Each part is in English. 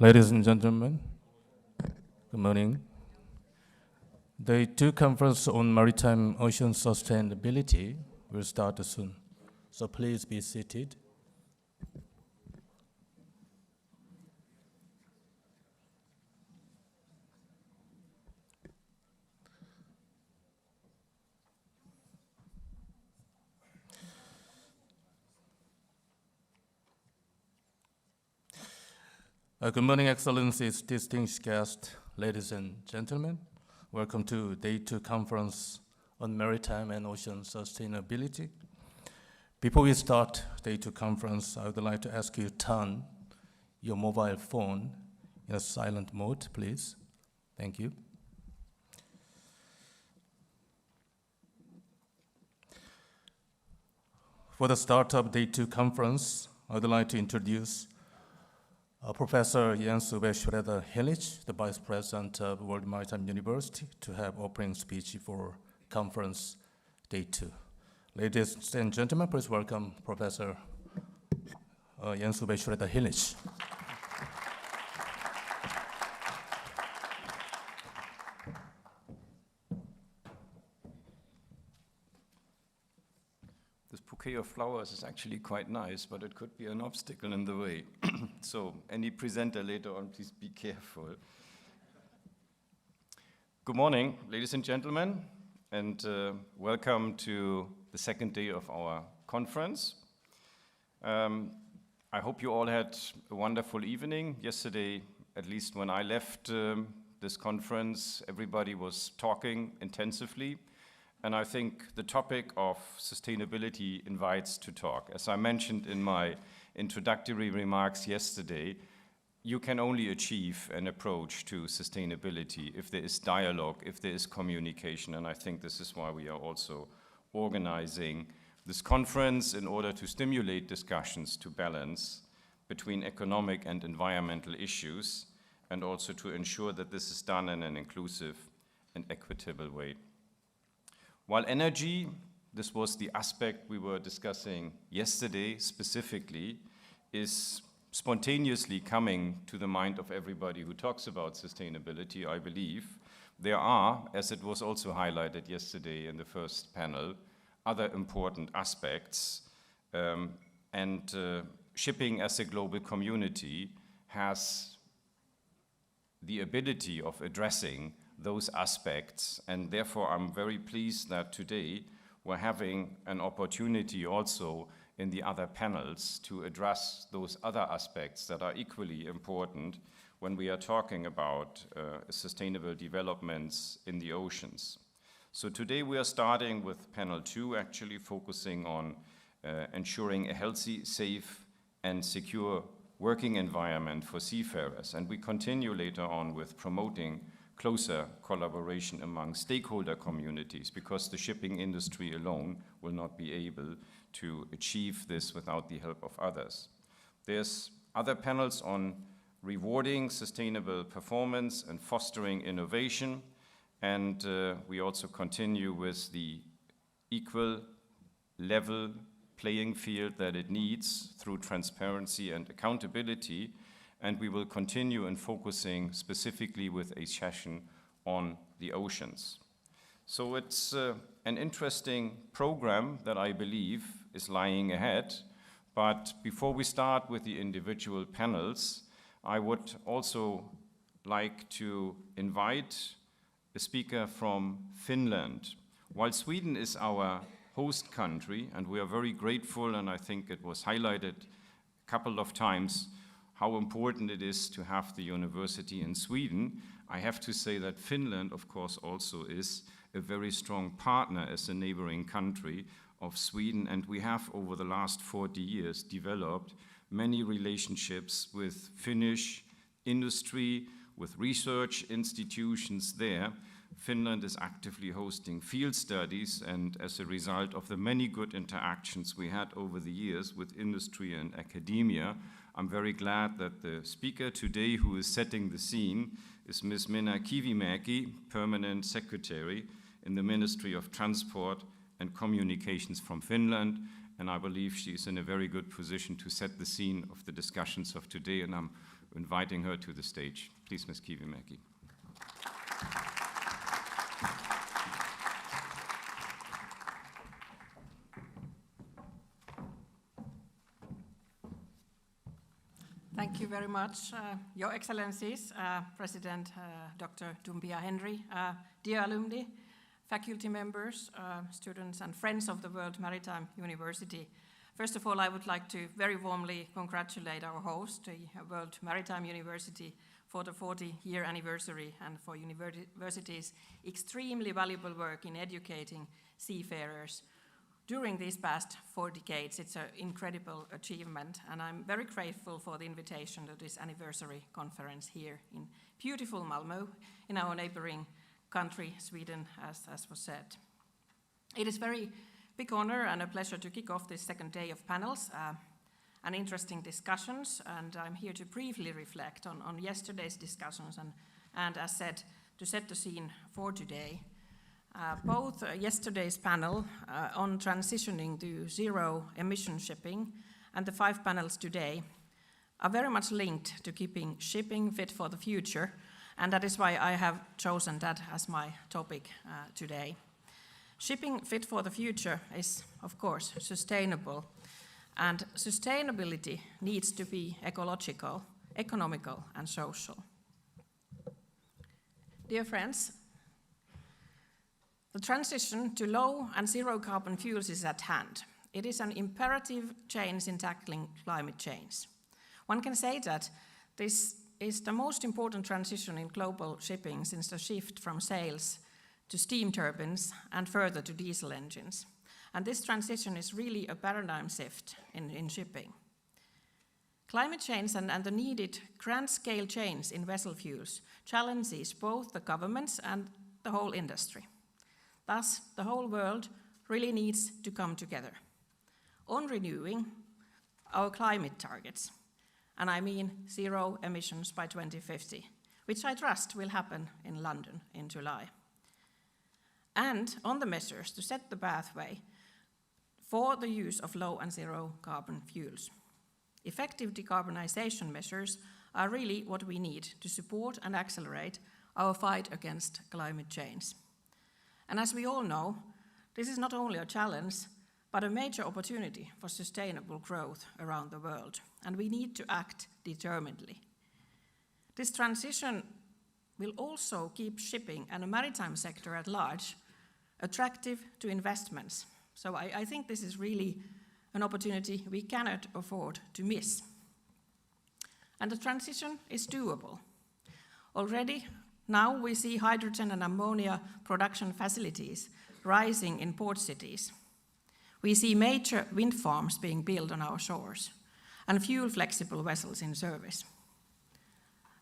Ladies and gentlemen, good morning. Day 2 conference on Maritime and Ocean Sustainability will start soon, so please be seated. Good morning, Excellencies, distinguished guests, ladies and gentlemen. Welcome to Day 2 conference on Maritime and Ocean Sustainability. Before we start Day 2 conference, I would like to ask you to turn your mobile phone in a silent mode, please. Thank you. For the start of Day 2 conference, I would like to introduce Professor Jens Ove Schroeder-Hillich, the Vice President of World Maritime University, to have opening speech for conference Day 2. Ladies and gentlemen, please welcome Professor Jens Ove Schroeder-Hillich. This bouquet of flowers is actually quite nice, but it could be an obstacle in the way. So any presenter later on, please be careful. Good morning, ladies and gentlemen, and welcome to the second day of our conference. I hope you all had a wonderful evening. Yesterday, at least when I left this conference, everybody was talking intensively. And I think the topic of sustainability invites to talk. As I mentioned in my introductory remarks yesterday, you can only achieve an approach to sustainability if there is dialogue, if there is communication, and I think this is why we are also organizing this conference in order to stimulate discussions to balance between economic and environmental issues, and also to ensure that this is done in an inclusive and equitable way. While energy, this was the aspect we were discussing yesterday specifically, is spontaneously coming to the mind of everybody who talks about sustainability, I believe, there are, as it was also highlighted yesterday in the first panel, other important aspects, and shipping as a global community has the ability of addressing those aspects, and therefore I'm very pleased that today we're having an opportunity also in the other panels to address those other aspects that are equally important when we are talking about sustainable developments in the oceans. So today we are starting with panel 2, actually focusing on ensuring a healthy, safe and secure working environment for seafarers, and we continue later on with promoting closer collaboration among stakeholder communities, because the shipping industry alone will not be able to achieve this without the help of others. There's other panels on rewarding sustainable performance and fostering innovation, and we also continue with the equal level playing field that it needs through transparency and accountability. And we will continue in focusing specifically with a session on the oceans. So it's an interesting program that I believe is lying ahead. But before we start with the individual panels, I would also like to invite a speaker from Finland. While Sweden is our host country, and we are very grateful, and I think it was highlighted a couple of times, how important it is to have the university in Sweden, I have to say that Finland, of course, also is a very strong partner as a neighboring country of Sweden, and we have over the last 40 years developed many relationships with Finnish industry, with research institutions there. Finland is actively hosting field studies, and as a result of the many good interactions we had over the years with industry and academia, I'm very glad that the speaker today who is setting the scene is Ms. Minna Kivimäki, Permanent Secretary in the Ministry of Transport and Communications from Finland, and I believe she's in a very good position to set the scene of the discussions of today, and I'm inviting her to the stage. Please, Ms. Kivimäki. Thank you very much, Your Excellencies, President Dr. Dumbia Henry, dear alumni, faculty members, students and friends of the World Maritime University. First of all, I would like to very warmly congratulate our host, the World Maritime University, for the 40-year anniversary and for university's extremely valuable work in educating seafarers. During these past 4 decades, it's an incredible achievement, and I'm very grateful for the invitation to this anniversary conference here in beautiful Malmö, in our neighboring country, Sweden, as was said. It is a very big honor and a pleasure to kick off this second day of panels and interesting discussions, and I'm here to briefly reflect on yesterday's discussions and as said, to set the scene for today. Both yesterday's panel on transitioning to zero-emission shipping and the 5 panels today are very much linked to keeping shipping fit for the future, and that is why I have chosen that as my topic today. Shipping fit for the future is, of course, sustainable, and sustainability needs to be ecological, economical, and social. Dear friends, the transition to low and zero carbon fuels is at hand. It is an imperative change in tackling climate change. One can say that this is the most important transition in global shipping since the shift from sails to steam turbines and further to diesel engines. And this transition is really a paradigm shift in shipping. Climate change and the needed grand-scale change in vessel fuels challenges both the governments and the whole industry. Thus, the whole world really needs to come together on renewing our climate targets, and I mean zero emissions by 2050, which I trust will happen in London in July. And on the measures to set the pathway for the use of low and zero carbon fuels. Effective decarbonization measures are really what we need to support and accelerate our fight against climate change. And as we all know, this is not only a challenge, but a major opportunity for sustainable growth around the world, and we need to act determinedly. This transition will also keep shipping and the maritime sector at large attractive to investments. So I think this is really an opportunity we cannot afford to miss. And the transition is doable. Already, now we see hydrogen and ammonia production facilities rising in port cities. We see major wind farms being built on our shores and fuel-flexible vessels in service.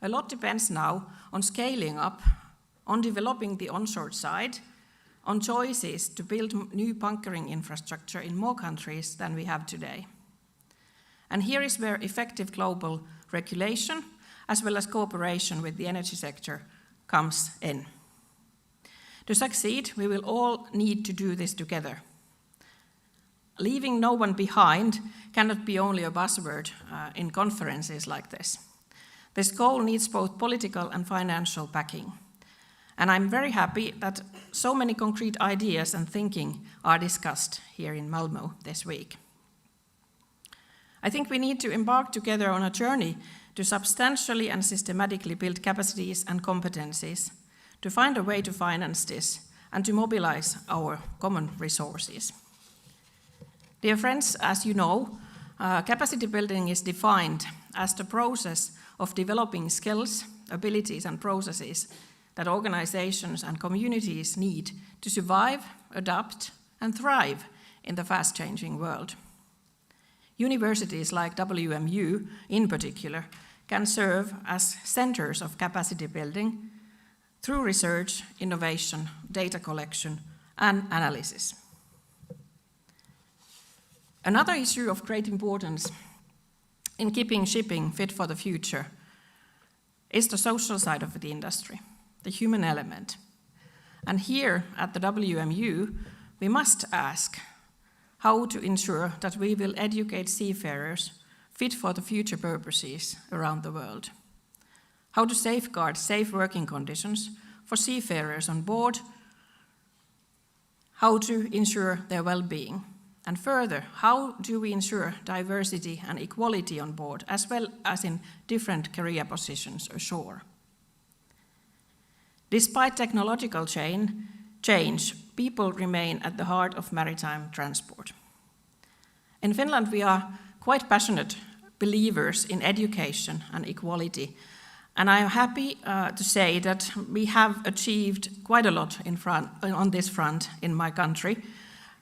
A lot depends now on scaling up, on developing the onshore side, on choices to build new bunkering infrastructure in more countries than we have today. And here is where effective global regulation, as well as cooperation with the energy sector, comes in. To succeed, we will all need to do this together. Leaving no one behind cannot be only a buzzword in conferences like this. This goal needs both political and financial backing. And I'm very happy that so many concrete ideas and thinking are discussed here in Malmö this week. I think we need to embark together on a journey to substantially and systematically build capacities and competencies, to find a way to finance this, and to mobilize our common resources. Dear friends, as you know, capacity building is defined as the process of developing skills, abilities, and processes that organizations and communities need to survive, adapt, and thrive in the fast-changing world. Universities like WMU, in particular, can serve as centers of capacity building through research, innovation, data collection, and analysis. Another issue of great importance in keeping shipping fit for the future is the social side of the industry, the human element. And here at the WMU, we must ask how to ensure that we will educate seafarers fit for the future purposes around the world. How to safeguard safe working conditions for seafarers on board, how to ensure their well-being, and further, how do we ensure diversity and equality on board, as well as in different career positions ashore. Despite technological change, people remain at the heart of maritime transport. In Finland, we are quite passionate believers in education and equality, and I am happy to say that we have achieved quite a lot on this front in my country,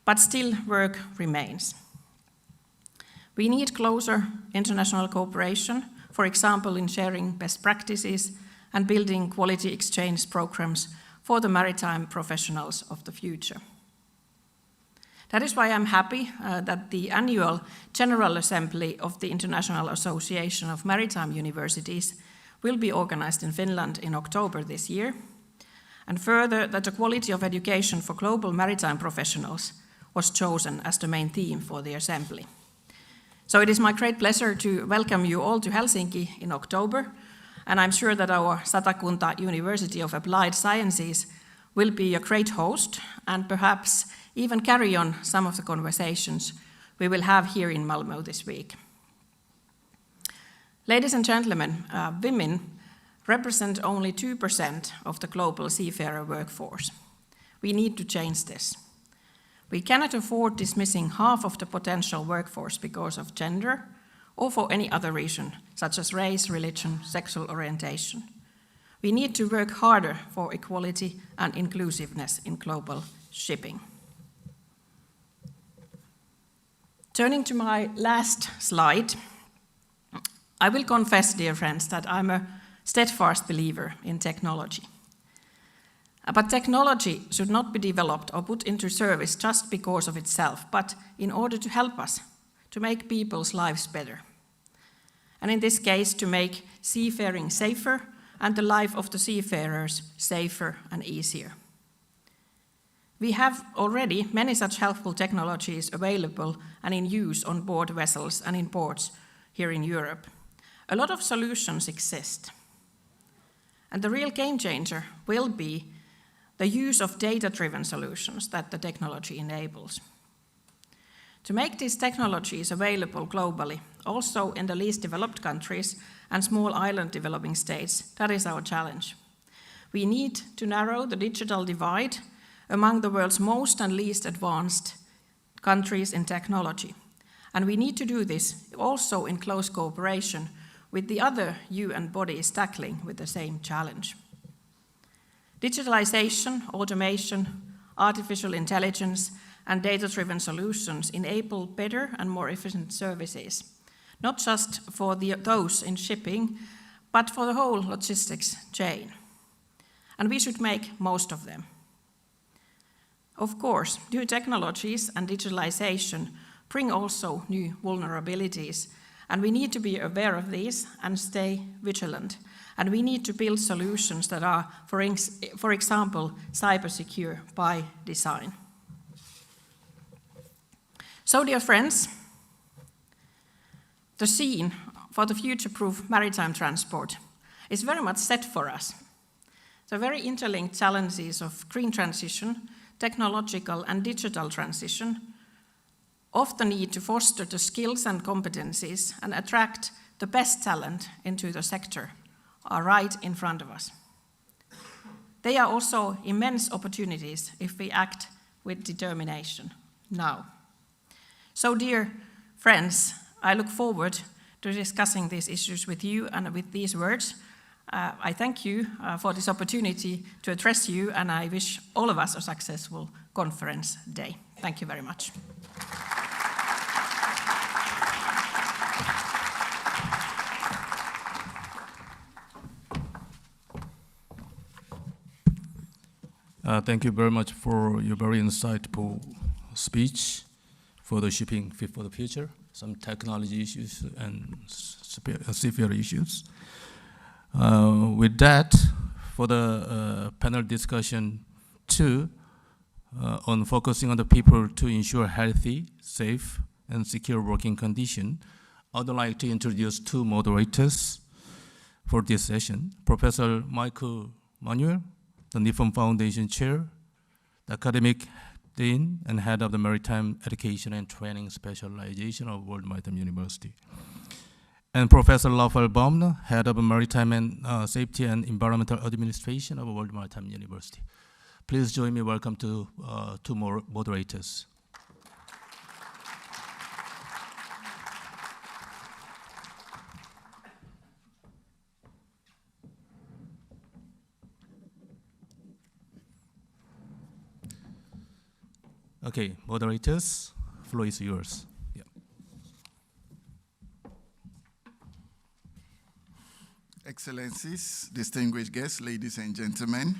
but still work remains. We need closer international cooperation, for example, in sharing best practices and building quality exchange programs for the maritime professionals of the future. That is why I'm happy that the annual General Assembly of the International Association of Maritime Universities will be organized in Finland in October this year, and further that the quality of education for global maritime professionals was chosen as the main theme for the assembly. So it is my great pleasure to welcome you all to Helsinki in October, and I'm sure that our Satakunta University of Applied Sciences will be a great host and perhaps even carry on some of the conversations we will have here in Malmö this week. Ladies and gentlemen, women represent only 2% of the global seafarer workforce. We need to change this. We cannot afford dismissing half of the potential workforce because of gender or for any other reason, such as race, religion, sexual orientation. We need to work harder for equality and inclusiveness in global shipping. Turning to my last slide, I will confess, dear friends, that I'm a steadfast believer in technology. But technology should not be developed or put into service just because of itself, but in order to help us, to make people's lives better. And in this case, to make seafaring safer and the life of the seafarers safer and easier. We have already many such helpful technologies available and in use on board vessels and in ports here in Europe. A lot of solutions exist. And the real game changer will be the use of data-driven solutions that the technology enables. To make these technologies available globally, also in the least developed countries and small island developing states, that is our challenge. We need to narrow the digital divide among the world's most and least advanced countries in technology. And we need to do this also in close cooperation with the other UN bodies tackling with the same challenge. Digitalization, automation, artificial intelligence, and data-driven solutions enable better and more efficient services, not just for those in shipping, but for the whole logistics chain. And we should make most of them. Of course, new technologies and digitalization bring also new vulnerabilities, and we need to be aware of these and stay vigilant. And we need to build solutions that are, for example, cybersecure by design. So, dear friends, the scene for the future-proof maritime transport is very much set for us. The very interlinked challenges of green transition, technological and digital transition often need to foster the skills and competencies and attract the best talent into the sector are right in front of us. They are also immense opportunities if we act with determination now. So, dear friends, I look forward to discussing these issues with you, and with these words, I thank you for this opportunity to address you, and I wish all of us a successful conference day. Thank you very much. Thank you very much for your very insightful speech for the shipping fit for the future, some technology issues and severe issues. With that, for the panel discussion 2 on focusing on the people to ensure healthy, safe, and secure working condition, I'd like to introduce two moderators for this session. Professor Michael Manuel, the Nippon Foundation Chair, the Academic Dean and Head of the Maritime Education and Training Specialization of World Maritime University. And Professor Rafael Baumler, Head of Maritime and Safety and Environmental Administration of World Maritime University. Please join me. Welcome to two more moderators. Okay, moderators, floor is yours. Yeah. Excellencies, distinguished guests, ladies and gentlemen,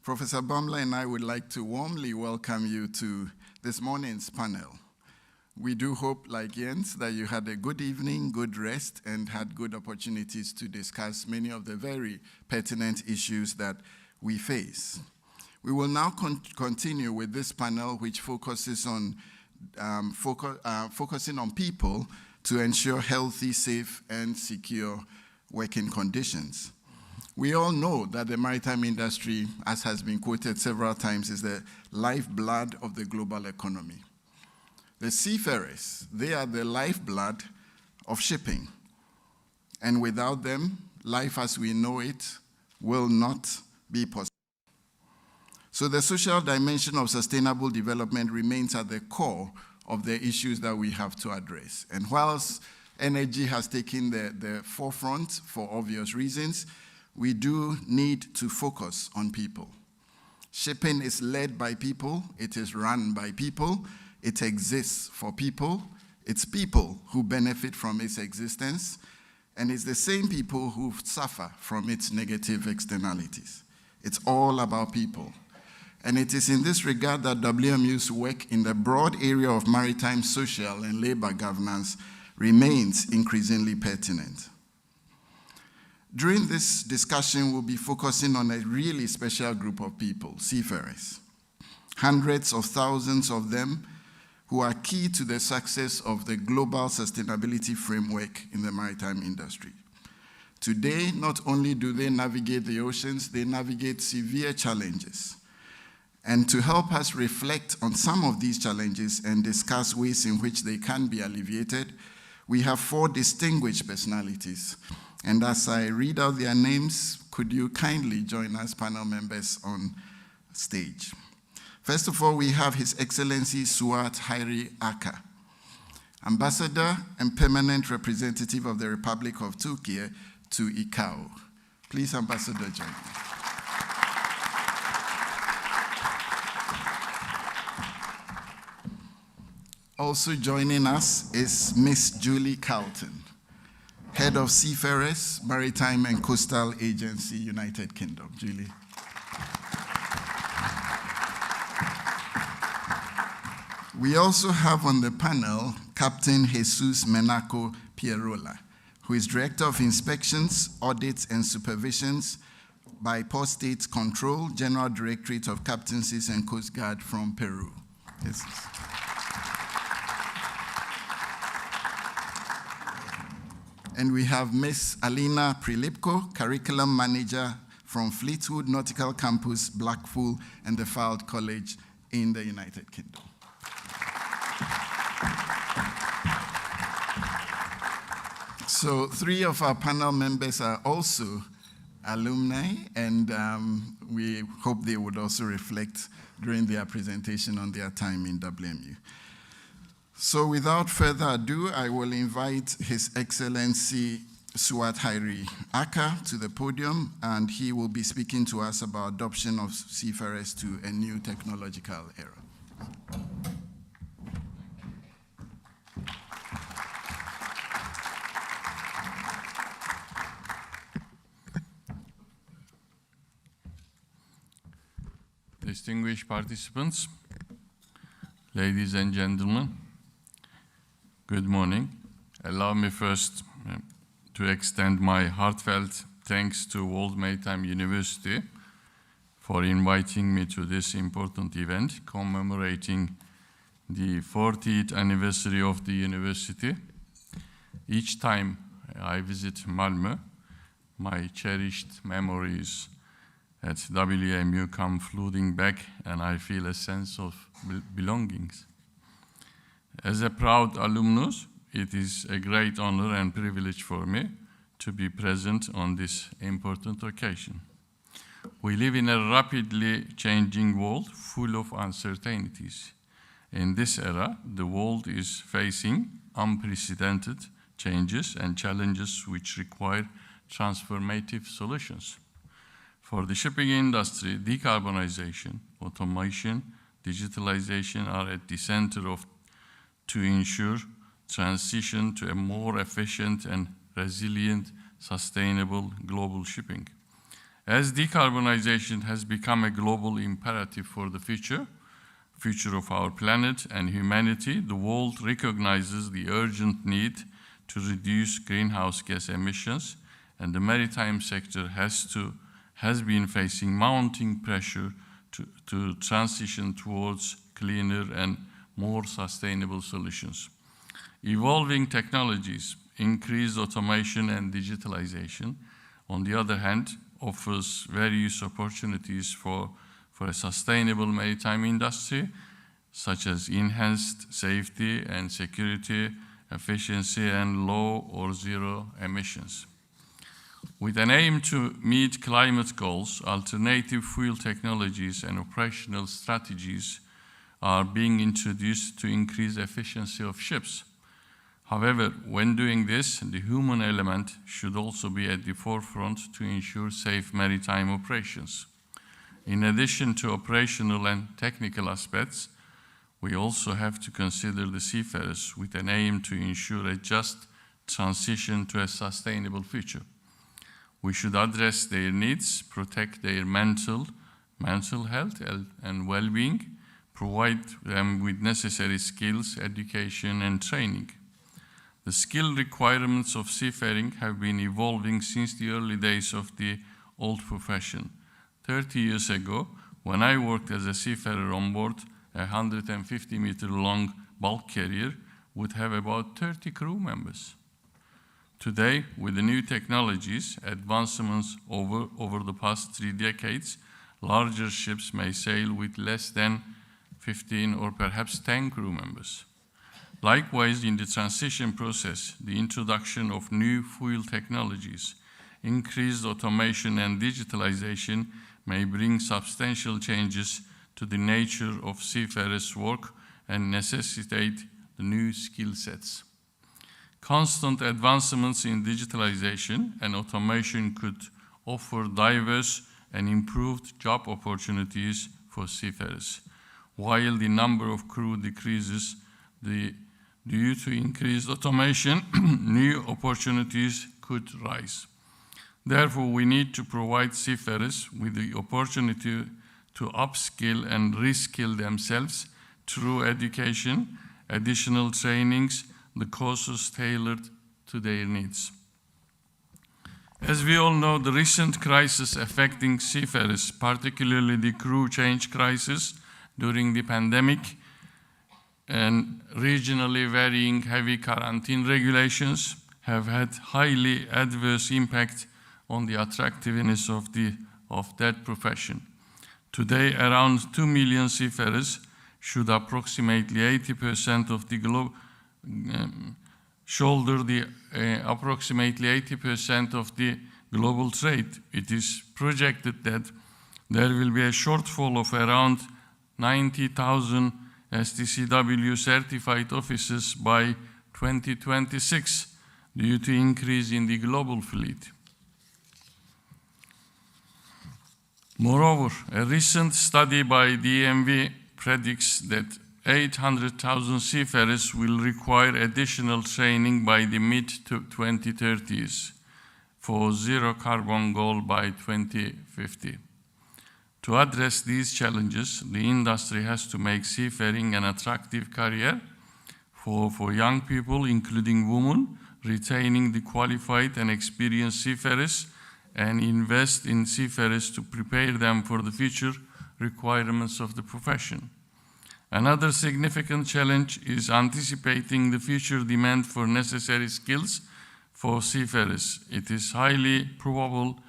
Professor Baumler and I would like to warmly welcome you to this morning's panel. We do hope, like Jens, that you had a good evening, good rest, and had good opportunities to discuss many of the very pertinent issues that we face. We will now continue with this panel, which focuses on focusing on people to ensure healthy, safe, and secure working conditions. We all know that the maritime industry, as has been quoted several times, is the lifeblood of the global economy. The seafarers, they are the lifeblood of shipping. And without them, life as we know it will not be possible. So the social dimension of sustainable development remains at the core of the issues that we have to address. And whilst energy has taken the forefront for obvious reasons, we do need to focus on people. Shipping is led by people, it is run by people, it exists for people, it's people who benefit from its existence, and it's the same people who suffer from its negative externalities. It's all about people. And it is in this regard that WMU's work in the broad area of maritime, social, and labor governance remains increasingly pertinent. During this discussion, we'll be focusing on a really special group of people, seafarers. Hundreds of thousands of them who are key to the success of the global sustainability framework in the maritime industry. Today, not only do they navigate the oceans, they navigate severe challenges. And to help us reflect on some of these challenges and discuss ways in which they can be alleviated, we have four distinguished personalities. And as I read out their names, could you kindly join us, panel members, on stage? First of all, we have His Excellency Suat Hairi Aka, Ambassador and Permanent Representative of the Republic of Turkey to ICAO. Please, Ambassador, join me. Also joining us is Miss Julie Carlton, Head of Seafarers, Maritime and Coastal Agency, United Kingdom. Julie. We also have on the panel Captain Jesus Menaco Pierola, who is Director of Inspections, Audits, and Supervisions by Port States Control, General Directorate of Captaincies and Coast Guard from Peru. Yes. And we have Miss Alina Prilipko, Curriculum Manager from Fleetwood Nautical Campus, Blackpool, and the Fylde College in the United Kingdom. So 3 of our panel members are also alumni, and we hope they would also reflect during their presentation on their time in WMU. So without further ado, I will invite His Excellency Suat Hairi Aka to the podium, and he will be speaking to us about adoption of seafarers to a new technological era. Distinguished participants, ladies and gentlemen, good morning. Allow me first to extend my heartfelt thanks to World Maritime University for inviting me to this important event commemorating the 40th anniversary of the university. Each time I visit Malmö, my cherished memories at WMU come flooding back, and I feel a sense of belongings. As a proud alumnus, it is a great honor and privilege for me to be present on this important occasion. We live in a rapidly changing world full of uncertainties. In this era, the world is facing unprecedented changes and challenges which require transformative solutions. For the shipping industry, decarbonization, automation, digitalization are at the center to ensure transition to a more efficient and resilient, sustainable global shipping. As decarbonization has become a global imperative for the future of our planet and humanity, the world recognizes the urgent need to reduce greenhouse gas emissions, and the maritime sector has been facing mounting pressure to transition towards cleaner and more sustainable solutions. Evolving technologies, increased automation and digitalization, on the other hand, offers various opportunities for a sustainable maritime industry, such as enhanced safety and security, efficiency, and low or zero emissions. With an aim to meet climate goals, alternative fuel technologies and operational strategies are being introduced to increase efficiency of ships. However, when doing this, the human element should also be at the forefront to ensure safe maritime operations. In addition to operational and technical aspects, we also have to consider the seafarers with an aim to ensure a just transition to a sustainable future. We should address their needs, protect their mental health and well-being, provide them with necessary skills, education, and training. The skill requirements of seafaring have been evolving since the early days of the old profession. 30 years ago, when I worked as a seafarer on board, a 150-meter-long bulk carrier would have about 30 crew members. Today, with the new technologies, advancements over the past 3 decades, larger ships may sail with less than 15 or perhaps 10 crew members. Likewise, in the transition process, the introduction of new fuel technologies, increased automation and digitalization may bring substantial changes to the nature of seafarers' work and necessitate the new skill sets. Constant advancements in digitalization and automation could offer diverse and improved job opportunities for seafarers, while the number of crew decreases due to increased automation, new opportunities could rise. Therefore, we need to provide seafarers with the opportunity to upskill and reskill themselves through education, additional trainings, the courses tailored to their needs. As we all know, the recent crisis affecting seafarers, particularly the crew change crisis during the pandemic, and regionally varying heavy quarantine regulations have had highly adverse impact on the attractiveness of that profession. Today, around 2 million seafarers should approximately 80% of the globe shoulder approximately 80% of the global trade. It is projected that there will be a shortfall of around 90,000 STCW certified officers by 2026 due to increase in the global fleet. Moreover, a recent study by DMV predicts that 800,000 seafarers will require additional training by the mid-2030s for zero carbon goal by 2050. To address these challenges, the industry has to make seafaring an attractive career for young people, including women, retaining the qualified and experienced seafarers, and invest in seafarers to prepare them for the future requirements of the profession. Another significant challenge is anticipating the future demand for necessary skills for seafarers. It is highly probable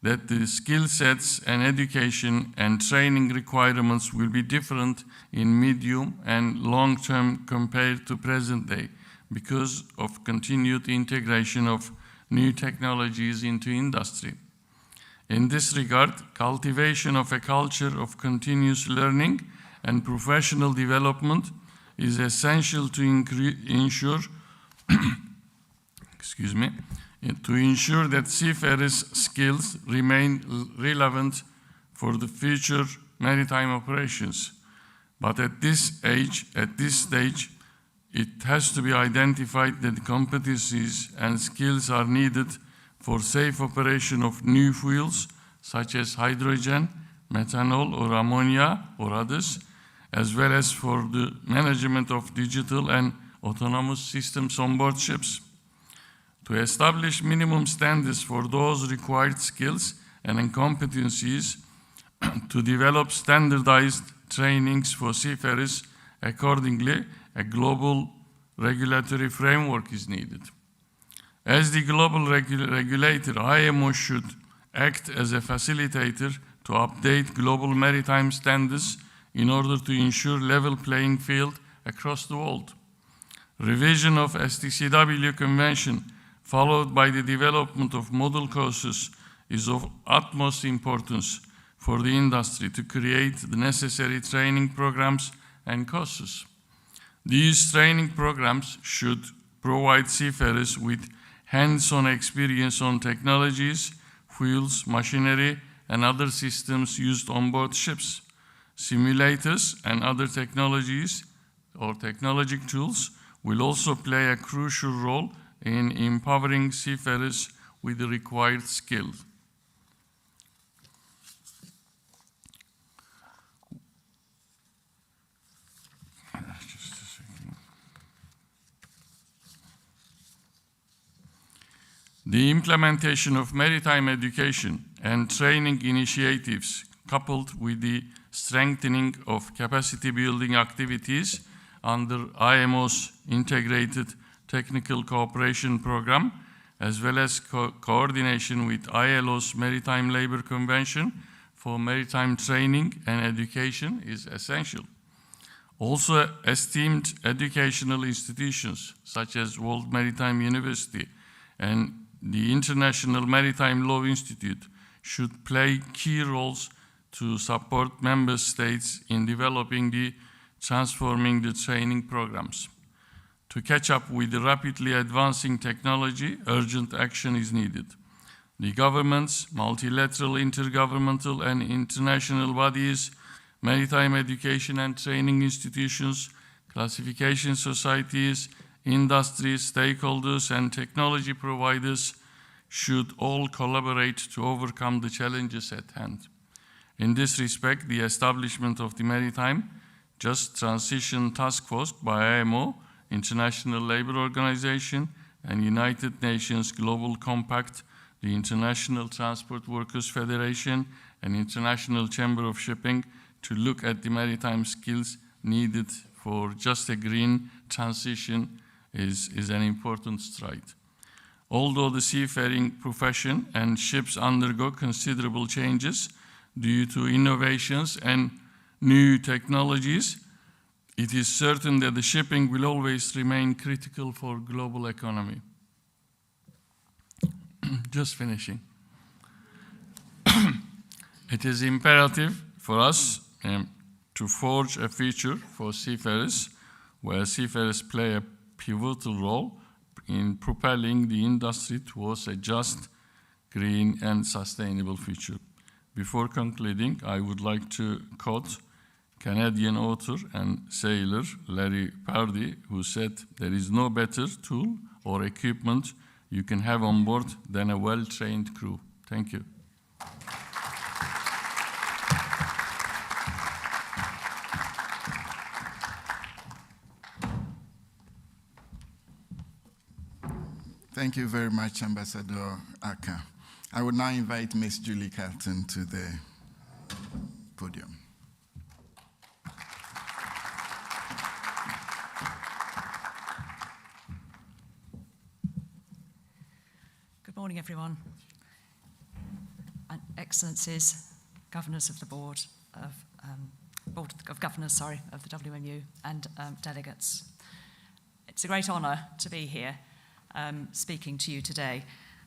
that the skill sets and education and training requirements will be different in medium and long term compared to present day because of continued integration of new technologies into industry. In this regard, cultivation of a culture of continuous learning and professional development is essential to ensure that seafarers' skills remain relevant for the future maritime operations. But at this stage, it has to be identified that competencies and skills are needed for safe operation of new fuels such as hydrogen, methanol or ammonia or others, as well as for the management of digital and autonomous systems on board ships. To establish minimum standards for those required skills and competencies, to develop standardized trainings for seafarers accordingly, a global regulatory framework is needed. As the global regulator, IMO should act as a facilitator to update global maritime standards in order to ensure level playing field across the world. Revision of STCW Convention, followed by the development of model courses, is of utmost importance for the industry to create the necessary training programs and courses. These training programs should provide seafarers with hands-on experience on technologies, fuels, machinery, and other systems used on board ships. Simulators and other technologies or technologic tools will also play a crucial role in empowering seafarers with the required skills. The implementation of maritime education and training initiatives, coupled with the strengthening of capacity building activities under IMO's Integrated Technical Cooperation Program, as well as coordination with ILO's Maritime Labor Convention for maritime training and education is essential. Also, esteemed educational institutions such as World Maritime University and the International Maritime Law Institute should play key roles to support member states in developing transforming the training programs. To catch up with the rapidly advancing technology, urgent action is needed. The governments, multilateral, intergovernmental, and international bodies, maritime education and training institutions, classification societies, industry, stakeholders, and technology providers should all collaborate to overcome the challenges at hand. In this respect, the establishment of the Maritime Just Transition Task Force by IMO, International Labour Organization, and United Nations Global Compact, the International Transport Workers Federation, and International Chamber of Shipping to look at the maritime skills needed for just a green transition is an important stride. Although the seafaring profession and ships undergo considerable changes due to innovations and new technologies, it is certain that the shipping will always remain critical for global economy. Just finishing. It is imperative for us to forge a future for seafarers where seafarers play a pivotal role in propelling the industry towards a just, green, and sustainable future. Before concluding, I would like to quote Canadian author and sailor Larry Pardey, who said, "There is no better tool or equipment you can have on board than a well-trained crew." Thank you. Thank you very much, Ambassador Aka. I would now invite Ms. Julie Carlton to the podium. Morning, everyone. And Excellencies, Governors of the Board of Governors, of the WMU, and delegates. It's a great honour to be here speaking to you today.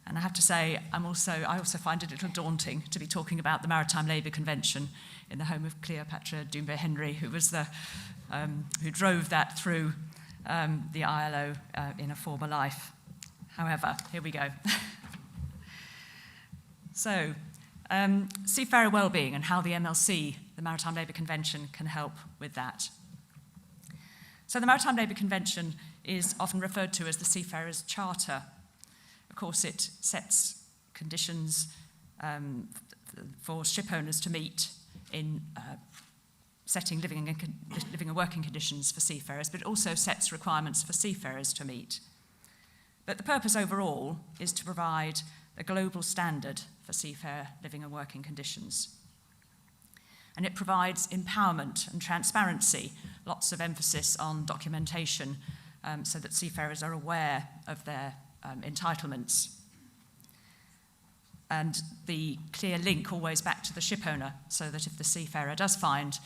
And I have to say, I also find it a little daunting to be talking about the Maritime Labour Convention in the home of Cleopatra Doumbé-Henry, who was who drove that through the ILO in a former life. However, here we go. So, seafarer wellbeing and how the MLC, the Maritime Labour Convention, can help with that. So the Maritime Labour Convention is often referred to as the Seafarer's Charter. Of course, it sets conditions for ship owners to meet in setting living and working conditions for seafarers, but it also sets requirements for seafarers to meet. But the purpose overall is to provide a global standard for seafarer living and working conditions. And it provides empowerment and transparency, lots of emphasis on documentation, so that seafarers are aware of their entitlements. And the clear link always back to the ship owner, so that if the seafarer does find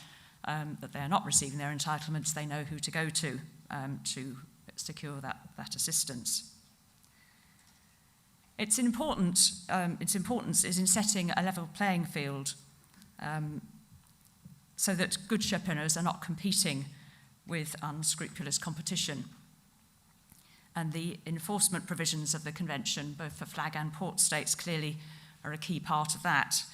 that they are not receiving their entitlements, they know who to go to secure that assistance. Its importance is in setting a level playing field so that good ship owners are not competing with unscrupulous competition. And the enforcement provisions of the Convention, both for flag and port states, clearly are a key part of that.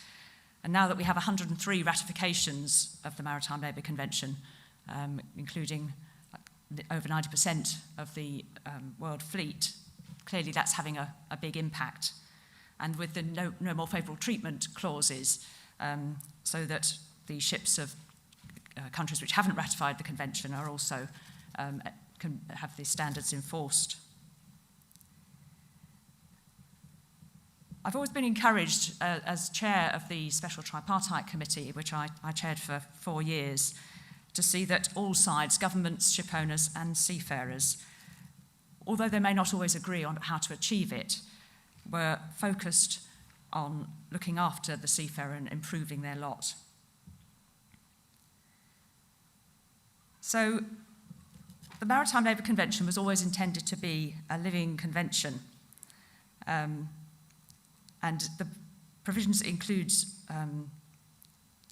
And now that we have 103 ratifications of the Maritime Labour Convention, including over 90% of the world fleet, clearly that's having a big impact. And with the no more favourable treatment clauses, so that the ships of countries which haven't ratified the convention are also can have these standards enforced. I've always been encouraged as chair of the Special Tripartite Committee, which I chaired for 4 years, to see that all sides, governments, ship owners and seafarers, although they may not always agree on how to achieve it, were focused on looking after the seafarer and improving their lot. So the Maritime Labour Convention was always intended to be a living convention, and the provisions includes,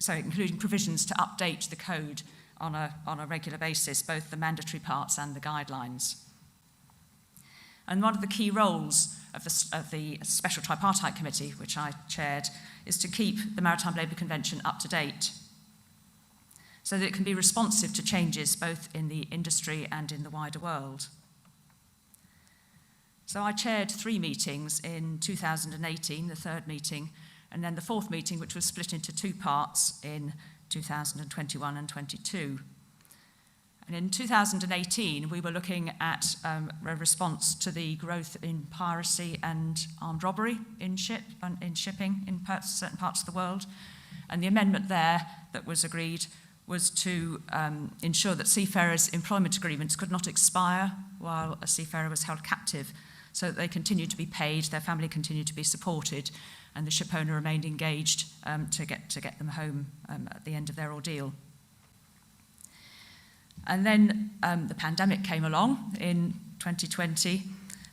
including provisions to update the code on a regular basis, both the mandatory parts and the guidelines. And one of the key roles of the Special Tripartite Committee, which I chaired, is to keep the Maritime Labour Convention up to date, so that it can be responsive to changes both in the industry and in the wider world. So I chaired 3 meetings in 2018, the 3rd meeting, and then the 4th meeting, which was split into 2 parts in 2021 and 22. And in 2018, we were looking at a response to the growth in piracy and armed robbery in shipping in certain parts of the world. And the amendment there that was agreed was to ensure that seafarers' employment agreements could not expire while a seafarer was held captive, so that they continued to be paid, their family continued to be supported, and the ship owner remained engaged to get them home at the end of their ordeal. And then the pandemic came along in 2020,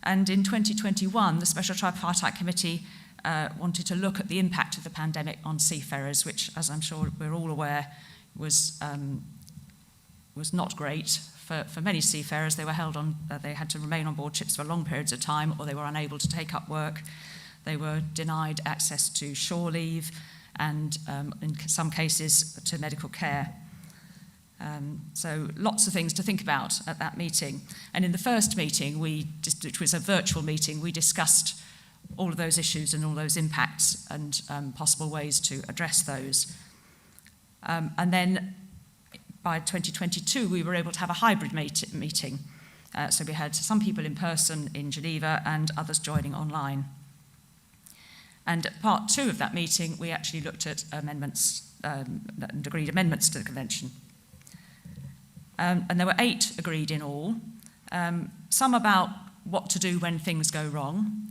and in 2021, the Special Tripartite Committee wanted to look at the impact of the pandemic on seafarers, which, as I'm sure we're all aware, was not great for many seafarers. They were held on, they had to remain on board ships for long periods of time, or they were unable to take up work. They were denied access to shore leave and, in some cases, to medical care. So lots of things to think about at that meeting. And in the first meeting, which was a virtual meeting, we discussed all of those issues and all those impacts and possible ways to address those. And then by 2022, we were able to have a hybrid meeting. So we had some people in person in Geneva and others joining online. And at part 2 of that meeting, we actually looked at amendments and agreed amendments to the convention. And there were 8 agreed in all, some about what to do when things go wrong,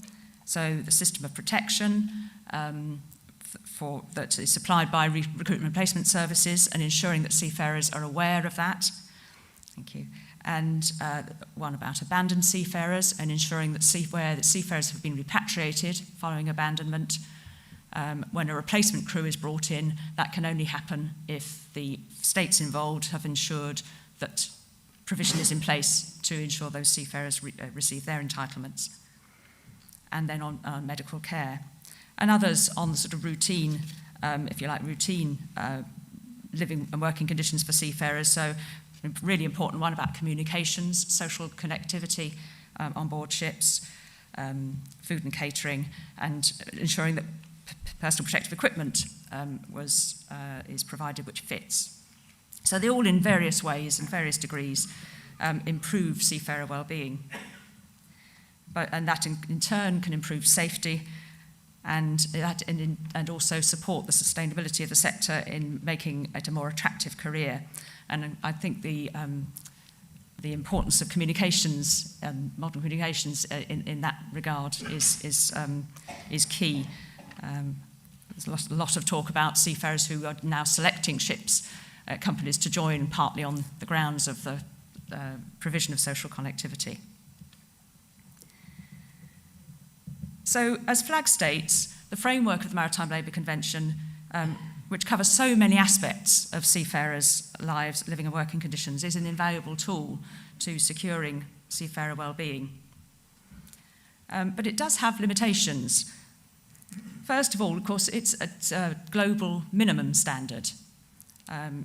So the system of protection that is supplied by recruitment and placement services, and ensuring that seafarers are aware of that. Thank you. And one about abandoned seafarers, and ensuring that seafarers have been repatriated following abandonment. When a replacement crew is brought in, that can only happen if the states involved have ensured that provision is in place to ensure those seafarers receive their entitlements. And then on medical care. And others on the sort of routine, if you like, living and working conditions for seafarers. So a really important one about communications, social connectivity on board ships, food and catering, and ensuring that personal protective equipment is provided which fits. So they all in various ways and various degrees improve seafarer well-being. And that in turn can improve safety and also support the sustainability of the sector in making it a more attractive career. And I think the importance of communications, modern communications in that regard is key. There's a lot of talk about seafarers who are now selecting ships, companies to join partly on the grounds of the provision of social connectivity. So, as flag states, the framework of the Maritime Labour Convention, which covers so many aspects of seafarers' lives, living and working conditions, is an invaluable tool to securing seafarer well-being. But it does have limitations. First of all, of course, it's a global minimum standard.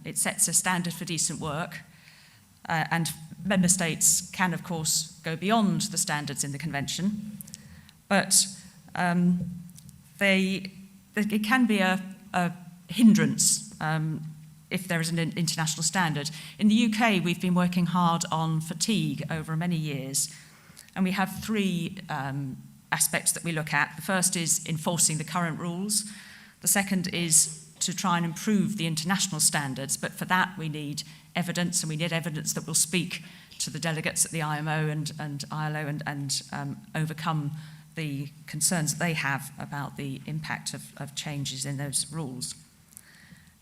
It sets a standard for decent work, and member states can, of course, go beyond the standards in the convention. But it can be a hindrance if there is an international standard. In the UK, we've been working hard on fatigue over many years, and we have three aspects that we look at. The first is enforcing the current rules. The second is to try and improve the international standards, but for that we need evidence, and we need evidence that will speak to the delegates at the IMO and ILO and overcome the concerns that they have about the impact of changes in those rules.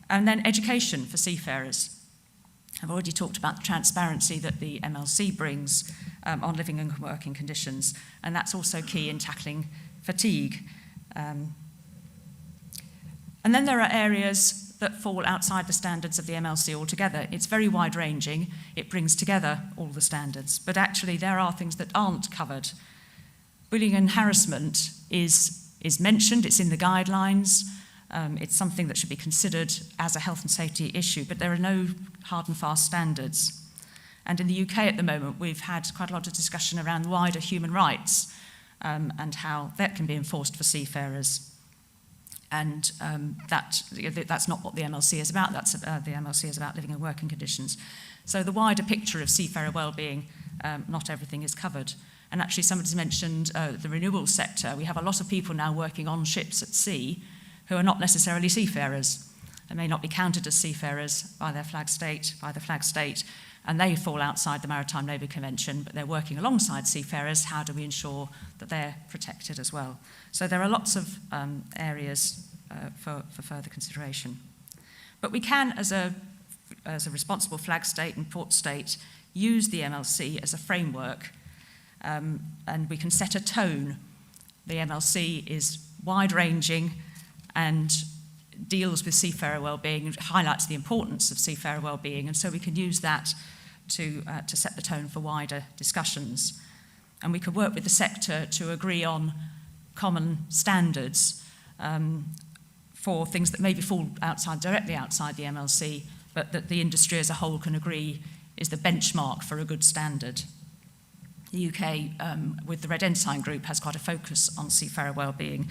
And then education for seafarers. I've already talked about the transparency that the MLC brings on living and working conditions, and that's also key in tackling fatigue. And then there are areas that fall outside the standards of the MLC altogether. It's very wide-ranging. It brings together all the standards, but actually there are things that aren't covered. Bullying and harassment is mentioned, it's in the guidelines, it's something that should be considered as a health and safety issue, but there are no hard and fast standards. And in the UK at the moment, we've had quite a lot of discussion around wider human rights and how that can be enforced for seafarers. And that's not what the MLC is about, the MLC is about living and working conditions. So the wider picture of seafarer well-being, not everything is covered. And actually somebody's mentioned the renewables sector. We have a lot of people now working on ships at sea who are not necessarily seafarers. They may not be counted as seafarers by the flag state, and they fall outside the Maritime Labour Convention, but they're working alongside seafarers. How do we ensure that they're protected as well? So there are lots of areas for further consideration. But we can, as a responsible flag state and port state, use the MLC as a framework. And we can set a tone. The MLC is wide-ranging and deals with seafarer well-being and highlights the importance of seafarer well-being, and so we can use that to set the tone for wider discussions. And we can work with the sector to agree on common standards for things that maybe fall directly outside the MLC, but that the industry as a whole can agree is the benchmark for a good standard. The UK, with the Red Ensign Group, has quite a focus on seafarer well-being,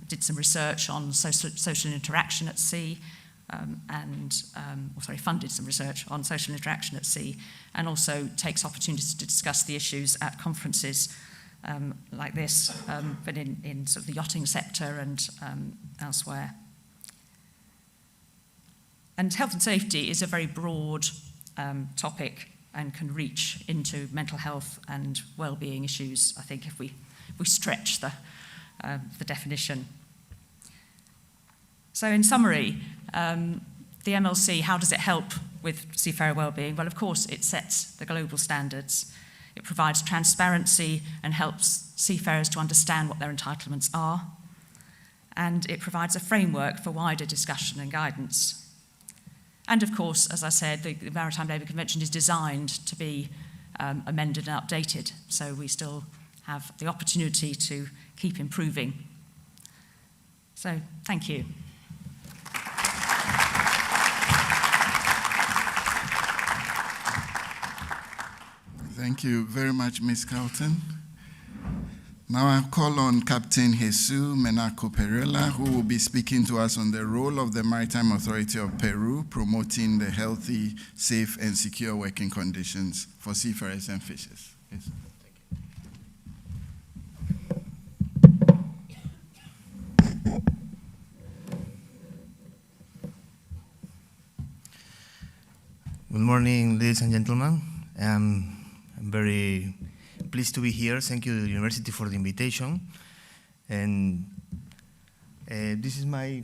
did some research on social interaction at sea, funded some research on social interaction at sea, and also takes opportunities to discuss the issues at conferences like this, but in sort of the yachting sector and elsewhere. And health and safety is a very broad topic and can reach into mental health and well-being issues. I think if we we stretch the definition. So in summary, the MLC, how does it help with seafarer wellbeing? Well, of course, it sets the global standards. It provides transparency and helps seafarers to understand what their entitlements are. And it provides a framework for wider discussion and guidance. And of course, as I said, the Maritime Labour Convention is designed to be amended and updated, so we still have the opportunity to keep improving. So, thank you. Thank you very much, Ms. Carlton. Now I call on Captain Jesus Menaco Perella, who will be speaking to us on the role of the Maritime Authority of Peru promoting the healthy, safe, and secure working conditions for seafarers and fishers. Yes. Good morning, ladies and gentlemen. I'm very pleased to be here. Thank you, the university, for the invitation. And this is my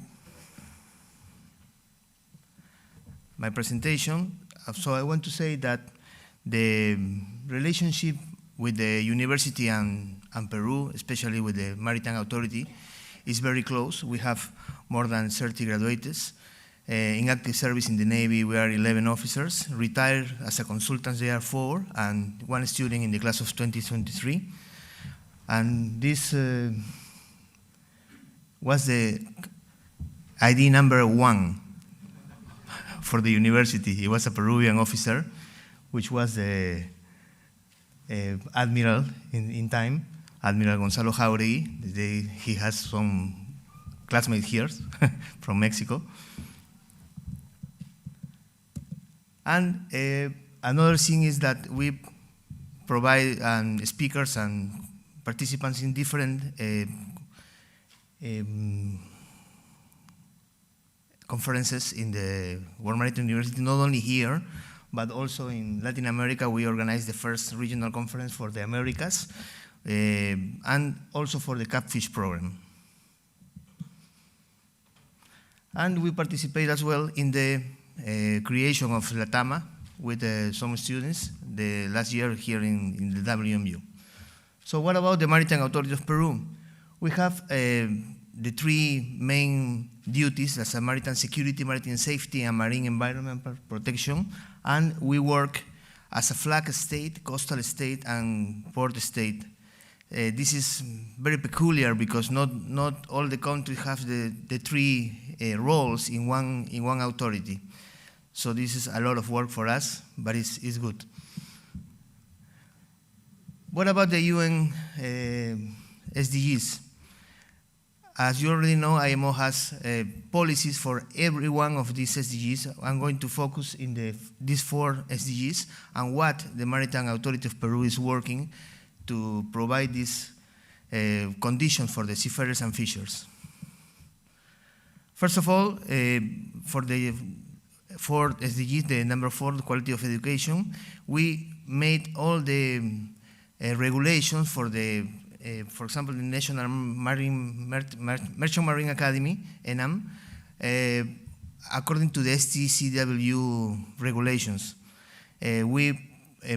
presentation. So I want to say that the relationship with the university and Peru, especially with the Maritime Authority, is very close. We have more than 30 graduates. In active service in the Navy, we are 11 officers. Retired as a consultant, there are 4, and 1 student in the class of 2023. And this was the ID number 1 for the university. He was a Peruvian officer, which was the admiral in time, Admiral Gonzalo Jauregui. He has some classmates here from Mexico. And another thing is that we provide speakers and participants in different conferences in the World Maritime University, not only here, but also in Latin America. We organized the first regional conference for the Americas, and also for the Catfish program. And we participate as well in the creation of LATAMA with some students the last year here in the WMU. So what about the Maritime Authority of Peru? We have the 3 main duties as a maritime security, maritime safety, and marine environmental protection. And we work as a flag state, coastal state, and port state. This is very peculiar because not all the countries have the 3 roles in one authority. So this is a lot of work for us, but it's good. What about the UN SDGs? As you already know, IMO has policies for every one of these SDGs. I'm going to focus in these 4 SDGs and what the Maritime Authority of Peru is working to provide these conditions for the seafarers and fishers. First of all, for the 4 SDGs, the number 4, the quality of education, we made all the regulations for the, for example, the National Merchant Marine Academy, ENAM, according to the STCW regulations. We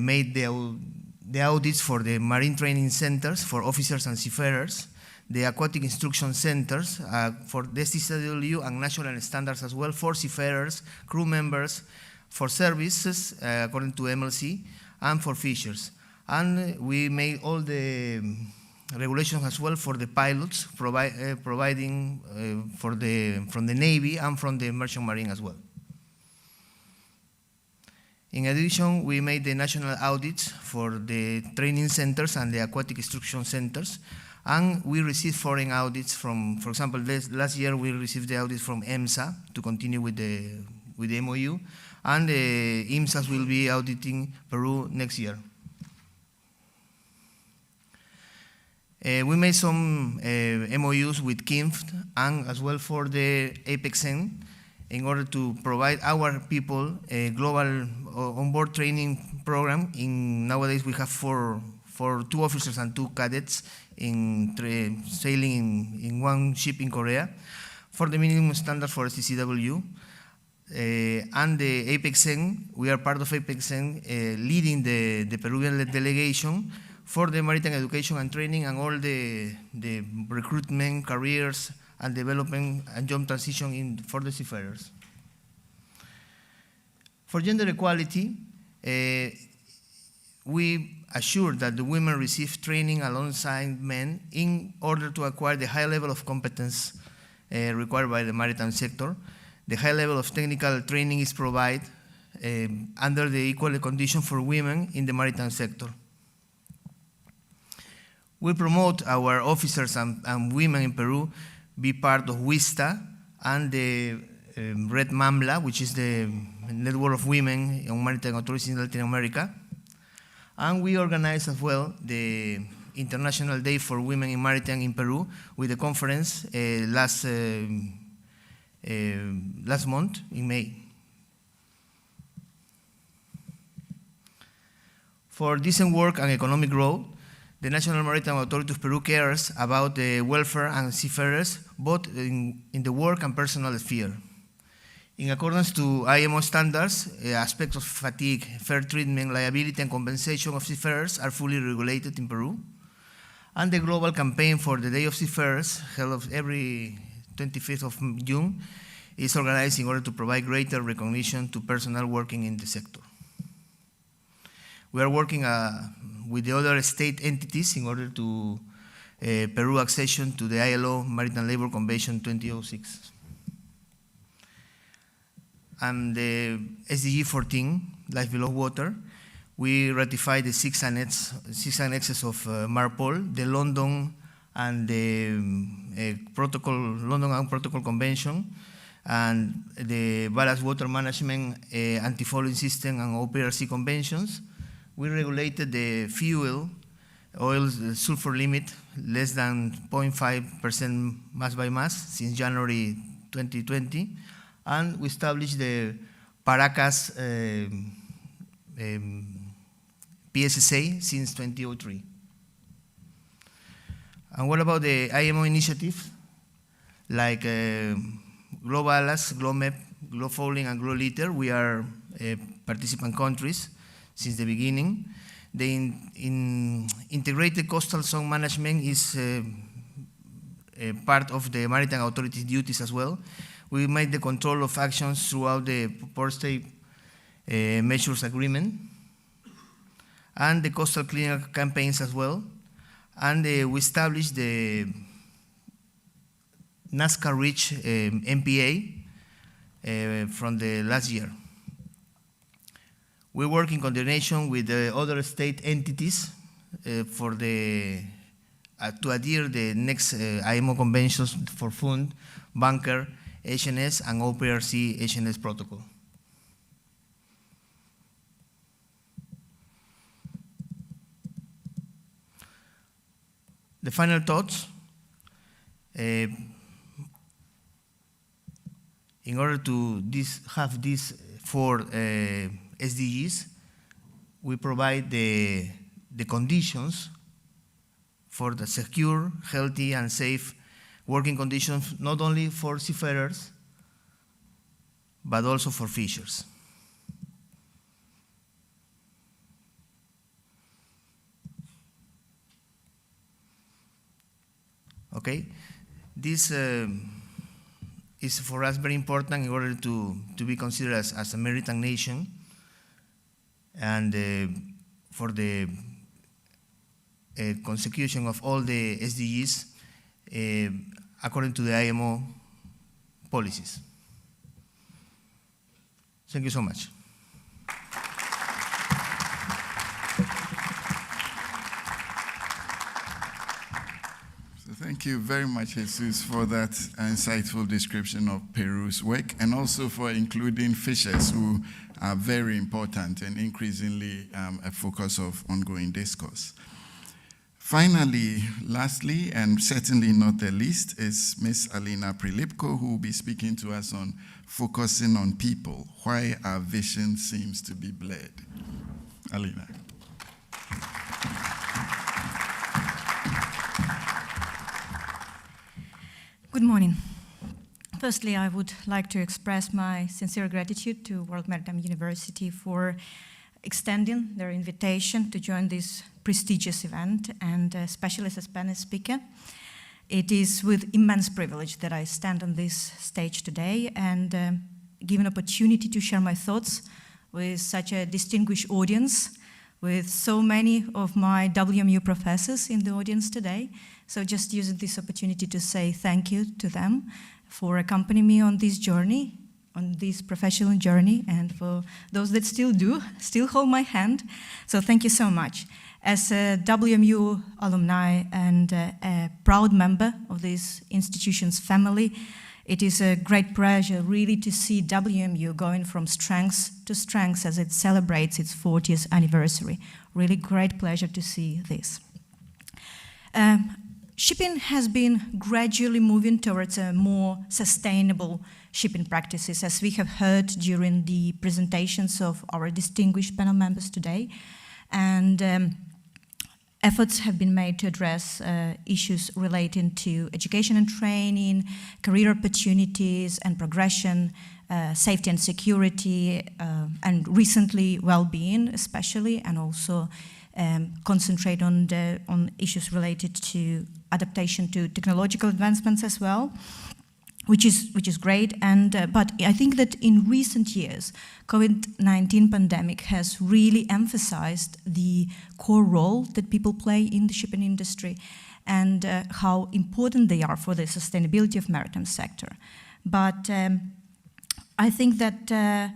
made the audits for the marine training centers for officers and seafarers, the aquatic instruction centers for the STCW and national standards as well for seafarers, crew members, for services according to MLC, and for fishers. And we made all the regulations as well for the pilots, providing from the Navy and from the Merchant Marine as well. In addition, we made the national audits for the training centers and the aquatic instruction centers. And we received foreign audits from, for example, last year we received the audit from EMSA to continue with the MOU, and the IMSAs will be auditing Peru next year. We made some MOUs with KINF and as well for the APEXN in order to provide our people a global onboard training program. Nowadays we have four for 2 officers and 2 cadets in sailing in one ship in Korea for the minimum standard for STCW. And the APEXN, we are part of APEXN, leading the Peruvian delegation for the maritime education and training and all the recruitment, careers, and development and job transition for the seafarers. For gender equality, we assure that the women receive training alongside men in order to acquire the high level of competence required by the maritime sector. The high level of technical training is provided under the equal condition for women in the maritime sector. We promote our officers and women in Peru be part of WISTA and the Red Mambla, which is the network of women on maritime authorities in Latin America. And we organize as well the International Day for Women in Maritime in Peru with a conference last month in May. For decent work and economic growth, the National Maritime Authority of Peru cares about the welfare and seafarers, both in the work and personal sphere. In accordance to IMO standards, aspects of fatigue, fair treatment, liability, and compensation of seafarers are fully regulated in Peru. And the global campaign for the Day of Seafarers, held every 25th of June, is organized in order to provide greater recognition to personnel working in the sector. We are working with the other state entities in order to Peru accession to the ILO Maritime Labor Convention 2006. And the SDG 14, Life Below Water, we ratified the 6 annexes of MARPOL, the London and the London and Protocol Convention, and the Ballast Water Management Anti-Fouling System and OPRC conventions. We regulated the fuel oil sulfur limit less than 0.5% mass by mass since January 2020, and we established the Paracas PSSA since 2003. And what about the IMO initiatives like GLOBALAS, GLOMEP, GLOFOULING, and GLOLITER? We are participant countries since the beginning. The integrated coastal zone management is a part of the Maritime Authority's duties as well. We made the control of actions throughout the Port State Measures Agreement and the coastal cleanup campaigns as well. And we established the NASCAR REACH MPA from the last year. We work in coordination with the other state entities for to adhere the next IMO conventions for food, bunker, HNS, and OPRC HNS protocol. The final thoughts. In order to have these 4 SDGs, we provide the conditions for the secure, healthy, and safe working conditions, not only for seafarers, but also for fishers. Okay, this is for us very important in order to be considered as a maritime nation, and for the consecution of all the SDGs according to the IMO policies. Thank you so much. Thank you very much, Jesus, for that insightful description of Peru's work, and also for including fishers, who are very important and increasingly a focus of ongoing discourse. Finally, lastly, and certainly not the least, is Ms. Alina Prilipko, who will be speaking to us on focusing on people, why our vision seems to be blurred. Alina. Good morning. Firstly, I would like to express my sincere gratitude to World Maritime University for extending their invitation to join this prestigious event, and especially as a Spanish speaker. It is with immense privilege that I stand on this stage today and give an opportunity to share my thoughts with such a distinguished audience, with so many of my WMU professors in the audience today. So just using this opportunity to say thank you to them for accompanying me on this journey, on this professional journey, and for those that still hold my hand. So thank you so much. As a WMU alumni and a proud member of this institution's family, it is a great pleasure really to see WMU going from strength to strength as it celebrates its 40th anniversary. Really great pleasure to see this. Shipping has been gradually moving towards a more sustainable shipping practices, as we have heard during the presentations of our distinguished panel members today. And efforts have been made to address issues relating to education and training, career opportunities and progression, safety and security, and recently well-being especially, and also concentrate on issues related to adaptation to technological advancements as well, which is great. And but I think that in recent years, COVID-19 pandemic has really emphasized the core role that people play in the shipping industry and how important they are for the sustainability of maritime sector. But I think that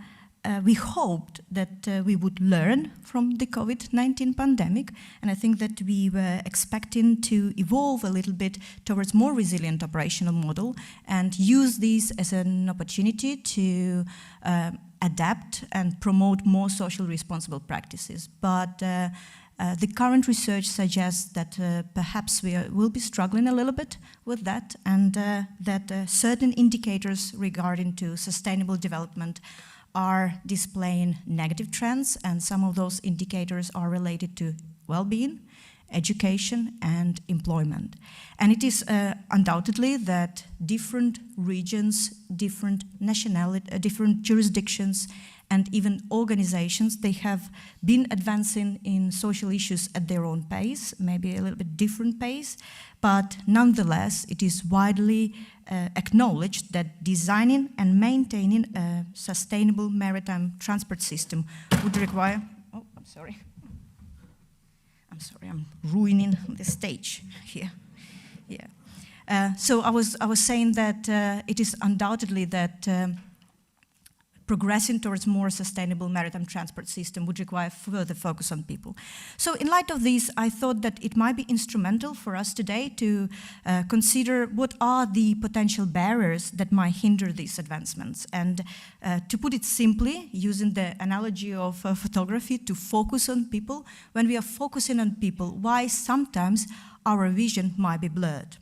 we hoped that we would learn from the COVID-19 pandemic, and I think that we were expecting to evolve a little bit towards more resilient operational model and use this as an opportunity to adapt and promote more socially responsible practices. But the current research suggests that perhaps we will be struggling a little bit with that, and that certain indicators regarding to sustainable development are displaying negative trends, and some of those indicators are related to well-being, education, and employment. And it is undoubtedly that different regions, different nationalities, different jurisdictions, and even organizations, they have been advancing in social issues at their own pace, maybe a little bit different pace, but nonetheless, it is widely acknowledged that designing and maintaining a sustainable maritime transport system would require, I'm ruining the stage here. Yeah. So I was saying that it is undoubtedly that progressing towards more sustainable maritime transport system would require further focus on people. So in light of this, I thought that it might be instrumental for us today to consider what are the potential barriers that might hinder these advancements. And to put it simply, using the analogy of photography, to focus on people, when we are focusing on people, why sometimes our vision might be blurred.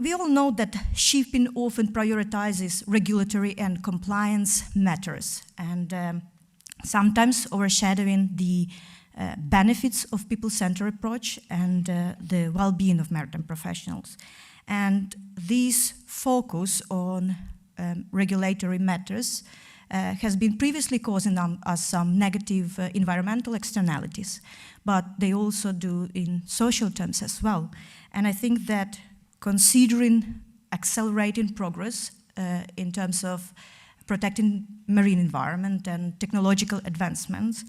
We all know that shipping often prioritizes regulatory and compliance matters, and sometimes overshadowing the benefits of people-centered approach and the well-being of maritime professionals. And this focus on regulatory matters has been previously causing us some negative environmental externalities, but they also do in social terms as well. And I think that considering accelerating progress in terms of protecting marine environment and technological advancements,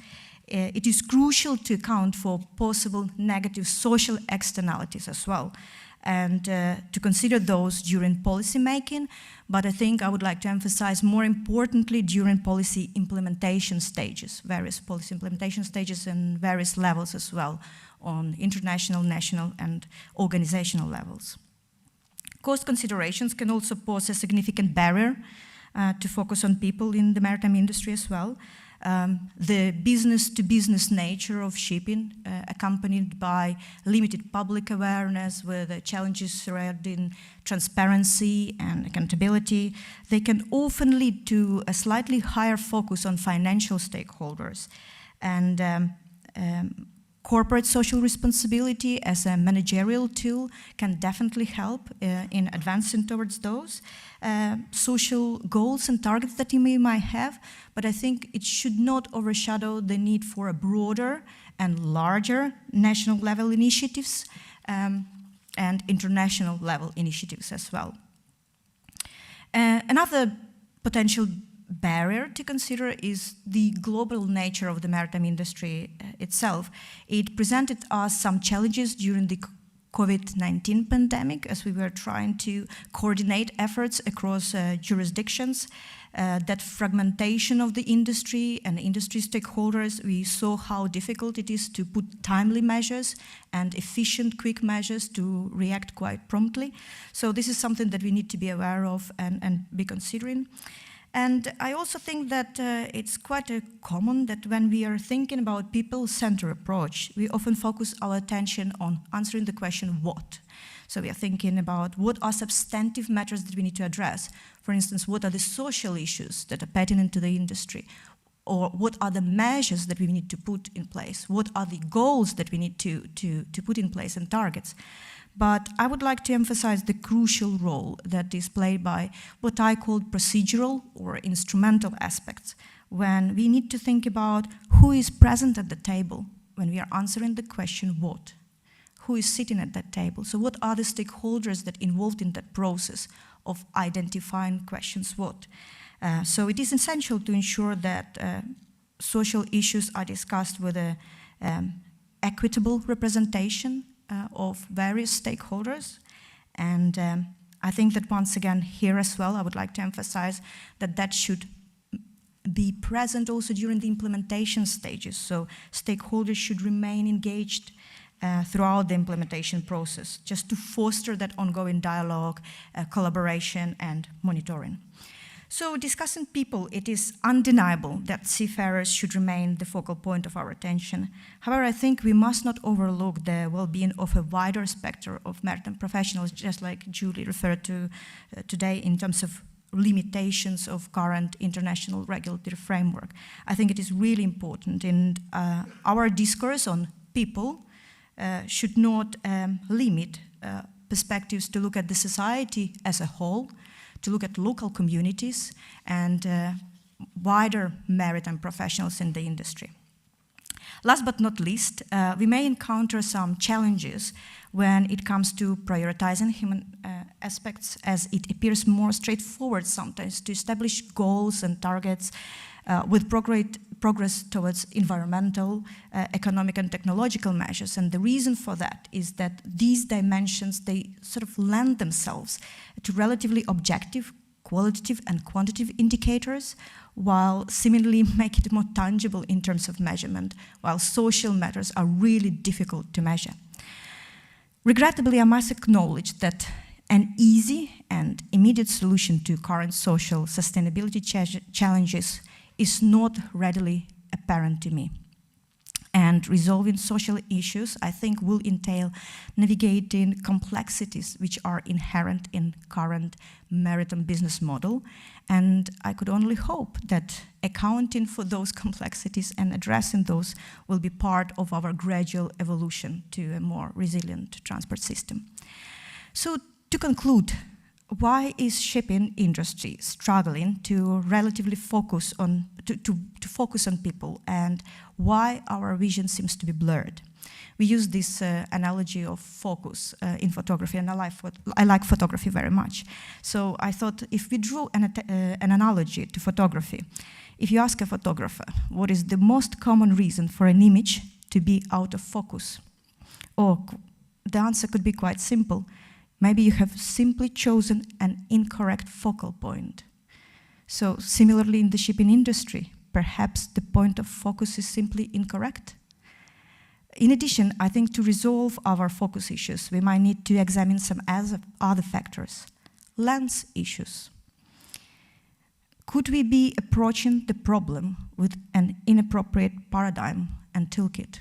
it is crucial to account for possible negative social externalities as well, and to consider those during policy making. But I think I would like to emphasize more importantly during policy implementation stages, various policy implementation stages and various levels as well, on international, national, and organizational levels. Cost considerations can also pose a significant barrier to focus on people in the maritime industry as well. The business-to-business nature of shipping, accompanied by limited public awareness with the challenges surrounding transparency and accountability, they can often lead to a slightly higher focus on financial stakeholders. And Corporate social responsibility as a managerial tool can definitely help in advancing towards those social goals and targets that you might have, but I think it should not overshadow the need for a broader and larger national level initiatives and international level initiatives as well. Another potential barrier to consider is the global nature of the maritime industry itself. It presented us some challenges during the COVID-19 pandemic as we were trying to coordinate efforts across jurisdictions. That fragmentation of the industry and industry stakeholders, we saw how difficult it is to put timely measures and efficient, quick measures to react quite promptly. So this is something that we need to be aware of and be considering. And I also think that it's quite common that when we are thinking about people-centered approach, we often focus our attention on answering the question, what? So we are thinking about what are substantive matters that we need to address. For instance, what are the social issues that are pertinent to the industry? Or what are the measures that we need to put in place? What are the goals that we need to put in place and targets? But I would like to emphasize the crucial role that is played by what I call procedural or instrumental aspects, when we need to think about who is present at the table when we are answering the question, what? Who is sitting at that table? So what are the stakeholders that involved in that process of identifying questions, what? So it is essential to ensure that social issues are discussed with an equitable representation of various stakeholders. And I think that once again here as well, I would like to emphasize that that should be present also during the implementation stages. So stakeholders should remain engaged throughout the implementation process, just to foster that ongoing dialogue, collaboration, and monitoring. So discussing people, it is undeniable that seafarers should remain the focal point of our attention. However, I think we must not overlook the well-being of a wider spectrum of maritime professionals, just like Julie referred to today in terms of limitations of current international regulatory framework. I think it is really important, and our discourse on people should not limit perspectives to look at the society as a whole, to look at local communities and wider maritime professionals in the industry. Last but not least, we may encounter some challenges when it comes to prioritizing human aspects, as it appears more straightforward sometimes to establish goals and targets with progress towards environmental, economic and technological measures. And the reason for that is that these dimensions, they sort of lend themselves to relatively objective, qualitative and quantitative indicators, while similarly make it more tangible in terms of measurement, while social matters are really difficult to measure. Regrettably, I must acknowledge that an easy and immediate solution to current social sustainability challenges is not readily apparent to me. And resolving social issues, I think, will entail navigating complexities which are inherent in current maritime business model. And I could only hope that accounting for those complexities and addressing those will be part of our gradual evolution to a more resilient transport system. So to conclude, why is shipping industry struggling to relatively focus on focus on people, and why our vision seems to be blurred? We use this analogy of focus in photography, and I like photography very much. So I thought if we drew an analogy to photography, if you ask a photographer what is the most common reason for an image to be out of focus, or the answer could be quite simple. Maybe you have simply chosen an incorrect focal point. So similarly in the shipping industry, perhaps the point of focus is simply incorrect. In addition, I think to resolve our focus issues, we might need to examine some other factors. Lens issues. Could we be approaching the problem with an inappropriate paradigm and toolkit?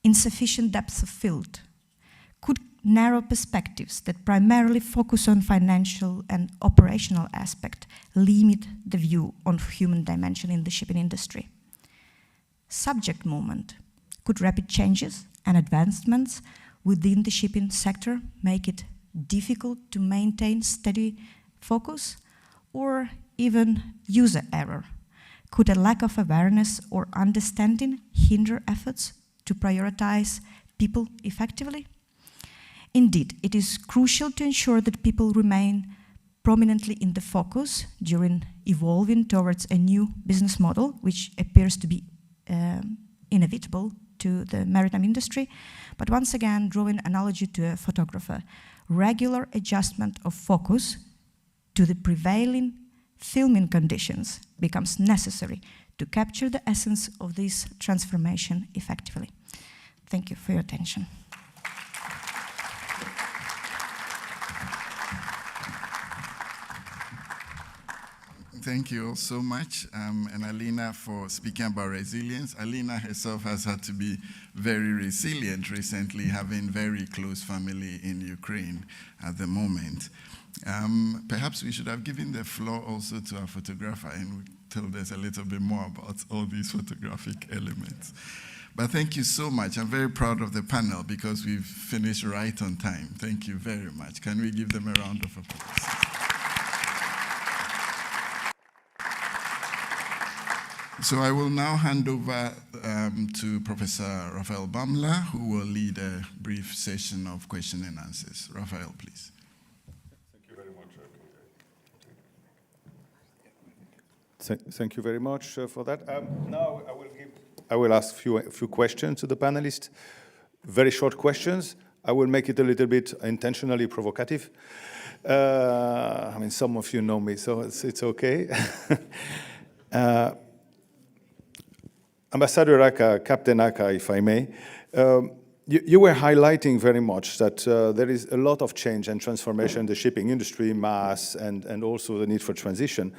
Insufficient depth of field. Could narrow perspectives that primarily focus on financial and operational aspect limit the view on human dimension in the shipping industry? Subject movement. Could rapid changes and advancements within the shipping sector make it difficult to maintain steady focus, or even user error? Could a lack of awareness or understanding hinder efforts to prioritize people effectively? Indeed, it is crucial to ensure that people remain prominently in the focus during evolving towards a new business model, which appears to be inevitable to the maritime industry. But once again, drawing analogy to a photographer, regular adjustment of focus to the prevailing filming conditions becomes necessary to capture the essence of this transformation effectively. Thank you for your attention. Thank you all so much, and Alina for speaking about resilience. Alina herself has had to be very resilient recently, having very close family in Ukraine at the moment. Perhaps we should have given the floor also to our photographer and told us a little bit more about all these photographic elements. But thank you so much. I'm very proud of the panel because we've finished right on time. Thank you very much. Can we give them a round of applause? So I will now hand over to Professor Raphael Bamler, who will lead a brief session of question and answers. Raphael, please. Thank you very much. Thank you very much for that. Now I will ask a few questions to the panelists. Very short questions. I will make it a little bit intentionally provocative. I mean, some of you know me, so it's okay. Ambassador Aka, Captain Aka, if I may, you were highlighting very much that there is a lot of change and transformation in the shipping industry, mass, and also the need for transition.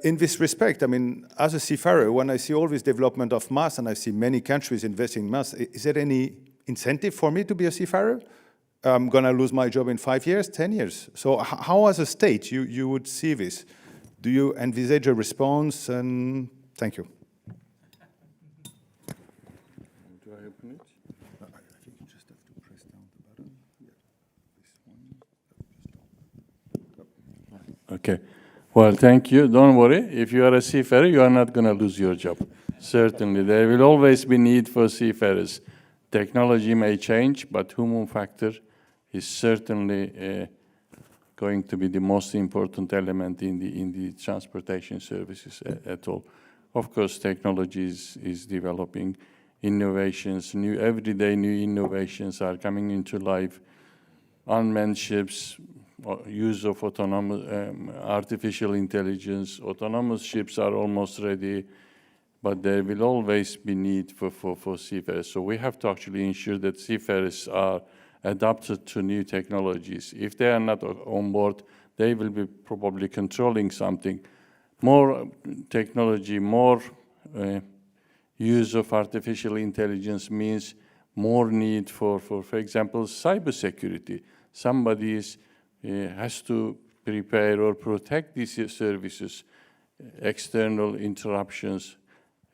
In this respect, I mean, as a seafarer, when I see all this development of mass and I see many countries investing in mass, is there any incentive for me to be a seafarer? I'm going to lose my job in 5 years, 10 years. So how as a state you would see this? Do you envisage a response? And thank you. Okay. Well, thank you. Don't worry. If you are a seafarer, you are not going to lose your job. Certainly. There will always be need for seafarers. Technology may change, but human factor is certainly going to be the most important element in the transportation services at all. Of course, technology is developing. Innovations, everyday new innovations are coming into life. Unmanned ships, use of autonomous artificial intelligence. Autonomous ships are almost ready, but there will always be need for seafarers. So we have to actually ensure that seafarers are adapted to new technologies. If they are not on board, they will be probably controlling something. More technology, more use of artificial intelligence means more need for example, cybersecurity. Somebody has to prepare or protect these services, external interruptions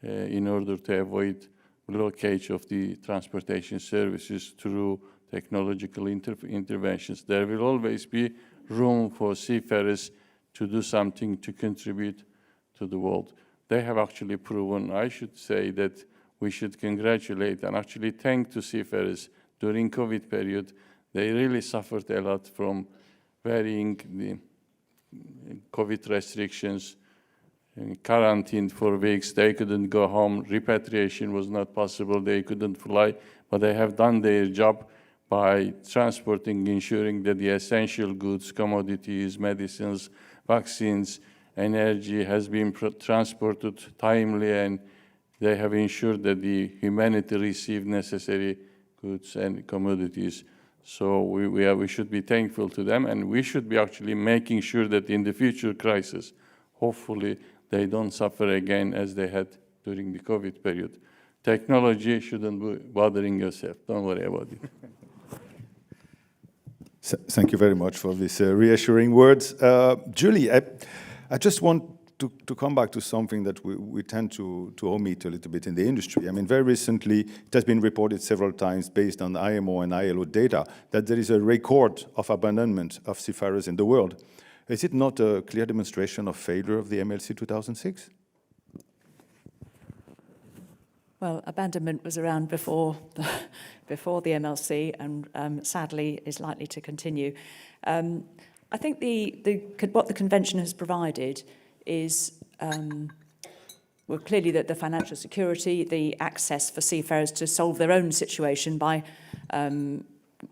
in order to avoid blockage of the transportation services through technological interventions. There will always be room for seafarers to do something to contribute to the world. They have actually proven, I should say, that we should congratulate and actually thank to seafarers during COVID period. They really suffered a lot from varying the COVID restrictions, quarantined for weeks. They couldn't go home. Repatriation was not possible. They couldn't fly, but they have done their job by transporting, ensuring that the essential goods, commodities, medicines, vaccines, energy has been transported timely, and they have ensured that the humanity received necessary goods and commodities. So we should be thankful to them, and we should be actually making sure that in the future crisis, hopefully they don't suffer again as they had during the COVID period. Technology shouldn't be bothering yourself. Don't worry about it. Thank you very much for these reassuring words. Julie, I just want to come back to something that we tend to omit a little bit in the industry. I mean, very recently, it has been reported several times based on IMO and ILO data that there is a record of abandonment of seafarers in the world. Is it not a clear demonstration of failure of the MLC 2006? Well, abandonment was around before the MLC, and sadly is likely to continue. I think what the convention has provided is, well, clearly that the financial security, the access for seafarers to solve their own situation by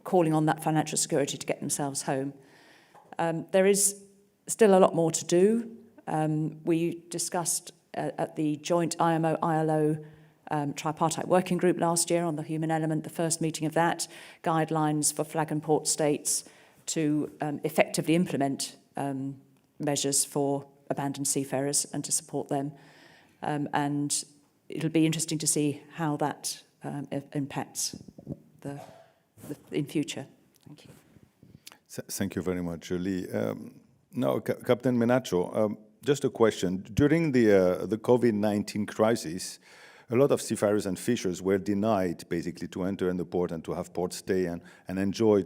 calling on that financial security to get themselves home. There is still a lot more to do. We discussed at the joint IMO-ILO tripartite working group last year on the human element, the first meeting of that, guidelines for flag and port states to effectively implement measures for abandoned seafarers and to support them. And it'll be interesting to see how that impacts in future. Thank you. Thank you very much, Julie. Now, Captain Menacho, just a question. During the COVID-19 crisis, a lot of seafarers and fishers were denied basically to enter in the port and to have port stay and enjoy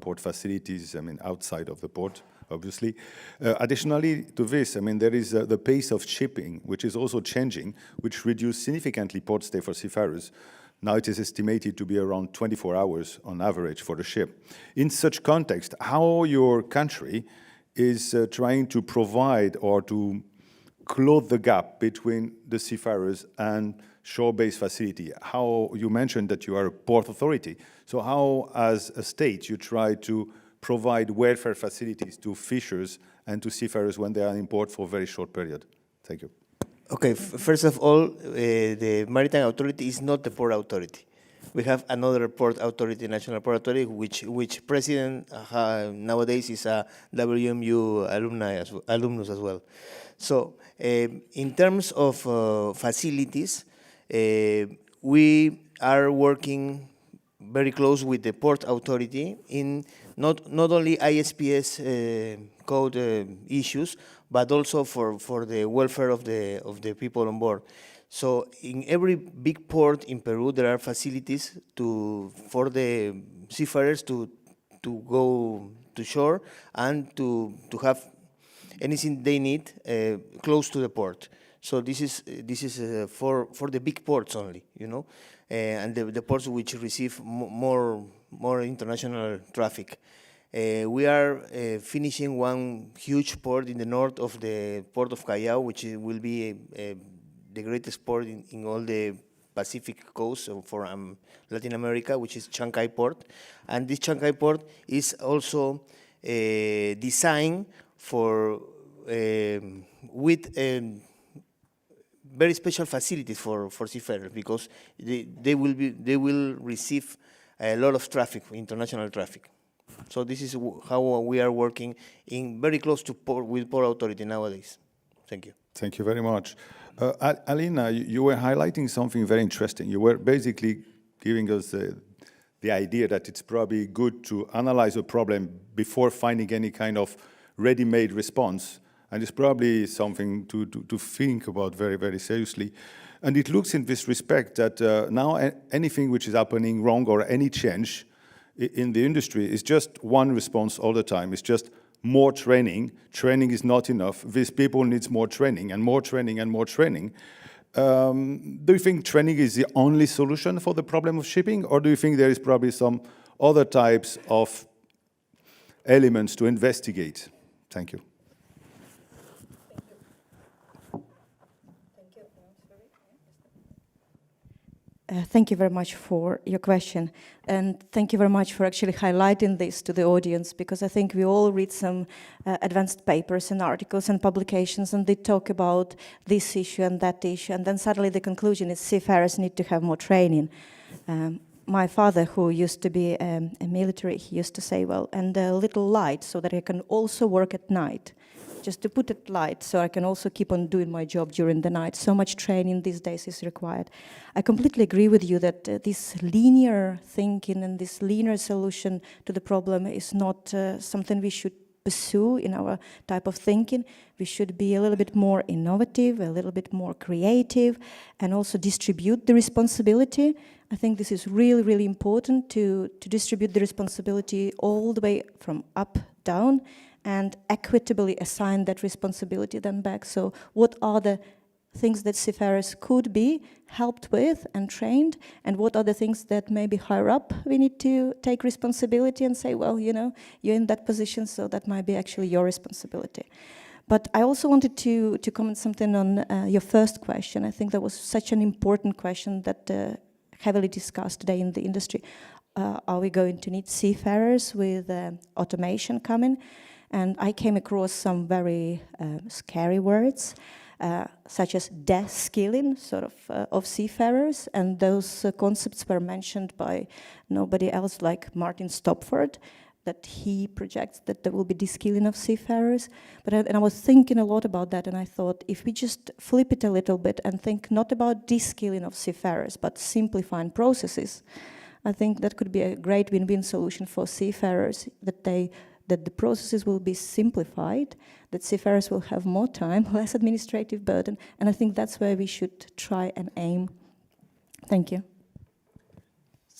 port facilities, I mean, outside of the port, obviously. Additionally to this, I mean, there is the pace of shipping, which is also changing, which reduced significantly port stay for seafarers. Now it is estimated to be around 24 hours on average for the ship. In such context, how your country is trying to provide or to close the gap between the seafarers and shore-based facility? How you mentioned that you are a port authority. So how, as a state, you try to provide welfare facilities to fishers and to seafarers when they are in port for a very short period? Thank you. Okay, first of all, the Maritime Authority is not the port authority. We have another port authority, National Port Authority, which president nowadays is a WMU alumnus as well. So in terms of facilities, we are working very close with the port authority in not only ISPS code issues, but also for the welfare of the people on board. So in every big port in Peru, there are facilities for the seafarers to go to shore and to have anything they need close to the port. So this is for the big ports only, you know, and the ports which receive more international traffic. We are finishing one huge port in the north of the port of Callao, which will be the greatest port in all the Pacific coast for Latin America, which is Chancay Port. And this Chancay Port is also designed for with very special facilities for seafarers, because they will receive a lot of traffic, international traffic. So this is how we are working very close to with Port Authority nowadays. Thank you. Thank you very much. Alina, you were highlighting something very interesting. You were basically giving us the idea that it's probably good to analyze a problem before finding any kind of ready-made response. And it's probably something to think about very, very seriously. And it looks in this respect that now anything which is happening wrong or any change in the industry is just one response all the time. It's just more training. Training is not enough. These people need more training and more training and more training. Do you think training is the only solution for the problem of shipping, or do you think there is probably some other types of elements to investigate? Thank you. Thank you very much for your question, and thank you very much for actually highlighting this to the audience, because I think we all read some advanced papers and articles and publications, and they talk about this issue and that issue, and then suddenly the conclusion is seafarers need to have more training. My father, who used to be a military, he used to say, well, and a little light so that I can also work at night. Just to put it light, so I can also keep on doing my job during the night. So much training these days is required. I completely agree with you that this linear thinking and this linear solution to the problem is not something we should pursue in our type of thinking. We should be a little bit more innovative, a little bit more creative, and also distribute the responsibility. I think this is really, really important to distribute the responsibility all the way from up, down, and equitably assign that responsibility then back. So what are the things that seafarers could be helped with and trained, and what are the things that maybe higher up we need to take responsibility and say, well, you know, you're in that position, so that might be actually your responsibility. But I also wanted to comment something on your first question. I think that was such an important question that heavily discussed today in the industry. Are we going to need seafarers with automation coming? And I came across some very scary words, such as de-skilling of seafarers, and those concepts were mentioned by nobody else like Martin Stopford, that he projects that there will be de-skilling of seafarers. And I was thinking a lot about that, and I thought if we just flip it a little bit and think not about de-skilling of seafarers, but simplifying processes, I think that could be a great win-win solution for seafarers, that the processes will be simplified, that seafarers will have more time, less administrative burden, and I think that's where we should try and aim. Thank you.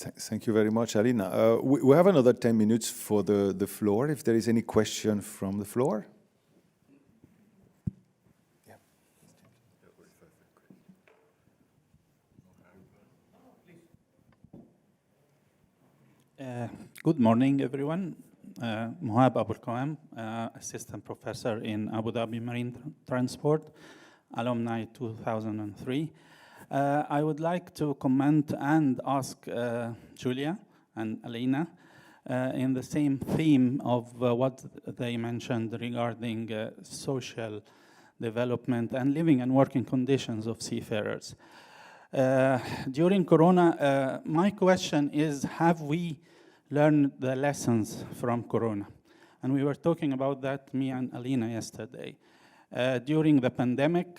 Thank you very much, Alina. We have another 10 minutes for the floor, if there is any question from the floor. Good morning, everyone. Mohab Abul Qawam, Assistant Professor in Abu Dhabi Marine Transport, alumni 2003. I would like to comment and ask Julia and Alina in the same theme of what they mentioned regarding social development and living and working conditions of seafarers. During Corona, my question is, have we learned the lessons from Corona? And we were talking about that, me and Alina, yesterday. During the pandemic,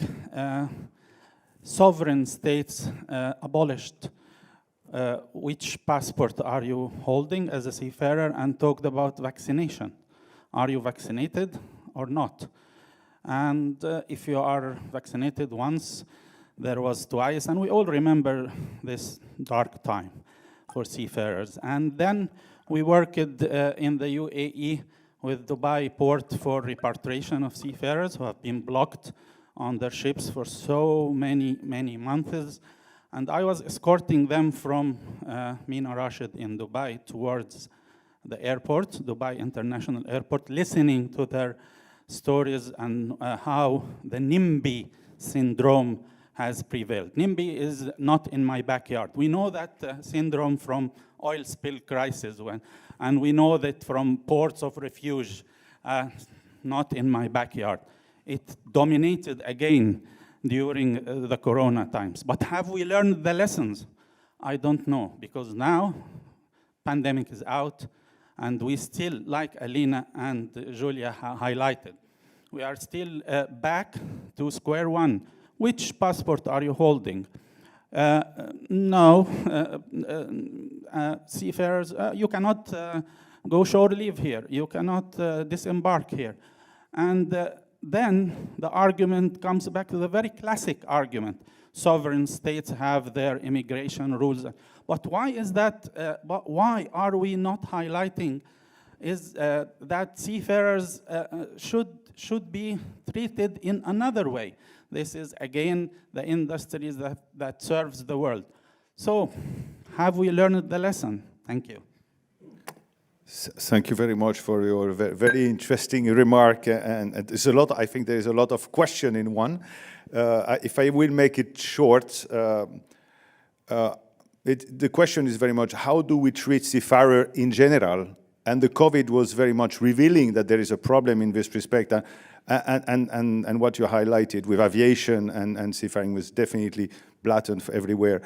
sovereign states abolished which passport are you holding as a seafarer, and talked about vaccination. Are you vaccinated or not? And if you are vaccinated once, there was twice, and we all remember this dark time for seafarers. And then we worked in the UAE with Dubai port for repatriation of seafarers who have been blocked on their ships for so many months. And I was escorting them from Mina Rashid in Dubai towards the airport, Dubai International Airport, listening to their stories and how the NIMBY syndrome has prevailed. NIMBY is not in my backyard. We know that syndrome from oil spill crisis, and we know that from ports of refuge, not in my backyard. It dominated again during the Corona times. But have we learned the lessons? I don't know, because now pandemic is out, and we still, like Alina and Julia highlighted, we are still back to square one. Which passport are you holding? No, seafarers, you cannot go shore leave here. You cannot disembark here. And then the argument comes back to the very classic argument. Sovereign states have their immigration rules. But why is that? But why are we not highlighting is that seafarers should be treated in another way? This is, again, the industries that serves the world. So, have we learned the lesson? Thank you. Thank you very much for your very interesting remark. And there's a lot. I think there is a lot of question in one. If I will make it short, the question is very much, how do we treat seafarer in general? And the COVID was very much revealing that there is a problem in this respect. And what you highlighted with aviation and seafaring was definitely blatant everywhere.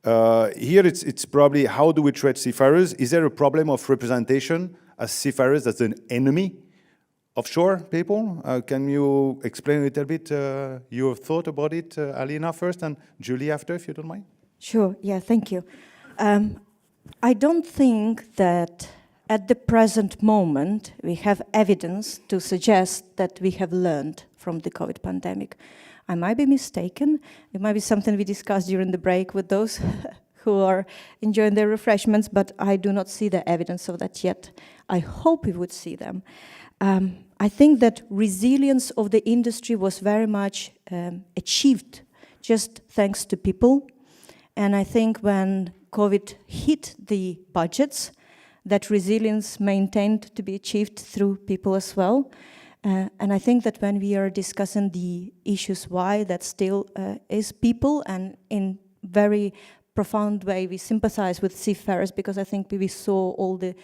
Here it's probably, how do we treat seafarers? Is there a problem of representation as seafarers as an enemy of shore people? Can you explain a little bit your thought about it, Alina first, and Julie after, if you don't mind? Sure, yeah, thank you. I don't think that at the present moment, we have evidence to suggest that we have learned from the COVID pandemic. I might be mistaken. It might be something we discussed during the break with those who are enjoying their refreshments, but I do not see the evidence of that yet. I hope we would see them. I think that resilience of the industry was very much achieved just thanks to people. And I think when COVID hit the budgets, that resilience maintained to be achieved through people as well. And I think that when we are discussing the issues why, that still is people, and in very profound way we sympathize with seafarers, because I think we saw all the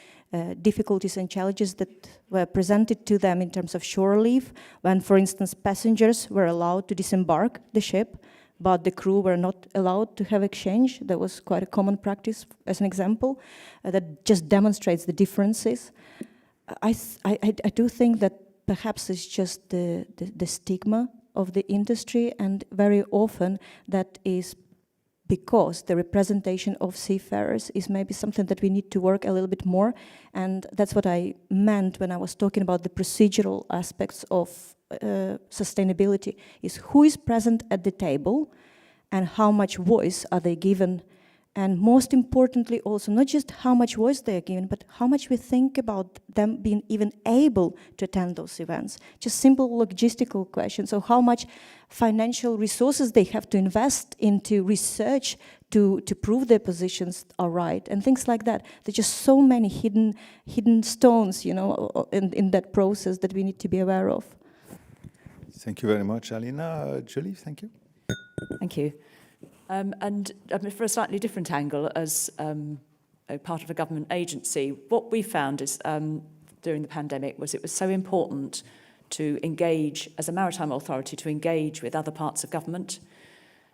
difficulties and challenges that were presented to them in terms of shore leave, when, for instance, passengers were allowed to disembark the ship, but the crew were not allowed to have exchange. That was quite a common practice, as an example, that just demonstrates the differences. I do think that perhaps it's just the stigma of the industry, and very often that is because the representation of seafarers is maybe something that we need to work a little bit more. And that's what I meant when I was talking about the procedural aspects of sustainability, is who is present at the table and how much voice are they given. And most importantly also, not just how much voice they are given, but how much we think about them being even able to attend those events. Just simple logistical questions. So how much financial resources they have to invest into research to prove their positions are right, and things like that. There's just so many hidden stones, you know, in that process that we need to be aware of. Thank you very much, Alina. Julie, thank you. Thank you. And for a slightly different angle, as a part of a government agency, what we found is during the pandemic was it was so important to engage, as a maritime authority, to engage with other parts of government.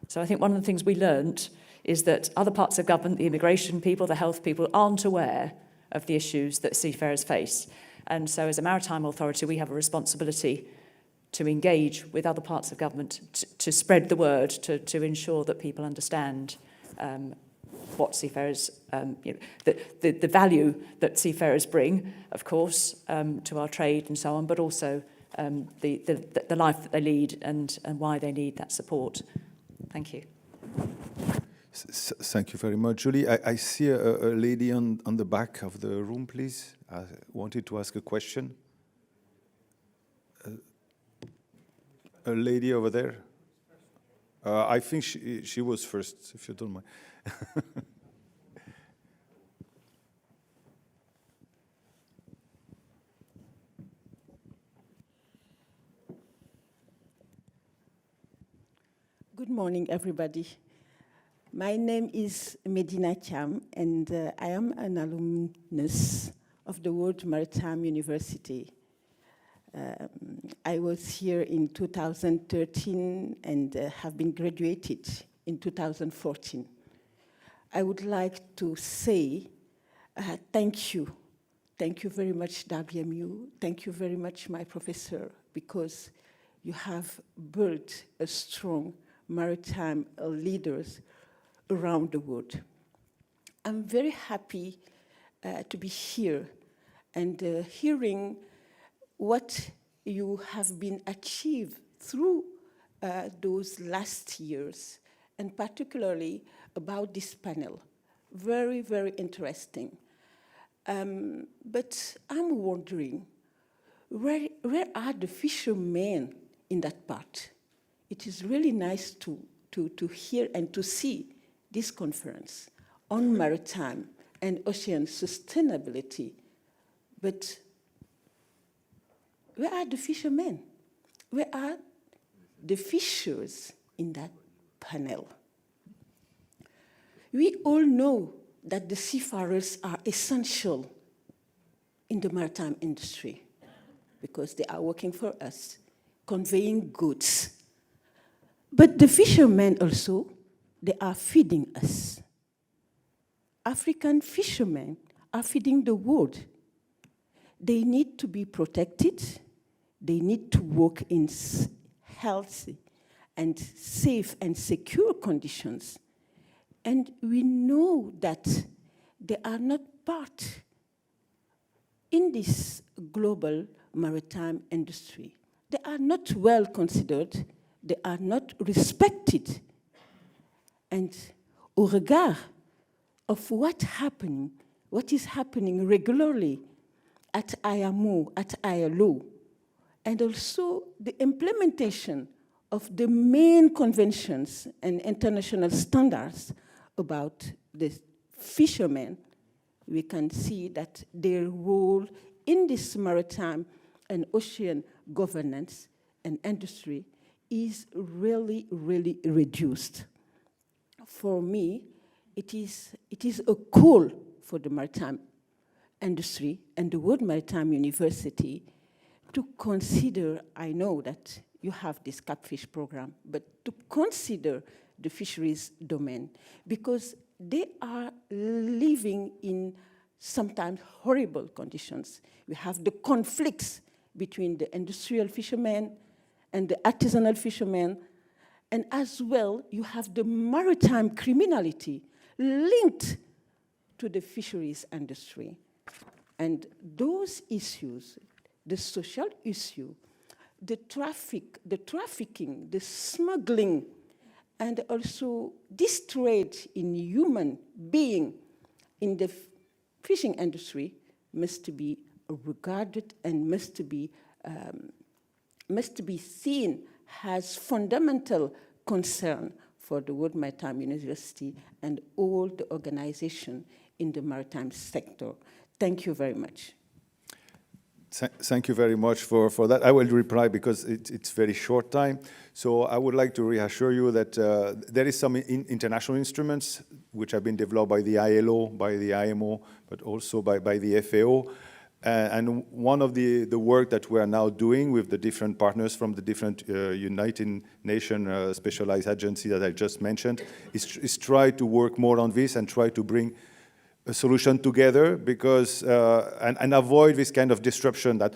So I think one of the things we learnt is that other parts of government, the immigration people, the health people, aren't aware of the issues that seafarers face. And so as a maritime authority, we have a responsibility to engage with other parts of government, to spread the word, to ensure that people understand what seafarers, the value that seafarers bring, of course, to our trade and so on, but also the life that they lead and why they need that support. Thank you. Thank you very much, Julie. I see a lady on the back of the room, please. I wanted to ask a question. A lady over there. I think she was first, if you don't mind. Good morning, everybody. My name is Medina Cham, and I am an alumnus of the World Maritime University. I was here in 2013 and have been graduated in 2014. I would like to say thank you. Thank you very much, WMU. Thank you very much, my professor, because you have built a strong maritime leaders around the world. I'm very happy to be here and hearing what you have been achieved through those last years, and particularly about this panel. Very, very interesting. But I'm wondering, where are the fishermen in that part? It is really nice to hear and to see this conference on maritime and ocean sustainability, but where are the fishermen? Where are the fishers in that panel? We all know that the seafarers are essential in the maritime industry because they are working for us, conveying goods. But the fishermen also, they are feeding us. African fishermen are feeding the world. They need to be protected. They need to work in healthy and safe and secure conditions. And we know that they are not part in this global maritime industry. They are not well considered, they are not respected. And au regard of what is happening regularly at IMO, at ILO, and also the implementation of the main conventions and international standards about the fishermen, we can see that their role in this maritime and ocean governance and industry is really, really reduced. For me, it is a call for the maritime industry and the World Maritime University to consider, I know that you have this catfish program, but to consider the fisheries domain, because they are living in sometimes horrible conditions. We have the conflicts between the industrial fishermen and the artisanal fishermen, and as well, you have the maritime criminality linked to the fisheries industry. And those issues, the social issue, the trafficking, the smuggling, and also this trade in human being in the fishing industry must be regarded and must be seen as fundamental concern for the World Maritime University and all the organizations in the maritime sector. Thank you very much. Thank you very much for that. I will reply because it's very short time. So I would like to reassure you that there is some international instruments which have been developed by the ILO, by the IMO, but also by the FAO. And one of the work that we are now doing with the different partners from the different United Nations specialized agency that I just mentioned is try to work more on this and try to bring a solution together, because and avoid this kind of disruption that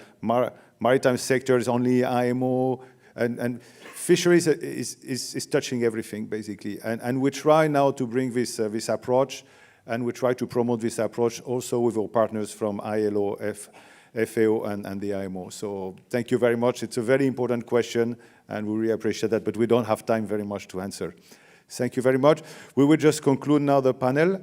maritime sector is only IMO, and fisheries is touching everything basically. And we try now to bring this approach, and we try to promote this approach also with our partners from ILO, FAO, and the IMO. So thank you very much. It's a very important question, and we really appreciate that, but we don't have time very much to answer. Thank you very much. We will just conclude now the panel.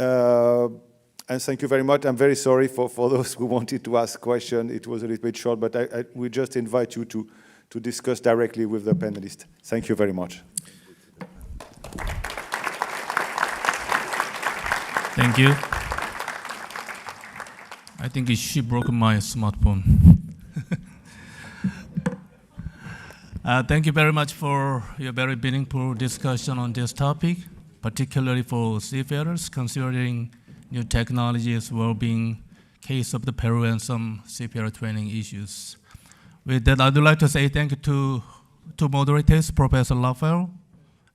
And thank you very much. I'm very sorry for those who wanted to ask questions. It was a little bit short, but we just invite you to discuss directly with the panelists. Thank you very much. Thank you. I think she broke my smartphone. Thank you very much for your very meaningful discussion on this topic, particularly for seafarers, considering new technologies, well-being, case of the Peru and some seafarer training issues. With that, I would like to say thank you to two moderators, Professor Lafayette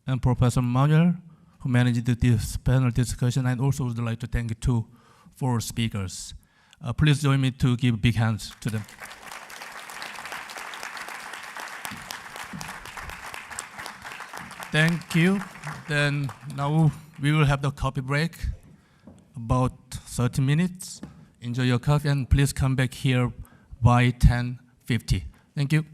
and Professor Manuel, who managed this panel discussion, and also would like to thank you to four speakers. Please join me to give big hands to them. Thank you. Then now we will have the coffee break, about 30 minutes. Enjoy your coffee, and please come back here by 10:50. Thank you.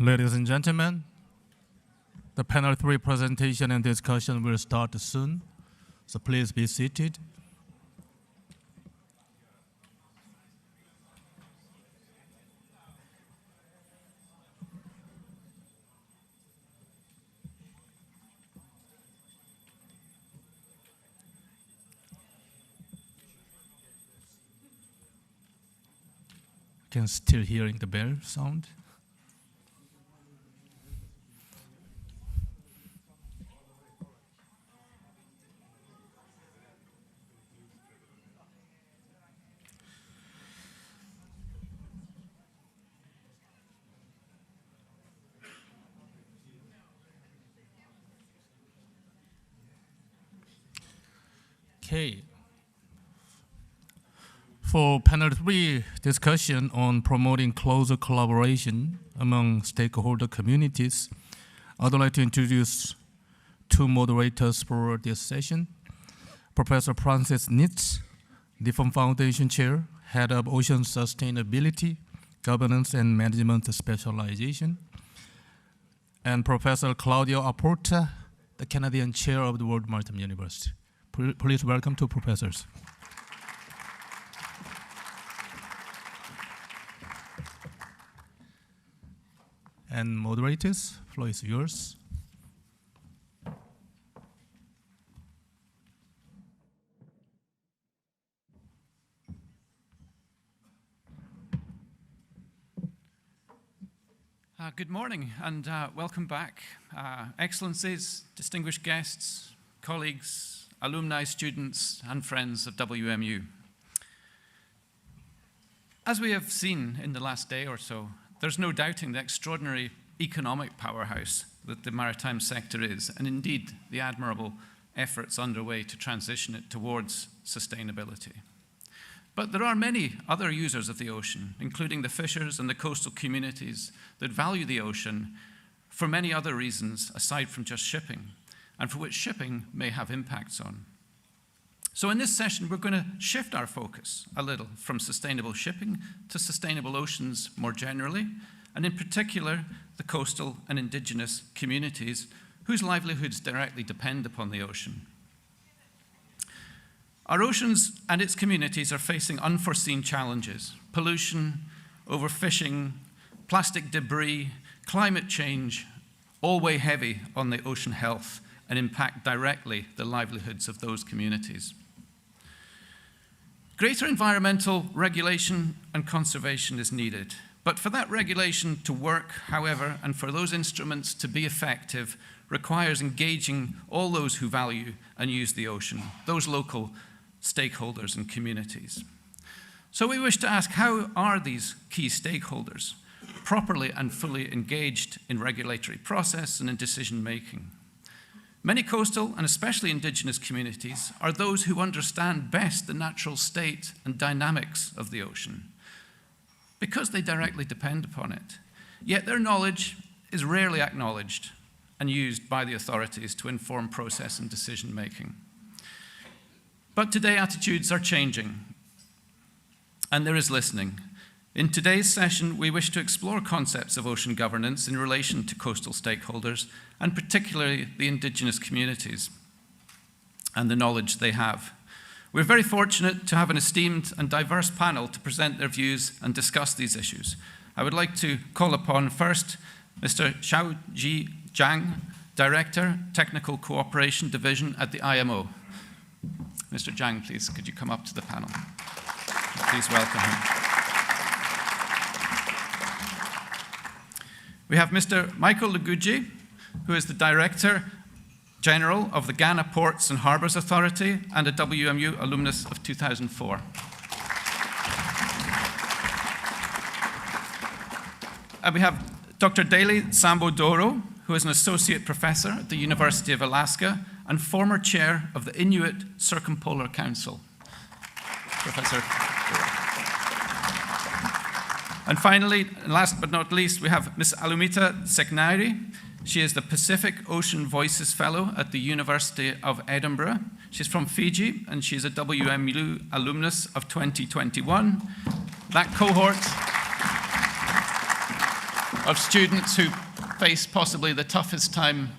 Ladies and gentlemen, the panel 3 presentation and discussion will start soon, so please be seated. Can still hearing the bell sound. Okay. For panel 3 discussion on promoting closer collaboration among stakeholder communities, I'd like to introduce 2 moderators for this session. Professor Francis Nitz, the Foundation Chair, Head of Ocean Sustainability, Governance and Management Specialization, and Professor Claudio Aporta, the Canadian Chair of the World Maritime University. Please welcome 2 professors. And moderators, floor is yours. Good morning and welcome back. Excellencies, distinguished guests, colleagues, alumni, students, and friends of WMU. As we have seen in the last day or so, there's no doubting the extraordinary economic powerhouse that the maritime sector is, and indeed the admirable efforts underway to transition it towards sustainability. But there are many other users of the ocean, including the fishers and the coastal communities that value the ocean for many other reasons aside from just shipping, and for which shipping may have impacts on. So in this session, we're going to shift our focus a little from sustainable shipping to sustainable oceans more generally, and in particular, the coastal and indigenous communities whose livelihoods directly depend upon the ocean. Our oceans and its communities are facing unforeseen challenges: pollution, overfishing, plastic debris, climate change, all weigh heavy on the ocean health and impact directly the livelihoods of those communities. Greater environmental regulation and conservation is needed, but for that regulation to work, however, and for those instruments to be effective, requires engaging all those who value and use the ocean, those local stakeholders and communities. So we wish to ask, how are these key stakeholders properly and fully engaged in regulatory process and in decision making? Many coastal and especially indigenous communities are those who understand best the natural state and dynamics of the ocean because they directly depend upon it. Yet their knowledge is rarely acknowledged and used by the authorities to inform process and decision making. But today attitudes are changing and there is listening. In today's session, we wish to explore concepts of ocean governance in relation to coastal stakeholders, and particularly the indigenous communities and the knowledge they have. We're very fortunate to have an esteemed and diverse panel to present their views and discuss these issues. I would like to call upon first Mr. Xiaoji Zhang, Director, Technical Cooperation Division at the IMO. Mr. Zhang, please, could you come up to the panel? Please welcome him. We have Mr. Michael Luguji, who is the Director General of the Ghana Ports and Harbours Authority and a WMU alumnus of 2004. And we have Dr. Daly Sambo-Doro, who is an Associate Professor at the University of Alaska and former Chair of the Inuit Circumpolar Council. Professor. And finally, last but not least, we have Ms. Alumita Seknairi. She is the Pacific Ocean Voices Fellow at the University of Edinburgh. She's from Fiji, and she's a WMU alumnus of 2021. That cohort of students who faced possibly the toughest time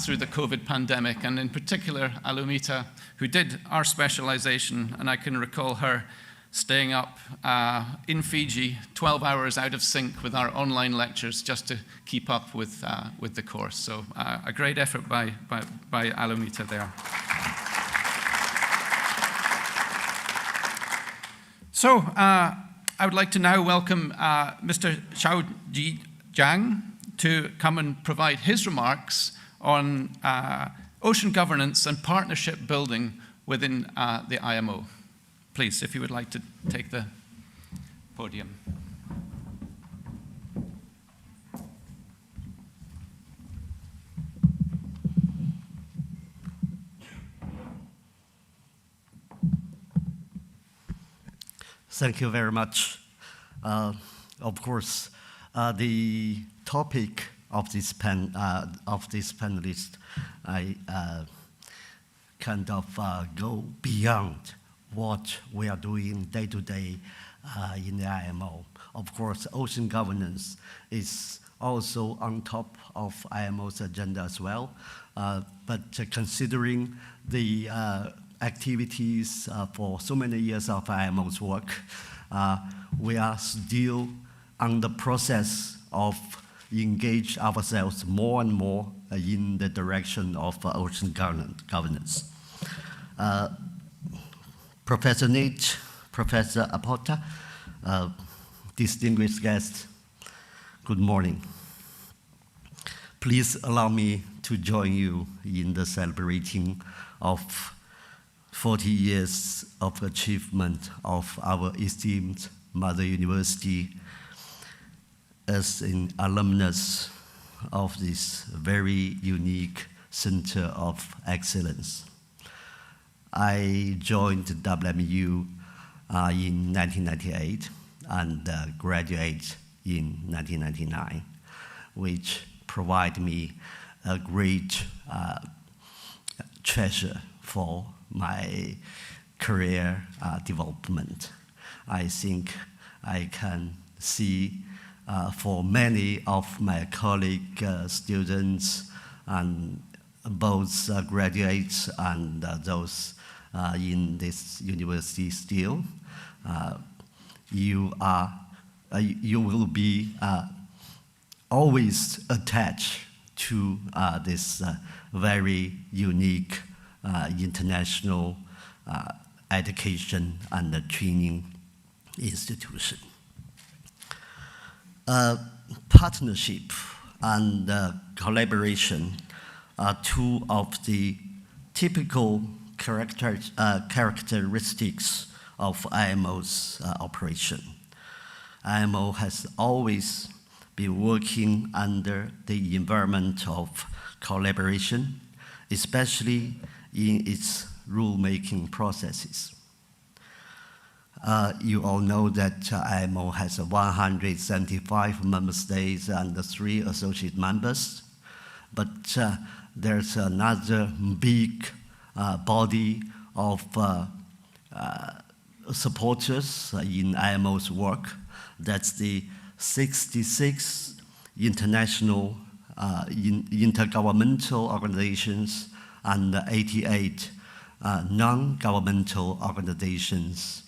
through the COVID pandemic, and in particular Alumita, who did our specialization, and I can recall her staying up in Fiji 12 hours out of sync with our online lectures just to keep up with the course. So a great effort by Alumita there. So I would like to now welcome Mr. Xiao Ji Jiang to come and provide his remarks on ocean governance and partnership building within the IMO. Please, if you would like to take the podium. Thank you very much. Of course, the topic of this panelist, I kind of go beyond what we are doing day to day in the IMO. Of course, ocean governance is also on top of IMO's agenda as well. But considering the activities for so many years of IMO's work, we are still on the process of engage ourselves more and more in the direction of ocean governance. Professor Nate, Professor Apota, distinguished guests, good morning. Please allow me to join you in the celebrating of 40 years of achievement of our esteemed Mother University as an alumnus of this very unique center of excellence. I joined WMU in 1998 and graduated in 1999, which provided me a great treasure for my career development. I think I can see for many of my colleague students and both graduates and those in this university still, you will be always attached to this very unique international education and training institution. Partnership and collaboration are two of the typical characteristics of IMO's operation. IMO has always been working under the environment of collaboration, especially in its rule-making processes. You all know that IMO has 175 member states and 3 associate members, but there's another big body of supporters in IMO's work. That's the 66 international intergovernmental organizations and 88 non-governmental organizations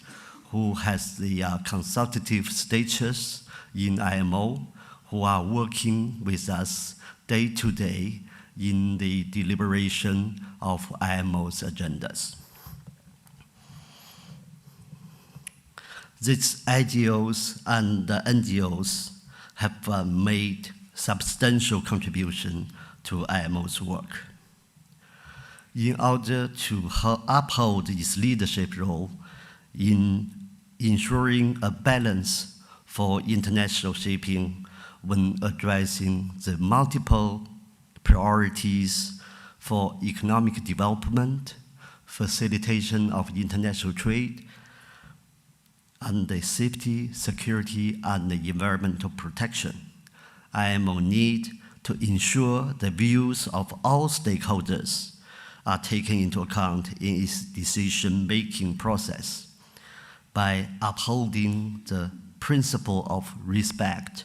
who has the consultative status in IMO, who are working with us day to day in the deliberation of IMO's agendas. These IGOs and NGOs have made substantial contribution to IMO's work. In order to uphold its leadership role in ensuring a balance for international shipping when addressing the multiple priorities for economic development, facilitation of international trade, and the safety, security, and the environmental protection. IMO need to ensure the views of all stakeholders are taken into account in its decision-making process by upholding the principle of respect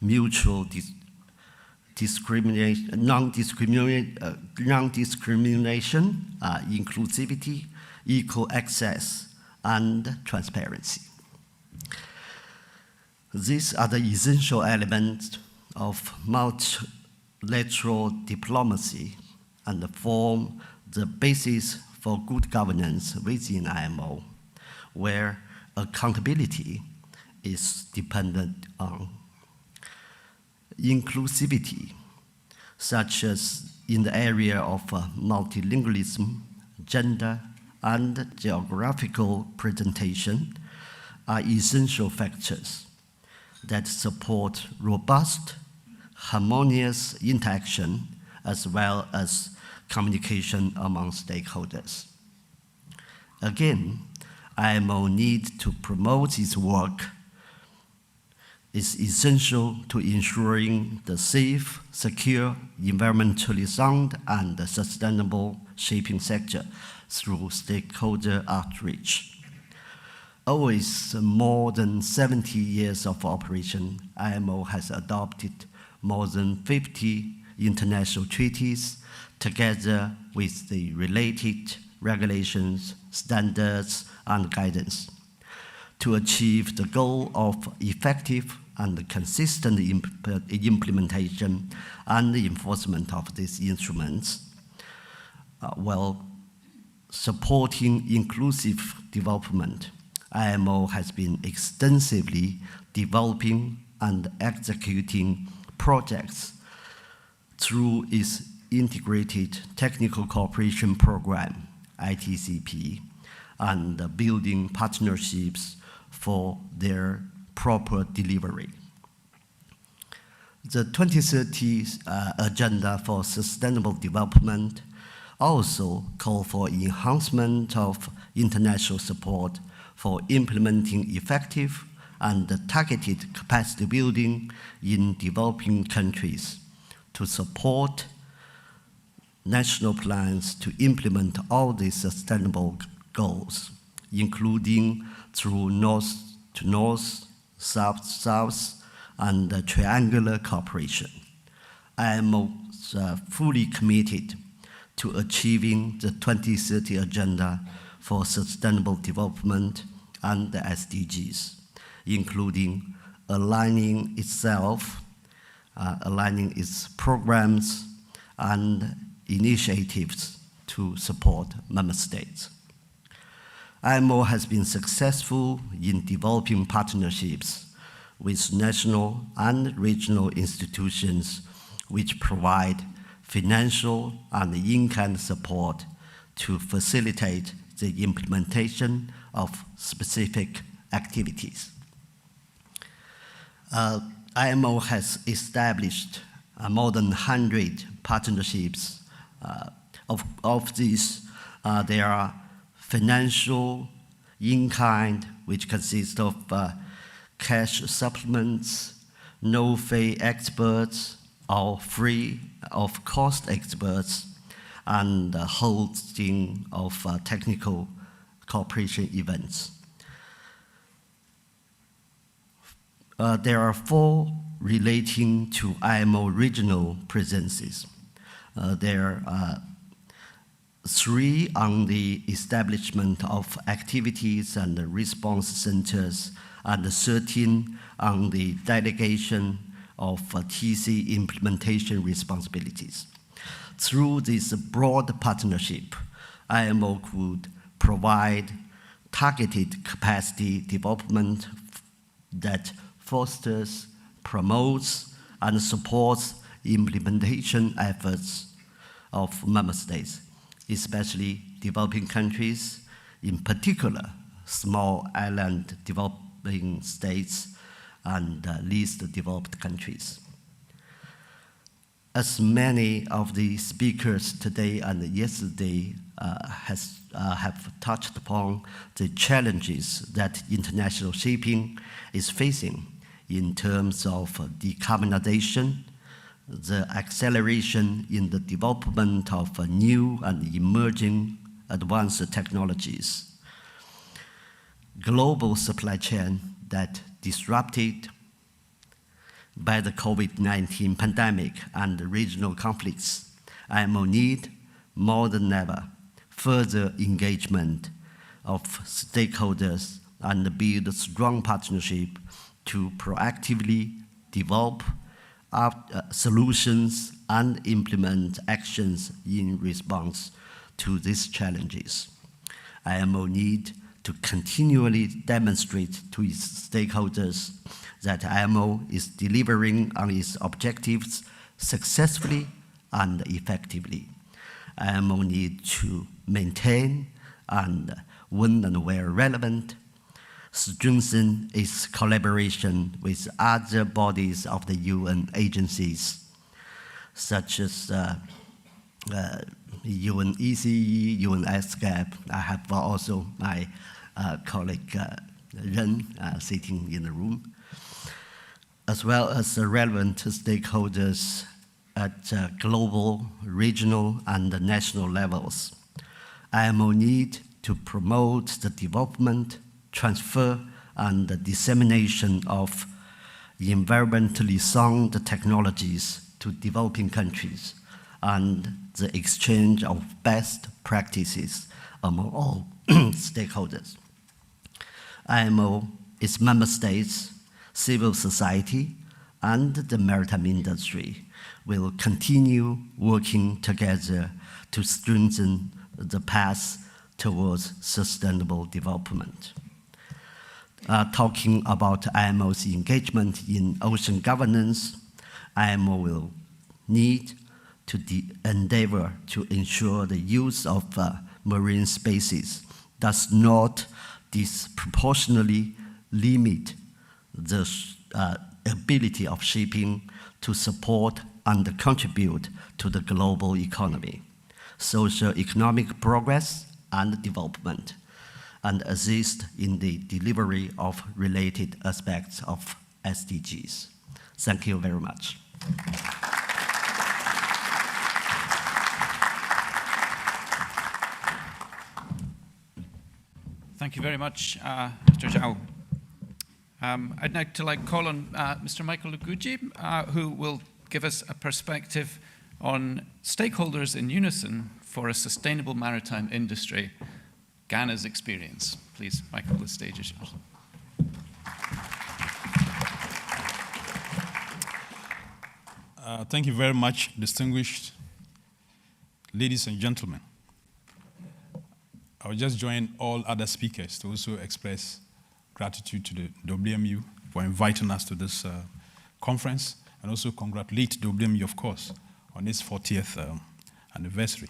mutual non-discrimination, inclusivity, equal access, and transparency. These are the essential elements of multilateral diplomacy and form the basis for good governance within IMO, where accountability is dependent on inclusivity, such as in the area of multilingualism, gender, and geographical presentation, are essential factors that support robust, harmonious interaction as well as communication among stakeholders. Again, IMO needs to promote its work is essential to ensuring the safe, secure, environmentally sound, and sustainable shipping sector through stakeholder outreach. Always more than 70 years of operation, IMO has adopted more than 50 international treaties together with the related regulations, standards, and guidance to achieve the goal of effective and consistent implementation and enforcement of these instruments, while supporting inclusive development. IMO has been extensively developing and executing projects through its Integrated Technical Cooperation Program, ITCP, and building partnerships for their proper delivery. The 2030 Agenda for Sustainable Development also call for enhancement of international support for implementing effective and targeted capacity building in developing countries to support national plans to implement all these sustainable goals, including through north to north, south to south, and triangular cooperation. IMO is fully committed to achieving the 2030 Agenda for Sustainable Development and the SDGs, including aligning itself, aligning its programs and initiatives to support member states. IMO has been successful in developing partnerships with national and regional institutions which provide financial and in-kind support to facilitate the implementation of specific activities. IMO has established more than 100 partnerships. Of these, there are financial, in-kind, which consists of cash supplements, no-fee experts, or free of cost experts, and hosting of technical cooperation events. There are 4 relating to IMO regional presences. There are 3 on the establishment of activities and response centers, and 13 on the delegation of TC implementation responsibilities. Through this broad partnership, IMO could provide targeted capacity development that fosters, promotes, and supports implementation efforts of member states, especially developing countries, in particular small island developing states and least developed countries. As many of the speakers today and yesterday have touched upon the challenges that international shipping is facing in terms of decarbonization, the acceleration in the development of new and emerging advanced technologies, global supply chain that disrupted, by the COVID-19 pandemic and regional conflicts, IMO need, more than ever, further engagement of stakeholders and build a strong partnership to proactively develop solutions and implement actions in response to these challenges. IMO need to continually demonstrate to its stakeholders that IMO is delivering on its objectives successfully and effectively. IMO need to maintain and, when and where relevant, strengthen its collaboration with other bodies of the UN agencies, such as UNECE, UNSCAP. I have also my colleague Ren sitting in the room, as well as the relevant stakeholders at global, regional, and national levels. IMO need to promote the development, transfer, and the dissemination of environmentally sound technologies to developing countries, and the exchange of best practices among all stakeholders. IMO, its member states, civil society, and the maritime industry will continue working together to strengthen the path towards sustainable development. Talking about IMO's engagement in ocean governance, IMO will need to endeavor to ensure the use of marine spaces does not disproportionately limit the ability of shipping to support and contribute to the global economy, socio-economic progress and development, and assist in the delivery of related aspects of SDGs. Thank you very much. Thank you very much, Mr. Zhao. I'd now call on Mr. Michael Luguji, who will give us a perspective on stakeholders in unison for a sustainable maritime industry, Ghana's experience. Please, Michael, the stage is yours. Thank you very much, distinguished ladies and gentlemen. I will just join all other speakers to also express gratitude to the WMU for inviting us to this conference, and also congratulate WMU, of course, on its 40th anniversary.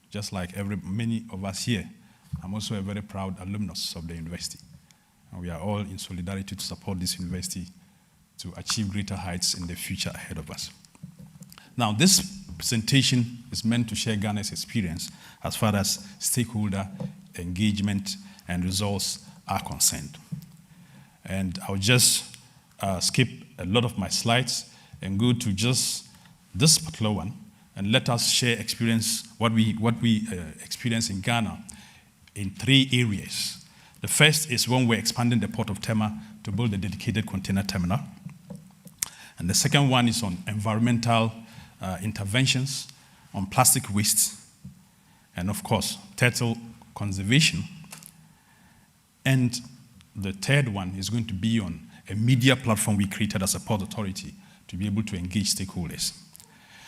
Just like many of us here, I'm also a very proud alumnus of the university. And we are all in solidarity to support this university to achieve greater heights in the future ahead of us. Now, this presentation is meant to share Ghana's experience as far as stakeholder engagement and results are concerned. And I'll just skip a lot of my slides and go to just this particular one, and let us share experience, what we experience in Ghana in 3 areas. The first is when we're expanding the port of Tema to build a dedicated container terminal. And the second one is on environmental interventions, on plastic waste, and of course, turtle conservation. And the third one is going to be on a media platform we created as a port authority to be able to engage stakeholders.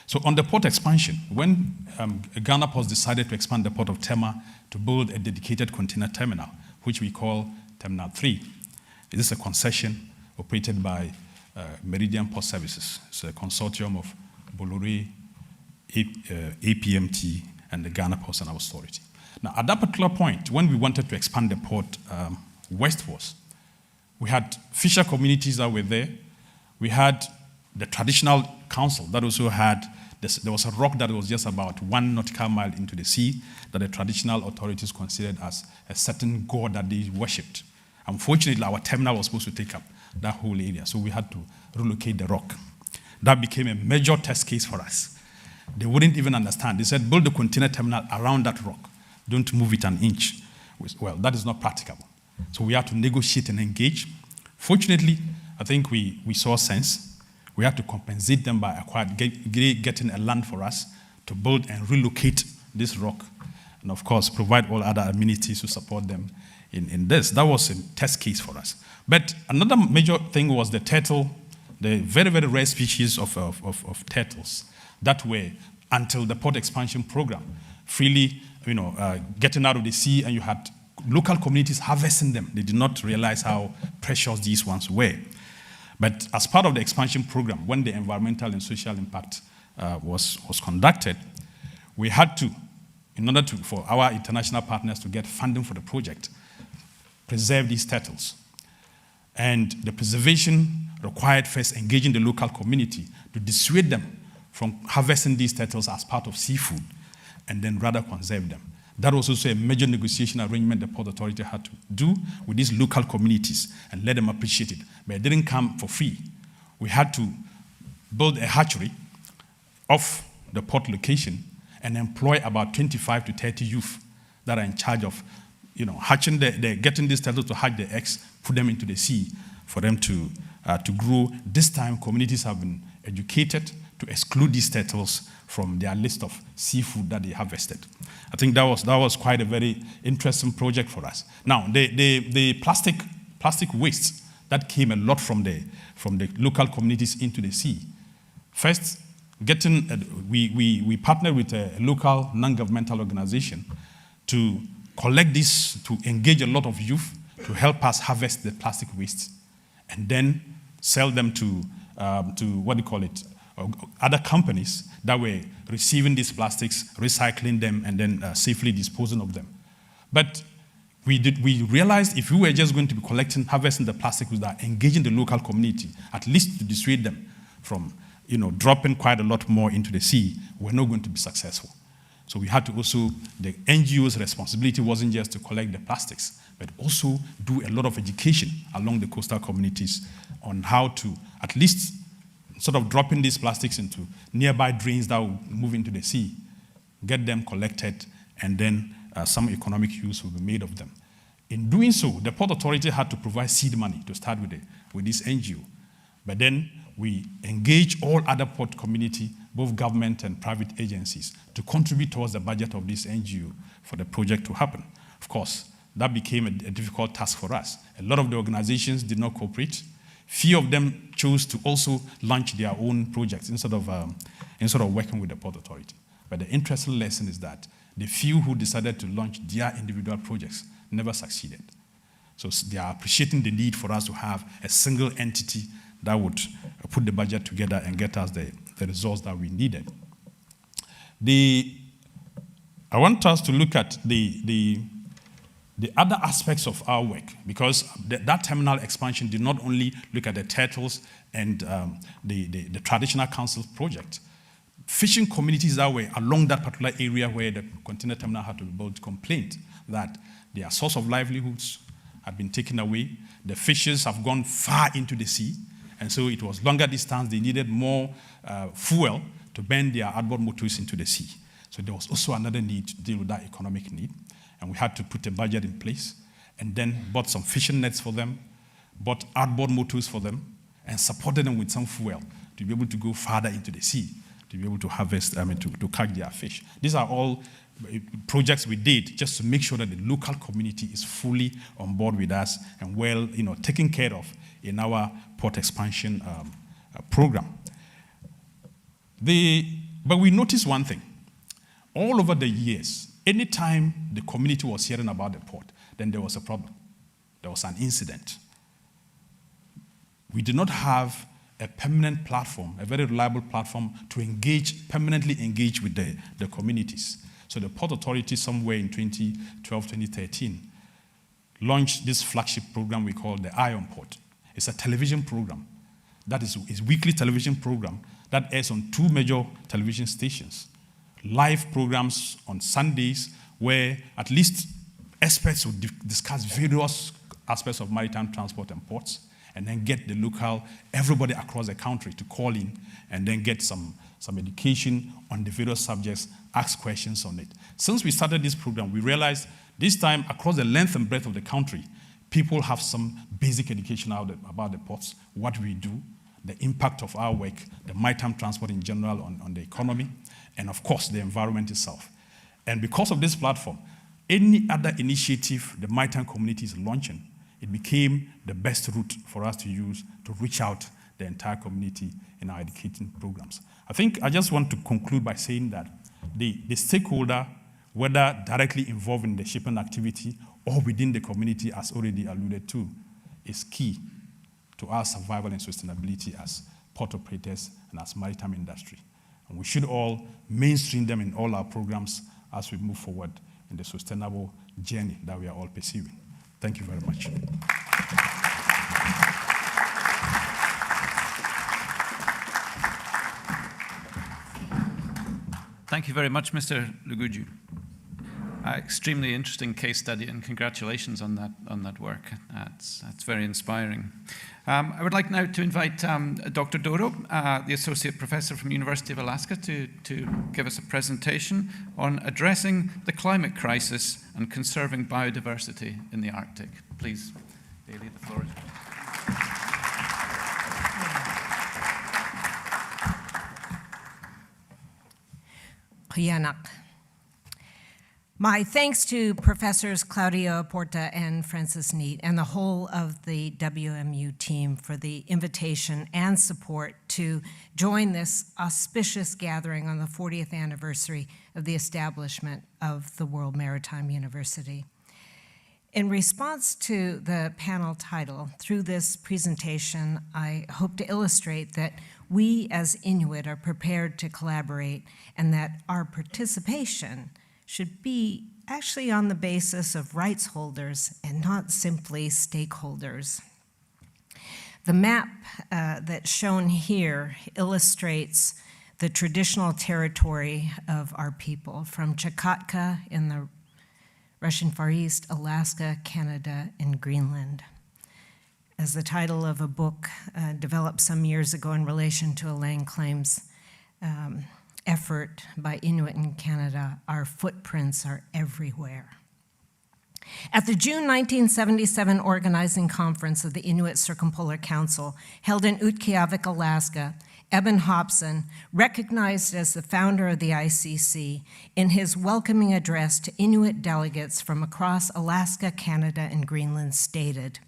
So on the port expansion, when Ghana Ports decided to expand the port of Tema to build a dedicated container terminal, which we call Terminal 3, it is a concession operated by Meridian Port Services. It's a consortium of Bolloré, APMT, and the Ghana Ports and Authority. Now, at that particular point, when we wanted to expand the port westwards, we had fisher communities that were there. We had the traditional council that also had, there was a rock that was just about 1 nautical mile into the sea that the traditional authorities considered as a certain god that they worshipped. Unfortunately, our terminal was supposed to take up that whole area, so we had to relocate the rock. That became a major test case for us. They wouldn't even understand. They said, build the container terminal around that rock. Don't move it an inch. Well, that is not practicable. So we had to negotiate and engage. Fortunately, I think we saw sense. We had to compensate them by getting a land for us to build and relocate this rock, and of course provide all other amenities to support them in this. That was a test case for us. But another major thing was the turtle, the very, very rare species of turtles that were, until the port expansion program, freely getting out of the sea, and you had local communities harvesting them. They did not realize how precious these ones were. But as part of the expansion program, when the environmental and social impact was conducted, we had to, in order for our international partners to get funding for the project, preserve these turtles. And the preservation required first engaging the local community to dissuade them from harvesting these turtles as part of seafood, and then rather conserve them. That was also a major negotiation arrangement the Port Authority had to do with these local communities and let them appreciate it. But it didn't come for free. We had to build a hatchery off the port location and employ about 25 to 30 youth that are in charge of hatching getting these turtles to hatch the eggs, put them into the sea for them to grow. This time, communities have been educated to exclude these turtles from their list of seafood that they harvested. I think that was quite a very interesting project for us. Now, the plastic waste that came a lot from the local communities into the sea. First, we partnered with a local non-governmental organization to collect this, to engage a lot of youth to help us harvest the plastic waste, and then sell them to other companies that were receiving these plastics, recycling them, and then safely disposing of them. But we realized if we were just going to be harvesting the plastic without engaging the local community, at least to dissuade them from dropping quite a lot more into the sea, we're not going to be successful. So we had to also, the NGO's responsibility wasn't just to collect the plastics, but also do a lot of education along the coastal communities on how to at least sort of dropping these plastics into nearby drains that will move into the sea, get them collected, and then some economic use will be made of them. In doing so, the Port Authority had to provide seed money to start with this NGO. But then we engage all other port community, both government and private agencies, to contribute towards the budget of this NGO for the project to happen. Of course, that became a difficult task for us. A lot of the organizations did not cooperate. Few of them chose to also launch their own projects instead of working with the Port Authority. But the interesting lesson is that the few who decided to launch their individual projects never succeeded. So they are appreciating the need for us to have a single entity that would put the budget together and get us the results that we needed. I want us to look at the other aspects of our work, because that terminal expansion did not only look at the turtles and the traditional council project. Fishing communities that were along that particular area where the container terminal had to be built complained that their source of livelihoods had been taken away. The fishes have gone far into the sea, and so it was longer distance. They needed more fuel to burn their outboard motors into the sea. So there was also another need to deal with that economic need. And we had to put a budget in place, and then bought some fishing nets for them, bought outboard motors for them, and supported them with some fuel to be able to go farther into the sea, to be able to harvest, to catch their fish. These are all projects we did just to make sure that the local community is fully on board with us and well, taken care of in our port expansion program. But we noticed one thing. All over the years, anytime the community was hearing about the port, then there was a problem. There was an incident. We did not have a permanent platform, a very reliable platform to permanently engage with the communities. So the Port Authority, somewhere in 2012, 2013, launched this flagship program we call the Eye on Port. It's a television program. That is a weekly television program that airs on 2 major television stations. Live programs on Sundays where at least experts would discuss various aspects of maritime transport and ports, and then get the local, everybody across the country to call in and then get some education on the various subjects, ask questions on it. Since we started this program, we realized this time across the length and breadth of the country, people have some basic education about the ports, what we do, the impact of our work, the maritime transport in general on the economy, and of course the environment itself. And because of this platform, any other initiative the maritime community is launching, it became the best route for us to use to reach out the entire community in our educating programs. I think I just want to conclude by saying that the stakeholder, whether directly involved in the shipping activity or within the community, as already alluded to, is key to our survival and sustainability as port operators and as maritime industry. And we should all mainstream them in all our programs as we move forward in the sustainable journey that we are all pursuing. Thank you very much. Thank you very much, Mr. Luguju. Extremely interesting case study, and congratulations on that work. That's very inspiring. I would like now to invite Dr. Doro, the Associate Professor from University of Alaska, to give us a presentation on addressing the climate crisis and conserving biodiversity in the Arctic. Please, Bailey, the floor is yours. My thanks to Professors Claudio Porta and Francis Neat and the whole of the WMU team for the invitation and support to join this auspicious gathering on the 40th anniversary of the establishment of the World Maritime University. In response to the panel title, through this presentation, I hope to illustrate that we as Inuit are prepared to collaborate and that our participation should be actually on the basis of rights holders and not simply stakeholders. The map that's shown here illustrates the traditional territory of our people, from Chukotka in the Russian Far East, Alaska, Canada, and Greenland. As the title of a book developed some years ago in relation to a land claims effort by Inuit in Canada, our footprints are everywhere. At the June 1977 organizing conference of the Inuit Circumpolar Council, held in Utqiagvik, Alaska, Eben Hobson, recognized as the founder of the ICC, in his welcoming address to Inuit delegates from across Alaska, Canada, and Greenland, stated,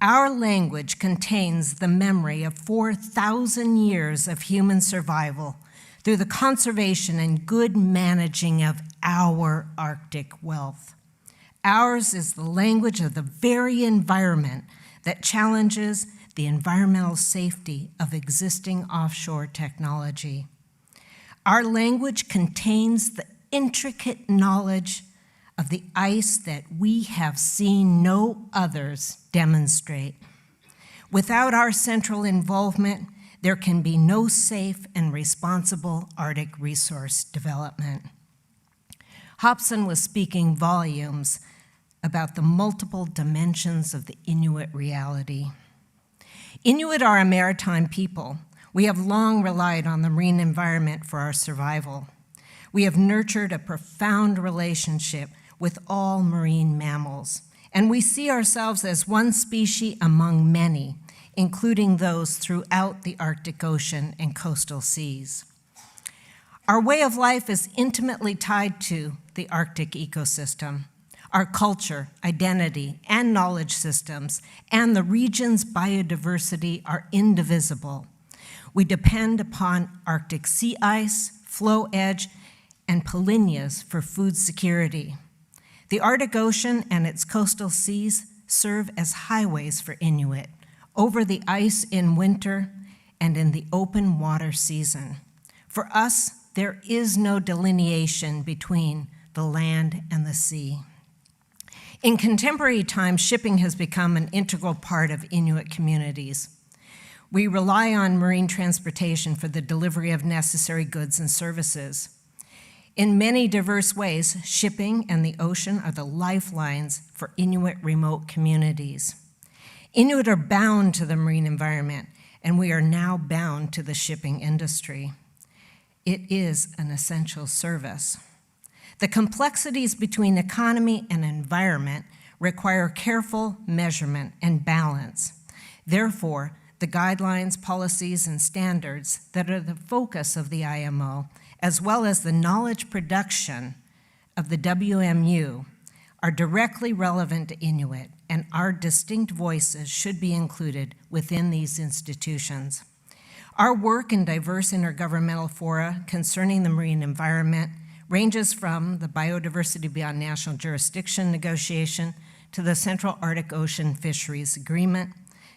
"Our language contains the memory of 4,000 years of human survival through the conservation and good managing of our Arctic wealth. Ours is the language of the very environment that challenges the environmental safety of existing offshore technology. Our language contains the intricate knowledge of the ice that we have seen no others demonstrate. Without our central involvement, there can be no safe and responsible Arctic resource development." Hobson was speaking volumes about the multiple dimensions of the Inuit reality. Inuit are a maritime people. We have long relied on the marine environment for our survival. We have nurtured a profound relationship with all marine mammals, and we see ourselves as one species among many, including those throughout the Arctic Ocean and coastal seas. Our way of life is intimately tied to the Arctic ecosystem. Our culture, identity, and knowledge systems, and the region's biodiversity are indivisible. We depend upon Arctic sea ice, floe edge, and polynyas for food security. The Arctic Ocean and its coastal seas serve as highways for Inuit, over the ice in winter and in the open water season. For us, there is no delineation between the land and the sea. In contemporary times, shipping has become an integral part of Inuit communities. We rely on marine transportation for the delivery of necessary goods and services. In many diverse ways, shipping and the ocean are the lifelines for Inuit remote communities. Inuit are bound to the marine environment, and we are now bound to the shipping industry. It is an essential service. The complexities between economy and environment require careful measurement and balance. Therefore, the guidelines, policies, and standards that are the focus of the IMO, as well as the knowledge production of the WMU, are directly relevant to Inuit, and our distinct voices should be included within these institutions. Our work in diverse intergovernmental fora concerning the marine environment ranges from the Biodiversity Beyond National Jurisdiction negotiation to the Central Arctic Ocean Fisheries Agreement,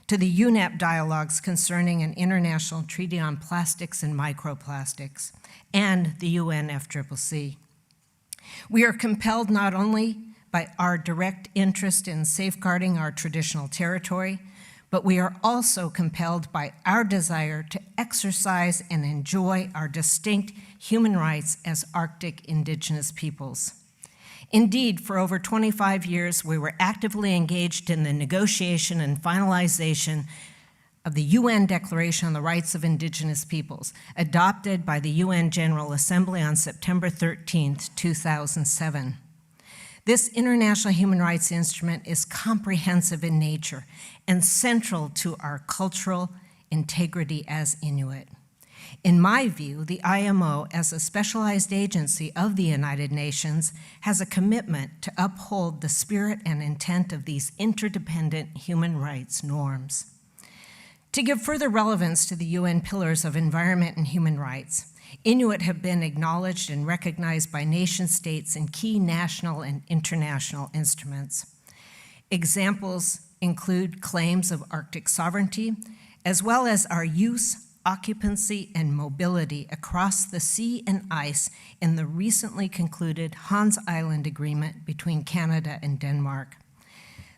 to the UNEP dialogues concerning an international treaty on plastics and microplastics, and the UNFCCC. We are compelled not only by our direct interest in safeguarding our traditional territory, but we are also compelled by our desire to exercise and enjoy our distinct human rights as Arctic indigenous peoples. Indeed, for over 25 years, we were actively engaged in the negotiation and finalization of the UN Declaration on the Rights of Indigenous Peoples, adopted by the UN General Assembly on September 13, 2007. This international human rights instrument is comprehensive in nature and central to our cultural integrity as Inuit. In my view, the IMO, as a specialized agency of the United Nations, has a commitment to uphold the spirit and intent of these interdependent human rights norms. To give further relevance to the UN pillars of environment and human rights, Inuit have been acknowledged and recognized by nation states in key national and international instruments. Examples include claims of Arctic sovereignty, as well as our use, occupancy, and mobility across the sea and ice in the recently concluded Hans Island Agreement between Canada and Denmark.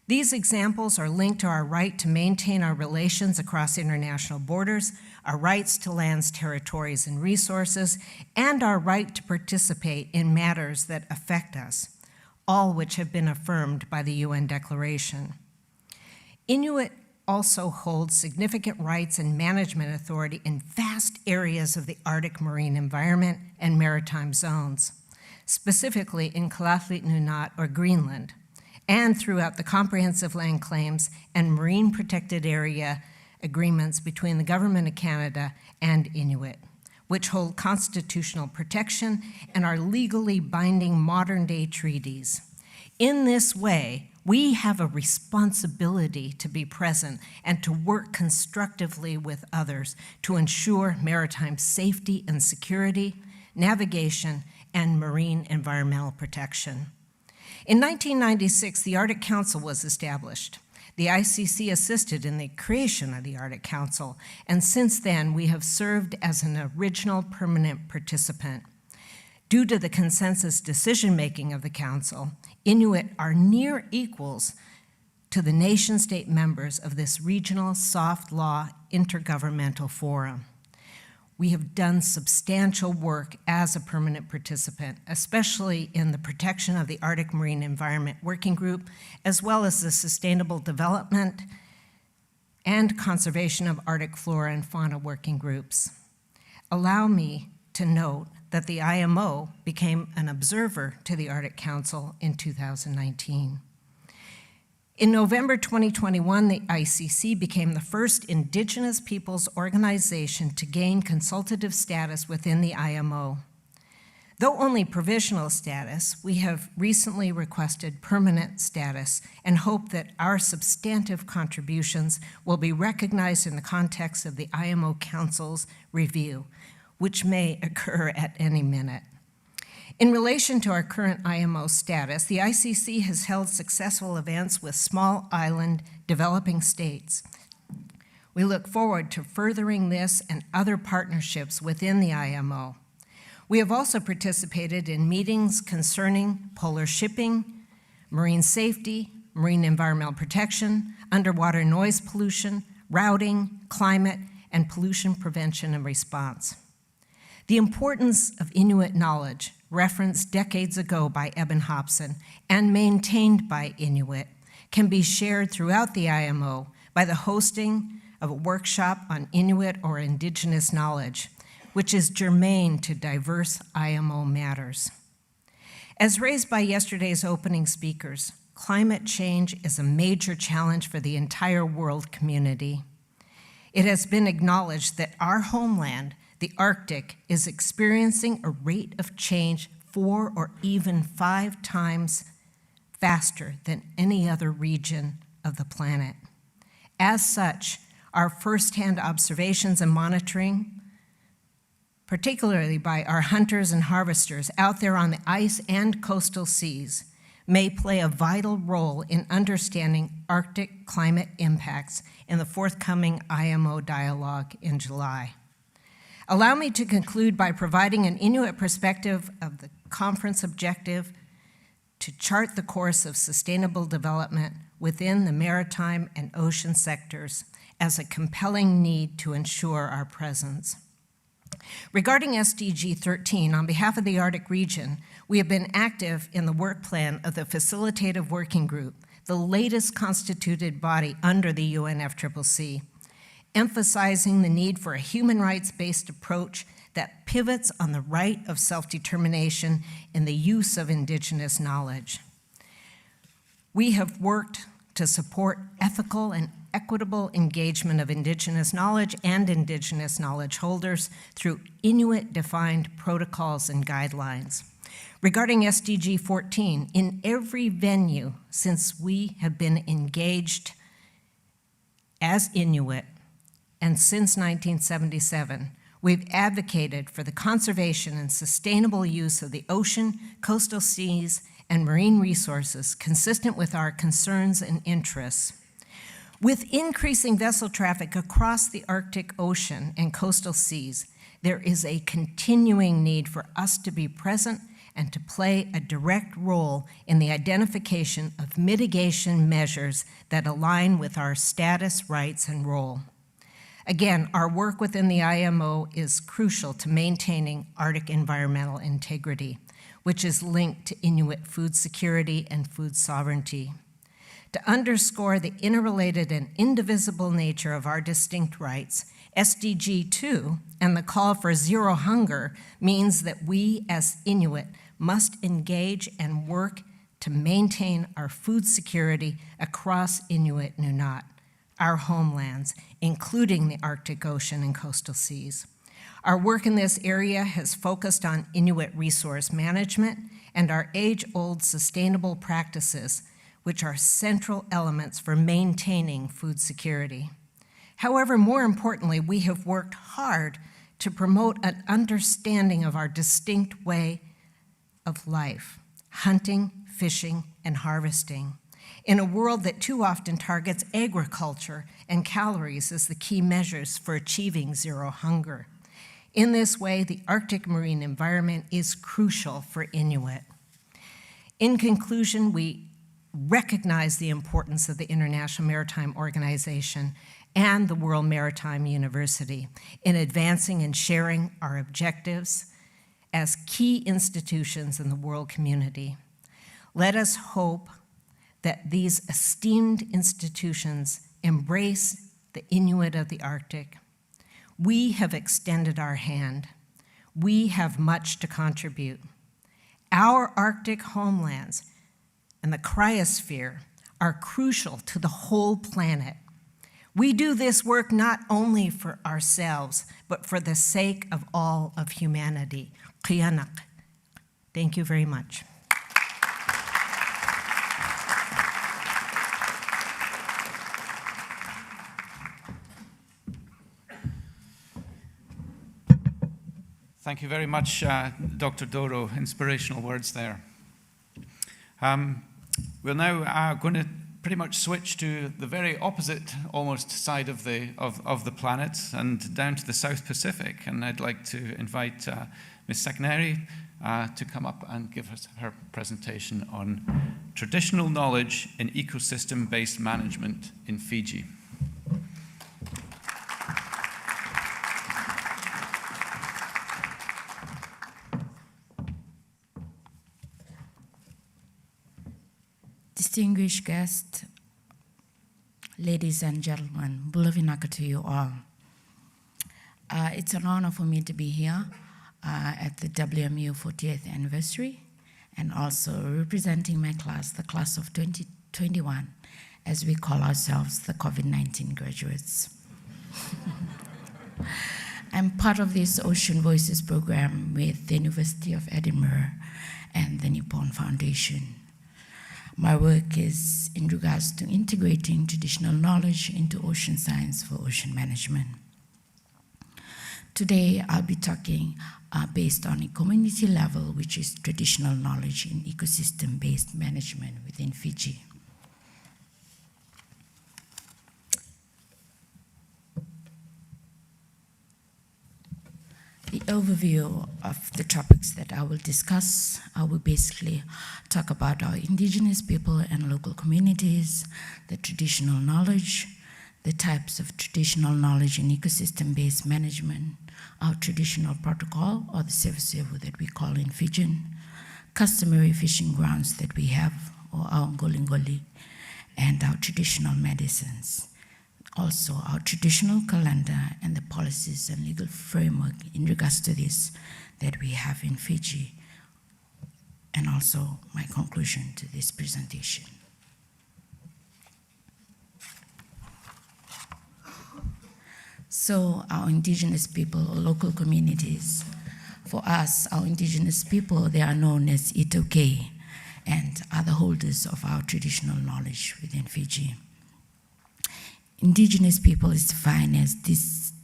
These examples are linked to our right to maintain our relations across international borders, our rights to lands, territories, and resources, and our right to participate in matters that affect us, all which have been affirmed by the UN Declaration. Inuit also holds significant rights and management authority in vast areas of the Arctic marine environment and maritime zones, specifically in Kalaalleq Nunaat or Greenland, and throughout the comprehensive land claims and marine protected area agreements between the Government of Canada and Inuit, which hold constitutional protection and are legally binding modern-day treaties. In this way, we have a responsibility to be present and to work constructively with others to ensure maritime safety and security, navigation, and marine environmental protection. In 1996, the Arctic Council was established. The ICC assisted in the creation of the Arctic Council, and since then, we have served as an original permanent participant. Due to the consensus decision-making of the Council, Inuit are near equals to the nation-state members of this regional soft law intergovernmental forum. We have done substantial work as a permanent participant, especially in the protection of the Arctic Marine Environment Working Group, as well as the sustainable development and conservation of Arctic flora and fauna working groups. Allow me to note that the IMO became an observer to the Arctic Council in 2019. In November 2021, the ICC became the first Indigenous peoples organization to gain consultative status within the IMO. Though only provisional status, we have recently requested permanent status and hope that our substantive contributions will be recognized in the context of the IMO Council's review, which may occur at any minute. In relation to our current IMO status, the ICC has held successful events with small island developing states. We look forward to furthering this and other partnerships within the IMO. We have also participated in meetings concerning polar shipping, marine safety, marine environmental protection, underwater noise pollution, routing, climate, and pollution prevention and response. The importance of Inuit knowledge, referenced decades ago by Eben Hobson and maintained by Inuit, can be shared throughout the IMO by the hosting of a workshop on Inuit or Indigenous knowledge, which is germane to diverse IMO matters. As raised by yesterday's opening speakers, climate change is a major challenge for the entire world community. It has been acknowledged that our homeland, the Arctic, is experiencing a rate of change 4 or even 5 times faster than any other region of the planet. As such, our firsthand observations and monitoring, particularly by our hunters and harvesters out there on the ice and coastal seas, may play a vital role in understanding Arctic climate impacts in the forthcoming IMO dialogue in July. Allow me to conclude by providing an Inuit perspective of the conference objective to chart the course of sustainable development within the maritime and ocean sectors as a compelling need to ensure our presence. Regarding SDG 13, on behalf of the Arctic region, we have been active in the work plan of the Facilitative Working Group, the latest constituted body under the UNFCCC, emphasizing the need for a human rights-based approach that pivots on the right of self-determination and the use of Indigenous knowledge. We have worked to support ethical and equitable engagement of Indigenous knowledge and Indigenous knowledge holders through Inuit-defined protocols and guidelines. Regarding SDG 14, in every venue since we have been engaged as Inuit, and since 1977, we've advocated for the conservation and sustainable use of the ocean, coastal seas, and marine resources consistent with our concerns and interests. With increasing vessel traffic across the Arctic Ocean and coastal seas, there is a continuing need for us to be present and to play a direct role in the identification of mitigation measures that align with our status, rights, and role. Again, our work within the IMO is crucial to maintaining Arctic environmental integrity, which is linked to Inuit food security and food sovereignty. To underscore the interrelated and indivisible nature of our distinct rights, SDG 2 and the call for zero hunger means that we as Inuit must engage and work to maintain our food security across Inuit Nunaat, our homelands, including the Arctic Ocean and coastal seas. Our work in this area has focused on Inuit resource management and our age-old sustainable practices, which are central elements for maintaining food security. However, more importantly, we have worked hard to promote an understanding of our distinct way of life, hunting, fishing, and harvesting, in a world that too often targets agriculture and calories as the key measures for achieving zero hunger. In this way, the Arctic marine environment is crucial for Inuit. In conclusion, we recognize the importance of the International Maritime Organization and the World Maritime University in advancing and sharing our objectives as key institutions in the world community. Let us hope that these esteemed institutions embrace the Inuit of the Arctic. We have extended our hand. We have much to contribute. Our Arctic homelands and the cryosphere are crucial to the whole planet. We do this work not only for ourselves, but for the sake of all of humanity. Qiyanak. Thank you very much. Thank you very much, Dr. Doro. Inspirational words there. We're now going to pretty much switch to the very opposite, almost, side of the planet and down to the South Pacific. And I'd like to invite Ms. Sakneri to come up and give us her presentation on traditional knowledge in ecosystem-based management in Fiji. Distinguished guests, ladies and gentlemen, Bulavinaka to you all. It's an honor for me to be here at the WMU 40th anniversary and also representing my class, the class of 2021, as we call ourselves the COVID-19 graduates. I'm part of this Ocean Voices program with the University of Edinburgh and the Nippon Foundation. My work is in regards to integrating traditional knowledge into ocean science for ocean management. Today, I'll be talking based on a community level, which is traditional knowledge in ecosystem-based management within Fiji. The overview of the topics that I will discuss, I will basically talk about our indigenous people and local communities, the traditional knowledge, the types of traditional knowledge in ecosystem-based management, our traditional protocol, or the sevu that we call in Fijian, customary fishing grounds that we have, or our ngolingoli, and our traditional medicines. Also, our traditional calendar and the policies and legal framework in regards to this that we have in Fiji, and also my conclusion to this presentation. So, our indigenous people or local communities, for us, our indigenous people, they are known as Itoke and are the holders of our traditional knowledge within Fiji. Indigenous people is defined as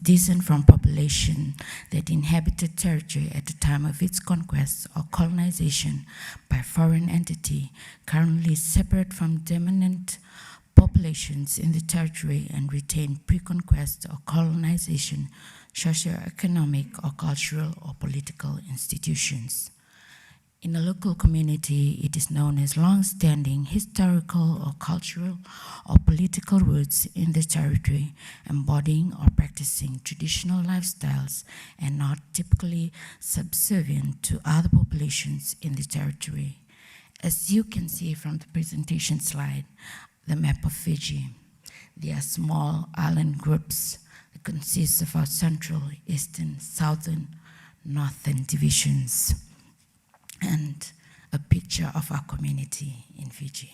descent from population that inhabited territory at the time of its conquest or colonization by foreign entity, currently separate from dominant populations in the territory and retain pre-conquest or colonization, socio-economic or cultural or political institutions. In a local community, it is known as long-standing historical or cultural or political roots in the territory, embodying or practicing traditional lifestyles and not typically subservient to other populations in the territory. As you can see from the presentation slide, the map of Fiji, there are small island groups that consist of our central, eastern, southern, northern divisions, and a picture of our community in Fiji.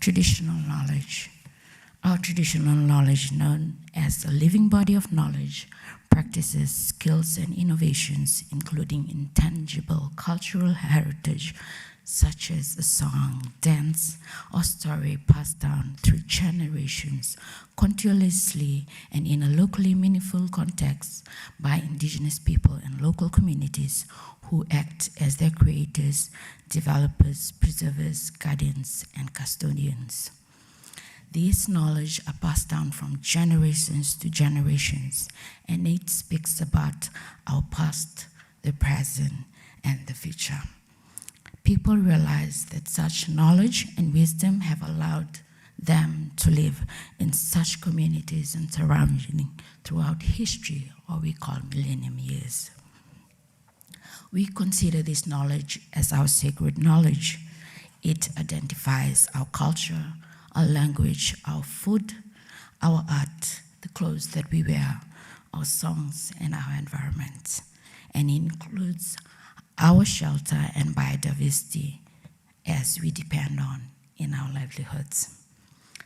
Traditional knowledge. Our traditional knowledge, known as a living body of knowledge, practices, skills, and innovations, including intangible cultural heritage, such as a song, dance, or story passed down through generations, continuously and in a locally meaningful context by indigenous people and local communities who act as their creators, developers, preservers, guardians, and custodians. These knowledge are passed down from generations to generations, and it speaks about our past, the present, and the future. People realize that such knowledge and wisdom have allowed them to live in such communities and surroundings throughout history, or we call millennium years. We consider this knowledge as our sacred knowledge. It identifies our culture, our language, our food, our art, the clothes that we wear, our songs, and our environment. And it includes our shelter and biodiversity as we depend on in our livelihoods.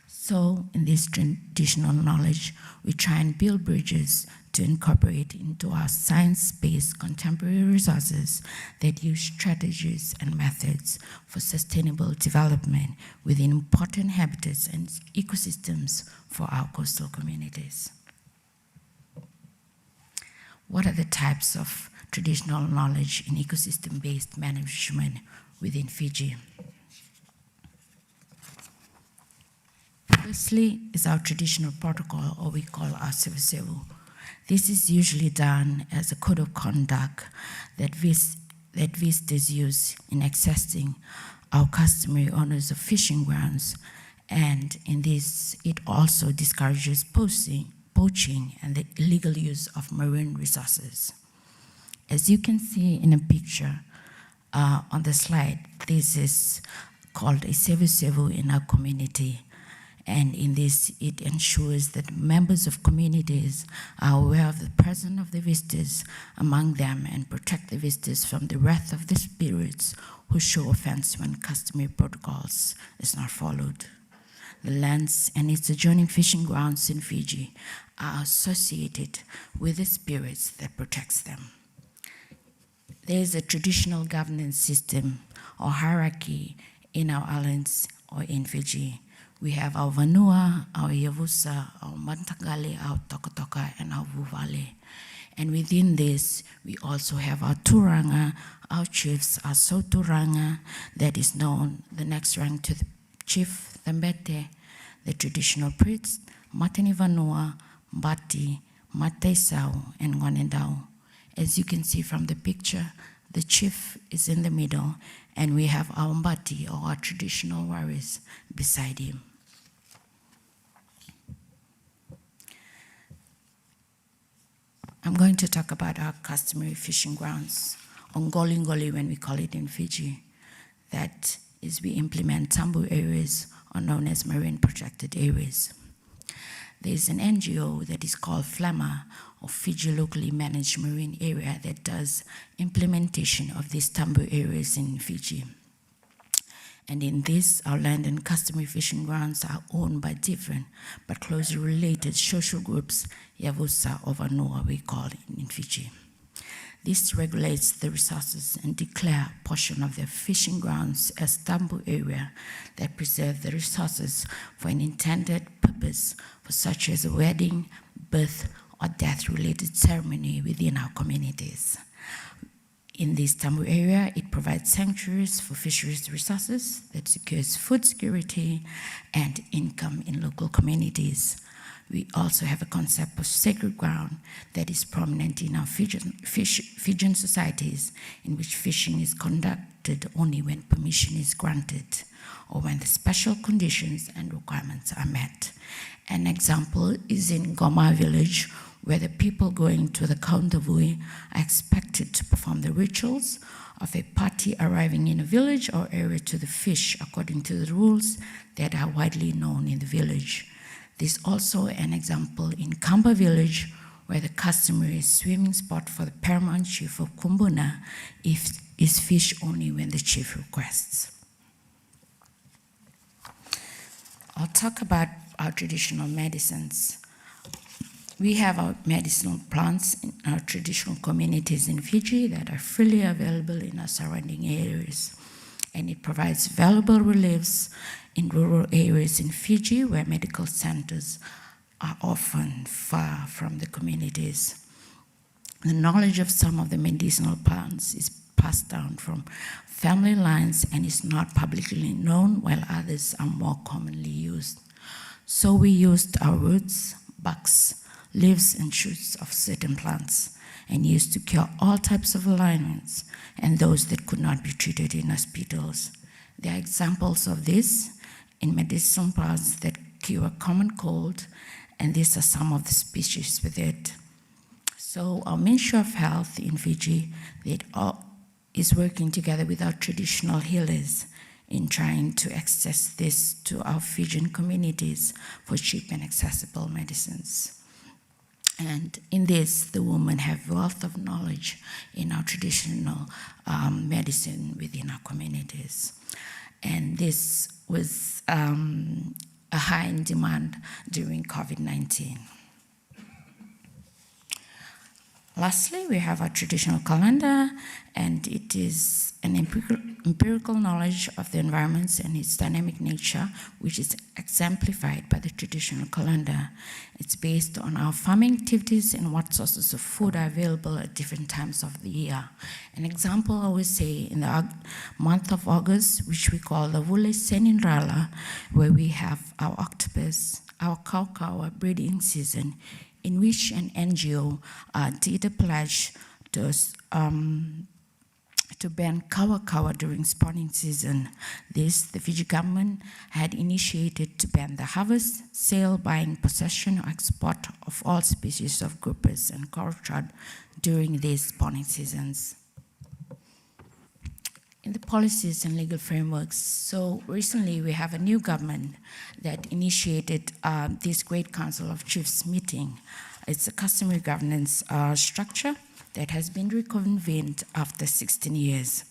So in this traditional knowledge, we try and build bridges to incorporate into our science-based contemporary resources that use strategies and methods for sustainable development within important habitats and ecosystems for our coastal communities. What are the types of traditional knowledge in ecosystem-based management within Fiji? Firstly is our traditional protocol, or we call our sevu. This is usually done as a code of conduct that visitors use in accessing our customary owners of fishing grounds, and in this it also discourages poaching and the illegal use of marine resources. As you can see in a picture on the slide, this is called a sevu in our community, And in this, it ensures that members of communities are aware of the presence of the visitors among them and protect the visitors from the wrath of the spirits who show offense when customary protocols is not followed. The lands and its adjoining fishing grounds in Fiji are associated with the spirits that protects them. There is a traditional governance system or hierarchy in our islands or in Fiji. We have our Vanua, our Yavusa, our Mantangale, our Tokotoka, and our Vuvale. And within this, we also have our Turanga, our chiefs, our Soturanga, that is known, the next rank to the chief, the Mbete, the traditional priest, Matani Vanua, Mbati, Mateisau, and Ngwanendau. As you can see from the picture, the chief is in the middle, and we have our Mbati, or our traditional warriors, beside him. I'm going to talk about our customary fishing grounds, on Ngolingoli when we call it in Fiji. That is, we implement tambu areas, or known as marine protected areas. There is an NGO that is called FLAMA, or Fiji Locally Managed Marine Area, that does implementation of these tambu areas in Fiji. And in this, our land and customary fishing grounds are owned by different but closely related social groups, Yavusa or Vanua we call it in Fiji. This regulates the resources and declare a portion of their fishing grounds as tambu area that preserve the resources for an intended purpose, for such as a wedding, birth, or death-related ceremony within our communities. In this tambu area, it provides sanctuaries for fisheries resources that secures food security and income in local communities. We also have a concept of sacred ground that is prominent in our Fijian societies, in which fishing is conducted only when permission is granted or when the special conditions and requirements are met. An example is in Goma village, where the people going to the Kaundavui are expected to perform the rituals of a party arriving in a village or area to the fish according to the rules that are widely known in the village. There's also an example in Kamba village, where the customary swimming spot for the paramount chief of Kumbuna is fish only when the chief requests. I'll talk about our traditional medicines. We have our medicinal plants in our traditional communities in Fiji that are freely available in our surrounding areas. And it provides valuable reliefs in rural areas in Fiji where medical centers are often far from the communities. The knowledge of some of the medicinal plants is passed down from family lines and is not publicly known, while others are more commonly used. So we used our roots, barks, leaves and shoots of certain plants and used to cure all types of ailments and those that could not be treated in hospitals. There are examples of this in medicinal plants that cure common cold, and these are some of the species with it. So our Ministry of Health in Fiji is working together with our traditional healers in trying to access this to our Fijian communities for cheap and accessible medicines. And in this, the women have wealth of knowledge in our traditional medicine within our communities. And this was a high in demand during COVID-19. Lastly, we have our traditional calendar, and it is an empirical knowledge of the environments and its dynamic nature, which is exemplified by the traditional calendar. It's based on our farming activities and what sources of food are available at different times of the year. An example, I would say, in the month of August, which we call the Vule Seninrala, where we have our octopus, our kaukaua breeding season, in which an NGO did a pledge to ban kawa during spawning season. This, the Fiji government had initiated to ban the harvest, sale, buying, possession, or export of all species of groupers and coral trout during these spawning seasons. In the policies and legal frameworks, so recently we have a new government that initiated this Great Council of Chiefs meeting. It's a customary governance structure that has been reconvened after 16 years.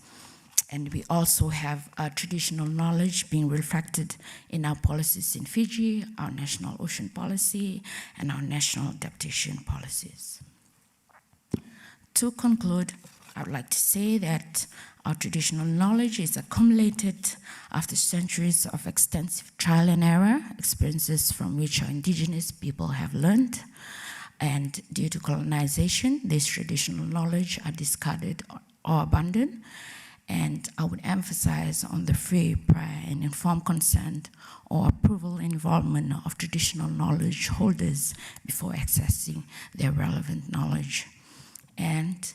And we also have traditional knowledge being reflected in our policies in Fiji, our national ocean policy, and our national adaptation policies. To conclude, I would like to say that our traditional knowledge is accumulated after centuries of extensive trial and error, experiences from which our indigenous people have learned. And due to colonization, this traditional knowledge are discarded or abandoned. And I would emphasize on the free, prior, and informed consent or approval and involvement of traditional knowledge holders before accessing their relevant knowledge. And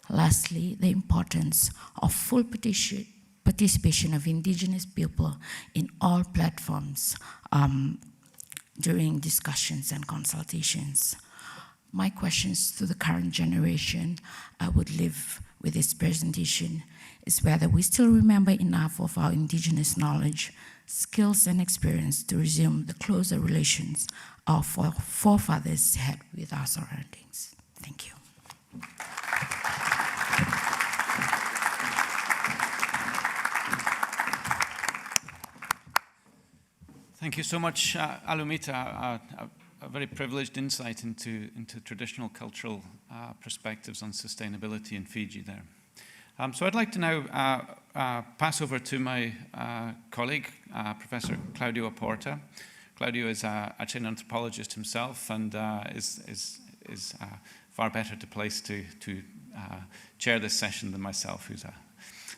lastly, the importance of full participation of indigenous people in all platforms during discussions and consultations. My questions to the current generation I would leave with this presentation is whether we still remember enough of our indigenous knowledge, skills, and experience to resume the closer relations our forefathers had with our surroundings. Thank you. Thank you so much, Alumita. A very privileged insight into traditional cultural perspectives on sustainability in Fiji there. So I'd like to now pass over to my colleague, Professor Claudio Porta. Claudio is actually an anthropologist himself and is far better placed to chair this session than myself.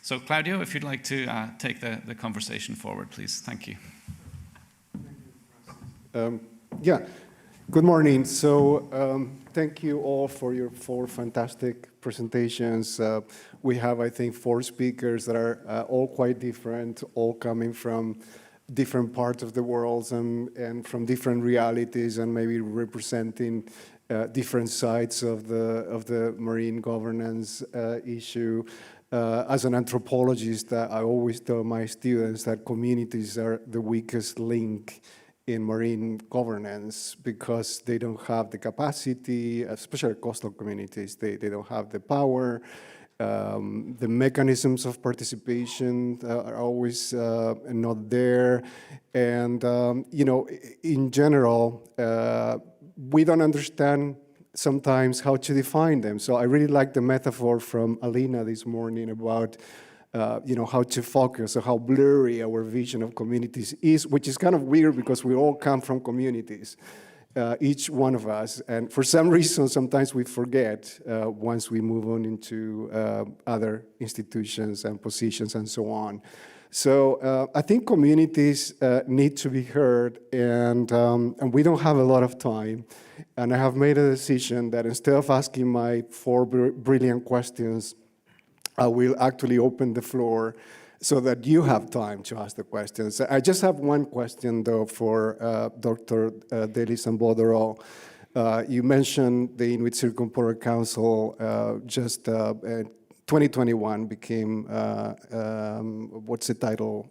So Claudio, if you'd like to take the conversation forward, please. Thank you. Yeah, good morning. So thank you all for your 4 fantastic presentations. We have, I think, 4 speakers that are all quite different, all coming from different parts of the world and from different realities and maybe representing different sides of the marine governance issue. As an anthropologist, I always tell my students that communities are the weakest link in marine governance because they don't have the capacity, especially coastal communities, they don't have the power. The mechanisms of participation are always not there. And, you know, in general, we don't understand sometimes how to define them. So I really like the metaphor from Alina this morning about you know, how to focus or how blurry our vision of communities is, which is kind of weird because we all come from communities, each one of us. And for some reason, sometimes we forget once we move on into other institutions and positions and so on. So I think communities need to be heard, and we don't have a lot of time. And I have made a decision that instead of asking my 4 brilliant questions, I will actually open the floor so that you have time to ask the questions. I just have one question, though, for Dr. Delis Ambodoro. You mentioned the Inuit Circumpolar Council just 2021 became, what's the title?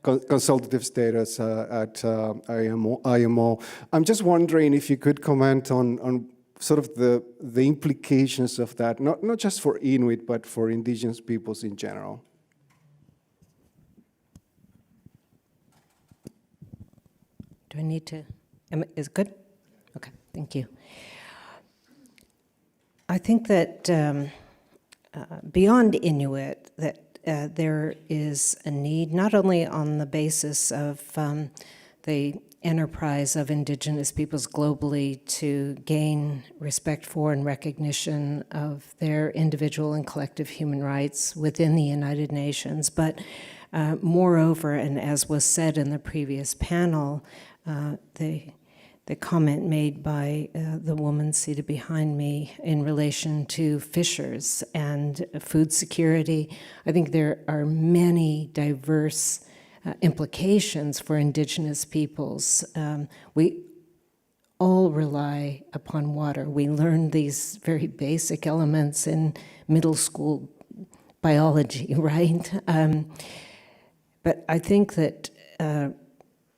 Consultative status at IMO. I'm just wondering if you could comment on sort of the implications of that, not just for Inuit, but for indigenous peoples in general. Do I need to, is it good? Okay, thank you. I think that beyond Inuit, that there is a need, not only on the basis of the enterprise of indigenous peoples globally to gain respect for and recognition of their individual and collective human rights within the United Nations, but moreover, and as was said in the previous panel, the comment made by the woman seated behind me in relation to fishers and food security. I think there are many diverse implications for indigenous peoples. We all rely upon water. We learn these very basic elements in middle school biology, right? But I think that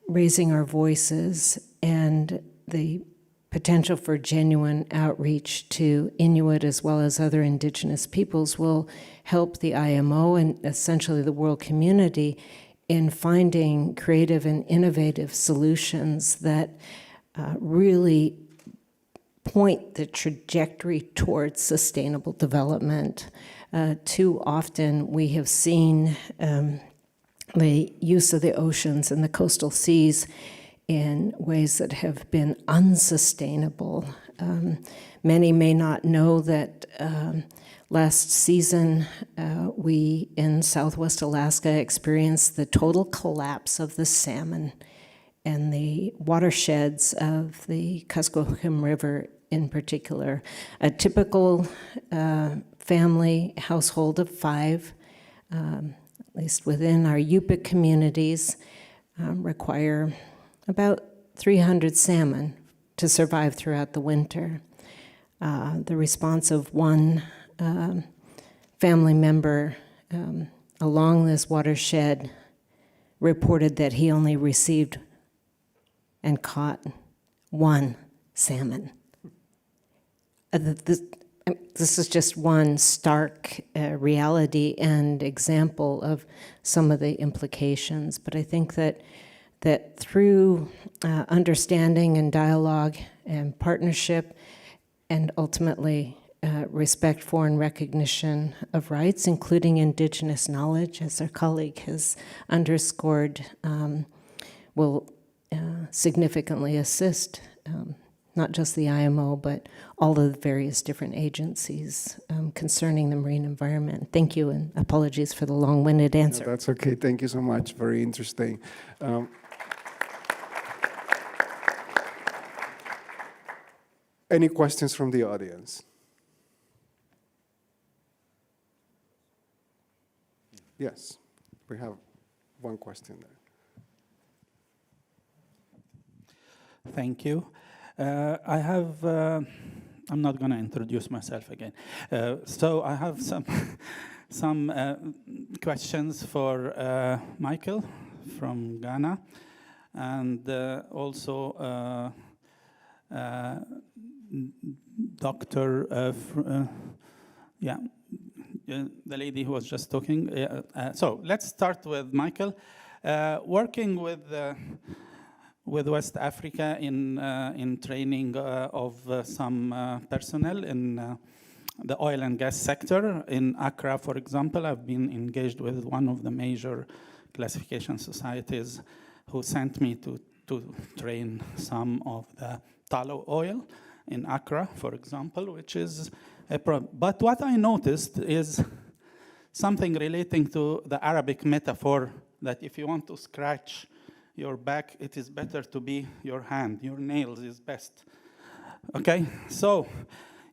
raising our voices and the potential for genuine outreach to Inuit as well as other indigenous peoples will help the IMO and essentially the world community in finding creative and innovative solutions that really point the trajectory towards sustainable development. Too often we have seen the use of the oceans and the coastal seas in ways that have been unsustainable. Many may not know that last season we in Southwest Alaska experienced the total collapse of the salmon and the watersheds of the Kuskokwim River in particular. A typical family household of 5, at least within our Yupik communities, require about 300 salmon to survive throughout the winter. The response of one family member along this watershed reported that he only received and caught 1 salmon. This is just one stark reality and example of some of the implications, but I think that through understanding and dialogue and partnership and ultimately respect for and recognition of rights, including indigenous knowledge, as our colleague has underscored, will significantly assist not just the IMO, but all of the various different agencies concerning the marine environment. Thank you, and apologies for the long-winded answer. No, that's okay. Thank you so much. Very interesting. Any questions from the audience? Yes, we have one question there. Thank you. I have, I'm not going to introduce myself again. So I have some questions for Michael from Ghana, and also Dr. The lady who was just talking. So let's start with Michael. Working with West Africa in training of some personnel in the oil and gas sector. In Accra, for example, I've been engaged with one of the major classification societies who sent me to train some of the tallow oil in Accra, for example, which is a problem. But what I noticed is something relating to the Arabic metaphor that if you want to scratch your back, it is better to be your hand. Your nails is best. Okay, so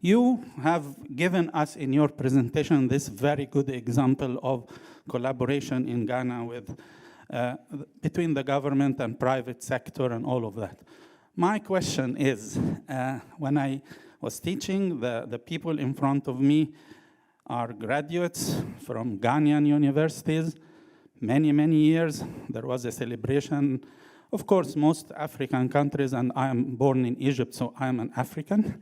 you have given us in your presentation this very good example of collaboration in Ghana with between the government and private sector and all of that. My question is, when I was teaching, the people in front of me are graduates from Ghanaian universities. Many, many years, there was a celebration. Of course, most African countries, and I am born in Egypt, so I am an African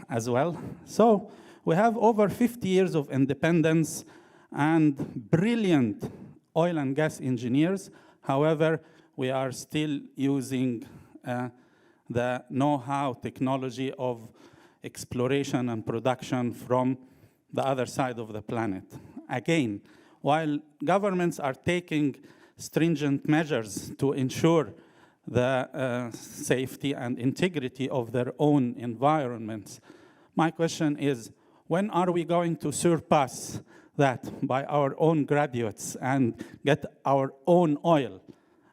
as well. So we have over 50 years of independence and brilliant oil and gas engineers. However, we are still using the know-how technology of exploration and production from the other side of the planet. Again, while governments are taking stringent measures to ensure the safety and integrity of their own environments, my question is, when are we going to surpass that by our own graduates and get our own oil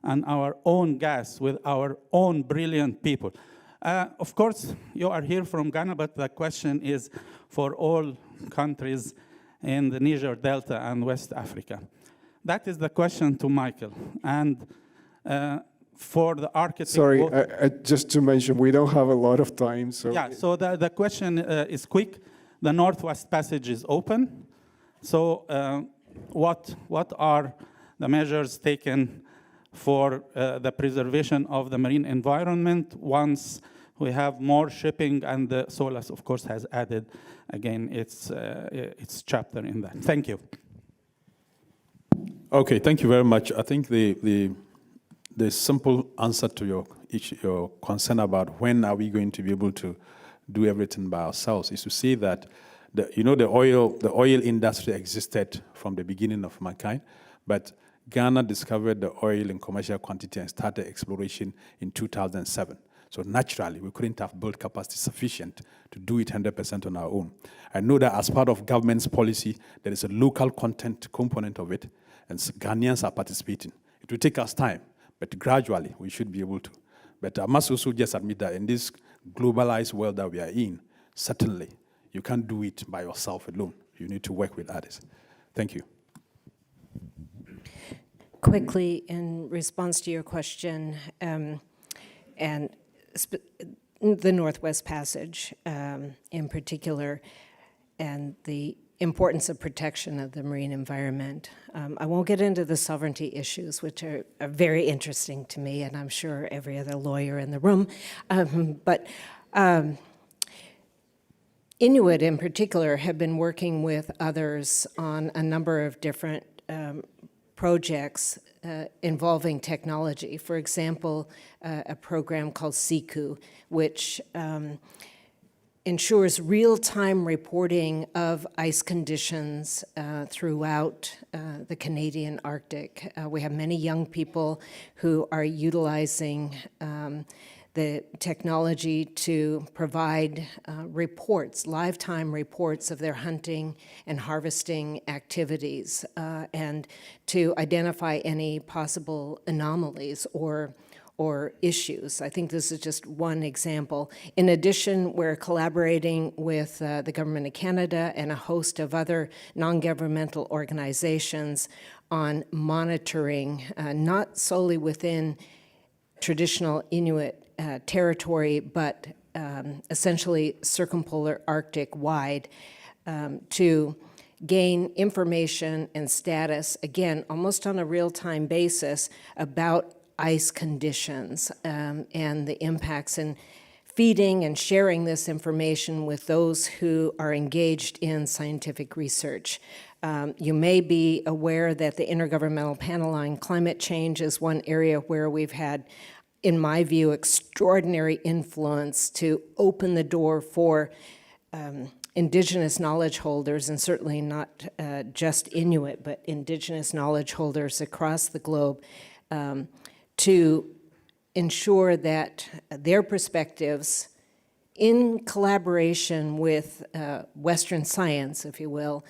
and our own gas with our own brilliant people? Of course, you are here from Ghana, but the question is for all countries in the Niger Delta and West Africa. That is the question to Michael. And for the architect... Sorry, just to mention, we don't have a lot of time. So yeah, so the question is quick. The Northwest Passage is open. So what are the measures taken for the preservation of the marine environment once we have more shipping? And the SOLAS, of course, has added, again, its chapter in that. Thank you. Okay, thank you very much. I think the simple answer to your concern about when are we going to be able to do everything by ourselves is to say that the oil industry existed from the beginning of mankind, but Ghana discovered the oil in commercial quantity and started exploration in 2007. So naturally, we couldn't have built capacity sufficient to do it 100% on our own. I know that as part of government's policy, there is a local content component of it, and Ghanaians are participating. It will take us time, but gradually we should be able to. But I must also just admit that in this globalized world that we are in, certainly, you can't do it by yourself alone. You need to work with others. Thank you. Quickly, in response to your question, and the Northwest Passage in particular, and the importance of protection of the marine environment. I won't get into the sovereignty issues, which are very interesting to me, and I'm sure every other lawyer in the room. But Inuit in particular have been working with others on a number of different projects involving technology. For example, a program called SIKU, which ensures real-time reporting of ice conditions throughout the Canadian Arctic. We have many young people who are utilizing the technology to provide reports, live-time reports of their hunting and harvesting activities, and to identify any possible anomalies or issues. I think this is just one example. In addition, we're collaborating with the Government of Canada and a host of other non-governmental organizations on monitoring, not solely within traditional Inuit territory, but essentially circumpolar Arctic wide, to gain information and status, again, almost on a real-time basis, about ice conditions and the impacts, and feeding and sharing this information with those who are engaged in scientific research. You may be aware that the Intergovernmental Panel on Climate Change is one area where we've had, in my view, extraordinary influence to open the door for Indigenous knowledge holders, and certainly not just Inuit, but Indigenous knowledge holders across the globe, to ensure that their perspectives, in collaboration with Western science, if you will,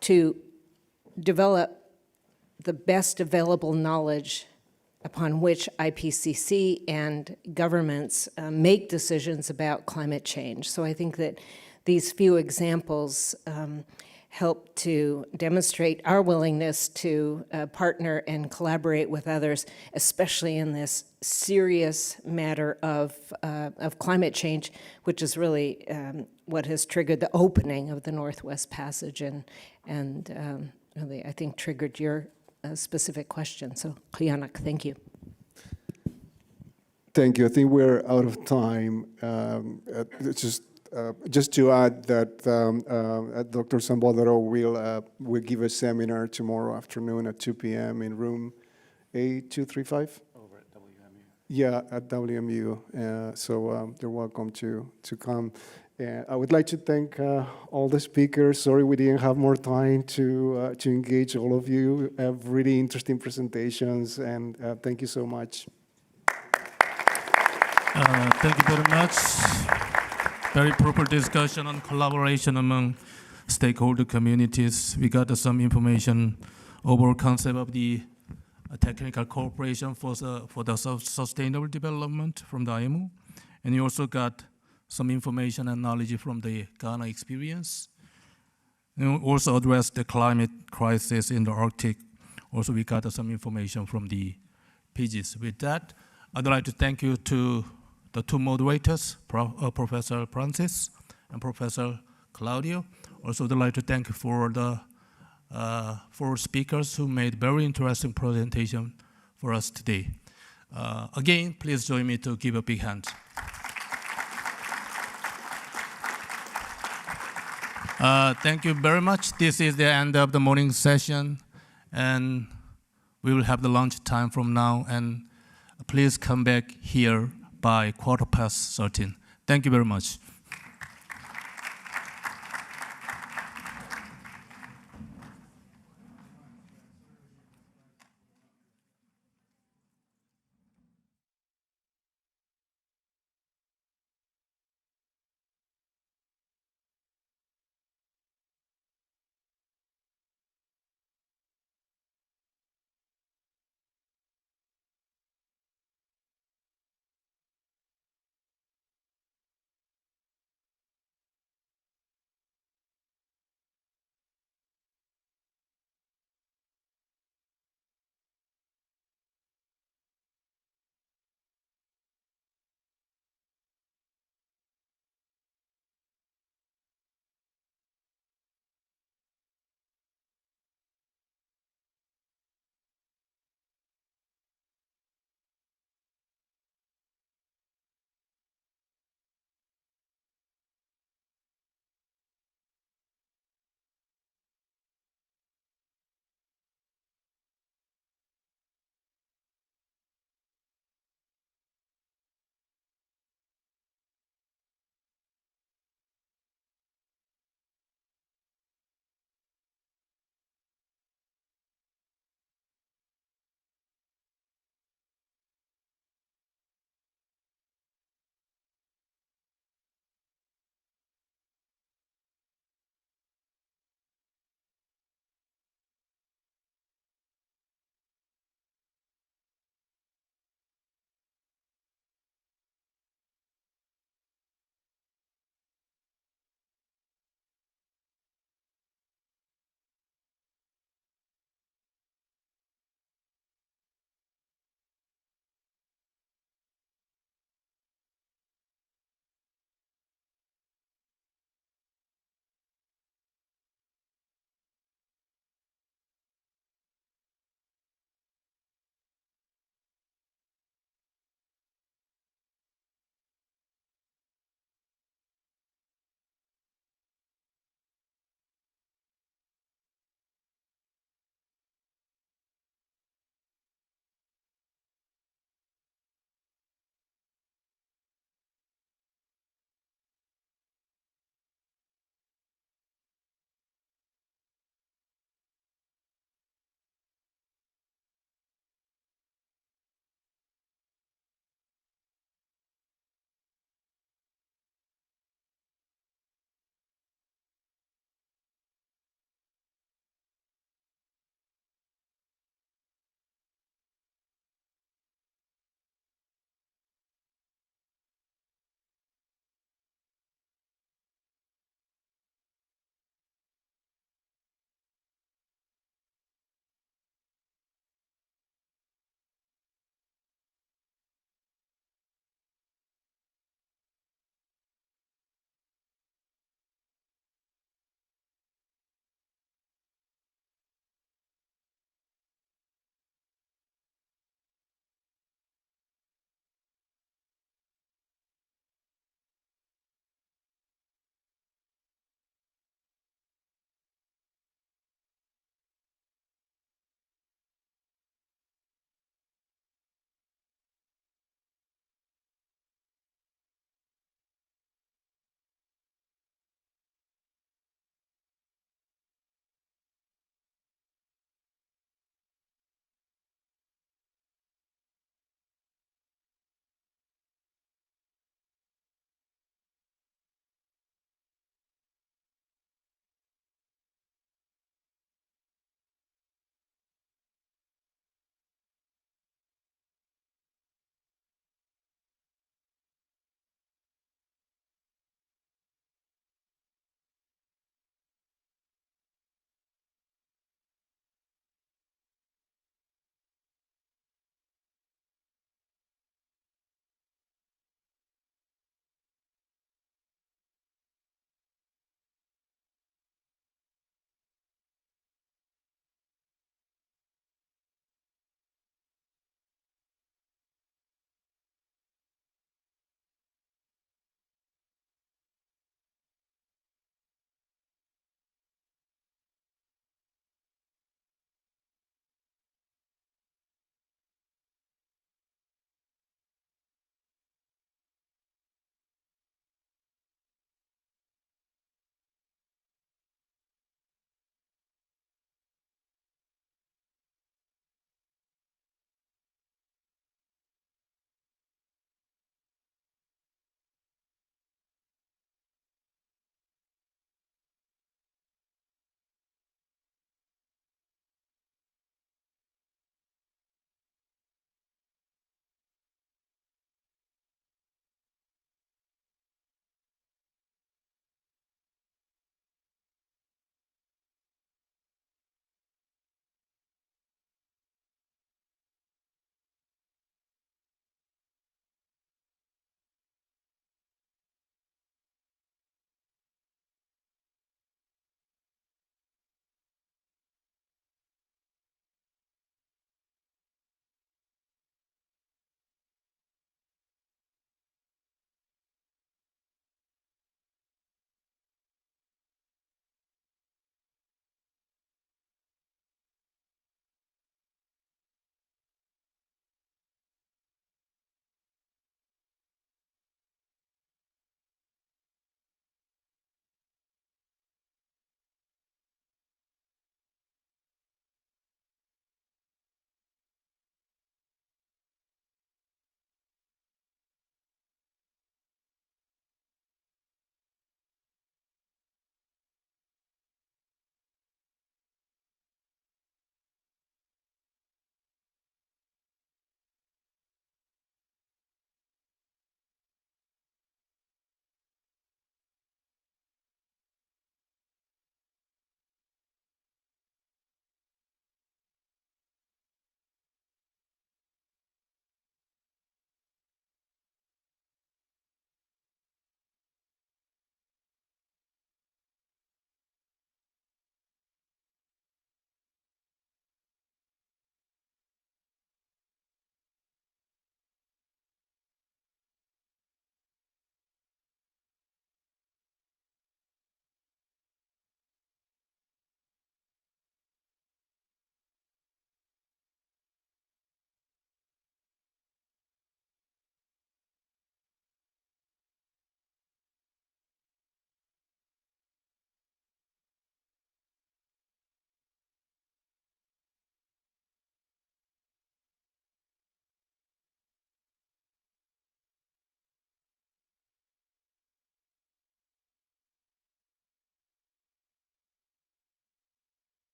to develop the best available knowledge upon which IPCC and governments make decisions about climate change. So I think that these few examples help to demonstrate our willingness to partner and collaborate with others, especially in this serious matter of climate change, which is really what has triggered the opening of the Northwest Passage and really, I think, triggered your specific question. So, Qianak, thank you. Thank you. I think we're out of time. Just to add that Dr. Sambodaro will give a seminar tomorrow afternoon at 2 p.m. in room A235. Over at WMU. Yeah, at WMU. So you're welcome to come. I would like to thank all the speakers. Sorry we didn't have more time to engage all of you. Have really interesting presentations, and thank you so much. Thank you very much. Very proper discussion on collaboration among stakeholder communities. We got some information over concept of the technical cooperation for the sustainable development from the IMO, and you also got some information and knowledge from the Ghana experience. And also address the climate crisis in the Arctic. Also, we got some information from the PGs. With that, I'd like to thank you to the two moderators, Professor Francis and Professor Claudio. Also, I'd like to thank for the four speakers who made very interesting presentation for us today. Again, please join me to give a big hand. Thank you very much. This is the end of the morning session, and we will have the lunch time from now, and please come back here by 13:15. Thank you very much.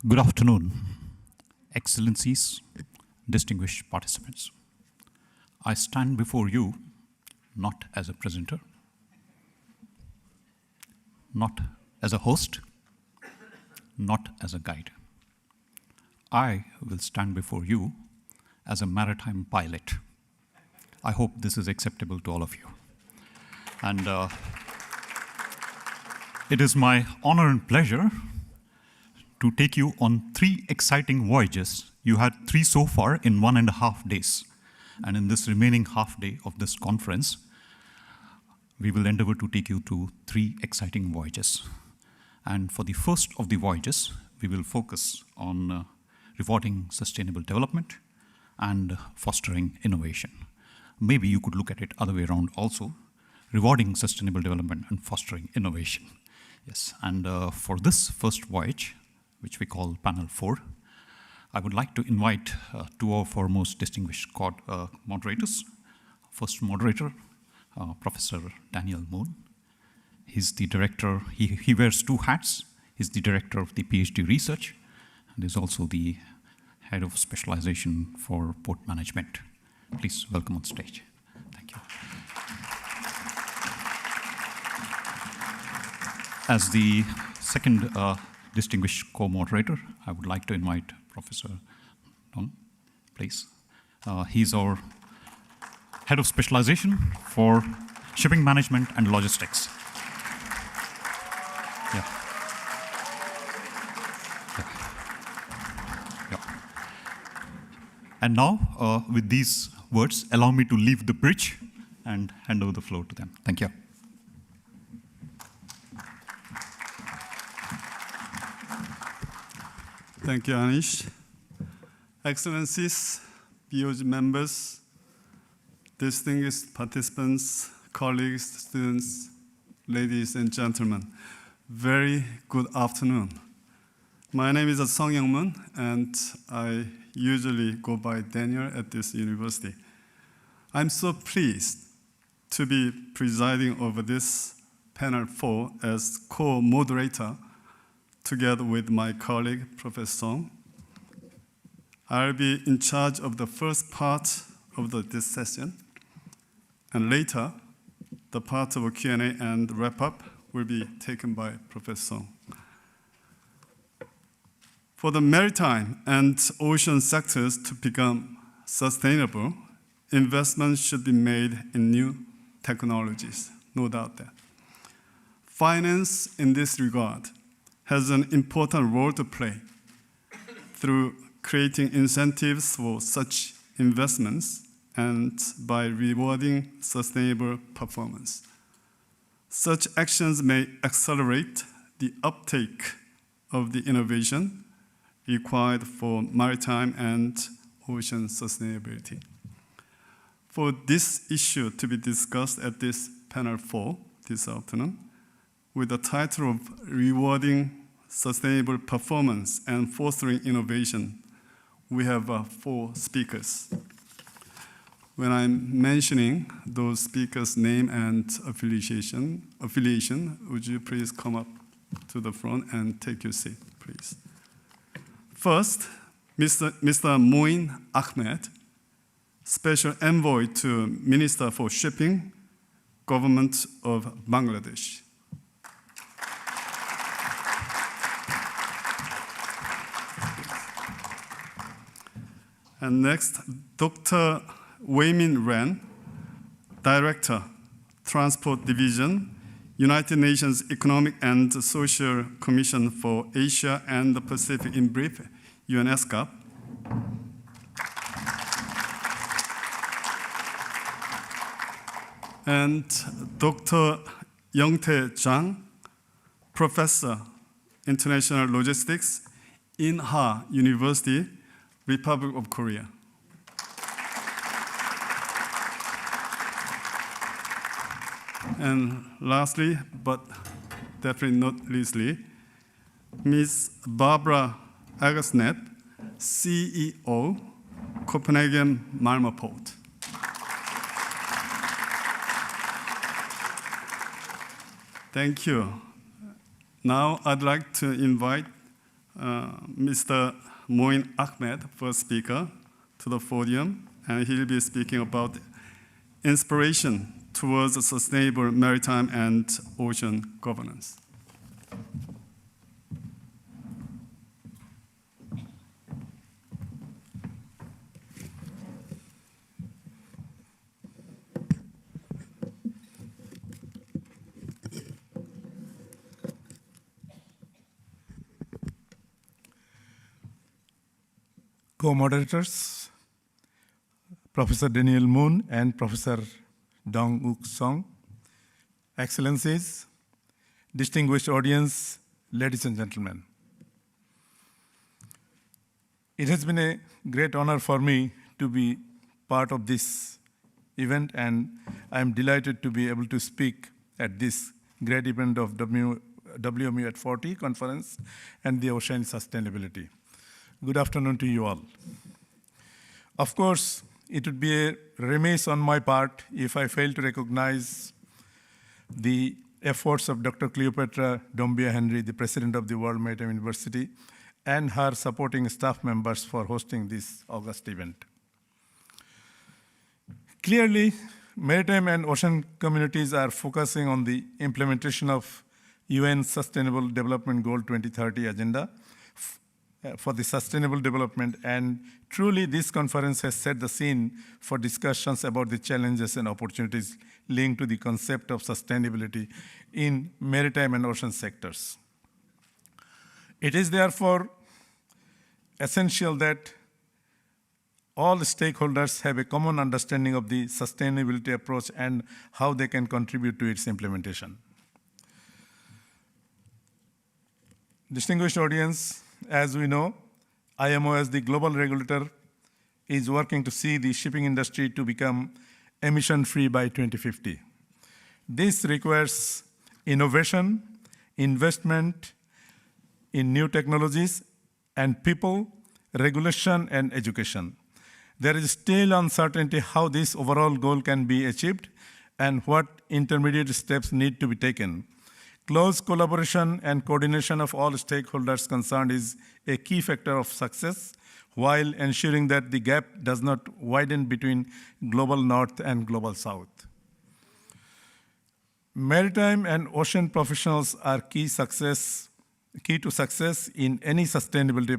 Good afternoon, Excellencies, distinguished participants. I stand before you not as a presenter, not as a host, not as a guide. I will stand before you as a maritime pilot. I hope this is acceptable to all of you. And it is my honor and pleasure to take you on 3 exciting voyages. You had 3 so far in 1.5 days. And in this remaining half day of this conference, we will endeavor to take you to 3 exciting voyages. And for the first of the voyages, we will focus on rewarding sustainable development and fostering innovation. Maybe you could look at it other way around also, rewarding sustainable development and fostering innovation. Yes, and for this first voyage, which we call Panel 4, I would like to invite 2 of our most distinguished moderators. First moderator, Professor Daniel Moon. He's the director, he wears 2 hats. He's the director of the PhD research, and is also the head of specialization for port management. Please welcome on stage. Thank you. As the second distinguished co-moderator, I would like to invite Professor Don, please. He's our head of specialization for shipping management and logistics. Yeah. And now, with these words, allow me to leave the bridge and hand over the floor to them. Thank you. Thank you, Anish. Excellencies, BOG members, distinguished participants, colleagues, students, ladies and gentlemen, very good afternoon. My name is Song Young-moon, and I usually go by Daniel at this university. I'm so pleased to be presiding over this panel 4 as co-moderator together with my colleague, Professor Song. I'll be in charge of the first part of this session, and later, the part of a Q&A and wrap-up will be taken by Professor Song. For the maritime and ocean sectors to become sustainable, investments should be made in new technologies, no doubt that. Finance in this regard has an important role to play through creating incentives for such investments and by rewarding sustainable performance. Such actions may accelerate the uptake of the innovation required for maritime and ocean sustainability. For this issue to be discussed at this panel 4 this afternoon, with the title of Rewarding Sustainable Performance and Fostering Innovation, we have 4 speakers. When I'm mentioning those speakers' name and affiliation, would you please come up to the front and take your seat, please? First, Mr. Moin Ahmed, Special Envoy to Minister for Shipping, Government of Bangladesh. And next, Dr. Wei-min Ren, Director, Transport Division, United Nations Economic and Social Commission for Asia and the Pacific, in brief, UNESCAP. And Dr. Young-tae Jang, Professor, International Logistics, Inha University, Republic of Korea. And lastly, but definitely not leastly, Ms. Barbara Agasnet, CEO, Copenhagen Malmö Port. Thank you. Now I'd like to invite Mr. Moin Ahmed, first speaker, to the podium, and he'll be speaking about inspiration towards a sustainable maritime and ocean governance. Co-moderators, Professor Daniel Moon and Professor Dong Wook Song, Excellencies, distinguished audience, ladies and gentlemen. It has been a great honor for me to be part of this event, and I am delighted to be able to speak at this great event of WMU at 40 conference and the Ocean Sustainability. Good afternoon to you all. Of course, it would be a remiss on my part if I fail to recognize the efforts of Dr. Cleopatra Doumbia Henry, the president of the World Maritime University, and her supporting staff members for hosting this August event. Clearly, maritime and ocean communities are focusing on the implementation of UN Sustainable Development Goal 2030 agenda for the sustainable development, and truly this conference has set the scene for discussions about the challenges and opportunities linked to the concept of sustainability in maritime and ocean sectors. It is therefore essential that all stakeholders have a common understanding of the sustainability approach and how they can contribute to its implementation. Distinguished audience, as we know, IMO as the global regulator is working to see the shipping industry to become emission-free by 2050. This requires innovation, investment in new technologies, and people, regulation, and education. There is still uncertainty how this overall goal can be achieved and what intermediate steps need to be taken. Close collaboration and coordination of all stakeholders concerned is a key factor of success, while ensuring that the gap does not widen between global north and global south. Maritime and ocean professionals are key to success in any sustainability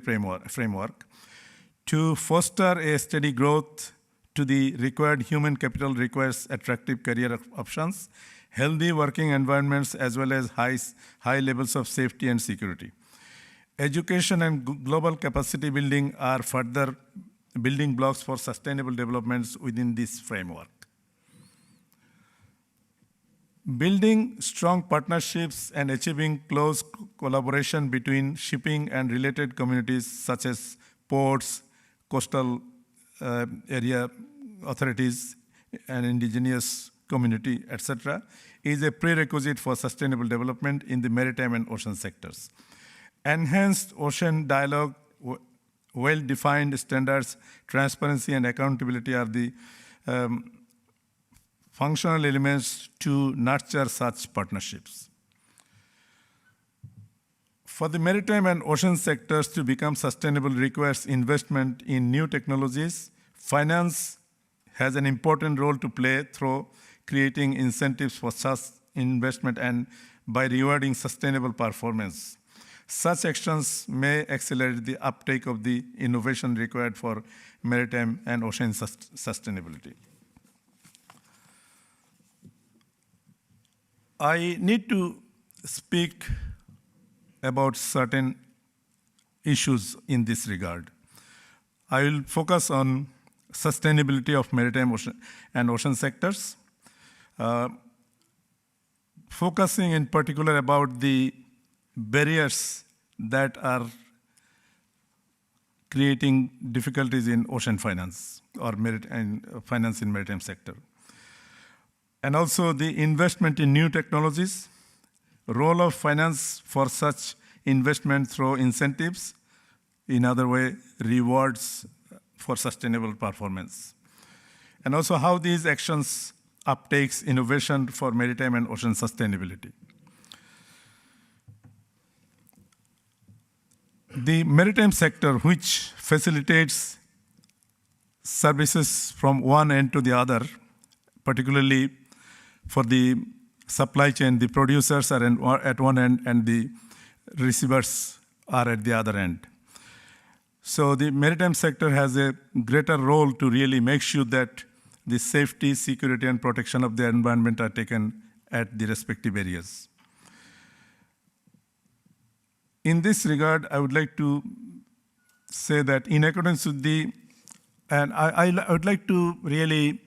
framework. To foster a steady growth to the required human capital requires attractive career options, healthy working environments, as well as high levels of safety and security. Education and global capacity building are further building blocks for sustainable developments within this framework. Building strong partnerships and achieving close collaboration between shipping and related communities such as ports, coastal area authorities, and indigenous community, etc., is a prerequisite for sustainable development in the maritime and ocean sectors. Enhanced ocean dialogue, well-defined standards, transparency, and accountability are the functional elements to nurture such partnerships. For the maritime and ocean sectors to become sustainable requires investment in new technologies. Finance has an important role to play through creating incentives for such investment and by rewarding sustainable performance. Such actions may accelerate the uptake of the innovation required for maritime and ocean sustainability. I need to speak about certain issues in this regard. I will focus on sustainability of maritime and ocean sectors, focusing in particular about the barriers that are creating difficulties in ocean finance or finance in maritime sector. And also the investment in new technologies, role of finance for such investment through incentives, in other way, rewards for sustainable performance. And also how these actions uptakes innovation for maritime and ocean sustainability. The maritime sector, which facilitates services from one end to the other, particularly for the supply chain, the producers are at one end and the receivers are at the other end. So the maritime sector has a greater role to really make sure that the safety, security, and protection of the environment are taken at the respective areas. In this regard, I would like to say that in accordance with I would like to really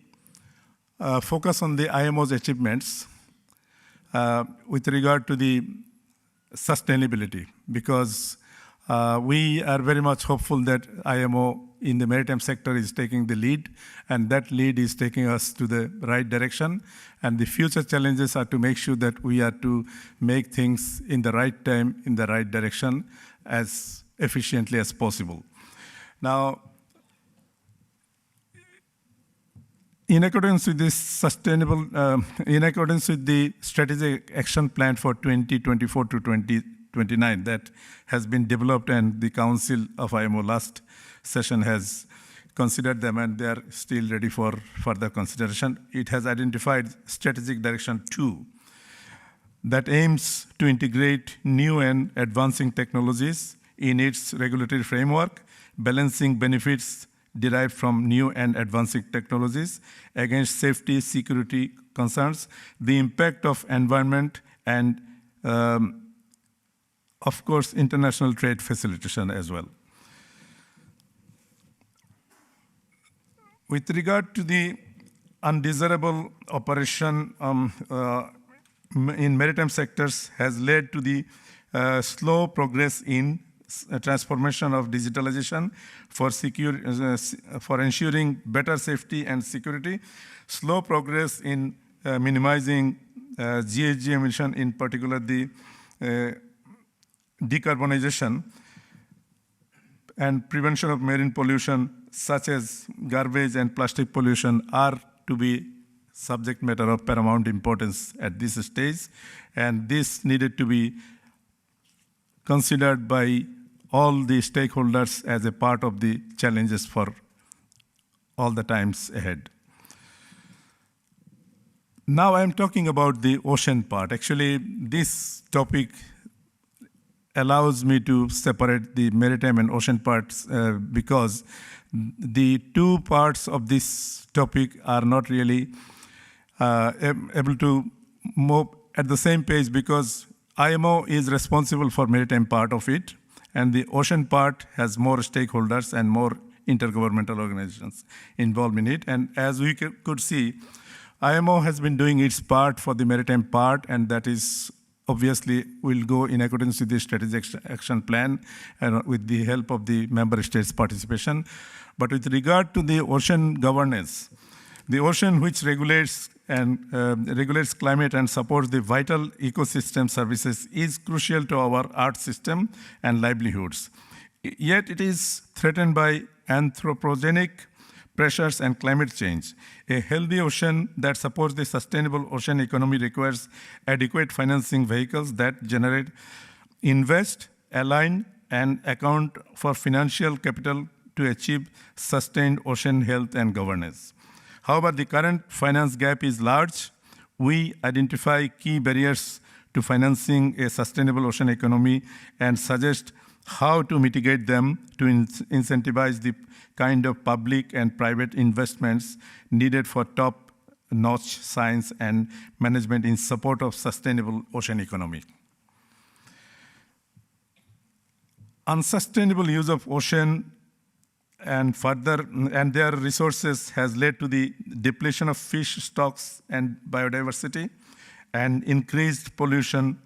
focus on the IMO's achievements with regard to the sustainability, because we are very much hopeful that IMO in the maritime sector is taking the lead, and that lead is taking us to the right direction. And the future challenges are to make sure that we are to make things in the right time, in the right direction, as efficiently as possible. Now, in accordance with this in accordance with the strategic action plan for 2024 to 2029 that has been developed, and the Council of IMO last session has considered them, and they are still ready for further consideration. It has identified Strategic Direction 2 that aims to integrate new and advancing technologies in its regulatory framework, balancing benefits derived from new and advancing technologies against safety, security concerns, the impact of environment, and of course, international trade facilitation as well. With regard to the undesirable operation in maritime sectors has led to the slow progress in transformation of digitalization for ensuring better safety and security, slow progress in minimizing GHG emission, in particular the decarbonization and prevention of marine pollution, such as garbage and plastic pollution, are to be subject matter of paramount importance at this stage, and this needed to be considered by all the stakeholders as a part of the challenges for all the times ahead. Now I'm talking about the ocean part. Actually, this topic allows me to separate the maritime and ocean parts because the two parts of this topic are not really able to move at the same pace, because IMO is responsible for maritime part of it, and the ocean part has more stakeholders and more intergovernmental organizations involved in it. And as we could see, IMO has been doing its part for the maritime part, and that is obviously will go in accordance with the strategic action plan and with the help of the member states' participation. But with regard to the ocean governance, the ocean, which regulates climate and supports the vital ecosystem services, is crucial to our Earth system and livelihoods. Yet it is threatened by anthropogenic pressures and climate change. A healthy ocean that supports the sustainable ocean economy requires adequate financing vehicles that generate, invest, align, and account for financial capital to achieve sustained ocean health and governance. However, the current finance gap is large. We identify key barriers to financing a sustainable ocean economy and suggest how to mitigate them to incentivize the kind of public and private investments needed for top-notch science and management in support of sustainable ocean economy. Unsustainable use of ocean and their resources has led to the depletion of fish stocks and biodiversity, and increased pollution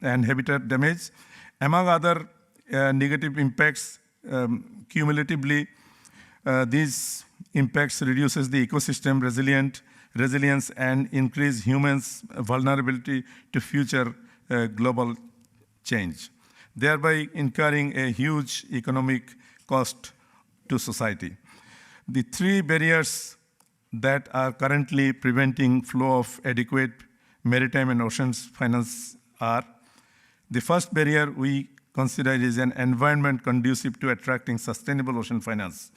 and habitat damage. Among other negative impacts, cumulatively, these impacts reduces the ecosystem resilience and increase humans' vulnerability to future global change, thereby incurring a huge economic cost to society. The three barriers that are currently preventing flow of adequate maritime and oceans finance are: the first barrier we considered is an environment conducive to attracting sustainable ocean finance.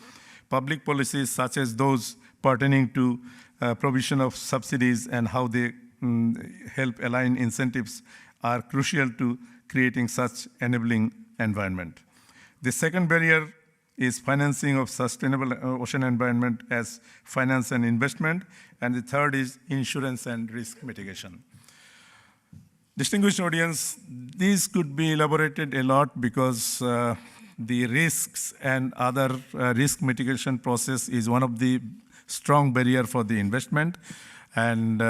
Public policies such as those pertaining to provision of subsidies and how they help align incentives are crucial to creating such enabling environment. The second barrier is financing of sustainable ocean environment as finance and investment, and the third is insurance and risk mitigation. Distinguished audience, these could be elaborated a lot because the risks and other risk mitigation process is one of the strong barrier for the investment. And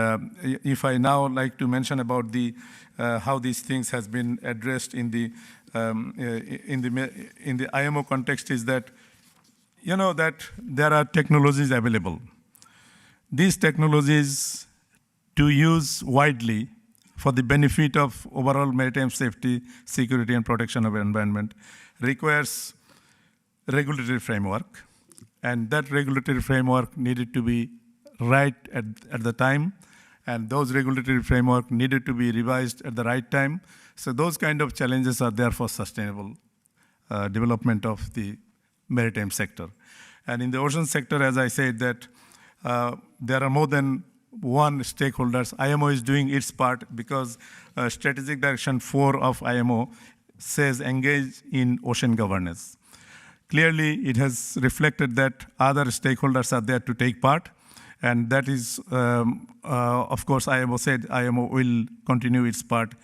if I now like to mention about the how these things has been addressed in the IMO context, is that that there are technologies available. These technologies to use widely for the benefit of overall maritime safety, security, and protection of environment requires regulatory framework, and that regulatory framework needed to be right at the time, and those regulatory framework needed to be revised at the right time. So those kind of challenges are there for sustainable development of the maritime sector. And in the ocean sector, as I said, that there are more than one stakeholders. IMO is doing its part because Strategic Direction 4 of IMO says engage in ocean governance. Clearly, it has reflected that other stakeholders are there to take part. And that is, of course, IMO said IMO will continue its part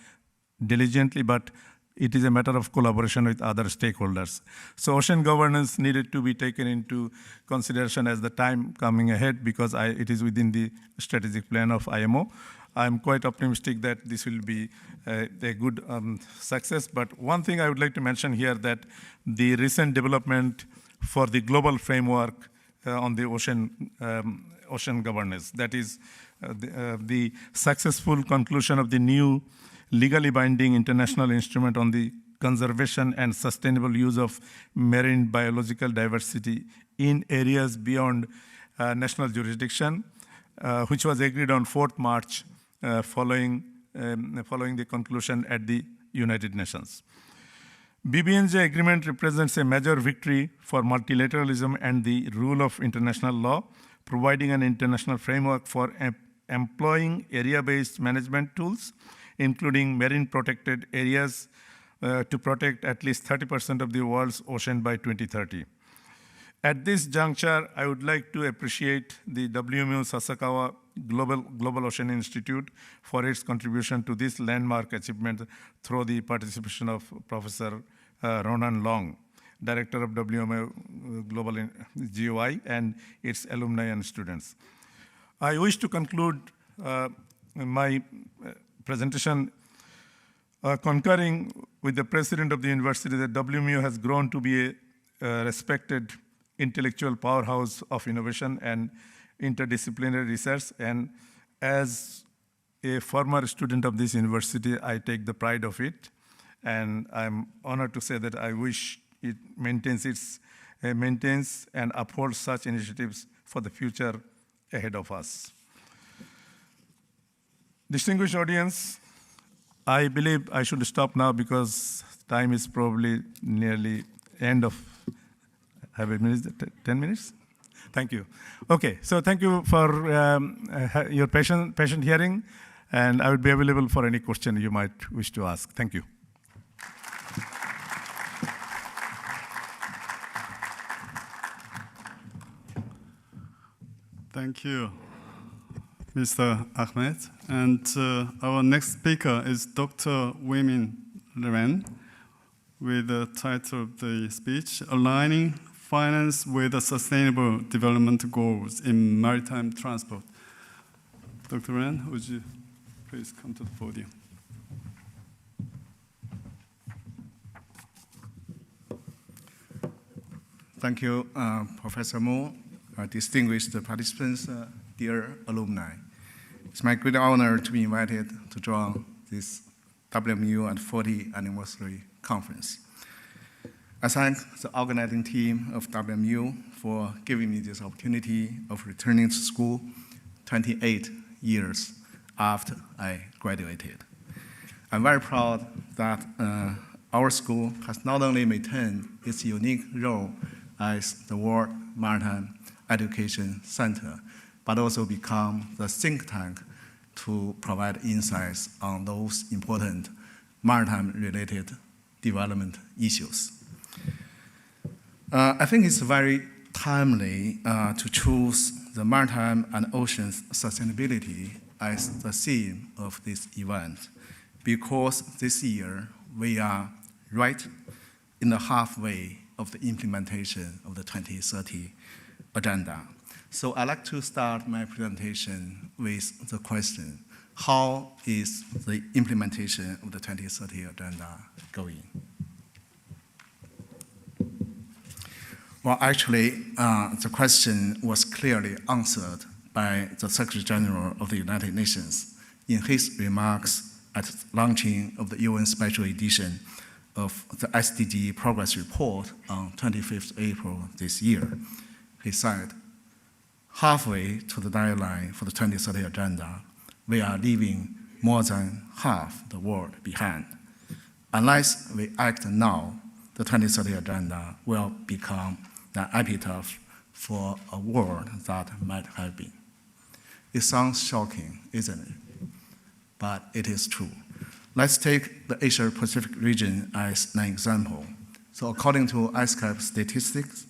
diligently, but it is a matter of collaboration with other stakeholders. So ocean governance needed to be taken into consideration as the time coming ahead because it is within the strategic plan of IMO. I'm quite optimistic that this will be a good success. But one thing I would like to mention here that the recent development for the global framework on the ocean governance, that is the successful conclusion of the new legally binding international instrument on the conservation and sustainable use of marine biological diversity in areas beyond national jurisdiction, which was agreed on 4th March following the conclusion at the United Nations. BBNJ agreement represents a major victory for multilateralism and the rule of international law, providing an international framework for employing area-based management tools, including marine protected areas to protect at least 30% of the world's ocean by 2030. At this juncture, I would like to appreciate the WMO Sasakawa Global Ocean Institute for its contribution to this landmark achievement through the participation of Professor Ronan Long, Director of WMO Global GOI, and its alumni and students. I wish to conclude my presentation concurring with the president of the university that WMU has grown to be a respected intellectual powerhouse of innovation and interdisciplinary research. And as a former student of this university, I take the pride of it. And I'm honored to say that I wish it maintains and upholds such initiatives for the future ahead of us. Distinguished audience, I believe I should stop now because time is probably nearly end of, have a minute, 10 minutes? Thank you. Okay, so thank you for your patient hearing, and I will be available for any question you might wish to ask. Thank you. Thank you, Mr. Ahmed. And our next speaker is Dr. Weimin Ren, with the title of the speech, Aligning Finance with the Sustainable Development Goals in Maritime Transport. Dr. Ren, would you please come to the podium? Thank you, Professor Mo, distinguished participants, dear alumni. It's my great honor to be invited to join this WMU at 40th anniversary conference. I thank the organizing team of WMU for giving me this opportunity of returning to school 28 years after I graduated. I'm very proud that our school has not only maintained its unique role as the World Maritime Education Center, but also become the think tank to provide insights on those important maritime-related development issues. I think it's very timely to choose the maritime and ocean sustainability as the theme of this event, because this year we are right in the halfway of the implementation of the 2030 agenda. So I'd like to start my presentation with the question, how is the implementation of the 2030 agenda going? Well, actually, the question was clearly answered by the Secretary General of the United Nations in his remarks at the launching of the UN Special Edition of the SDG Progress Report on 25th April this year. He said, halfway to the deadline for the 2030 agenda, we are leaving more than half the world behind. Unless we act now, the 2030 agenda will become the epitaph for a world that might have been. It sounds shocking, isn't it? But it is true. Let's take the Asia-Pacific region as an example. So according to ISCAP statistics,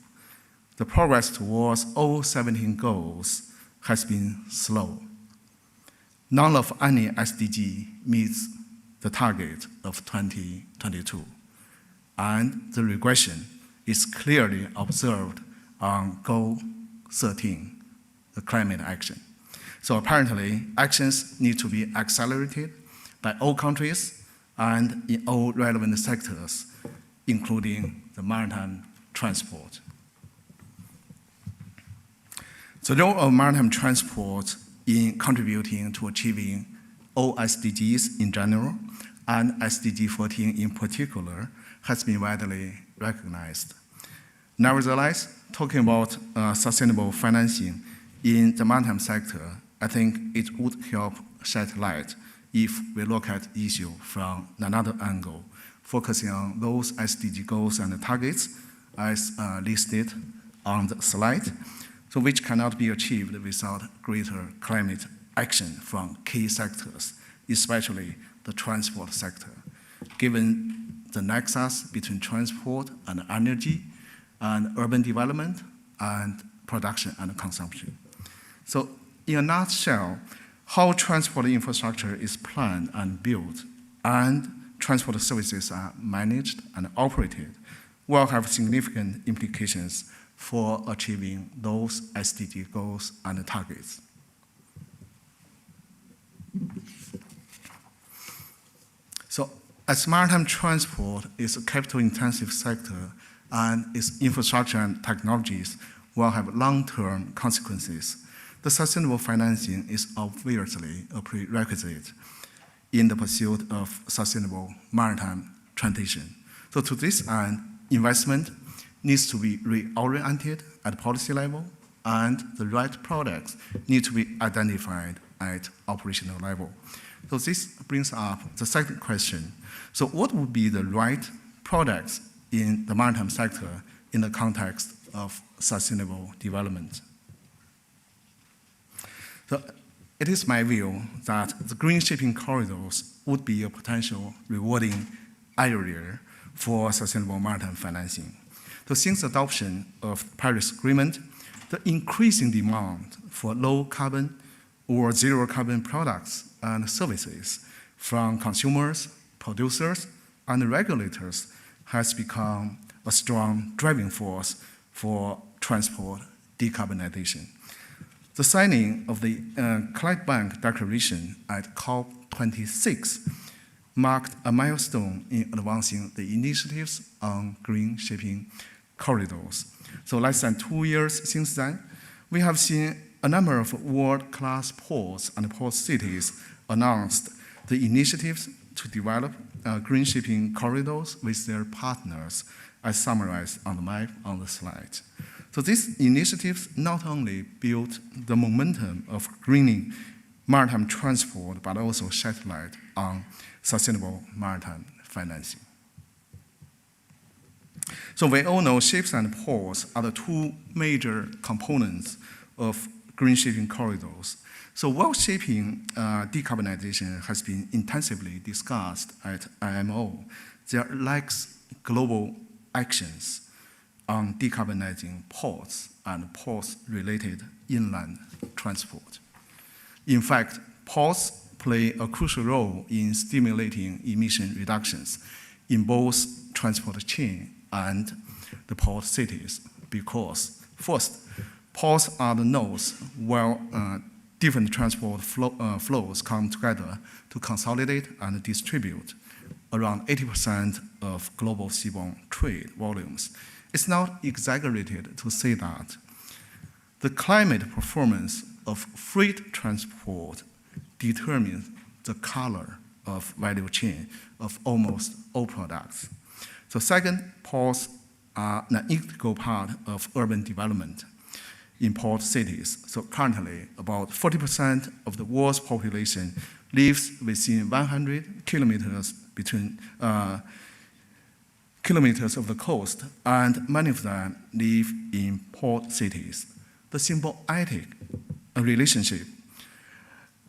the progress towards all 17 goals has been slow. None of any SDG meets the target of 2022. And the regression is clearly observed on Goal 13, the climate action. So apparently, actions need to be accelerated by all countries and in all relevant sectors, including the maritime transport. The role of maritime transport in contributing to achieving all SDGs in general and SDG 14 in particular has been widely recognized. Nevertheless, talking about sustainable financing in the maritime sector, I think it would help shed light if we look at the issue from another angle, focusing on those SDG goals and targets as listed on the slide, so which cannot be achieved without greater climate action from key sectors, especially the transport sector, given the nexus between transport and energy and urban development and production and consumption. So in a nutshell, how transport infrastructure is planned and built and transport services are managed and operated will have significant implications for achieving those SDG goals and targets. So as maritime transport is a capital-intensive sector and its infrastructure and technologies will have long-term consequences, the sustainable financing is obviously a prerequisite in the pursuit of sustainable maritime transition. So to this end, investment needs to be reoriented at policy level, and the right products need to be identified at operational level. So this brings up the second question. So what would be the right products in the maritime sector in the context of sustainable development? So it is my view that the green shipping corridors would be a potential rewarding area for sustainable maritime financing. So since adoption of the Paris Agreement, the increasing demand for low carbon or zero carbon products and services from consumers, producers, and regulators has become a strong driving force for transport decarbonization. The signing of the Climate Bank Declaration at COP26 marked a milestone in advancing the initiatives on green shipping corridors. So less than 2 years since then, we have seen a number of world-class ports and port cities announced the initiatives to develop green shipping corridors with their partners, as summarized on the map on the slide. So these initiatives not only built the momentum of greening maritime transport, but also shed light on sustainable maritime financing. So we all know ships and ports are the two major components of green shipping corridors. So while shipping decarbonization has been intensively discussed at IMO, there lacks global actions on decarbonizing ports and ports-related inland transport. In fact, ports play a crucial role in stimulating emission reductions in both transport chain and the port cities because, first, ports are the nodes where different transport flows come together to consolidate and distribute around 80% of global seaborne trade volumes. It's not exaggerated to say that the climate performance of freight transport determines the color of value chain of almost all products. So second, ports are an integral part of urban development in port cities. So currently, about 40% of the world's population lives within 100 kilometers kilometers of the coast, and many of them live in port cities. The symbiotic relationship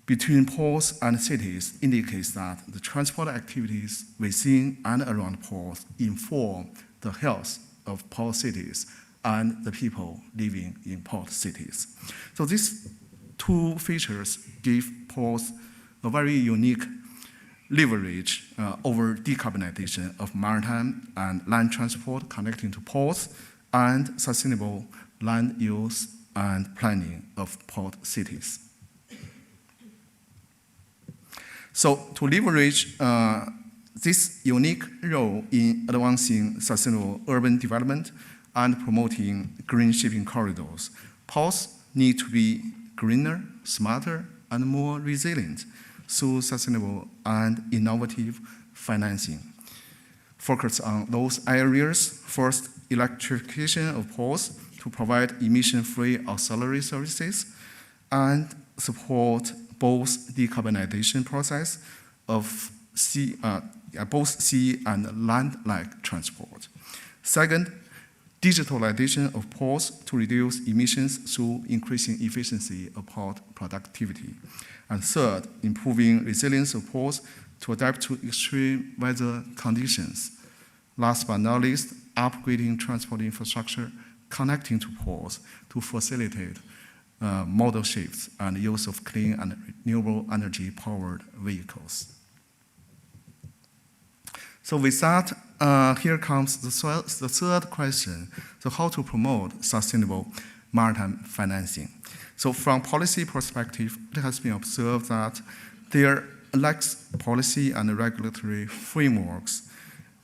between ports and cities indicates that the transport activities within and around ports inform the health of port cities and the people living in port cities. So these two features give ports a very unique leverage over decarbonization of maritime and land transport connecting to ports and sustainable land use and planning of port cities. So to leverage this unique role in advancing sustainable urban development and promoting green shipping corridors, ports need to be greener, smarter, and more resilient through sustainable and innovative financing. Focus on those areas. First, electrification of ports to provide emission-free auxiliary services and support both decarbonization process of both sea and land-like transport. Second, digitalization of ports to reduce emissions through increasing efficiency of port productivity. And third, improving resilience of ports to adapt to extreme weather conditions. Last but not least, upgrading transport infrastructure connecting to ports to facilitate modal shifts and use of clean and renewable energy-powered vehicles. So with that, here comes the third question, so how to promote sustainable maritime financing. So from policy perspective, it has been observed that there lacks policy and regulatory frameworks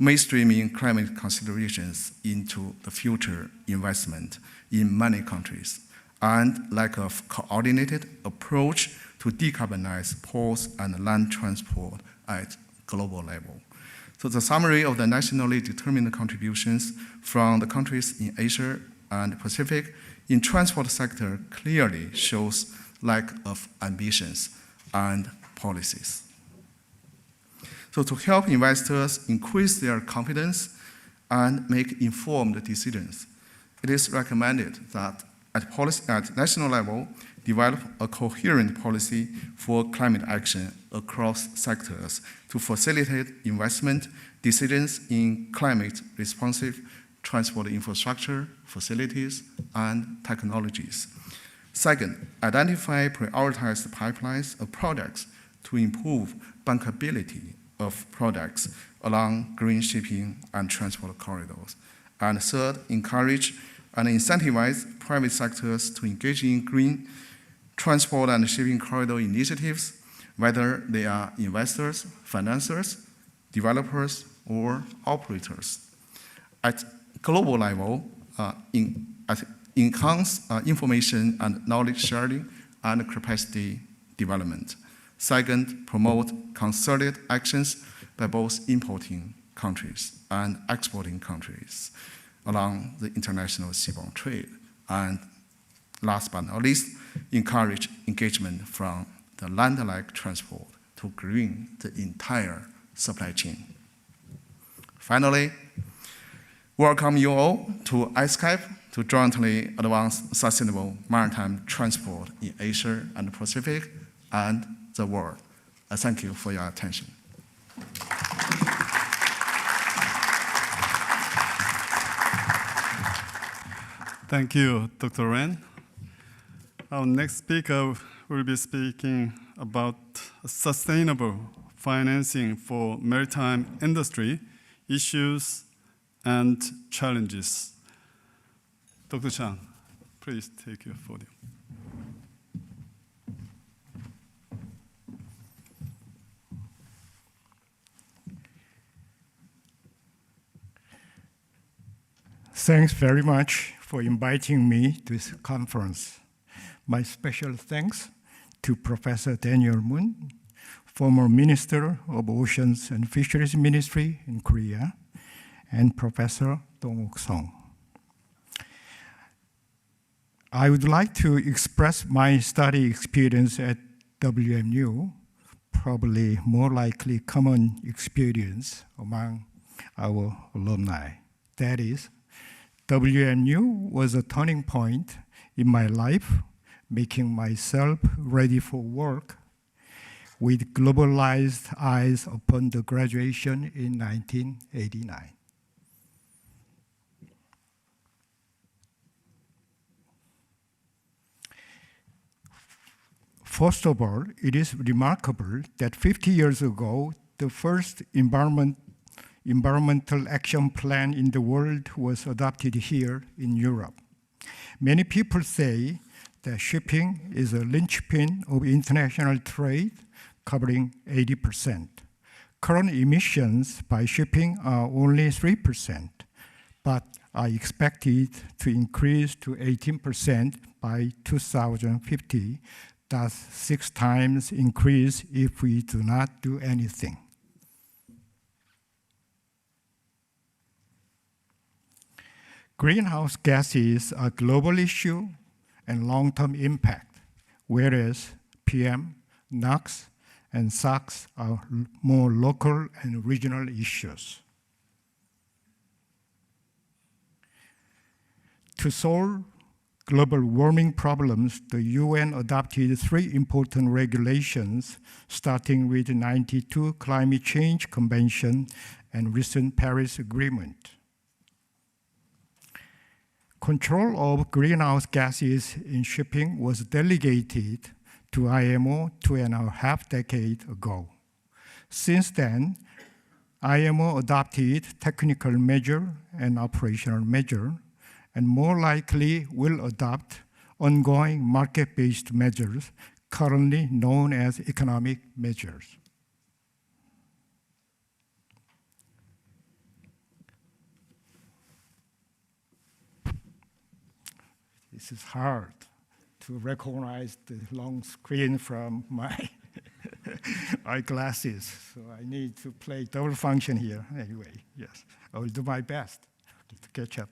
mainstreaming climate considerations into the future investment in many countries, and lack of coordinated approach to decarbonize ports and land transport at global level. So the summary of the nationally determined contributions from the countries in Asia and Pacific in transport sector clearly shows lack of ambitions and policies. So to help investors increase their confidence and make informed decisions, it is recommended that at national level, develop a coherent policy for climate action across sectors to facilitate investment decisions in climate-responsive transport infrastructure, facilities, and technologies. Second, identify prioritized pipelines of products to improve bankability of products along green shipping and transport corridors. And third, encourage and incentivize private sectors to engage in green transport and shipping corridor initiatives, whether they are investors, financiers, developers, or operators. At global level, enhance information and knowledge sharing and capacity development. Second, promote concerted actions by both importing countries and exporting countries along the international seaborne trade. And last but not least, encourage engagement from the land-like transport to green the entire supply chain. Finally, welcome you all to ISCAP to jointly advance sustainable maritime transport in Asia and the Pacific and the world. I thank you for your attention. Thank you, Dr. Ren. Our next speaker will be speaking about sustainable financing for maritime industry issues and challenges. Dr. Chang, please take your podium. Thanks very much for inviting me to this conference. My special thanks to Professor Daniel Moon, former Minister of Oceans and Fisheries Ministry in Korea, and Professor Dong-Ok Song. I would like to express my study experience at WMU, probably more likely common experience among our alumni. That is, WMU was a turning point in my life, making myself ready for work with globalized eyes upon the graduation in 1989. First of all, it is remarkable that 50 years ago, the first environmental action plan in the world was adopted here in Europe. Many people say that shipping is a linchpin of international trade, covering 80%. Current emissions by shipping are only 3%, but are expected to increase to 18% by 2050, thus 6 times increase if we do not do anything. Greenhouse gases are a global issue and long-term impact, whereas PM, NOx, and SOx are more local and regional issues. To solve global warming problems, the UN adopted 3 important regulations, starting with the 92 Climate Change Convention and recent Paris Agreement. Control of greenhouse gases in shipping was delegated to IMO 2.5 decades ago. Since then, IMO adopted technical measure and operational measure, and more likely will adopt ongoing market-based measures, currently known as economic measures. This is hard to recognize the long screen from my eyeglasses, so I need to play double function here. Anyway, yes, I will do my best to catch up.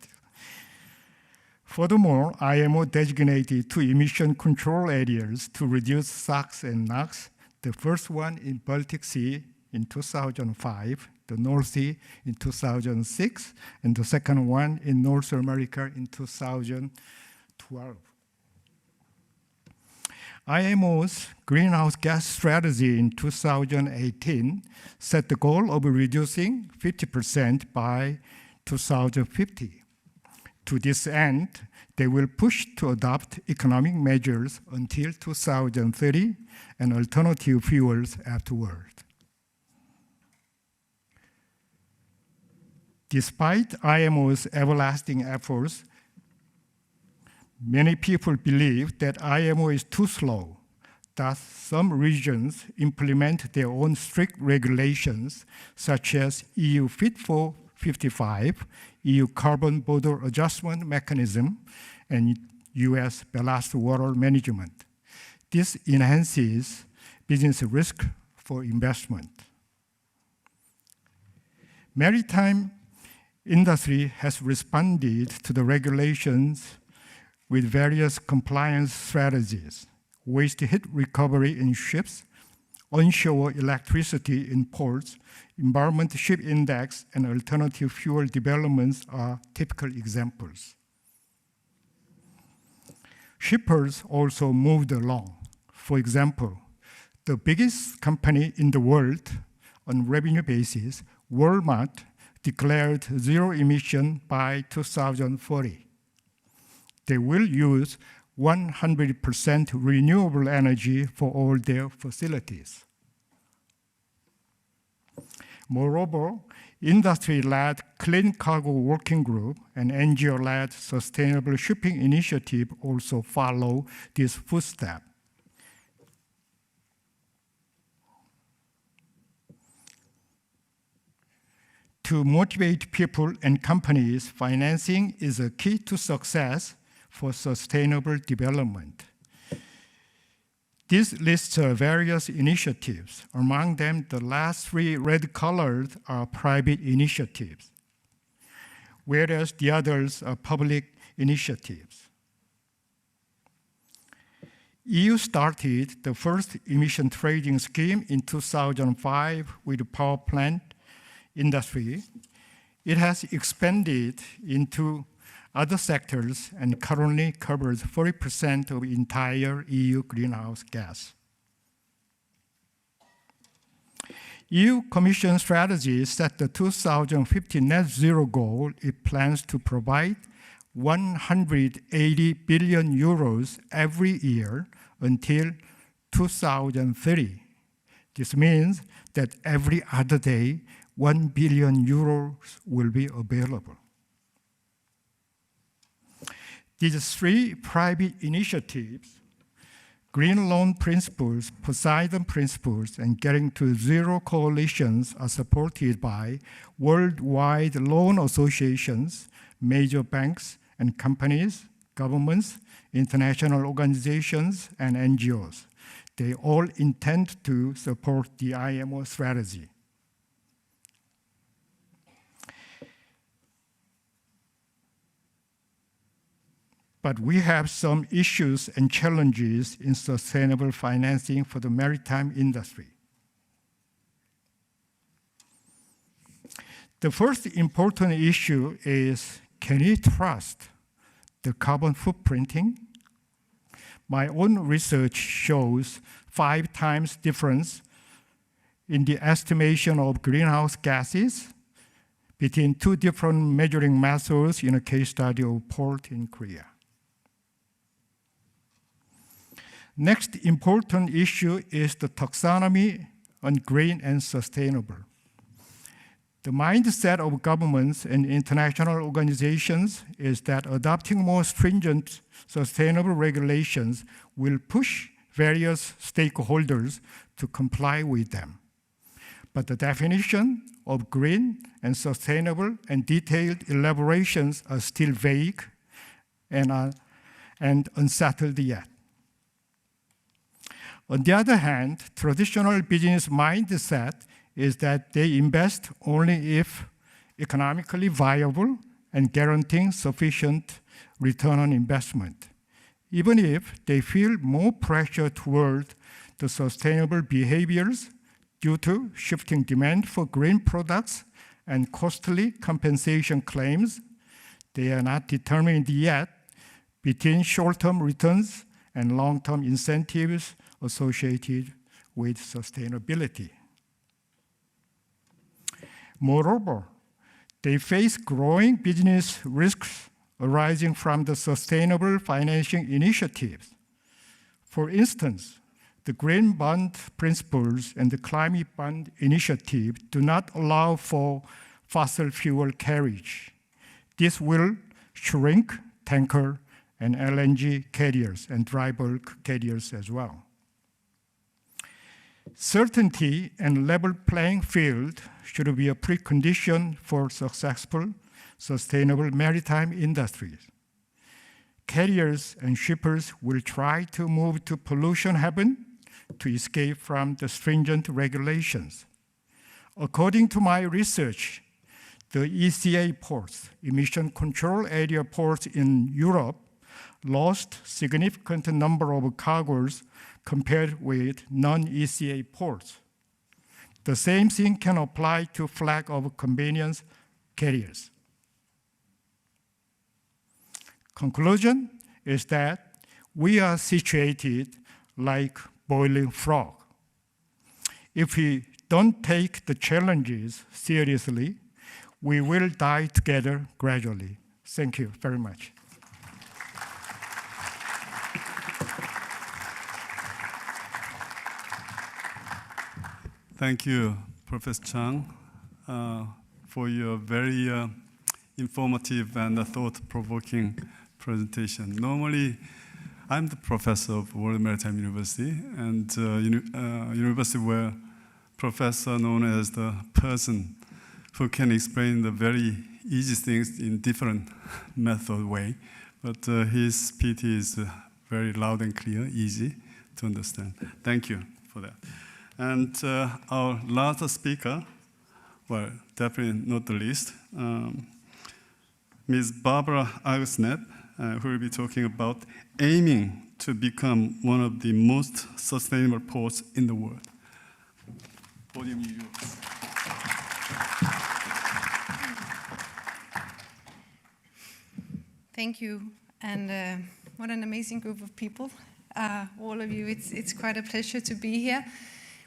Furthermore, IMO designated 2 emission control areas to reduce SOx and NOx, the first one in Baltic Sea in 2005, the North Sea in 2006, and the second one in North America in 2012. IMO's greenhouse gas strategy in 2018 set the goal of reducing 50% by 2050. To this end, they will push to adopt economic measures until 2030 and alternative fuels afterward. Despite IMO's everlasting efforts, many people believe that IMO is too slow. Thus, some regions implement their own strict regulations, such as EU Fit for 55, EU Carbon Border Adjustment Mechanism, and US Ballast Water Management. This enhances business risk for investment. Maritime industry has responded to the regulations with various compliance strategies: waste heat recovery in ships, onshore electricity in ports, environment ship index, and alternative fuel developments are typical examples. Shippers also moved along. For example, the biggest company in the world on revenue basis, Walmart, declared zero emission by 2040. They will use 100% renewable energy for all their facilities. Moreover, industry-led Clean Cargo Working Group and NGO-led Sustainable Shipping Initiative also follow this footstep. To motivate people and companies, financing is a key to success for sustainable development. This lists various initiatives. Among them, the last three red-colored are private initiatives, whereas the others are public initiatives. EU started the first emission trading scheme in 2005 with the power plant industry. It has expanded into other sectors and currently covers 40% of entire EU greenhouse gas. EU Commission strategy set the 2050 net zero goal. It plans to provide 180 billion euros every year until 2030. This means that every other day, 1 billion euros will be available. These three private initiatives, Green Loan Principles, Poseidon Principles, and Getting to Zero coalitions are supported by worldwide loan associations, major banks and companies, governments, international organizations, and NGOs. They all intend to support the IMO strategy. But we have some issues and challenges in sustainable financing for the maritime industry. The first important issue is, can we trust the carbon footprinting? My own research shows 5 times difference in the estimation of greenhouse gases between 2 different measuring methods in a case study of port in Korea. Next important issue is the taxonomy on green and sustainable. The mindset of governments and international organizations is that adopting more stringent sustainable regulations will push various stakeholders to comply with them. But the definition of green and sustainable and detailed elaborations are still vague and unsettled yet. On the other hand, traditional business mindset is that they invest only if economically viable and guaranteeing sufficient return on investment, even if they feel more pressure toward the sustainable behaviors due to shifting demand for green products and costly compensation claims. They are not determined yet between short-term returns and long-term incentives associated with sustainability. Moreover, they face growing business risks arising from the sustainable financing initiatives. For instance, the Green Bond Principles and the Climate Bond Initiative do not allow for fossil fuel carriage. This will shrink tanker and LNG carriers and dry bulk carriers as well. Certainty and level playing field should be a precondition for successful, sustainable maritime industries. Carriers and shippers will try to move to pollution heaven to escape from the stringent regulations. According to my research, the ECA ports, emission control area ports in Europe, lost significant number of cargoes compared with non-ECA ports. The same thing can apply to flag of convenience carriers. Conclusion is that we are situated like boiling frog. If we don't take the challenges seriously, we will die together gradually. Thank you very much. Thank you, Professor Chang, for your very informative and thought-provoking presentation. Normally, I'm the professor of World Maritime University, and university where professor known as the person who can explain the very easy things in different method way. But his PT is very loud and clear, easy to understand. Thank you for that. And our last speaker, well, definitely not the least, Ms. Barbara Augustnet, who will be talking about aiming to become one of the most sustainable ports in the world. Podium is yours. Thank you, and what an amazing group of people. All of you, it's quite a pleasure to be here.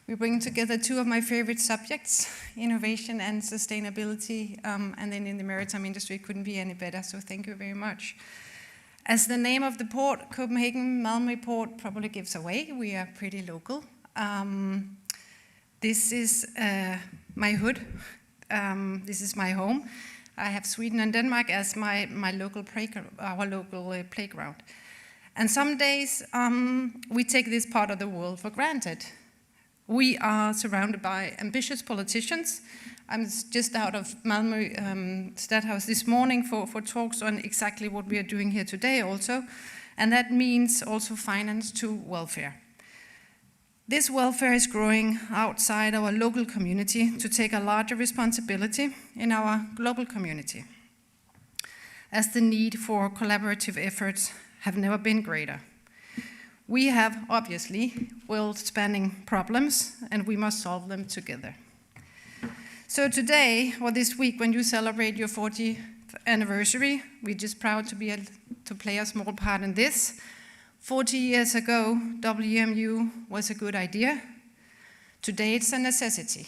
We bring together two of my favorite subjects, innovation and sustainability, and then in the maritime industry, it couldn't be any better, so thank you very much. As the name of the port, Copenhagen Malmö Port, probably gives away, we are pretty local. This is my hood. This is my home. I have Sweden and Denmark as my local playground. And some days we take this part of the world for granted. We are surrounded by ambitious politicians. I'm just out of Malmö Stadthouse this morning for talks on exactly what we are doing here today also. And that means also finance to welfare. This welfare is growing outside our local community to take a larger responsibility in our global community, as the need for collaborative efforts have never been greater. We have, obviously, world-spanning problems, and we must solve them together. So today, or this week, when you celebrate your 40th anniversary, we're just proud to be able to play a small part in this. 40 years ago, WMU was a good idea. Today, it's a necessity.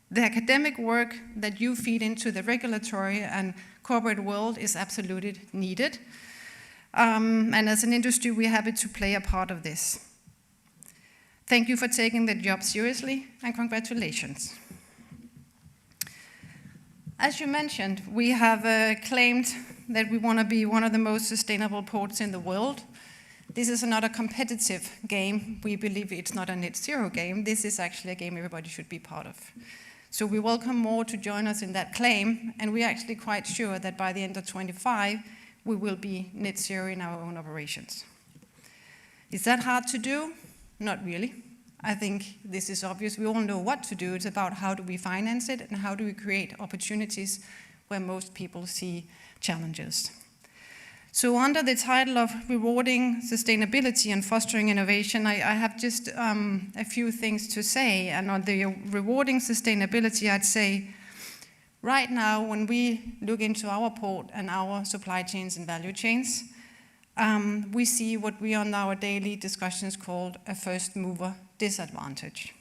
The academic work that you feed into the regulatory and corporate world is absolutely needed. And as an industry, we're happy to play a part of this. Thank you for taking the job seriously, and congratulations. As you mentioned, we have claimed that we want to be one of the most sustainable ports in the world. This is not a competitive game. We believe it's not a net zero game. This is actually a game everybody should be part of. So we welcome more to join us in that claim, and we're actually quite sure that by the end of 25, we will be net zero in our own operations. Is that hard to do? Not really. I think this is obvious. We all know what to do. It's about how do we finance it and how do we create opportunities where most people see challenges. So under the title of Rewarding Sustainability and Fostering Innovation, I have just a few things to say. And on the rewarding sustainability, I'd say, right now, when we look into our port and our supply chains and value chains, we see what we on our daily discussions called a first mover disadvantage.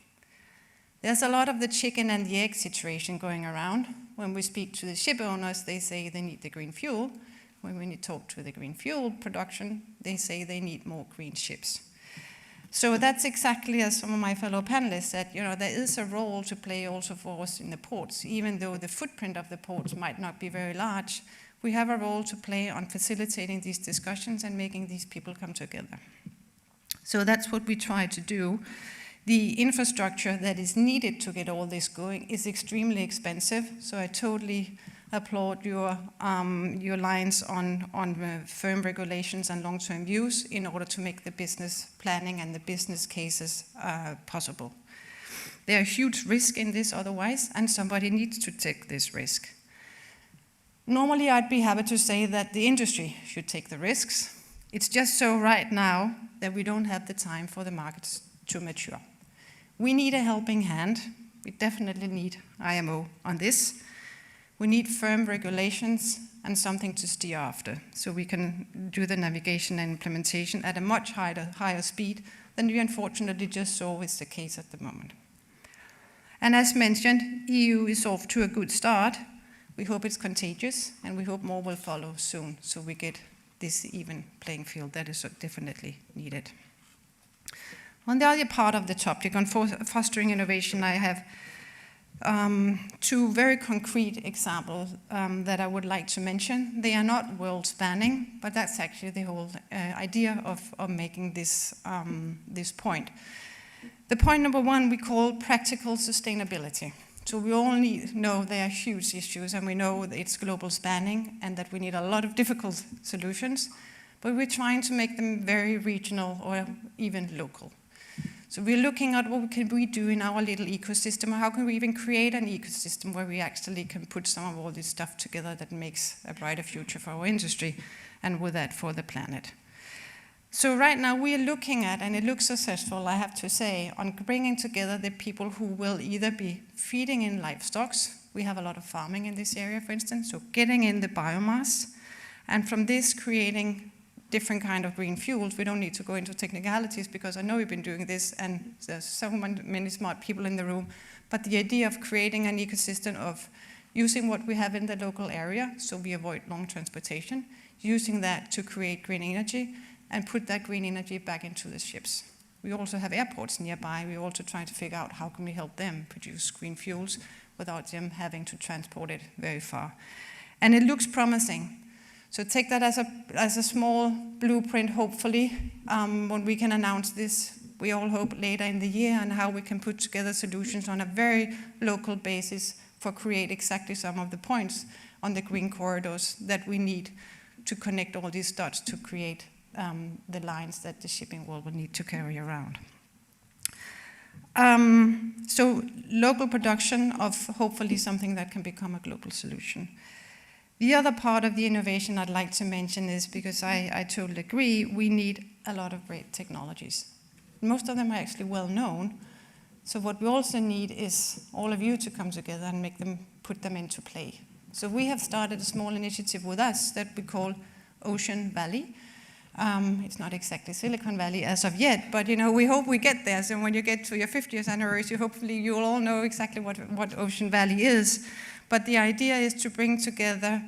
There's a lot of the chicken and the egg situation going around. When we speak to the ship owners, they say they need the green fuel. When we talk to the green fuel production, they say they need more green ships. So that's exactly as some of my fellow panelists said, there is a role to play also for us in the ports. Even though the footprint of the ports might not be very large, we have a role to play on facilitating these discussions and making these people come together. So that's what we try to do. The infrastructure that is needed to get all this going is extremely expensive, so I totally applaud your lines on firm regulations and long-term views in order to make the business planning and the business cases possible. There are huge risks in this otherwise, and somebody needs to take this risk. Normally, I'd be happy to say that the industry should take the risks. It's just so right now that we don't have the time for the markets to mature. We need a helping hand. We definitely need IMO on this. We need firm regulations and something to steer after, so we can do the navigation and implementation at a much higher speed than we unfortunately just saw is the case at the moment. And as mentioned, EU is off to a good start. We hope it's contagious, and we hope more will follow soon, so we get this even playing field that is definitely needed. On the other part of the topic, on fostering innovation, I have two very concrete examples that I would like to mention. They are not world-spanning, but that's actually the whole idea of making this, this point. The point number one we call practical sustainability. So we all know there are huge issues, and we know that it's global spanning and that we need a lot of difficult solutions, but we're trying to make them very regional or even local. So we're looking at what can we do in our little ecosystem, or how can we even create an ecosystem where we actually can put some of all this stuff together that makes a brighter future for our industry, and with that for the planet. So right now we are looking at, and it looks successful, I have to say, on bringing together the people who will either be feeding in livestock. We have a lot of farming in this area, for instance, so getting in the biomass, and from this creating different kind of green fuels. We don't need to go into technicalities because I know we've been doing this and there's so many smart people in the room, but the idea of creating an ecosystem of using what we have in the local area so we avoid long transportation, using that to create green energy and put that green energy back into the ships. We also have airports nearby. We're also trying to figure out how can we help them produce green fuels without them having to transport it very far. And it looks promising. So take that as a small blueprint, hopefully, when we can announce this, we all hope later in the year, and how we can put together solutions on a very local basis for create exactly some of the points on the green corridors that we need to connect all these dots to create the lines that the shipping world will need to carry around. So local production of hopefully something that can become a global solution. The other part of the innovation I'd like to mention is, because I totally agree, we need a lot of great technologies. Most of them are actually well known. So what we also need is all of you to come together and put them into play. So we have started a small initiative with us that we call Ocean Valley. It's not exactly Silicon Valley as of yet, but we hope we get there. So when you get to your 50th anniversary, hopefully you'll all know exactly what Ocean Valley is. But the idea is to bring together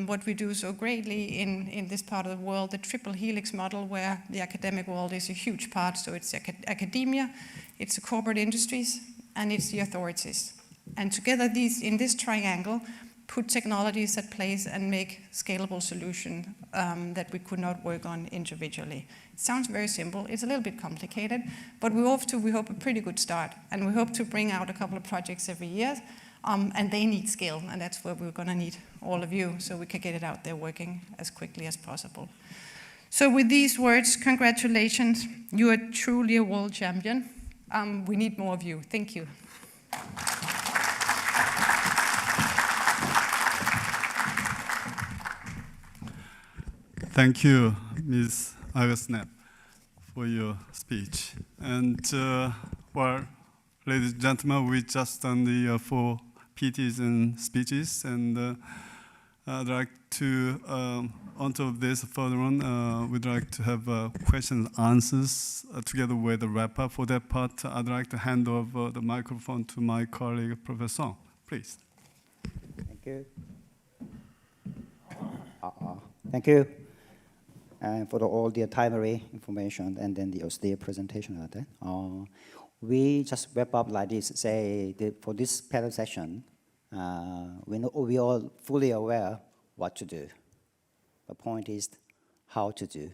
what we do so greatly in this part of the world, the triple helix model, where the academic world is a huge part. So it's academia, it's the corporate industries, and it's the authorities. And together in this triangle, put technologies that place and make scalable solutions that we could not work on individually. It sounds very simple. It's a little bit complicated, but we hope a pretty good start. And we hope to bring out a couple of projects every year. And they need scale, and that's where we're going to need all of you so we can get it out there working as quickly as possible. So with these words, congratulations. You are truly a world champion. We need more of you. Thank you. Thank you, Ms. Augustnap, for your speech. And well, ladies and gentlemen, we just done the 4 PTs and speeches, and I'd like to, on top of this, further on, we'd like to have questions and answers together with the wrap-up. For that part, I'd like to hand over the microphone to my colleague, Professor Song. Please. Thank you. Thank you. And for all the timely information and then the austere presentation. We just wrap up like this, say, for this panel session, we all fully aware what to do. The point is how to do.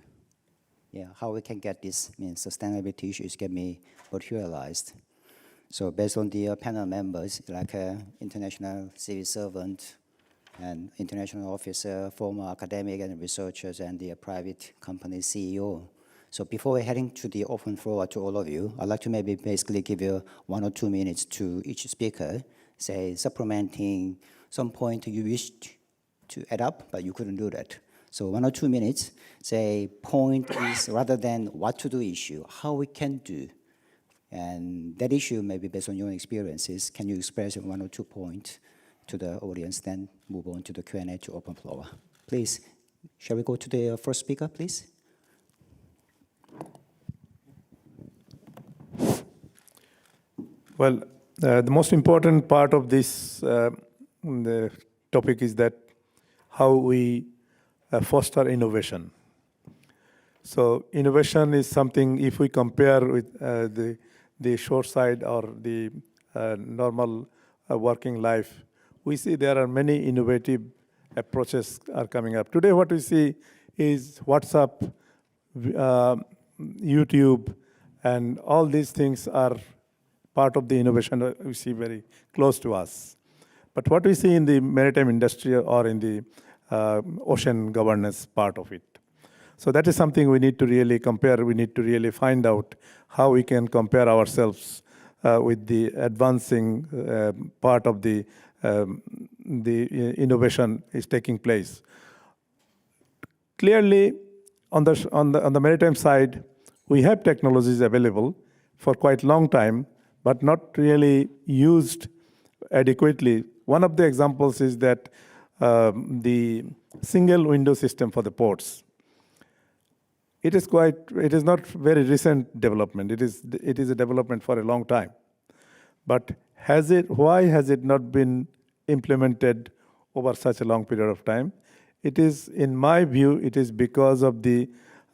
Yeah, how we can get this sustainability issues get materialized. So based on the panel members, like international civil servant and international officer, former academic and researchers, and the private company CEO. So before we're heading to the open floor to all of you, I'd like to maybe basically give you 1 or 2 minutes to each speaker, say supplementing some point you wished to add up, but you couldn't do that. So 1 or 2 minutes, say point is rather than what to do issue, how we can do. And that issue may be based on your experiences. Can you express in 1 or 2 points to the audience, then move on to the Q&A to open floor. Please, shall we go to the first speaker, please? Well, the most important part of this the topic is that how we foster innovation. So innovation is something, if we compare with the short side or the normal working life, we see there are many innovative approaches are coming up. Today what we see is WhatsApp, YouTube, and all these things are part of the innovation that we see very close to us. But what we see in the maritime industry or in the ocean governance part of it. So that is something we need to really compare. We need to really find out how we can compare ourselves with the advancing part of the innovation is taking place. Clearly, on the maritime side, we have technologies available for quite a long time, but not really used adequately. One of the examples is that the single window system for the ports. It is not very recent development. It is a development for a long time. But why has it not been implemented over such a long period of time? It is, in my view, it is because of the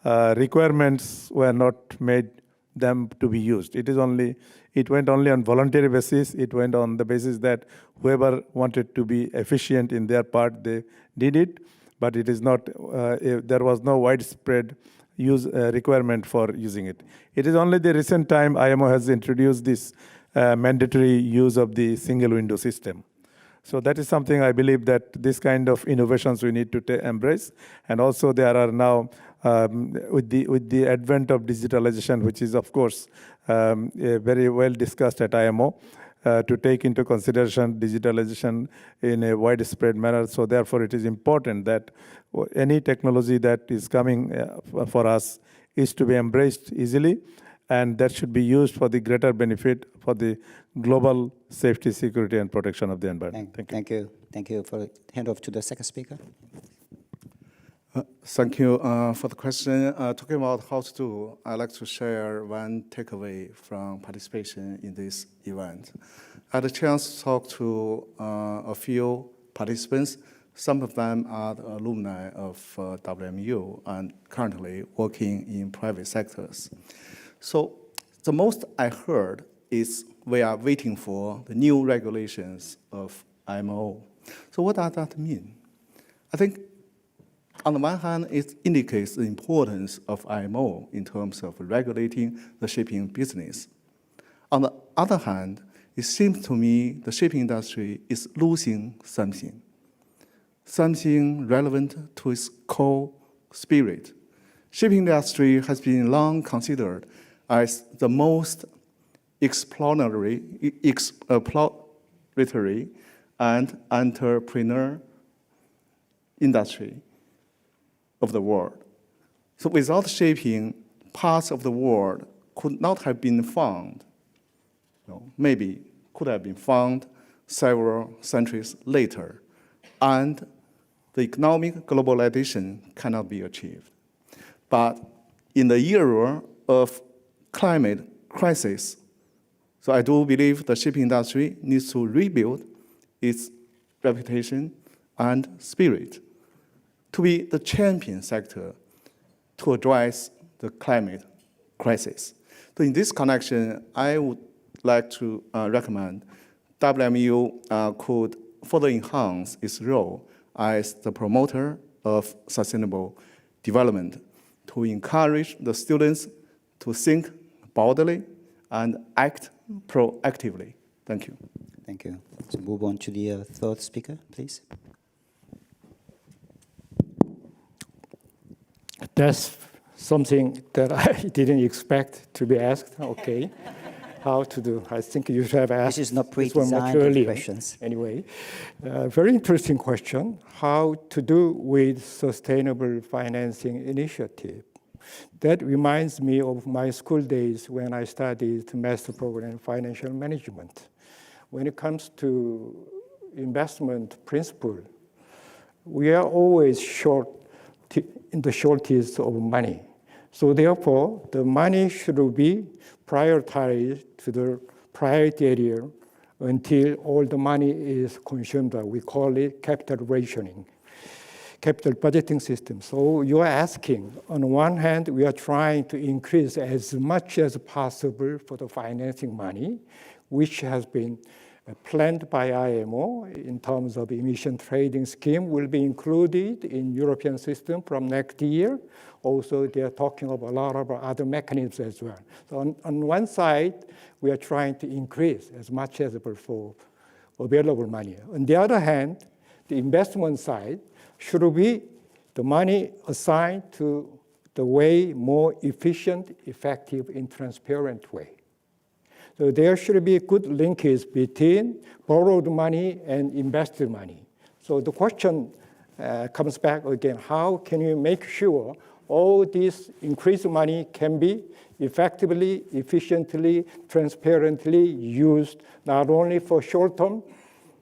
requirements were not made them to be used. It went only on voluntary basis. It went on the basis that whoever wanted to be efficient in their part, they did it. But it is not. There was no widespread requirement for using it. It is only the recent time IMO has introduced this mandatory use of the single window system. So that is something I believe that this kind of innovations we need to embrace. And also there are now, with the advent of digitalization, which is of course very well discussed at IMO, to take into consideration digitalization in a widespread manner. So therefore it is important that any technology that is coming for us is to be embraced easily, and that should be used for the greater benefit for the global safety, security, and protection of the environment. Thank you. Thank you. For hand off to the second speaker. Thank you for the question. Talking about how to do, I'd like to share one takeaway from participation in this event. I had a chance to talk to a few participants. Some of them are the alumni of WMU and currently working in private sectors. So the most I heard is we are waiting for the new regulations of IMO. So what does that mean? I think on the one hand, it indicates the importance of IMO in terms of regulating the shipping business. On the other hand, it seems to me the shipping industry is losing something relevant to its core spirit. Shipping industry has been long considered as the most exploratory and entrepreneur industry of the world. So without shipping, parts of the world could not have been found. Maybe could have been found several centuries later, and the economic globalization cannot be achieved. But in the era of climate crisis, so I do believe the shipping industry needs to rebuild its reputation and spirit to be the champion sector to address the climate crisis. So in this connection, I would like to recommend WMU could further enhance its role as the promoter of sustainable development to encourage the students to think boldly and act proactively. Thank you. Thank you. So move on to the third speaker, please. That's something that I didn't expect to be asked. Okay. how to do. I think you should have asked this is not this one much pre-designed earlier. questions. Anyway, very interesting question. How to do with sustainable financing initiative? That reminds me of my school days when I studied master program in financial management. When it comes to investment principle, we are always in the shortage of money. So therefore, the money should be prioritized to the priority area until all the money is consumed. We call it capital rationing, capital budgeting system. So you are asking, on one hand, we are trying to increase as much as possible for the financing money, which has been planned by IMO in terms of emission trading scheme will be included in European system from next year. Also, they are talking about a lot of other mechanisms as well. So on one side, we are trying to increase as much as possible for available money. On the other hand, the investment side should be the money assigned to the way more efficient, effective, and transparent way. So there should be a good linkage between borrowed money and invested money. So the question comes back again, how can you make sure all this increased money can be effectively, efficiently, transparently used, not only for short-term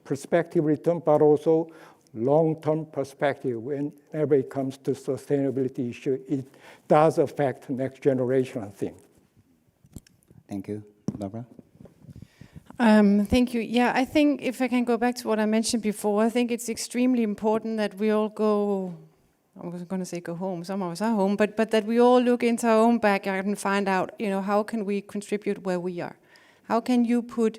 perspective return, but also long-term perspective. Whenever it comes to sustainability issue, it does affect next generation thing. Thank you. Barbara? Thank you. Yeah, I think if I can go back to what I mentioned before, I think it's extremely important that we all go, I was going to say go home, some of us are home, but that we all look into our own backyard and find out, how can we contribute where we are? How can you put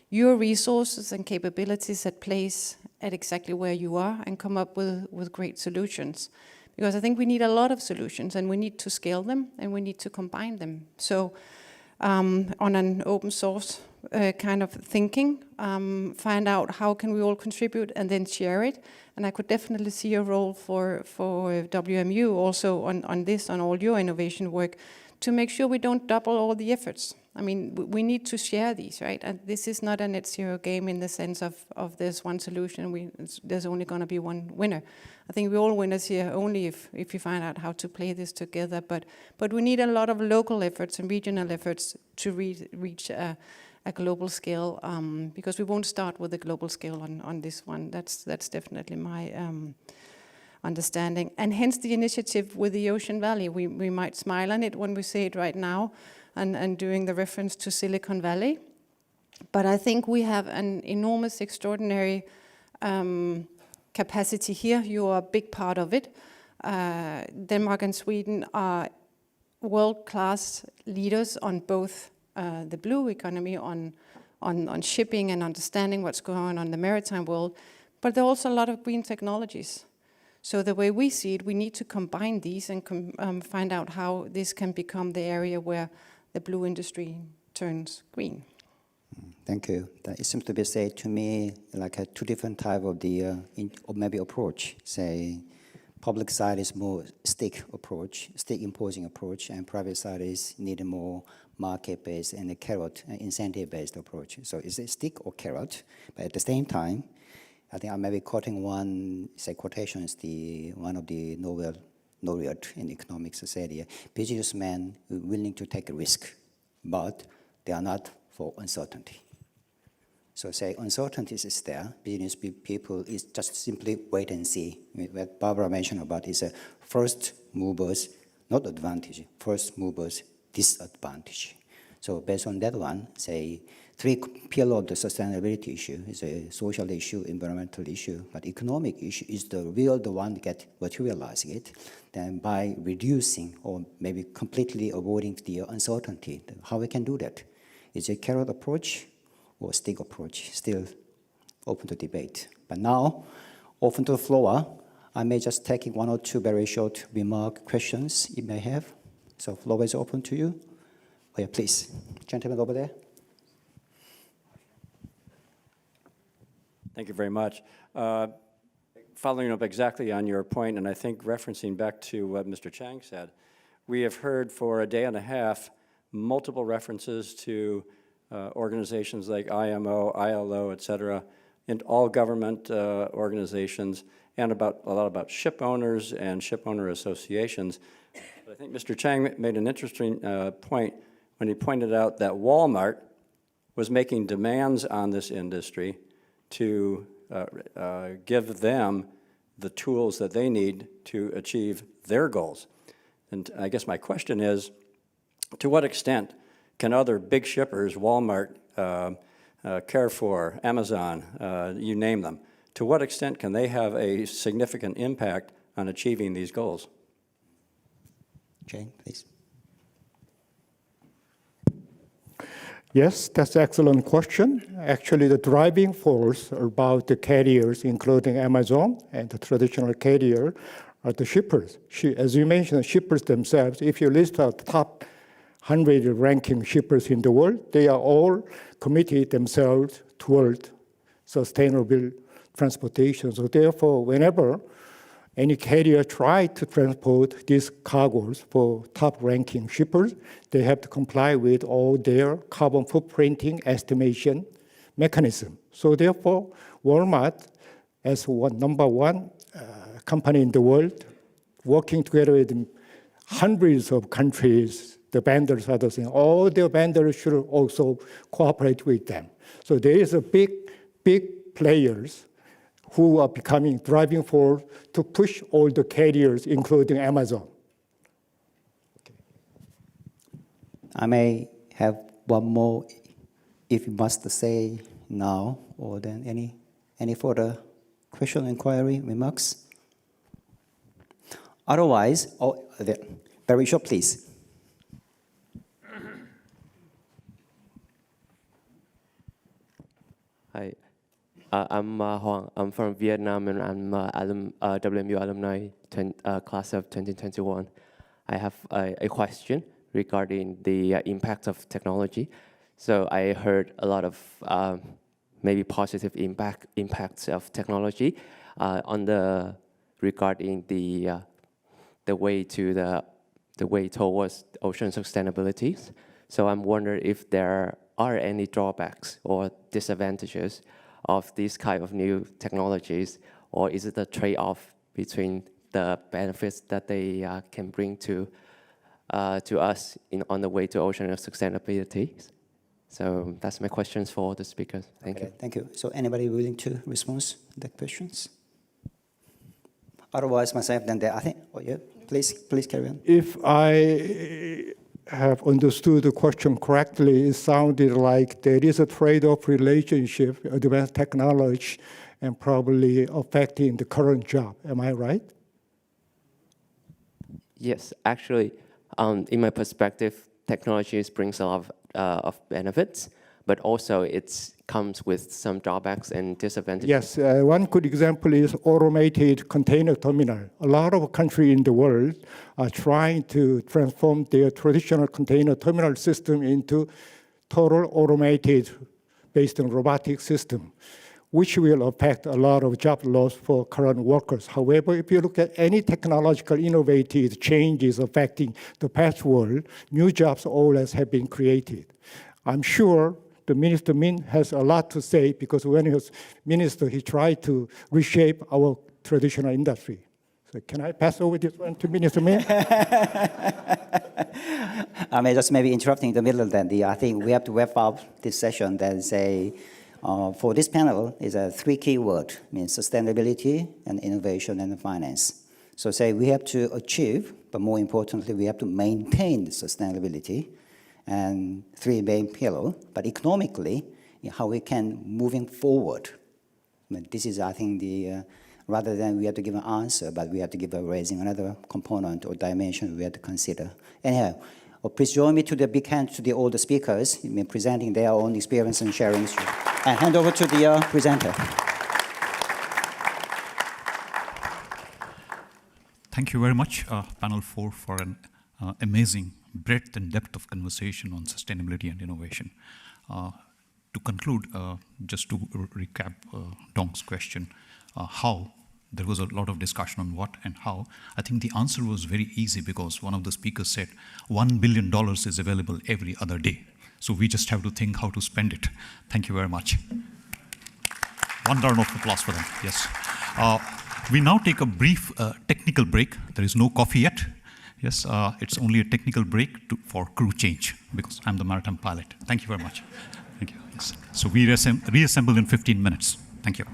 your resources and capabilities at place at exactly where you are and come up with great solutions? Because I think we need a lot of solutions and we need to scale them and we need to combine them. So on an open source kind of thinking, find out how can we all contribute and then share it. And I could definitely see a role for WMU also on this, on all your innovation work, to make sure we don't double all the efforts. I mean, we need to share these, right? And this is not a net zero game in the sense of there's one solution, there's only going to be one winner. I think we're all winners here only if you find out how to play this together. But we need a lot of local efforts and regional efforts to reach a global scale, because we won't start with a global scale on this one. That's definitely my understanding. And hence the initiative with the Ocean Valley. We might smile on it when we say it right now, and doing the reference to Silicon Valley. But I think we have an enormous, extraordinary capacity here. You are a big part of it. Denmark and Sweden are world-class leaders on both the blue economy, on shipping and understanding what's going on in the maritime world, but there are also a lot of green technologies. So the way we see it, we need to combine these and find out how this can become the area where the blue industry turns green. Thank you. It seems to be said to me like a two different type of the or maybe approach. Say, public side is more stick approach, stick imposing approach, and private side is need a more market-based and a carrot, incentive-based approach. So is it stick or carrot? But at the same time, I think I may be quoting one, say quotation is one of the Nobel laureate in economics said, businessmen are willing to take a risk, but they are not for uncertainty. So say uncertainty is there, business people is just simply wait and see. What Barbara mentioned about is a first movers, not advantage, first movers disadvantage. So based on that one, say, three pillars of the sustainability issue is a social issue, environmental issue, but economic issue is the one get materializing it. Then by reducing or maybe completely avoiding the uncertainty, how we can do that? Is it a carrot approach or stick approach? Still open to debate. But now, open to the floor. I may just take one or two very short questions you may have. So floor is open to you. Oh yeah, please. Gentleman over there. Thank you very much. Following up exactly on your point, and I think referencing back to what Mr. Chang said, we have heard for a day and a half multiple references to organizations like IMO, ILO, et cetera, and all government organizations, and a lot about ship owners and ship owner associations. But I think Mr. Chang made an interesting point when he pointed out that Walmart was making demands on this industry to give them the tools that they need to achieve their goals. And I guess my question is, to what extent can other big shippers, Walmart, Carrefour, Amazon, you name them, to what extent can they have a significant impact on achieving these goals? Jane, please. Yes, that's an excellent question. Actually, the driving force about the carriers, including Amazon and the traditional carrier, are the shippers. As you mentioned, shippers themselves, if you list out the top 100 ranking shippers in the world, they are all committed themselves toward sustainable transportation. So therefore, whenever any carrier tries to transport these cargoes for top-ranking shippers, they have to comply with all their carbon footprinting estimation mechanism. So therefore, Walmart, as number one company in the world, working together with hundreds of countries, the vendors, others, and all the vendors should also cooperate with them. So there is a big players who are becoming driving force to push all the carriers, including Amazon. Okay. I may have one more, if you must say now, or then any further question, inquiry, remarks? Otherwise, very short, please. Hi, I'm Huang. I'm from Vietnam, and I'm WMU alumni class of 2021. I have a question regarding the impact of technology. So I heard a lot of maybe positive impacts of technology regarding the way towards ocean sustainability. So I'm wondering if there are any drawbacks or disadvantages of these kind of new technologies, or is it a trade-off between the benefits that they can bring to us on the way to ocean sustainability? So that's my questions for the speakers. Thank you. Thank you. So anybody willing to respond to the questions? Otherwise, myself, then I think, yeah, please carry on. If I have understood the question correctly, it sounded like there is a trade-off relationship, advanced technology, and probably affecting the current job. Am I right? Yes, actually, in my perspective, technology brings a lot of benefits, but also it comes with some drawbacks and disadvantages. Yes, one good example is automated container terminal. A lot of countries in the world are trying to transform their traditional container terminal system into total automated based on robotic system, which will affect a lot of job loss for current workers. However, if you look at any technological innovative changes affecting the past world, new jobs always have been created. I'm sure the Minister Min has a lot to say, because when he was minister, he tried to reshape our traditional industry. So can I pass over this one to Minister Min? I may just maybe interrupting in the middle then. I think we have to wrap up this session. Then say, for this panel is a three key words, means sustainability and innovation and finance. So say we have to achieve, but more importantly, we have to maintain the sustainability and three main pillars, but economically, how we can moving forward. I mean, this is, I think, rather than we have to give an answer, but we have to give raising another component or dimension we have to consider. Anyhow, please join me to the big hand to all the speakers presenting their own experience and sharing. And hand over to the presenter. Thank you very much, panel 4, for an amazing breadth and depth of conversation on sustainability and innovation. To conclude, just to recap Dong's question, how there was a lot of discussion on what and how. I think the answer was very easy, because one of the speakers said $1 billion is available every other day. So we just have to think how to spend it. Thank you very much. One round of applause for them, yes. We now take a brief technical break. There is no coffee yet. Yes, it's only a technical break for crew change, because I'm the maritime pilot. Thank you very much. Thank you. Yes. So we reassemble in 15 minutes. Thank you.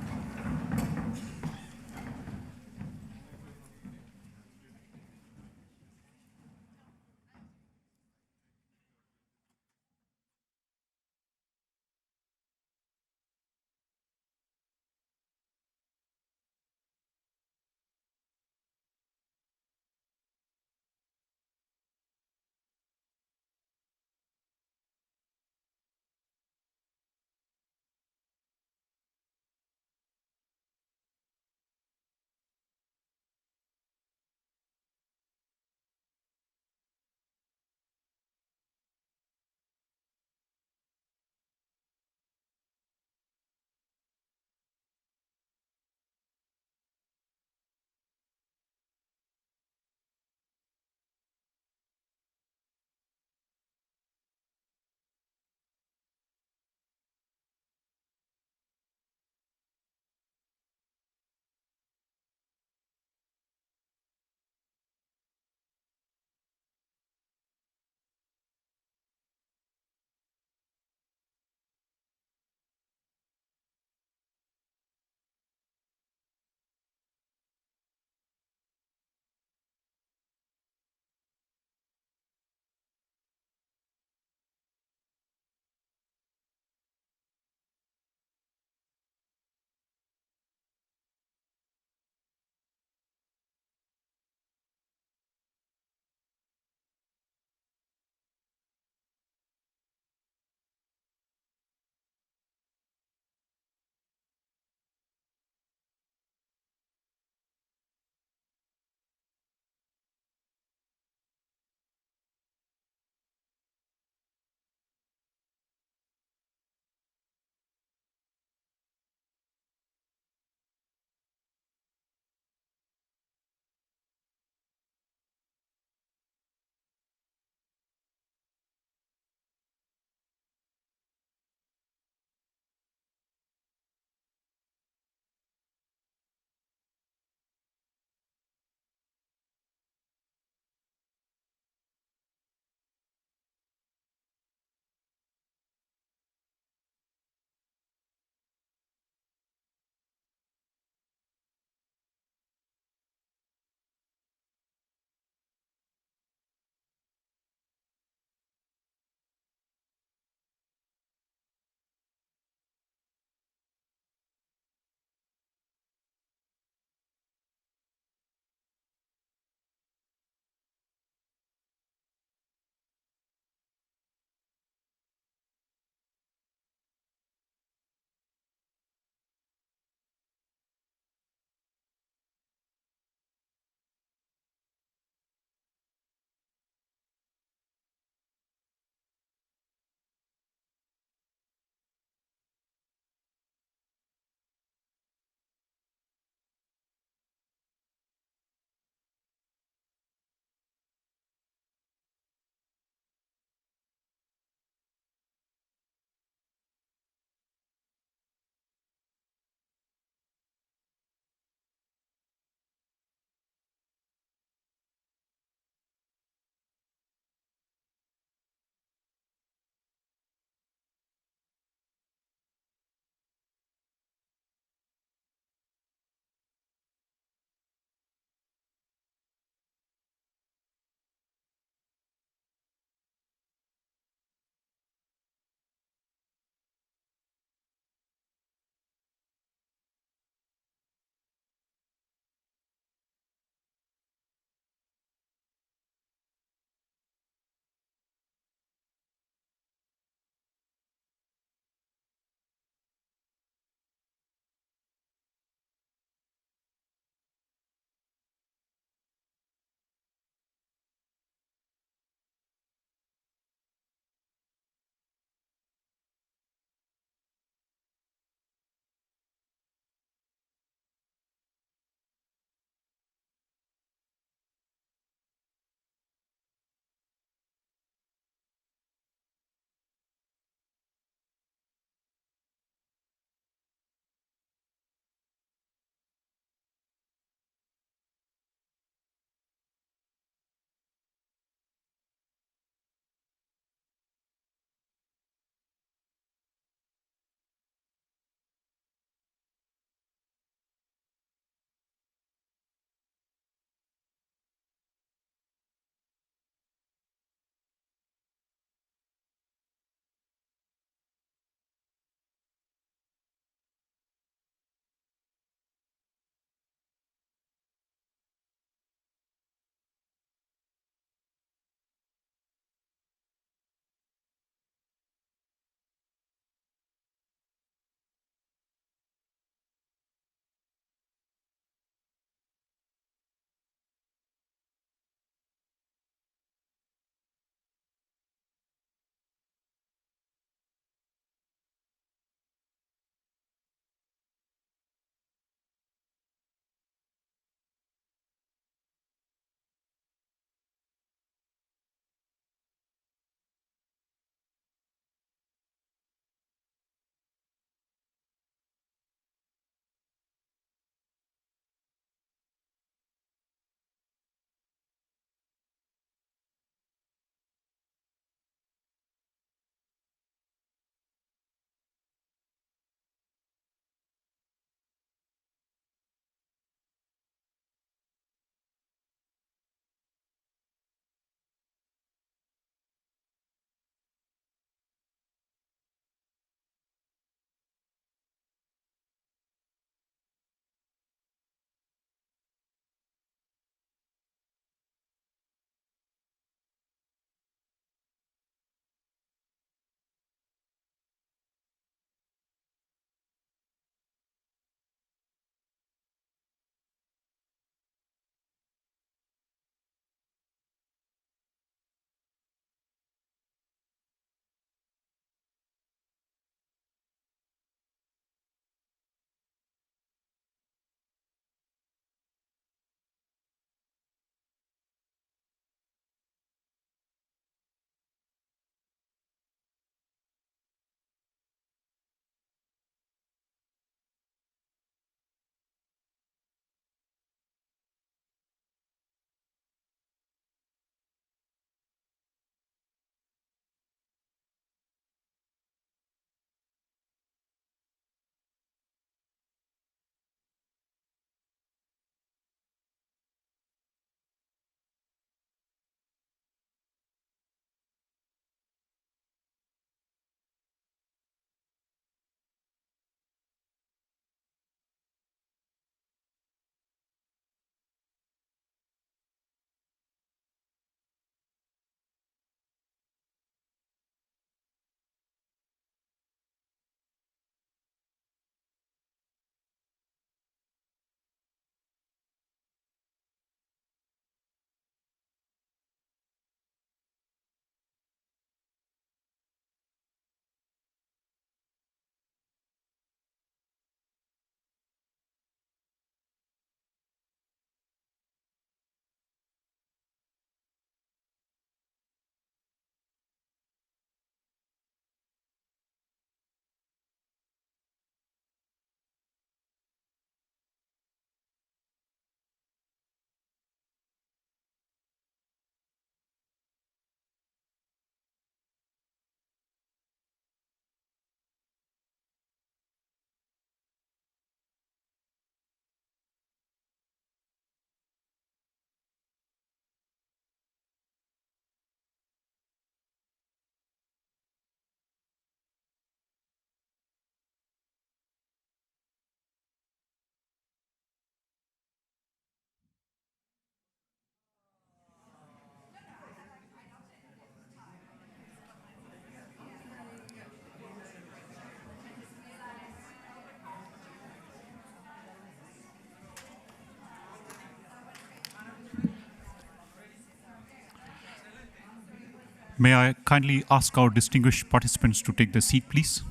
May I kindly ask our distinguished participants to take their seat, please?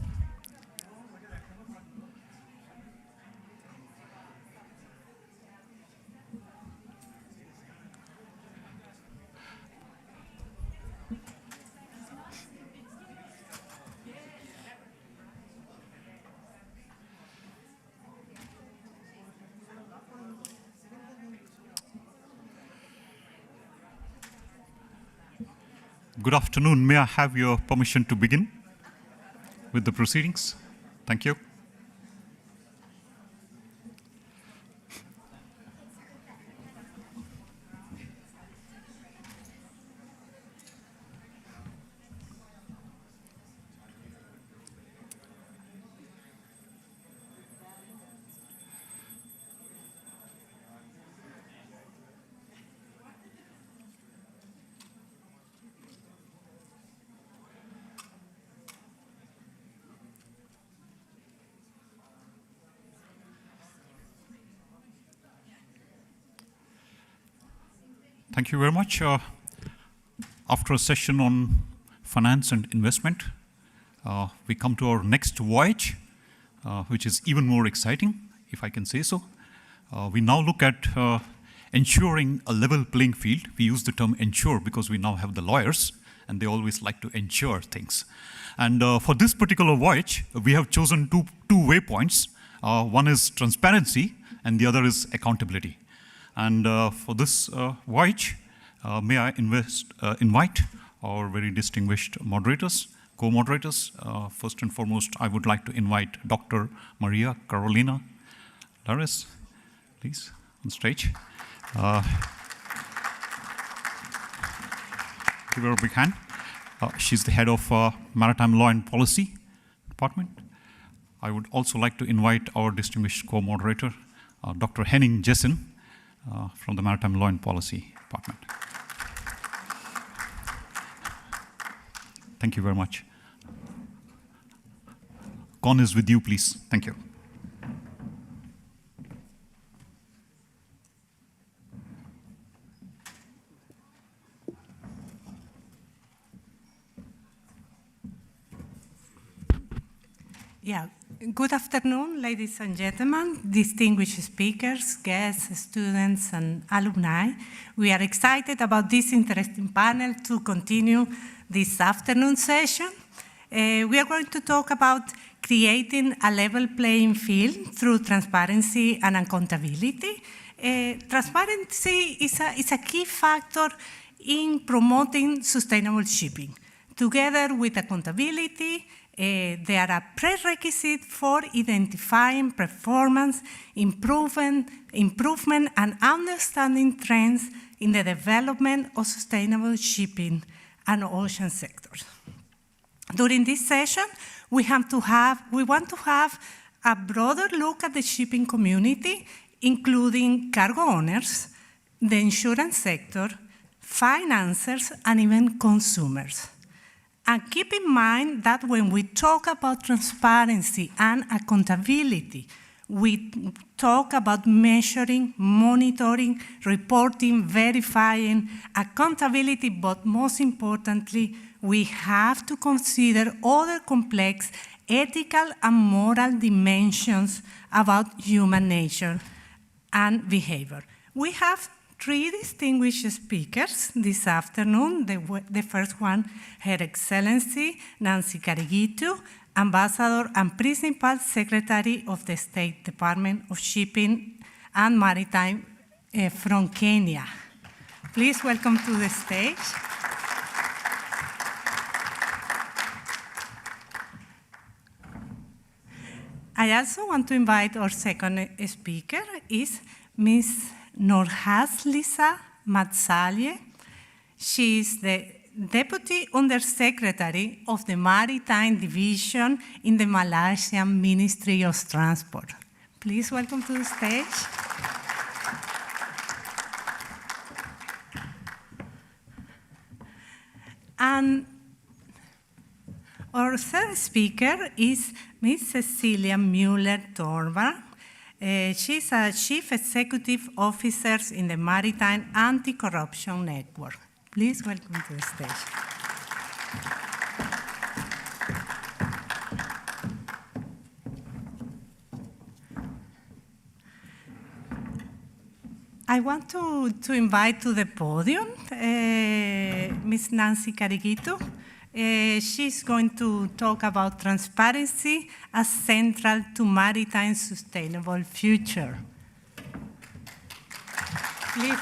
Good afternoon. May I have your permission to begin with the proceedings? Thank you. Thank you very much. After a session on finance and investment, we come to our next voyage, which is even more exciting, if I can say so. We now look at ensuring a level playing field. We use the term ensure because we now have the lawyers, and they always like to ensure things. And for this particular voyage, we have chosen two waypoints. One is transparency, and the other is accountability. And for this voyage, may I invite our very distinguished moderators, co-moderators. First and foremost, I would like to invite Dr. Maria Carolina Lares, please, on stage. Give her a big hand. She's the head of Maritime Law and Policy Department. I would also like to invite our distinguished co-moderator, Dr. Henning Jessen, from the Maritime Law and Policy Department. Thank you very much. Con is with you, please. Thank you. Yeah. Good afternoon, ladies and gentlemen, distinguished speakers, guests, students, and alumni. We are excited about this interesting panel to continue this afternoon session. We are going to talk about creating a level playing field through transparency and accountability. Transparency is a key factor in promoting sustainable shipping. Together with accountability, they are a prerequisite for identifying performance, improvement, and understanding trends in the development of sustainable shipping and ocean sectors. During this session, we want to have a broader look at the shipping community, including cargo owners, the insurance sector, financiers, and even consumers. And keep in mind that when we talk about transparency and accountability, we talk about measuring, monitoring, reporting, verifying, accountability, but most importantly, we have to consider other complex ethical and moral dimensions about human nature and behavior. We have three distinguished speakers this afternoon. The first one, Her Excellency Nancy Karegetu, Ambassador and Principal Secretary of the State Department of Shipping and Maritime from Kenya. Please welcome to the stage. I also want to invite our second speaker, is Ms. Nurhaslisa Matsalye. She is the Deputy Undersecretary of the Maritime Division in the Malaysian Ministry of Transport. Please welcome to the stage. And our third speaker is Ms. Cecilia Mueller-Torvald. She's a Chief Executive Officer in the Maritime Anti-Corruption Network. Please welcome to the stage. I want to invite to the podium Ms. Nancy Cariguito. She's going to talk about transparency as central to maritime sustainable future. Please.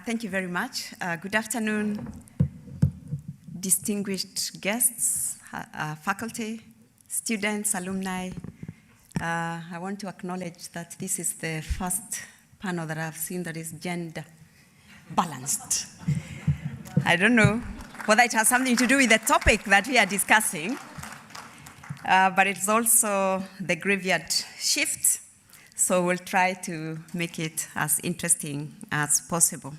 Thank you very much. Good afternoon, distinguished guests, faculty, students, alumni. I want to acknowledge that this is the first panel that I've seen that is gender balanced. I don't know whether it has something to do with the topic that we are discussing, but it's also the graveyard shift, so we'll try to make it as interesting as possible.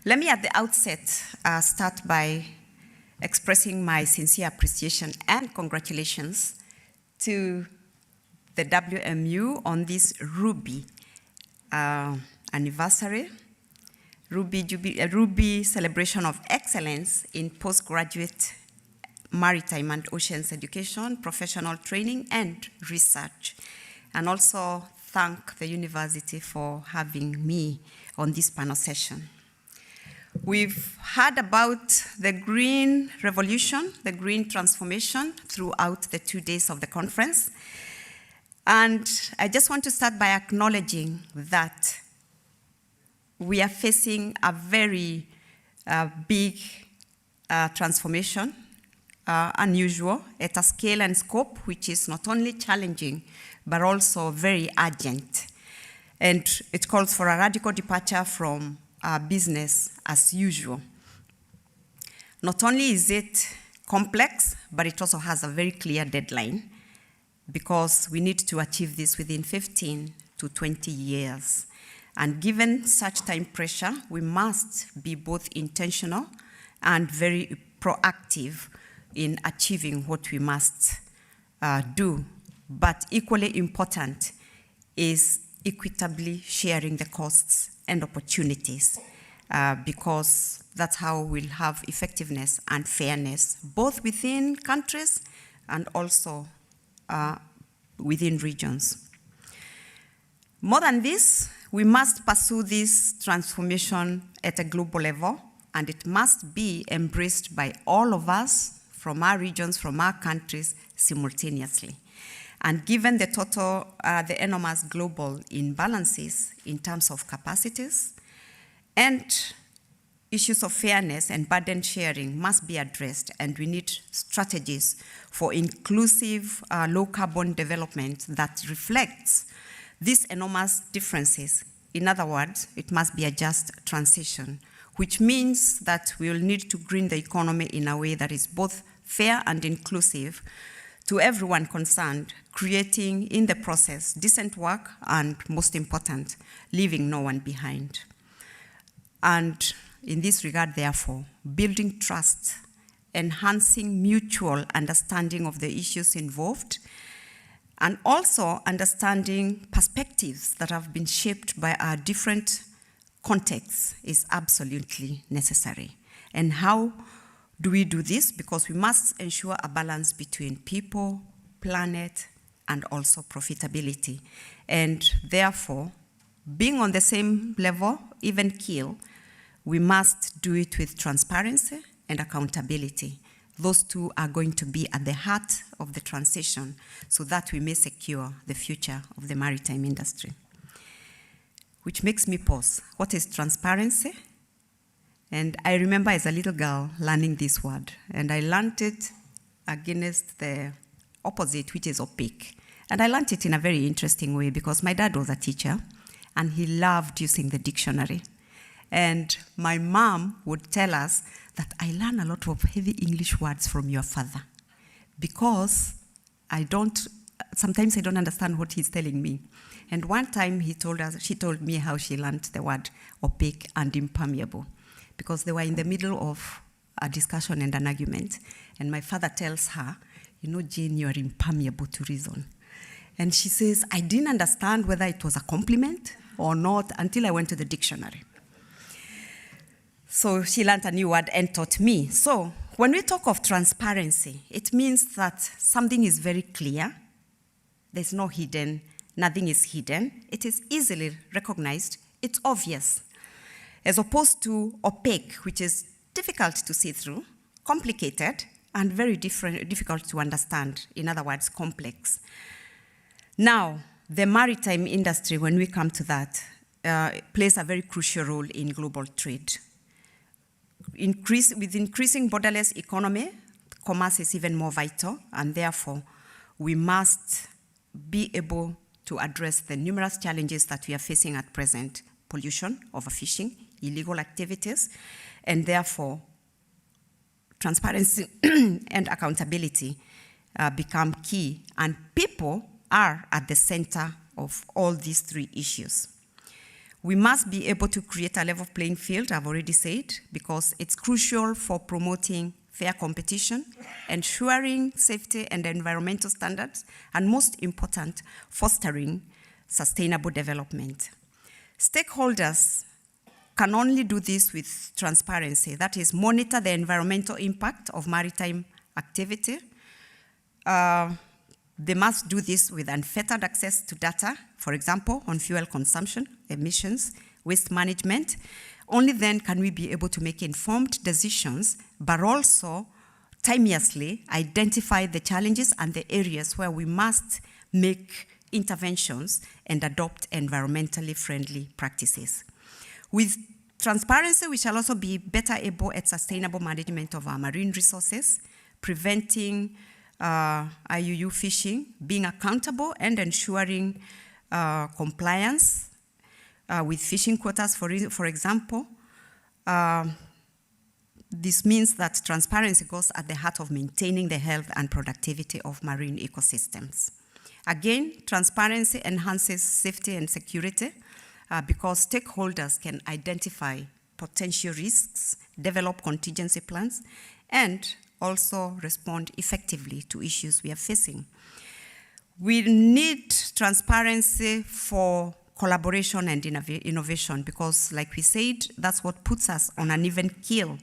Let me at the outset start by expressing my sincere appreciation and congratulations to the WMU on this Ruby anniversary, Ruby Celebration of Excellence in Postgraduate Maritime and Oceans Education, Professional Training, and Research. And also thank the university for having me on this panel session. We've heard about the green revolution, the green transformation throughout the 2 days of the conference. And I just want to start by acknowledging that we are facing a very big transformation, unusual, at a scale and scope which is not only challenging, but also very urgent. And it calls for a radical departure from business as usual. Not only is it complex, but it also has a very clear deadline, because we need to achieve this within 15 to 20 years. And given such time pressure, we must be both intentional and very proactive in achieving what we must do. But equally important is equitably sharing the costs and opportunities, because that's how we'll have effectiveness and fairness, both within countries and also within regions. More than this, we must pursue this transformation at a global level, and it must be embraced by all of us from our regions, from our countries simultaneously. And given the the enormous global imbalances in terms of capacities, and issues of fairness and burden sharing must be addressed, and we need strategies for inclusive low-carbon development that reflects these enormous differences. In other words, it must be a just transition, which means that we will need to green the economy in a way that is both fair and inclusive to everyone concerned, creating in the process decent work and, most important, leaving no one behind. And in this regard, therefore, building trust, enhancing mutual understanding of the issues involved, and also understanding perspectives that have been shaped by our different contexts is absolutely necessary. And how do we do this? Because we must ensure a balance between people, planet, and also profitability. And therefore, being on the same level, even keel, we must do it with transparency and accountability. Those two are going to be at the heart of the transition so that we may secure the future of the maritime industry. Which makes me pause. What is transparency? And I remember as a little girl learning this word, and I learned it against the opposite, which is opaque. And I learned it in a very interesting way because my dad was a teacher, and he loved using the dictionary. And my mom would tell us that I learn a lot of heavy English words from your father because sometimes I don't understand what he's telling me. And one time she told me how she learned the word opaque and impermeable, because they were in the middle of a discussion and an argument. And my father tells her, you know, Jane, you are impermeable to reason. And she says, I didn't understand whether it was a compliment or not until I went to the dictionary. So she learned a new word and taught me. So when we talk of transparency, it means that something is very clear There's no hidden, nothing is hidden. It is easily recognized, it's obvious. As opposed to opaque, which is difficult to see through, complicated, and very difficult to understand, in other words, complex. Now, the maritime industry, when we come to that, plays a very crucial role in global trade. With increasing borderless economy, commerce is even more vital, and therefore, we must be able to address the numerous challenges that we are facing at present: pollution, overfishing, illegal activities, and therefore, transparency and accountability become key, and people are at the center of all these three issues. We must be able to create a level playing field, I've already said, because it's crucial for promoting fair competition, ensuring safety and environmental standards, and most important, fostering sustainable development. Stakeholders can only do this with transparency, that is, monitor the environmental impact of maritime activity. They must do this with unfettered access to data, for example, on fuel consumption, emissions, waste management. Only then can we be able to make informed decisions, but also timeously identify the challenges and the areas where we must make interventions and adopt environmentally friendly practices. With transparency, we shall also be better able at sustainable management of our marine resources, preventing IUU fishing, being accountable and ensuring compliance with fishing quotas, for example. This means that transparency goes at the heart of maintaining the health and productivity of marine ecosystems. Again, transparency enhances safety and security because stakeholders can identify potential risks, develop contingency plans, and also respond effectively to issues we are facing. We need transparency for collaboration and innovation because, like we said, that's what puts us on an even keel.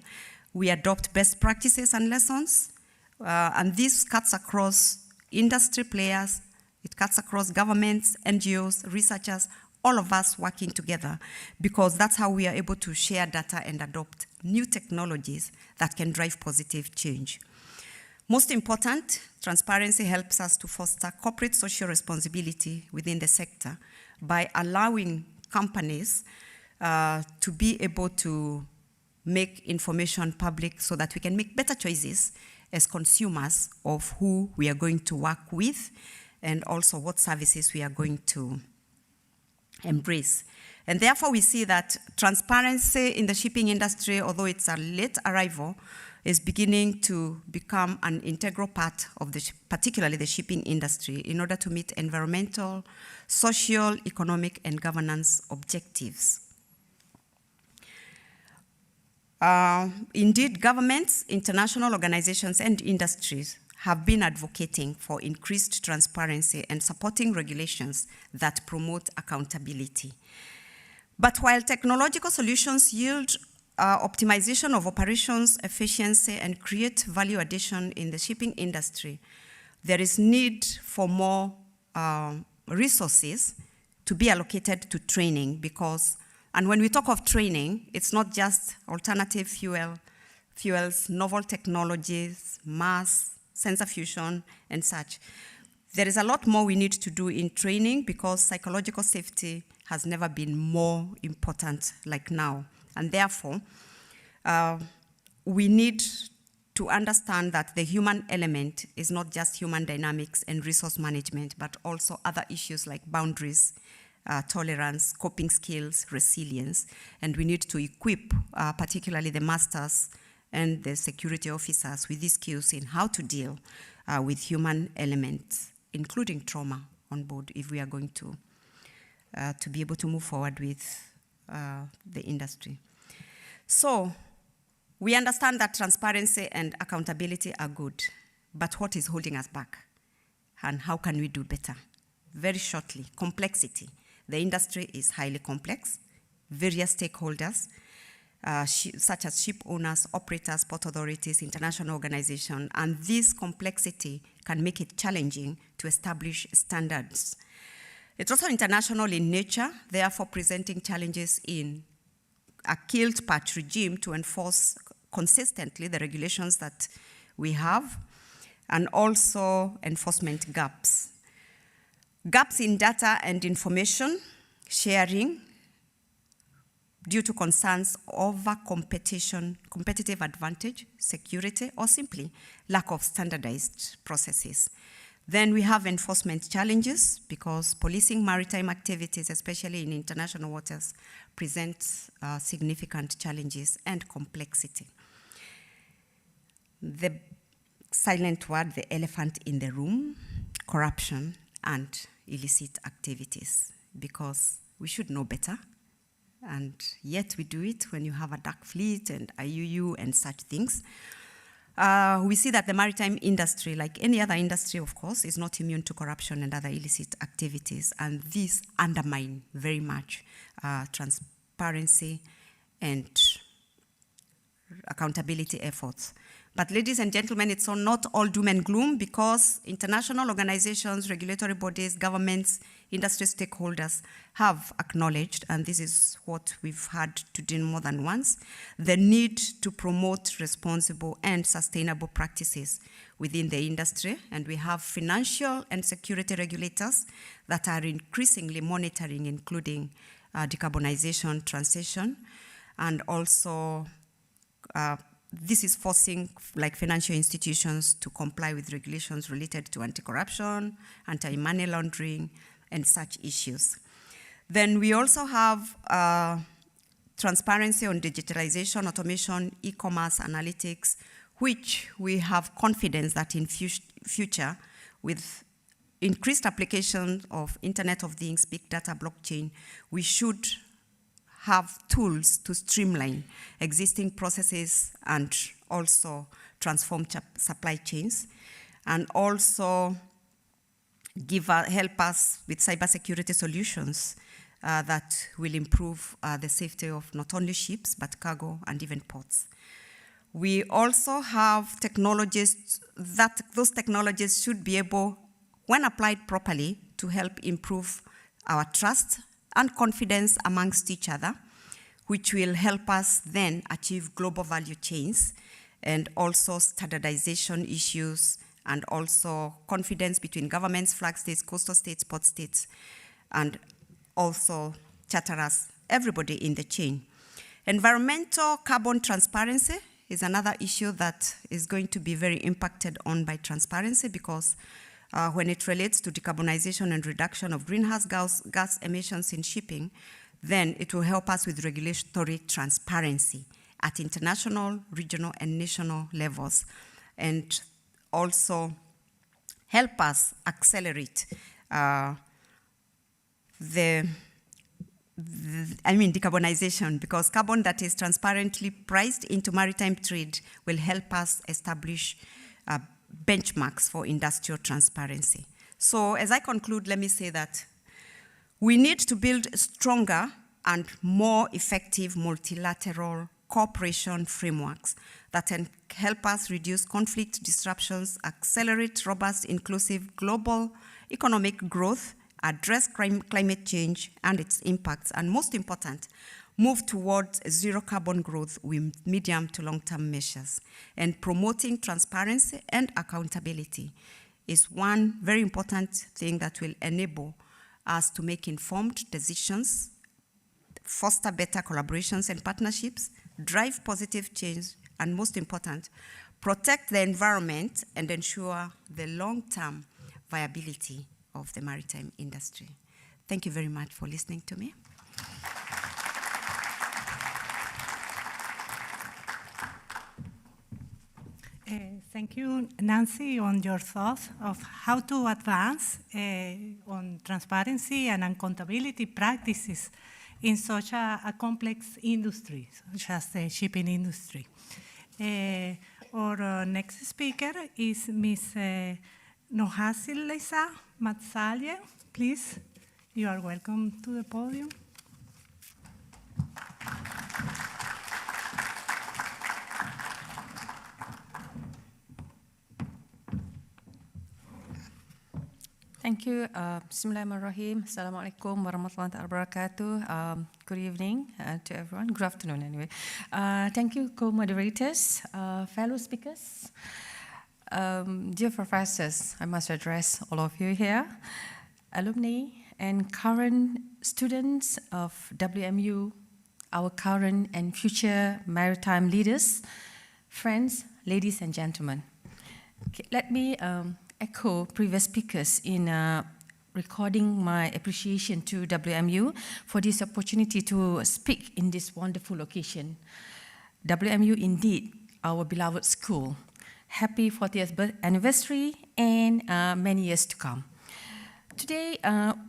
We adopt best practices and lessons, and this cuts across industry players, it cuts across governments, NGOs, researchers, all of us working together, because that's how we are able to share data and adopt new technologies that can drive positive change. Most important, transparency helps us to foster corporate social responsibility within the sector by allowing companies to be able to make information public so that we can make better choices as consumers of who we are going to work with and also what services we are going to embrace. And therefore, we see that transparency in the shipping industry, although it's a late arrival, is beginning to become an integral part of particularly the shipping industry in order to meet environmental, social, economic, and governance objectives. Indeed, governments, international organizations, and industries have been advocating for increased transparency and supporting regulations that promote accountability. But while technological solutions yield optimization of operations, efficiency, and create value addition in the shipping industry, there is need for more resources to be allocated to training because, and when we talk of training, it's not just alternative fuels, novel technologies, mass, sensor fusion, and such. There is a lot more we need to do in training because psychological safety has never been more important like now. And therefore, we need to understand that the human element is not just human dynamics and resource management, but also other issues like boundaries, tolerance, coping skills, resilience. And we need to equip particularly the masters and the security officers with these skills in how to deal with human elements, including trauma on board, if we are going to be able to move forward with the industry. So we understand that transparency and accountability are good, but what is holding us back? And how can we do better? Very shortly, complexity. The industry is highly complex, various stakeholders, such as ship owners, operators, port authorities, international organizations, and this complexity can make it challenging to establish standards. It's also international in nature, therefore presenting challenges in a kilt-patch regime to enforce consistently the regulations that we have, and also enforcement gaps. Gaps in data and information sharing due to concerns over competitive advantage, security, or simply lack of standardized processes. Then we have enforcement challenges because policing maritime activities, especially in international waters, presents significant challenges and complexity. The silent word, the elephant in the room, corruption and illicit activities, because we should know better, and yet we do it when you have a dark fleet and IUU and such things. We see that the maritime industry, like any other industry, of course, is not immune to corruption and other illicit activities, and these undermine very much transparency and accountability efforts. But ladies and gentlemen, it's not all doom and gloom, because international organizations, regulatory bodies, governments, industry stakeholders have acknowledged, and this is what we've had to do more than once, the need to promote responsible and sustainable practices within the industry. And we have financial and security regulators that are increasingly monitoring, including decarbonization, transition, and also this is forcing financial institutions to comply with regulations related to anti-corruption, anti-money laundering, and such issues. Then we also have transparency on digitalization, automation, e-commerce, analytics, which we have confidence that in future, with increased application of Internet of Things, big data, blockchain, we should have tools to streamline existing processes and also transform supply chains, and also help us with cybersecurity solutions that will improve the safety of not only ships, but cargo and even ports. We also have technologies that those technologies should be able, when applied properly, to help improve our trust and confidence amongst each other, which will help us then achieve global value chains, and also standardization issues, and also confidence between governments, flag states, coastal states, port states, and also charterers, everybody in the chain. Environmental carbon transparency is another issue that is going to be very impacted on by transparency, because when it relates to decarbonization and reduction of greenhouse gas emissions in shipping, then it will help us with regulatory transparency at international, regional, and national levels, and also help us accelerate decarbonization, because carbon that is transparently priced into maritime trade will help us establish benchmarks for industrial transparency. So as I conclude, let me say that we need to build stronger and more effective multilateral cooperation frameworks that can help us reduce conflict disruptions, accelerate robust, inclusive global economic growth, address climate change and its impacts, and most important, move towards zero carbon growth with medium to long-term measures. And promoting transparency and accountability is one very important thing that will enable us to make informed decisions, foster better collaborations and partnerships, drive positive change, and most important, protect the environment and ensure the long-term viability of the maritime industry. Thank you very much for listening to me. Thank you, Nancy, on your thoughts of how to advance on transparency and accountability practices in such a complex industry, such as the shipping industry. Our next speaker is Ms. Nohasilisa Matsalye. Please, you are welcome to the podium. Thank you. Bismillahirrahmanirrahim. Assalamualaikum warahmatullahi wabarakatuh. Good evening to everyone. Good afternoon, anyway. Thank you, co-moderators, fellow speakers. Dear professors, I must address all of you here, alumni and current students of WMU, our current and future maritime leaders, friends, ladies and gentlemen. Okay, let me echo previous speakers in recording my appreciation to WMU for this opportunity to speak in this wonderful occasion. WMU indeed, our beloved school. Happy 40th anniversary and many years to come. Today,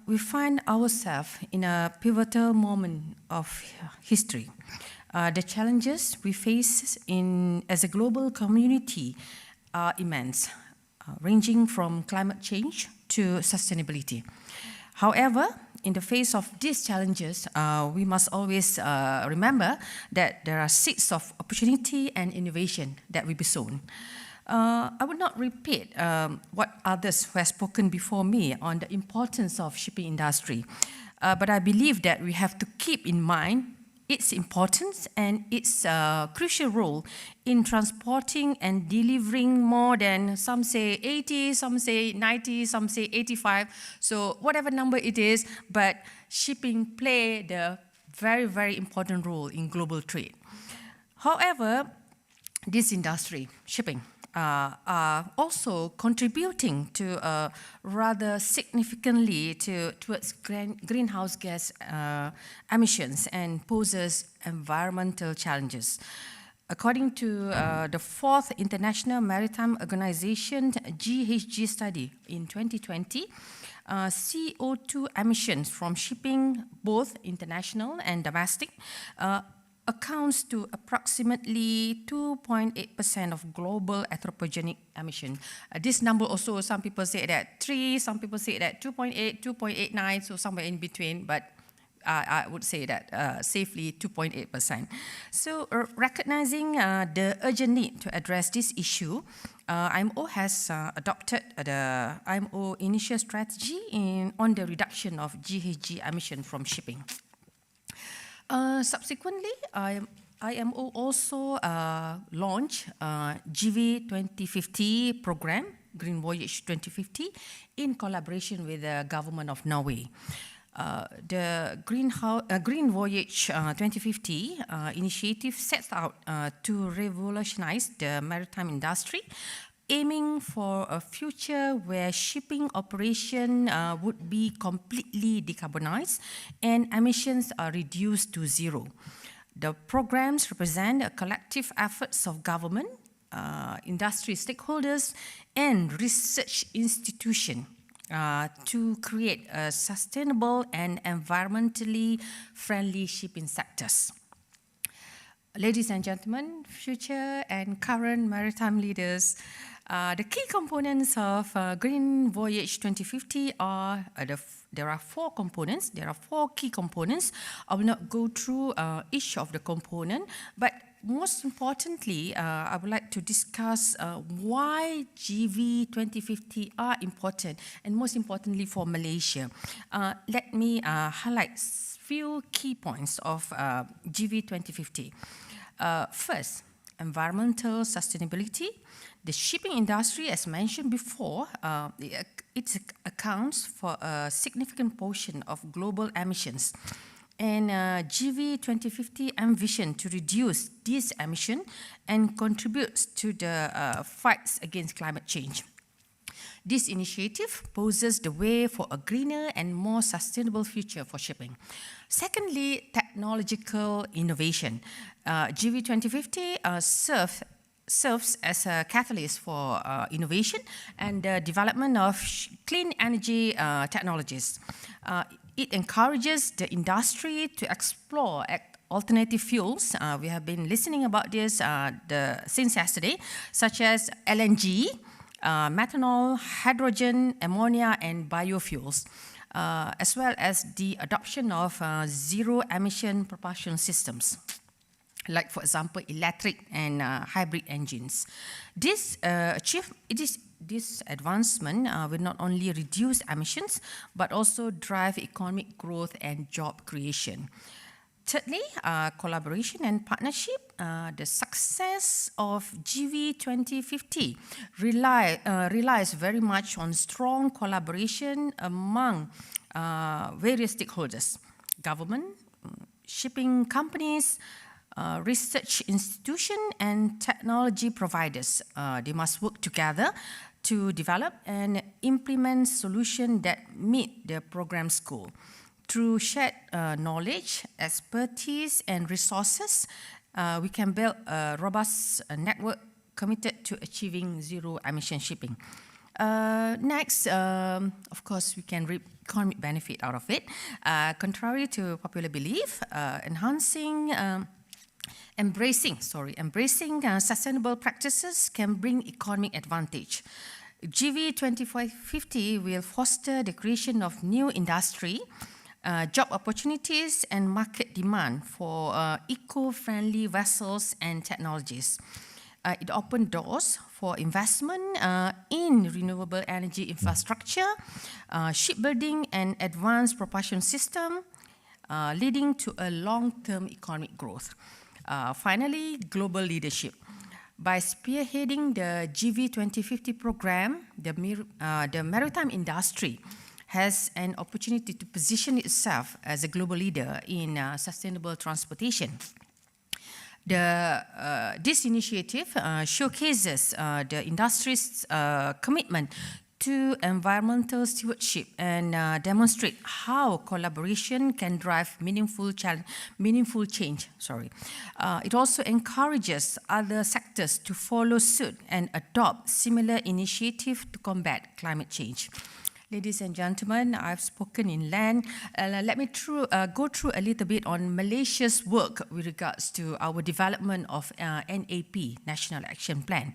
we find ourselves in a pivotal moment of history. The challenges we face as a global community are immense, ranging from climate change to sustainability. However, in the face of these challenges, we must always remember that there are seeds of opportunity and innovation that will be sown. I would not repeat what others who have spoken before me on the importance of shipping industry, but I believe that we have to keep in mind its importance and its crucial role in transporting and delivering more than, some say 80, some say 90, some say 85, so whatever number it is, but shipping play the very, very important role in global trade. However, this industry, shipping, are also contributing to rather significantly towards greenhouse gas emissions and poses environmental challenges. According to the 4th International Maritime Organization GHG study in 2020, CO2 emissions from shipping, both international and domestic, accounts to approximately 2.8% of global anthropogenic emission. This number also, some people say that 3, some people say that 2.8, 2.89, so somewhere in between, but I would say that safely 2.8%. So recognizing the urgent need to address this issue, IMO has adopted the IMO initial strategy on the reduction of GHG emission from shipping. Subsequently, IMO also launched GV 2050 program, Green Voyage 2050, in collaboration with the government of Norway. The Green Voyage 2050 initiative sets out to revolutionize the maritime industry, aiming for a future where shipping operation would be completely decarbonized and emissions are reduced to zero. The programs represent a collective efforts of government, industry stakeholders, and research institutions to create a sustainable and environmentally friendly shipping sectors. Ladies and gentlemen, future and current maritime leaders, the key components of Green Voyage 2050 are, there are 4 components, there are 4 key components. I will not go through each of the components, but most importantly, I would like to discuss why GV 2050 are important, and most importantly for Malaysia. Let me highlight few key points of GV 2050. First, environmental sustainability. The shipping industry, as mentioned before, it accounts for a significant portion of global emissions. And GV 2050 ambition to reduce these emissions and contributes to the fights against climate change. This initiative poses the way for a greener and more sustainable future for shipping. Secondly, technological innovation. GV 2050 serves as a catalyst for innovation and the development of clean energy technologies. It encourages the industry to explore alternative fuels. We have been listening about this since yesterday, such as LNG, methanol, hydrogen, ammonia, and biofuels, as well as the adoption of zero-emission propulsion systems, like, for example, electric and hybrid engines. This this advancement will not only reduce emissions, but also drive economic growth and job creation. Thirdly, collaboration and partnership. The success of GV 2050 relies very much on strong collaboration among various stakeholders, government, shipping companies, research institutions, and technology providers. They must work together to develop and implement solutions that meet the program's goal. Through shared knowledge, expertise, and resources, we can build a robust network committed to achieving zero emission shipping. Next, of course, we can reap economic benefit out of it. Contrary to popular belief, embracing sustainable practices can bring economic advantage. GV 2050 will foster the creation of new industry, job opportunities, and market demand for eco-friendly vessels and technologies. It opened doors for investment in renewable energy infrastructure, shipbuilding, and advanced propulsion system, leading to a long-term economic growth. Finally, global leadership. By spearheading the GV 2050 program, the maritime industry has an opportunity to position itself as a global leader in sustainable transportation. This initiative showcases the industry's commitment to environmental stewardship and demonstrate how collaboration can drive meaningful change. It also encourages other sectors to follow suit and adopt similar initiatives to combat climate change. Ladies and gentlemen, I've spoken in length. Let me go through a little bit on Malaysia's work with regards to our development of NAP, National Action Plan.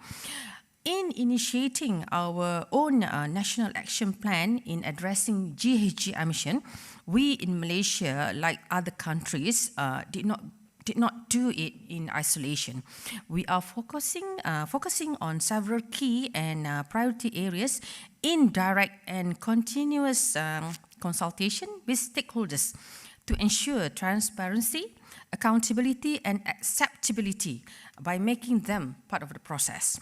In initiating our own National Action Plan in addressing GHG emission, we in Malaysia, like other countries, did not do it in isolation. We are focusing on several key and priority areas in direct and continuous consultation with stakeholders to ensure transparency, accountability, and acceptability by making them part of the process.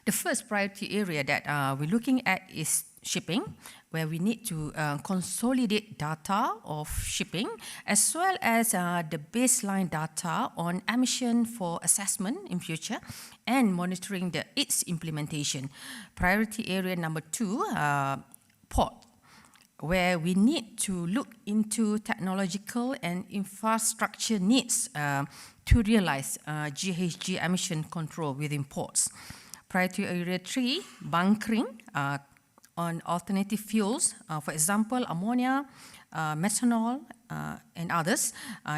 The first priority area that we're looking at is shipping, where we need to consolidate data of shipping as well as the baseline data on emission for assessment in future and monitoring its implementation. Priority area number 2, port, where we need to look into technological and infrastructure needs to realize GHG emission control within ports. Priority area 3, bunkering, on alternative fuels, for example, ammonia, methanol, and others.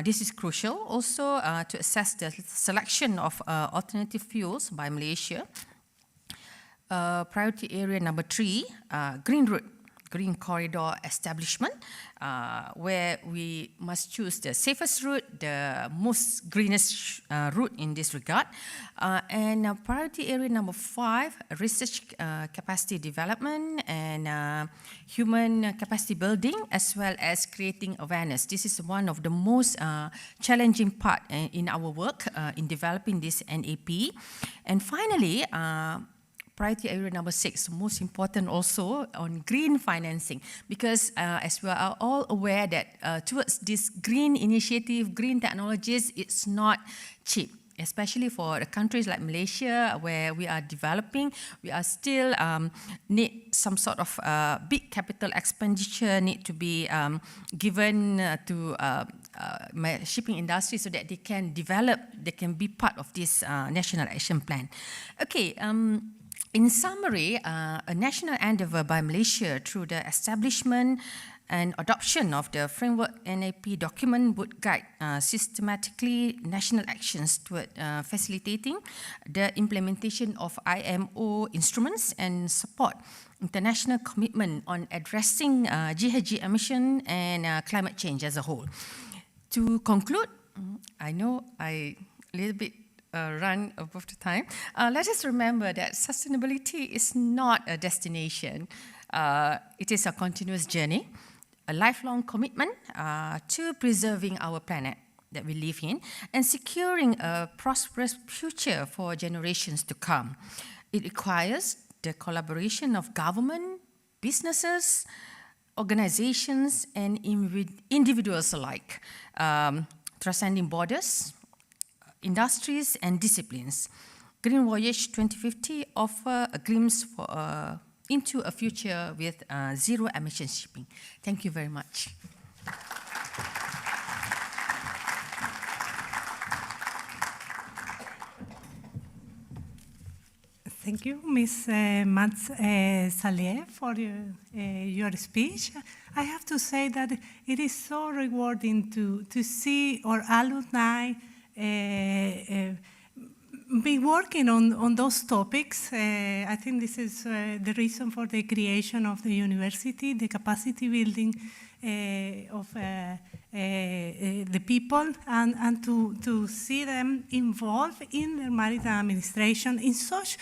This is crucial also to assess the selection of alternative fuels by Malaysia. Priority area number 3, green route, green corridor establishment, where we must choose the safest route, the most greenest route in this regard. And priority area number 5, research capacity development and human capacity building, as well as creating awareness. This is one of the most challenging part in our work in developing this NAP. And finally, priority area number 6, most important also on green financing, because as we are all aware that towards this green initiative, green technologies, it's not cheap, especially for the countries like Malaysia where we are developing. We are still need some sort of big capital expenditure need to be given to shipping industry so that they can develop, they can be part of this National Action Plan. Okay. In summary, a national endeavor by Malaysia through the establishment and adoption of the framework NAP document would guide systematically national actions toward facilitating the implementation of IMO instruments and support international commitment on addressing GHG emission and climate change as a whole. To conclude, I know I a little bit run above the time. Let us remember that sustainability is not a destination. It is a continuous journey, a lifelong commitment to preserving our planet that we live in and securing a prosperous future for generations to come. It requires the collaboration of government, businesses, organizations, and individuals alike, transcending borders, industries, and disciplines. Green Voyage 2050 offers a glimpse into a future with zero emission shipping. Thank you very much. Thank you, Ms. Mats Saleh, for your speech. I have to say that it is so rewarding to see our alumni be working on those topics. I think this is the reason for the creation of the university, the capacity building of the people, and to see them involved in the maritime administration in such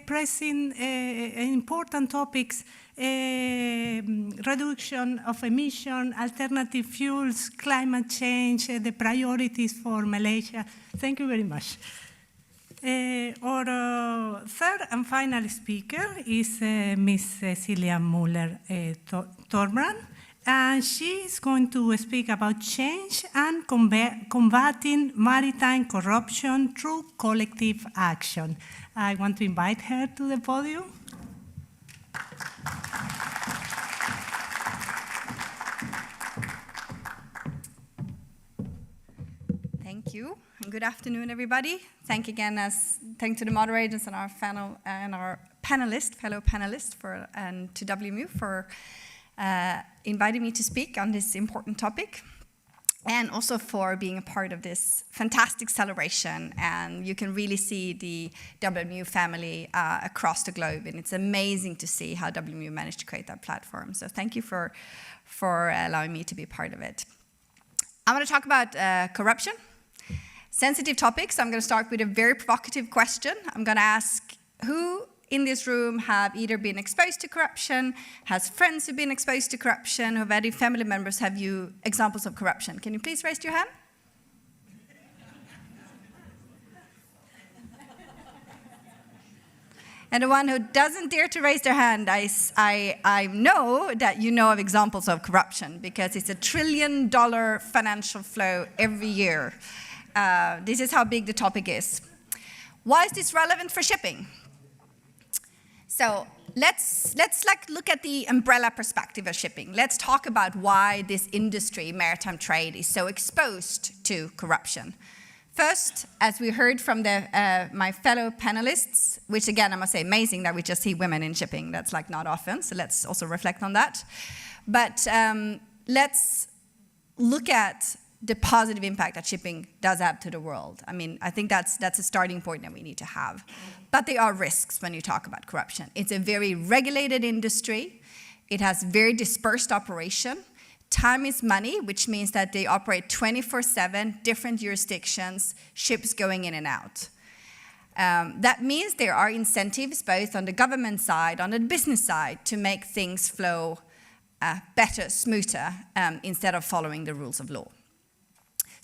pressing important topics, reduction of emission, alternative fuels, climate change, the priorities for Malaysia. Thank you very much. Our third and final speaker is Ms. Cecilia Muller-Torbrand, and she is going to speak about change and combating maritime corruption through collective action. I want to invite her to the podium. Thank you. Good afternoon, everybody. Thanks to the moderators and our fellow panelists and to WMU for inviting me to speak on this important topic, and also for being a part of this fantastic celebration. And you can really see the WMU family across the globe, and it's amazing to see how WMU managed to create that platform. So thank you for allowing me to be part of it. I want to talk about corruption. Sensitive topics. I'm going to start with a very provocative question. I'm going to ask who in this room have either been exposed to corruption, has friends who've been exposed to corruption, or have any family members have you examples of corruption? Can you please raise your hand? And the one who doesn't dare to raise their hand, I know that you know of examples of corruption, because it's $1 trillion financial flow every year. This is how big the topic is. Why is this relevant for shipping? So let's look at the umbrella perspective of shipping. Let's talk about why this industry, maritime trade, is so exposed to corruption. First, as we heard from my fellow panelists, which again, I must say, amazing that we just see women in shipping. That's like not often, so let's also reflect on that. But let's look at the positive impact that shipping does have to the world. I mean, I think that's a starting point that we need to have. But there are risks when you talk about corruption. It's a very regulated industry. It has very dispersed operation. Time is money, which means that they operate 24/7, different jurisdictions, ships going in and out. That means there are incentives both on the government side, on the business side, to make things flow better, smoother, instead of following the rules of law.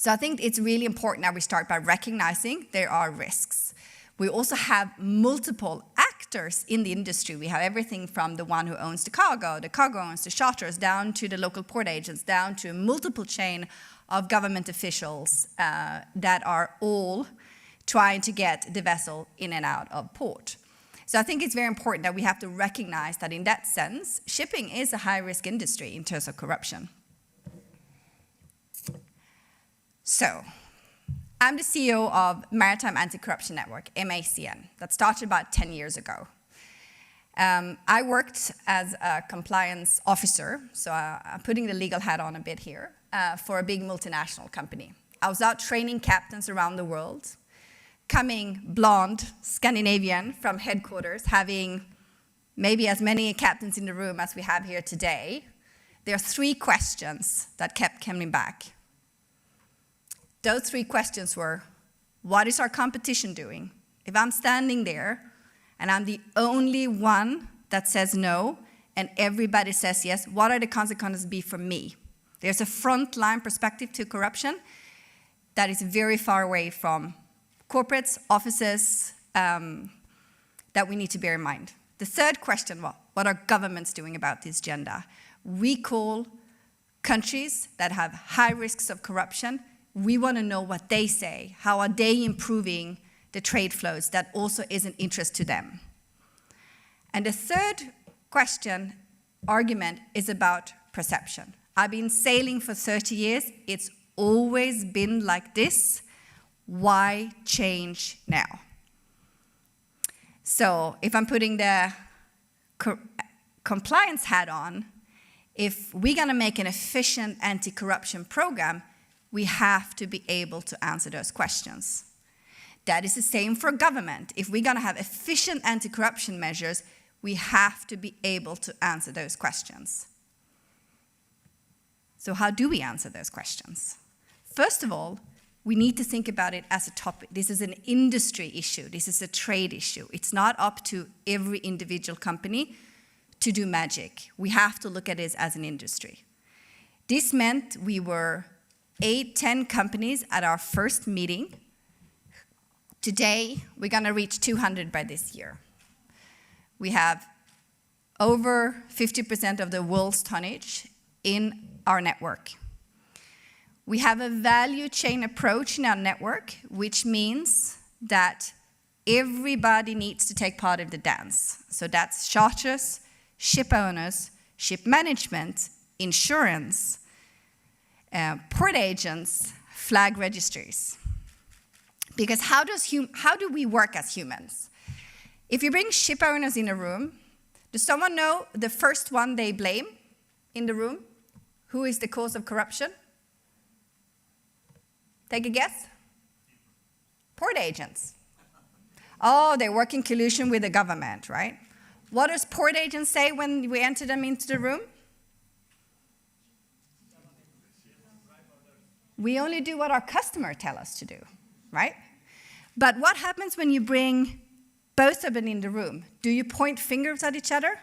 So I think it's really important that we start by recognizing there are risks. We also have multiple actors in the industry. We have everything from the one who owns the cargo owns the charters, down to the local port agents, down to a multiple chain of government officials that are all trying to get the vessel in and out of port. So I think it's very important that we have to recognize that in that sense, shipping is a high-risk industry in terms of corruption. So, I'm the CEO of Maritime Anti-Corruption Network, MACN, that started about 10 years ago. I worked as a compliance officer, so I'm putting the legal hat on a bit here, for a big multinational company. I was out training captains around the world, coming blonde, Scandinavian from headquarters, having maybe as many captains in the room as we have here today. There are 3 questions that kept coming back. Those 3 questions were, what is our competition doing? If I'm standing there and I'm the only one that says no and everybody says yes, what are the consequences be for me? There's a frontline perspective to corruption that is very far away from corporates, offices, that we need to bear in mind. The third question, well, what are governments doing about this agenda? We call countries that have high risks of corruption, we want to know what they say. How are they improving the trade flows that also is an interest to them? And the third question, argument, is about perception. I've been sailing for 30 years. It's always been like this. Why change now? So if I'm putting the compliance hat on, if we're going to make an efficient anti-corruption program, we have to be able to answer those questions. That is the same for government. If we're going to have efficient anti-corruption measures, we have to be able to answer those questions. So how do we answer those questions? First of all, we need to think about it as a topic. This is an industry issue. This is a trade issue. It's not up to every individual company to do magic. We have to look at it as an industry. This meant we were 8-10 companies at our first meeting. Today, we're going to reach 200 by this year. We have over 50% of the world's tonnage in our network. We have a value chain approach in our network, which means that everybody needs to take part of the dance. So that's charters, ship owners, ship management, insurance, port agents, flag registries. Because how do we work as humans? If you bring ship owners in a room, does someone know the first one they blame in the room? Who is the cause of corruption? Take a guess? Port agents. Oh, they work in collusion with the government, right? What does port agents say when we enter them into the room? We only do what our customer tell us to do, right? But what happens when you bring both of them in the room? Do you point fingers at each other?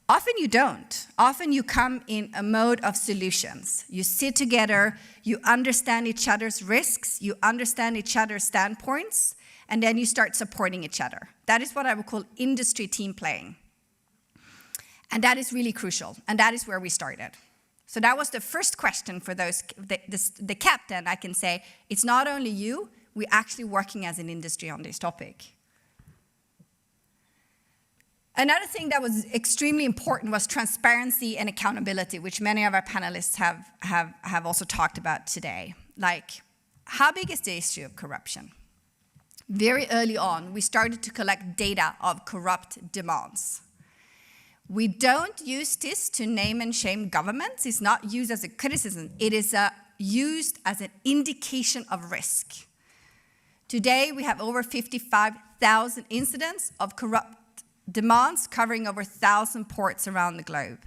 Often you don't. Often you come in a mode of solutions. You sit together, you understand each other's risks, you understand each other's standpoints, and then you start supporting each other. That is what I would call industry team playing. And that is really crucial, and that is where we started. So that was the first question for the captain. I can say, it's not only you, we're actually working as an industry on this topic. Another thing that was extremely important was transparency and accountability, which many of our panelists have also talked about today. Like, how big is the issue of corruption? Very early on, we started to collect data of corrupt demands. We don't use this to name and shame governments. It's not used as a criticism. It is used as an indication of risk. Today, we have over 55,000 incidents of corrupt demands covering over 1,000 ports around the globe.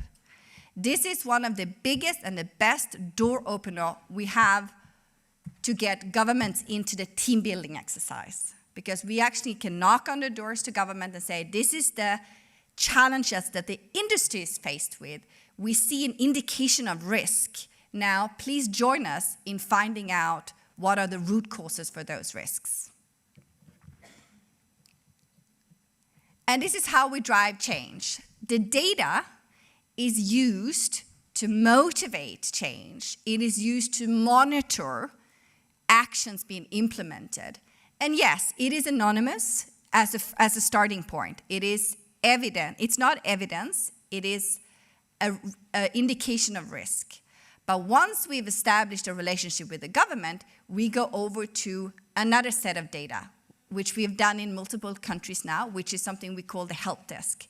This is one of the biggest and the best door opener we have to get governments into the team building exercise. Because we actually can knock on the doors to government and say, this is the challenges that the industry is faced with. We see an indication of risk. Now, please join us in finding out what are the root causes for those risks. And this is how we drive change. The data is used to motivate change. It is used to monitor actions being implemented. And yes, it is anonymous as a starting point. It is evident. It's not evidence. It is an indication of risk. But once we've established a relationship with the government, we go over to another set of data, which we have done in multiple countries now, which is something we call the help desk.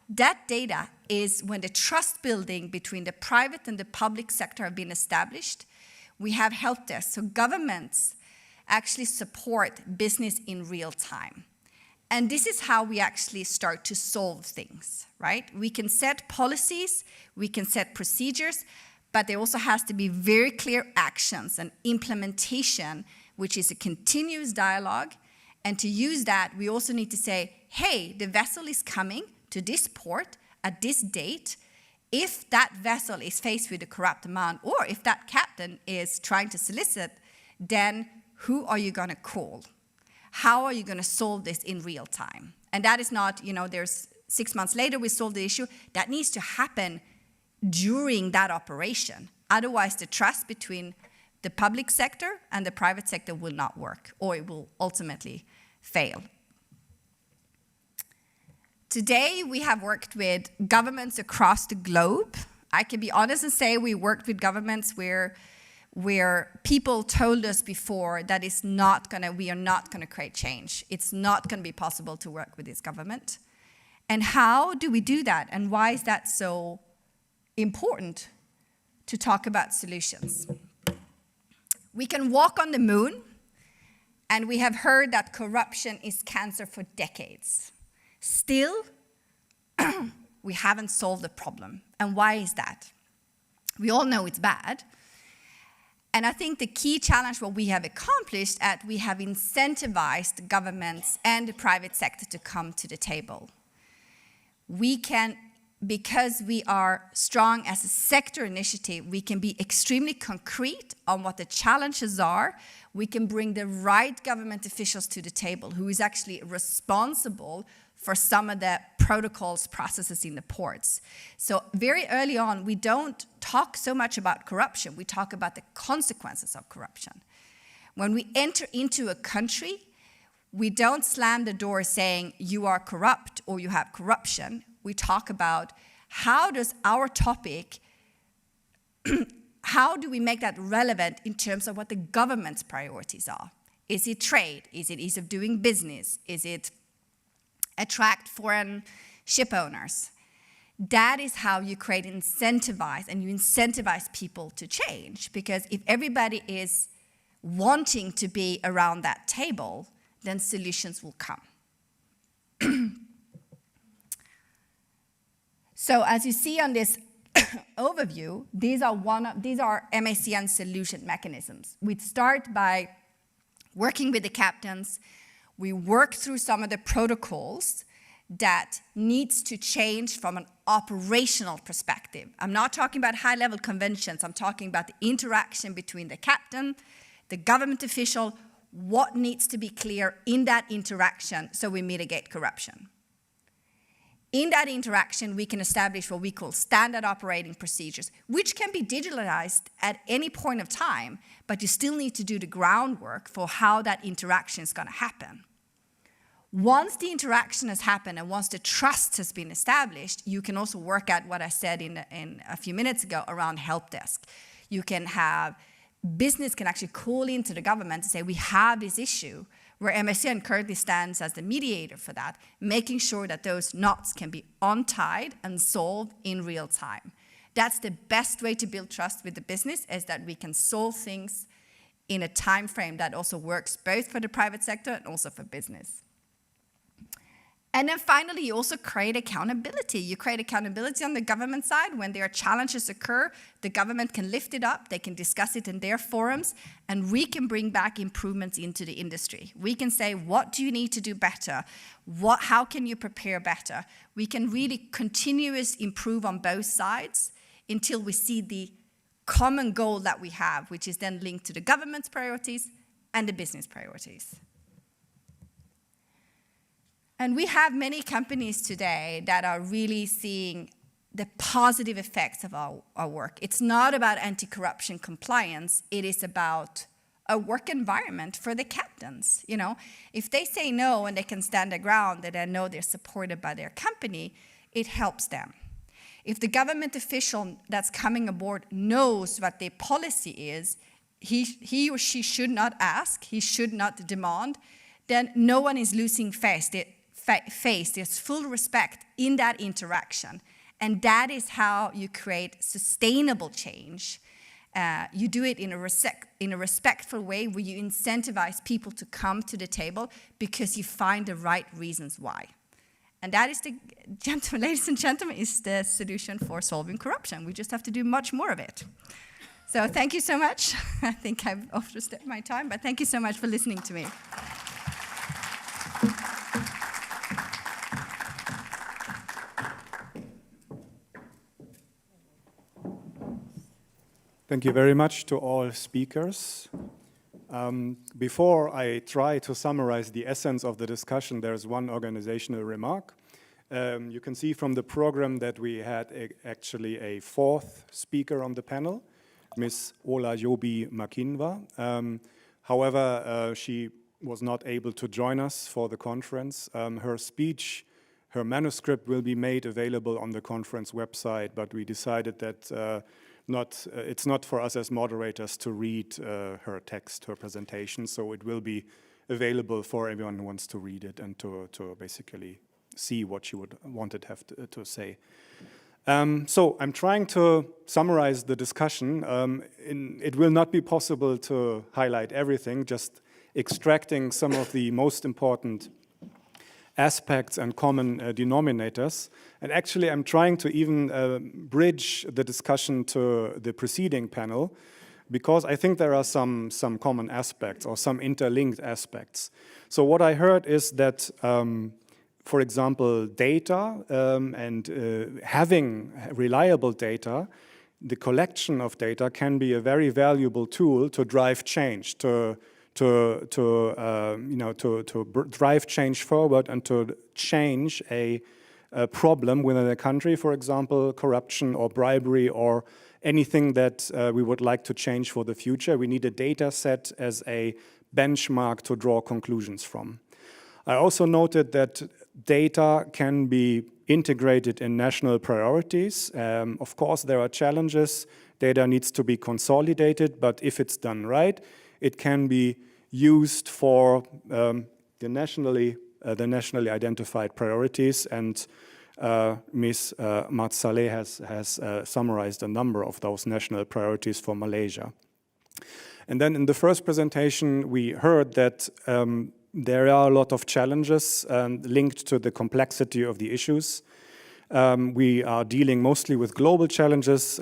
That data is when the trust building between the private and the public sector have been established, we have help desks. So governments actually support business in real time. And this is how we actually start to solve things, right? We can set policies, we can set procedures, but there also has to be very clear actions and implementation which is a continuous dialogue. And to use that, we also need to say, hey, the vessel is coming to this port at this date. If that vessel is faced with a corrupt amount, or if that captain is trying to solicit, then who are you going to call? How are you going to solve this in real time? And that is not, there's 6 months later we solve the issue. That needs to happen during that operation. Otherwise, the trust between the public sector and the private sector will not work, or it will ultimately fail. Today, we have worked with governments across the globe. I can be honest and say we worked with governments where people told us before that we are not going to create change. It's not going to be possible to work with this government. And how do we do that? And why is that so important to talk about solutions? We can walk on the moon, and we have heard that corruption is cancer for decades. Still, we haven't solved the problem. And why is that? We all know it's bad. And I think the key challenge what we have accomplished is we have incentivized governments and the private sector to come to the table. We can, because we are strong as a sector initiative, we can be extremely concrete on what the challenges are. We can bring the right government officials to the table who is actually responsible for some of the protocols, processes in the ports. So very early on, we don't talk so much about corruption. We talk about the consequences of corruption. When we enter into a country, we don't slam the door saying you are corrupt or you have corruption. We talk about how does our topic, how do we make that relevant in terms of what the government's priorities are? Is it trade? Is it ease of doing business? Is it attract foreign ship owners? That is how you create incentivize, and you incentivize people to change. Because if everybody is wanting to be around that table, then solutions will come. So as you see on this overview, these are MACN solution mechanisms. We start by working with the captains. We work through some of the protocols that needs to change from an operational perspective. I'm not talking about high-level conventions. I'm talking about the interaction between the captain, the government official, what needs to be clear in that interaction so we mitigate corruption. In that interaction, we can establish what we call standard operating procedures, which can be digitalized at any point of time, but you still need to do the groundwork for how that interaction is going to happen. Once the interaction has happened and once the trust has been established, you can also work at what I said in a few minutes ago around help desk. You can have, business can actually call into the government and say, we have this issue, where MSCN currently stands as the mediator for that, making sure that those knots can be untied and solved in real time. That's the best way to build trust with the business, is that we can solve things in a time frame that also works both for the private sector and also for business. And then finally, you also create accountability. You create accountability on the government side. When there are challenges occur, the government can lift it up, they can discuss it in their forums, and we can bring back improvements into the industry. We can say, what do you need to do better? How can you prepare better? We can really continuously improve on both sides until we see the common goal that we have, which is then linked to the government's priorities and the business priorities. And we have many companies today that are really seeing the positive effects of our work. It's not about anti-corruption compliance. It is about a work environment for the captains. You know, if they say no and they can stand their ground and they know they're supported by their company, it helps them. If the government official that's coming aboard knows what their policy is, he or she should not ask, he should not demand, then no one is losing face. There's full respect in that interaction. And that is how you create sustainable change. You do it in a respectful way where you incentivize people to come to the table because you find the right reasons why. And that is ladies and gentlemen, is the solution for solving corruption. We just have to do much more of it. So thank you so much. I think I've overstepped my time, but thank you so much for listening to me. Thank you very much to all speakers. Before I try to summarize the essence of the discussion, there's one organizational remark. You can see from the program that we had actually a fourth speaker on the panel, Ms. Ola Yobi Makinwa. However, she was not able to join us for the conference. Her speech, her manuscript will be made available on the conference website, but we decided that it's not for us as moderators to read her text, her presentation, so it will be available for everyone who wants to read it and to basically see what she wanted to say. So I'm trying to summarize the discussion. It will not be possible to highlight everything, just extracting some of the most important aspects and common denominators. And actually, I'm trying to even bridge the discussion to the preceding panel, because I think there are some common aspects or some interlinked aspects. So what I heard is that, for example, data and having reliable data, the collection of data can be a very valuable tool to drive change, to drive change forward and to change a problem within a country, for example, corruption or bribery or anything that we would like to change for the future. We need a data set as a benchmark to draw conclusions from. I also noted that data can be integrated in national priorities. Of course, there are challenges. Data needs to be consolidated, but if it's done right, it can be used for the nationally identified priorities, and Ms. Matsaleh has summarized a number of those national priorities for Malaysia. And then in the first presentation, we heard that there are a lot of challenges linked to the complexity of the issues. We are dealing mostly with global challenges.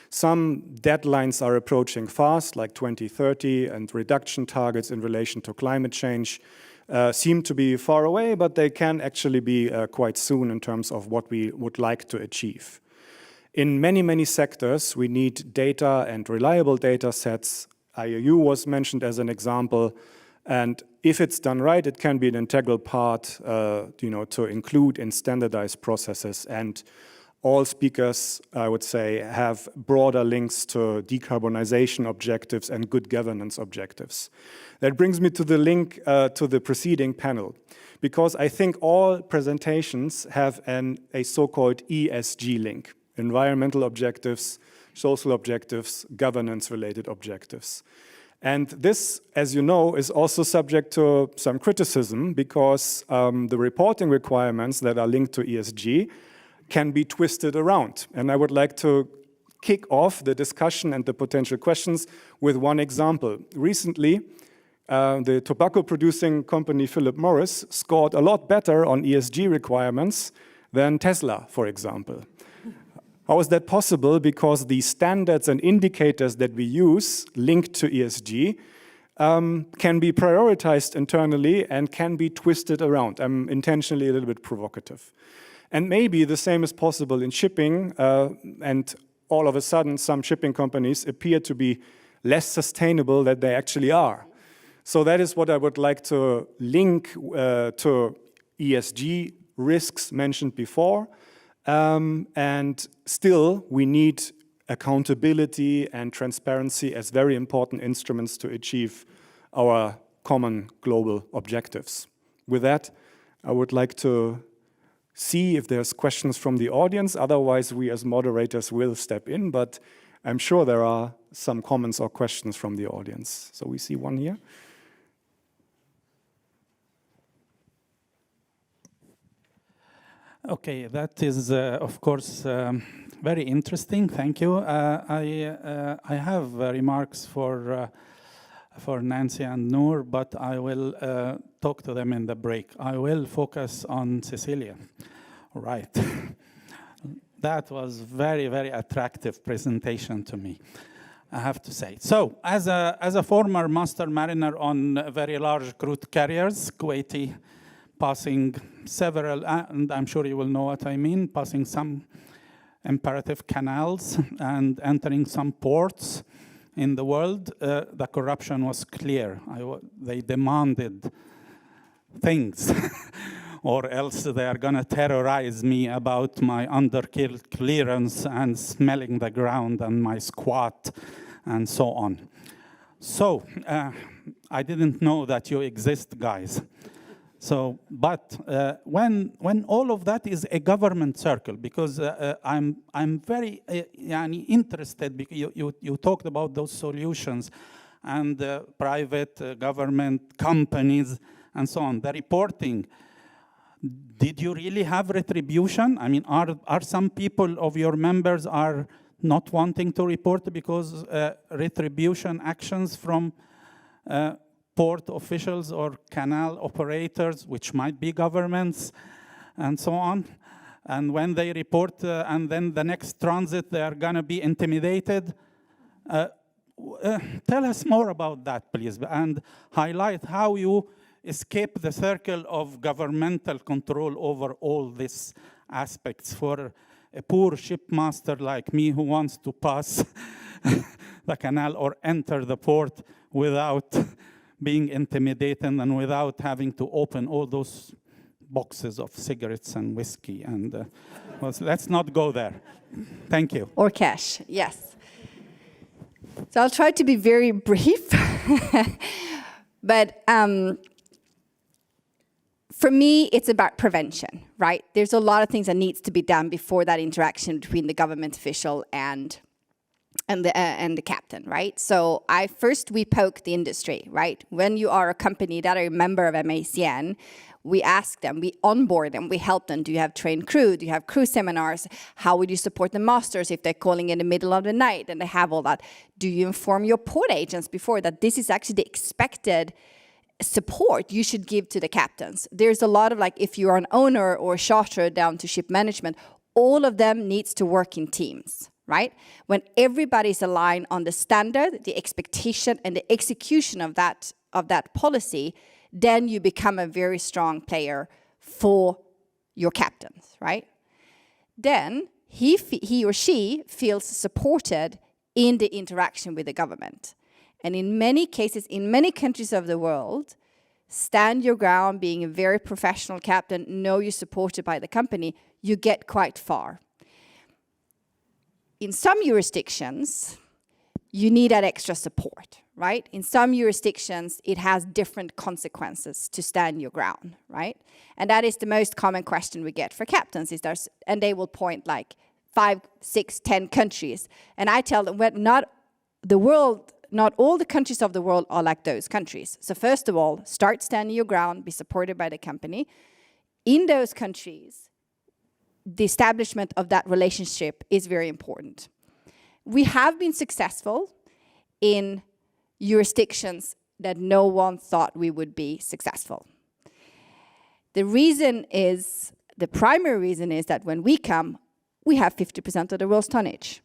Some deadlines are approaching fast, like 2030, and reduction targets in relation to climate change seem to be far away, but they can actually be quite soon in terms of what we would like to achieve. In many, many sectors, we need data and reliable data sets. IOU was mentioned as an example. And if it's done right, it can be an integral part to include in standardized processes. And all speakers, I would say, have broader links to decarbonization objectives and good governance objectives. That brings me to the link to the preceding panel, because I think all presentations have a so-called ESG link: environmental objectives, social objectives, governance-related objectives. And this, as you know, is also subject to some criticism, because the reporting requirements that are linked to ESG can be twisted around. And I would like to kick off the discussion and the potential questions with one example. Recently, the tobacco-producing company Philip Morris scored a lot better on ESG requirements than Tesla, for example. How is that possible? Because the standards and indicators that we use linked to ESG can be prioritized internally and can be twisted around. I'm intentionally a little bit provocative. And maybe the same is possible in shipping, and all of a sudden some shipping companies appear to be less sustainable than they actually are. So that is what I would like to link to ESG risks mentioned before. And still, we need accountability and transparency as very important instruments to achieve our common global objectives. With that, I would like to see if there's questions from the audience. Otherwise, we as moderators will step in, but I'm sure there are some comments or questions from the audience. So we see one here. Okay, that is, of course, very interesting. Thank you. I have remarks for Nancy and Noor, but I will talk to them in the break. I will focus on Cecilia. Right. That was very, very attractive presentation to me. I have to say. So, as a former master mariner on very large crude carriers, Kuwaiti, passing several, and I'm sure you will know what I mean, passing some imperative canals and entering some ports in the world, the corruption was clear. They demanded things, or else they are going to terrorize me about my underkill clearance and smelling the ground and my squat and so on. So I didn't know that you exist, guys. So, but when all of that is a government circle, because I'm very interested, because you talked about those solutions and private government companies and so on. The reporting, did you really have retribution? I mean, are some people of your members are not wanting to report because retribution actions from port officials or canal operators, which might be governments, and so on. And when they report, and then the next transit, they are going to be intimidated. Tell us more about that, please, and highlight how you escape the circle of governmental control over all these aspects for a poor shipmaster like me who wants to pass the canal or enter the port without being intimidated and without having to open all those boxes of cigarettes and whiskey. And well, let's not go there. Thank you. Or cash, yes. So I'll try to be very brief. But for me, it's about prevention, right? There's a lot of things that needs to be done before that interaction between the government official and the captain, right? So we poke the industry, right? When you are a company that are a member of MACN, we ask them, we onboard them, we help them. Do you have trained crew? Do you have crew seminars? How would you support the masters if they're calling in the middle of the night and they have all that? Do you inform your port agents before that this is actually the expected support you should give to the captains? There's a lot of, like, if you're an owner or a charterer down to ship management, all of them needs to work in teams. Right? When everybody's aligned on the standard, the expectation, and the execution of that policy, then you become a very strong player for your captains, right? Then he or she feels supported in the interaction with the government. And in many cases, in many countries of the world, stand your ground, being a very professional captain, know you're supported by the company, you get quite far. In some jurisdictions, you need that extra support, right? In some jurisdictions, it has different consequences to stand your ground, right? And that is the most common question we get for captains, and they will point like 5, 6, 10 countries. And I tell them, well, not all the countries of the world are like those countries. So first of all, start standing your ground, be supported by the company. In those countries, the establishment of that relationship is very important. We have been successful in jurisdictions that no one thought we would be successful. The primary reason is that when we come, we have 50% of the world's tonnage.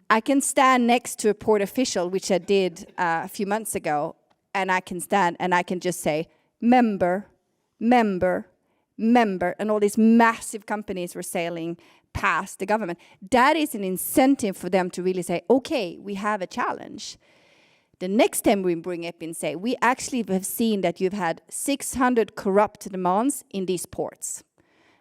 I can stand next to a port official, which I did a few months ago, and I can stand and I can just say, member, and all these massive companies were sailing past the government. That is an incentive for them to really say, okay, we have a challenge. The next time we bring up and say, we actually have seen that you've had 600 corrupt demands in these ports.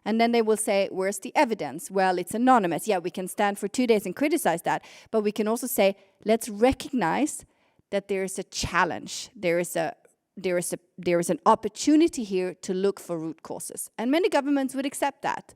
And then they will say, where's the evidence? Well, it's anonymous. Yeah, we can stand for 2 days and criticize that. But we can also say, let's recognize that there is a challenge. There is an opportunity here to look for root causes. And many governments would accept that.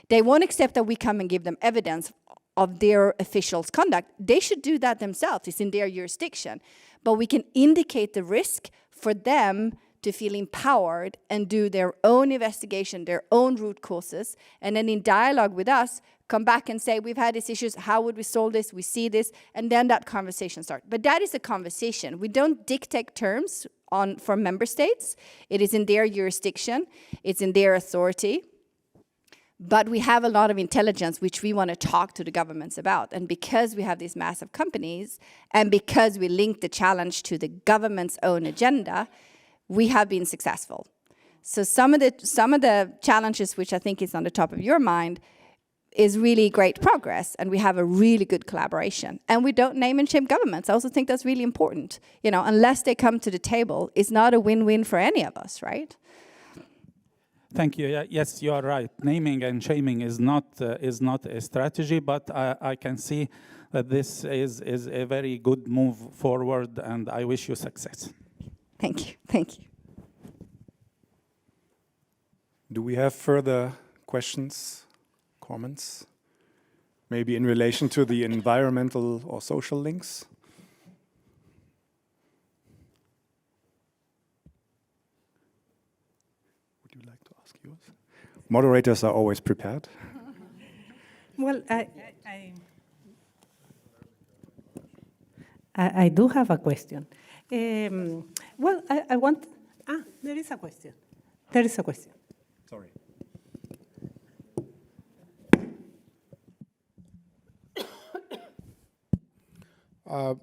They won't accept that we come and give them evidence of their officials' conduct. They should do that themselves. It's in their jurisdiction. But we can indicate the risk for them to feel empowered and do their own investigation, their own root causes, and then in dialogue with us, come back and say, we've had these issues, how would we solve this, we see this, and then that conversation starts. But that is a conversation. We don't dictate terms for member states. It is in their jurisdiction, it's in their authority. But we have a lot of intelligence which we want to talk to the governments about. And because we have these massive companies, and because we link the challenge to the government's own agenda, we have been successful. So some of the challenges which I think is on the top of your mind is really great progress, and we have a really good collaboration. And we don't name and shame governments. I also think that's really important. You know, unless they come to the table, it's not a win-win for any of us, right? Thank you. Yes, you are right. Naming and shaming is not a strategy, but I can see that this is a very good move forward, and I wish you success. Thank you. Thank you. Do we have further questions, comments? Maybe in relation to the environmental or social links? Would you like to ask yours? Moderators are always prepared. Well, I do have a question. Well, I want... there is a question. There is a question. Sorry.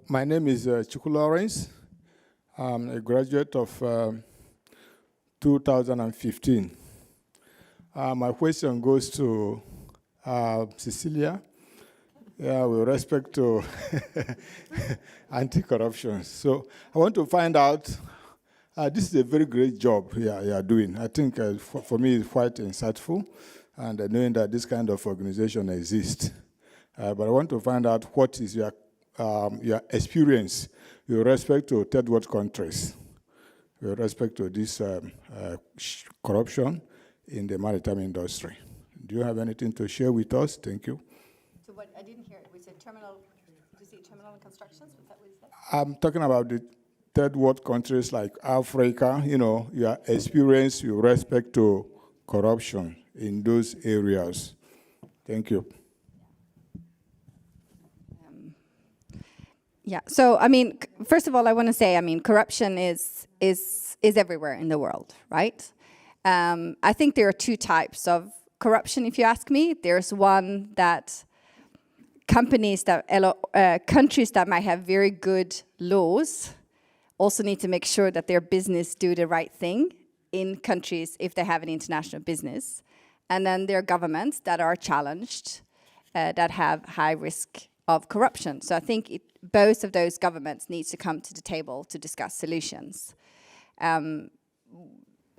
My name is Chuku Lawrence. I'm a graduate of 2015. My question goes to Cecilia. Yeah, with respect to anti-corruption. So I want to find out, this is a very great job you are doing. I think for me it's quite insightful, and knowing that this kind of organization exists. But I want to find out what is your experience with respect to third world countries, with respect to this corruption in the maritime industry. Do you have anything to share with us? Thank you. So what, I didn't hear it. We said terminal, did you say terminal and constructions? Was that what you said? I'm talking about the third world countries like Africa, you know, your experience with respect to corruption in those areas. Thank you. Yeah, so I mean, first of all, I want to say, I mean, corruption is everywhere in the world, right? I think there are two types of corruption, if you ask me. There's one that countries that might have very good laws also need to make sure that their business do the right thing in countries if they have an international business. And then there are governments that are challenged, that have high risk of corruption. So I think both of those governments need to come to the table to discuss solutions.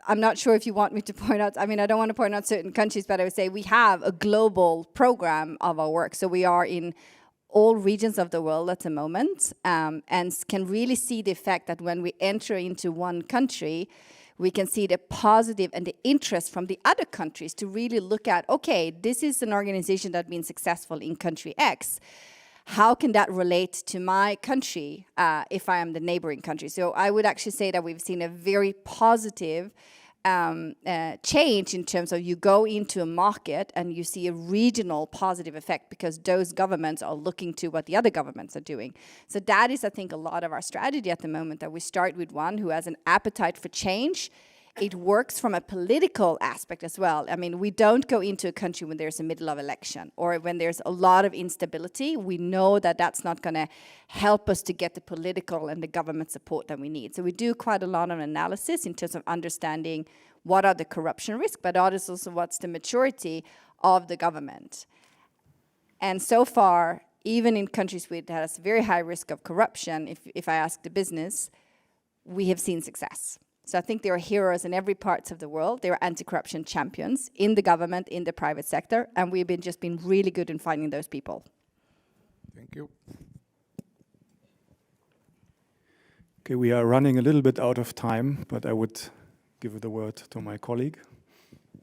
I'm not sure if you want me to point out, I mean, I don't want to point out certain countries, but I would say we have a global program of our work. So we are in all regions of the world at the moment, and can really see the effect that when we enter into one country, we can see the positive and the interest from the other countries to really look at, okay, this is an organization that's been successful in country X. How can that relate to my country if I am the neighboring country? So I would actually say that we've seen a very positive change in terms of you go into a market and you see a regional positive effect because those governments are looking to what the other governments are doing. So that is, I think, a lot of our strategy at the moment, that we start with one who has an appetite for change. It works from a political aspect as well. I mean, we don't go into a country when there's a middle of election or when there's a lot of instability. We know that that's not going to help us to get the political and the government support that we need. So we do quite a lot of analysis in terms of understanding what are the corruption risks, but also what's the maturity of the government. And so far, even in countries where it has very high risk of corruption, if I ask the business, we have seen success. So I think there are heroes in every part of the world. There are anti-corruption champions in the government, in the private sector, and we've just been really good in finding those people. Thank you. Okay, we are running a little bit out of time, but I would give the word to my colleague.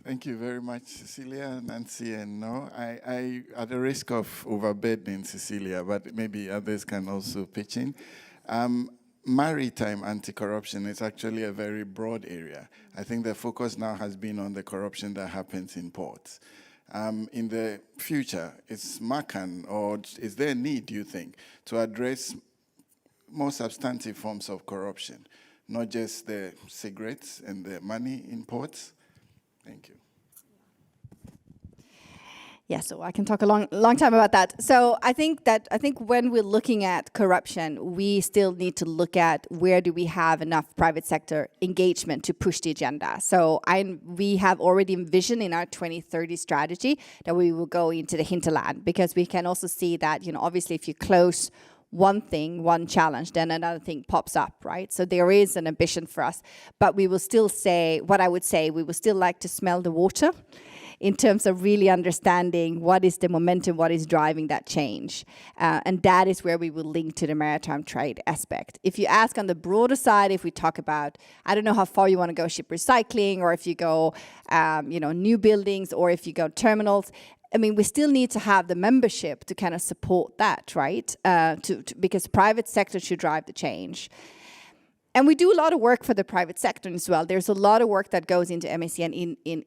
Thank you very much, Cecilia, Nancy, and No. I at the risk of overburdening Cecilia, but maybe others can also pitch in. Maritime anti-corruption is actually a very broad area. I think the focus now has been on the corruption that happens in ports. In the future, is MACAN, or is there a need, do you think, to address more substantive forms of corruption, not just the cigarettes and the money in ports? Thank you. Yeah, so I can talk a long time about that. So I think when we're looking at corruption, we still need to look at where do we have enough private sector engagement to push the agenda. So we have already envisioned in our 2030 strategy that we will go into the hinterland, because we can also see that, obviously if you close one thing, one challenge, then another thing pops up, right? So there is an ambition for us, but we will still say, what I would say, we would still like to smell the water in terms of really understanding what is the momentum, what is driving that change. And that is where we will link to the maritime trade aspect. If you ask on the broader side, if we talk about, I don't know how far you want to go, ship recycling, or if you go, new buildings, or if you go terminals, I mean, we still need to have the membership to kind of support that, right? Because private sector should drive the change. And we do a lot of work for the private sector as well. There's a lot of work that goes into MACN in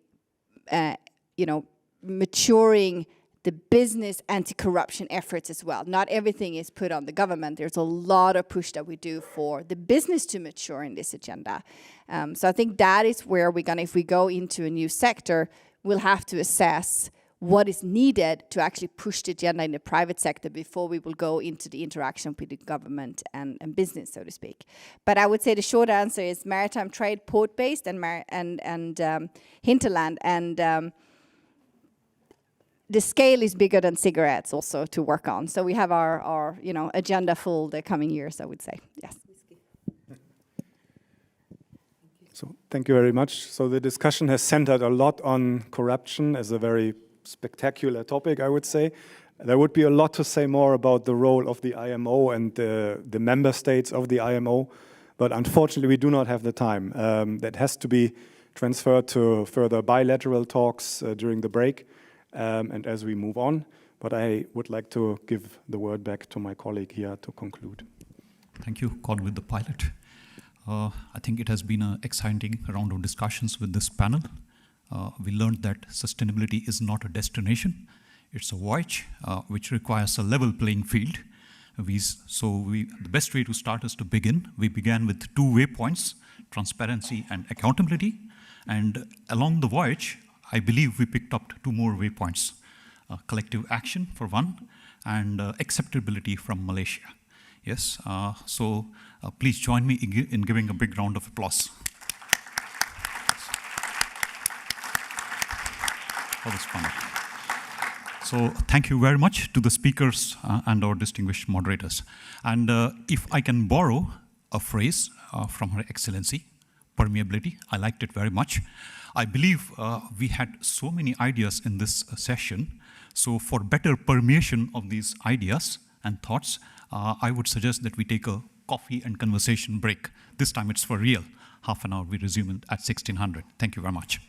maturing the business anti-corruption efforts as well. Not everything is put on the government. There's a lot of push that we do for the business to mature in this agenda. So I think that is where if we go into a new sector, we'll have to assess what is needed to actually push the agenda in the private sector before we will go into the interaction with the government and business, so to speak. But I would say the short answer is maritime trade, port-based, and hinterland, and the scale is bigger than cigarettes also to work on. So we have our agenda full the coming years, I would say. Yes. So thank you very much. So the discussion has centered a lot on corruption as a very spectacular topic, I would say. There would be a lot to say more about the role of the IMO and the member states of the IMO, but unfortunately we do not have the time. That has to be transferred to further bilateral talks during the break. And as we move on, but I would like to give the word back to my colleague here to conclude. Thank you, Call with the pilot. I think it has been an exciting round of discussions with this panel. We learned that sustainability is not a destination, it's a voyage which requires a level playing field. The best way to start is to begin. We began with 2 waypoints, transparency and accountability, and along the voyage, I believe we picked up 2 more waypoints, collective action for one, and acceptability from Malaysia. Yes, so please join me in giving a big round of applause for this panel. So thank you very much to the speakers and our distinguished moderators. And if I can borrow a phrase from Her Excellency, permeability, I liked it very much. I believe we had so many ideas in this session. So for better permeation of these ideas and thoughts, I would suggest that we take a coffee and conversation break. This time it's for real. Half an hour, we resume it at 1600. Thank you very much.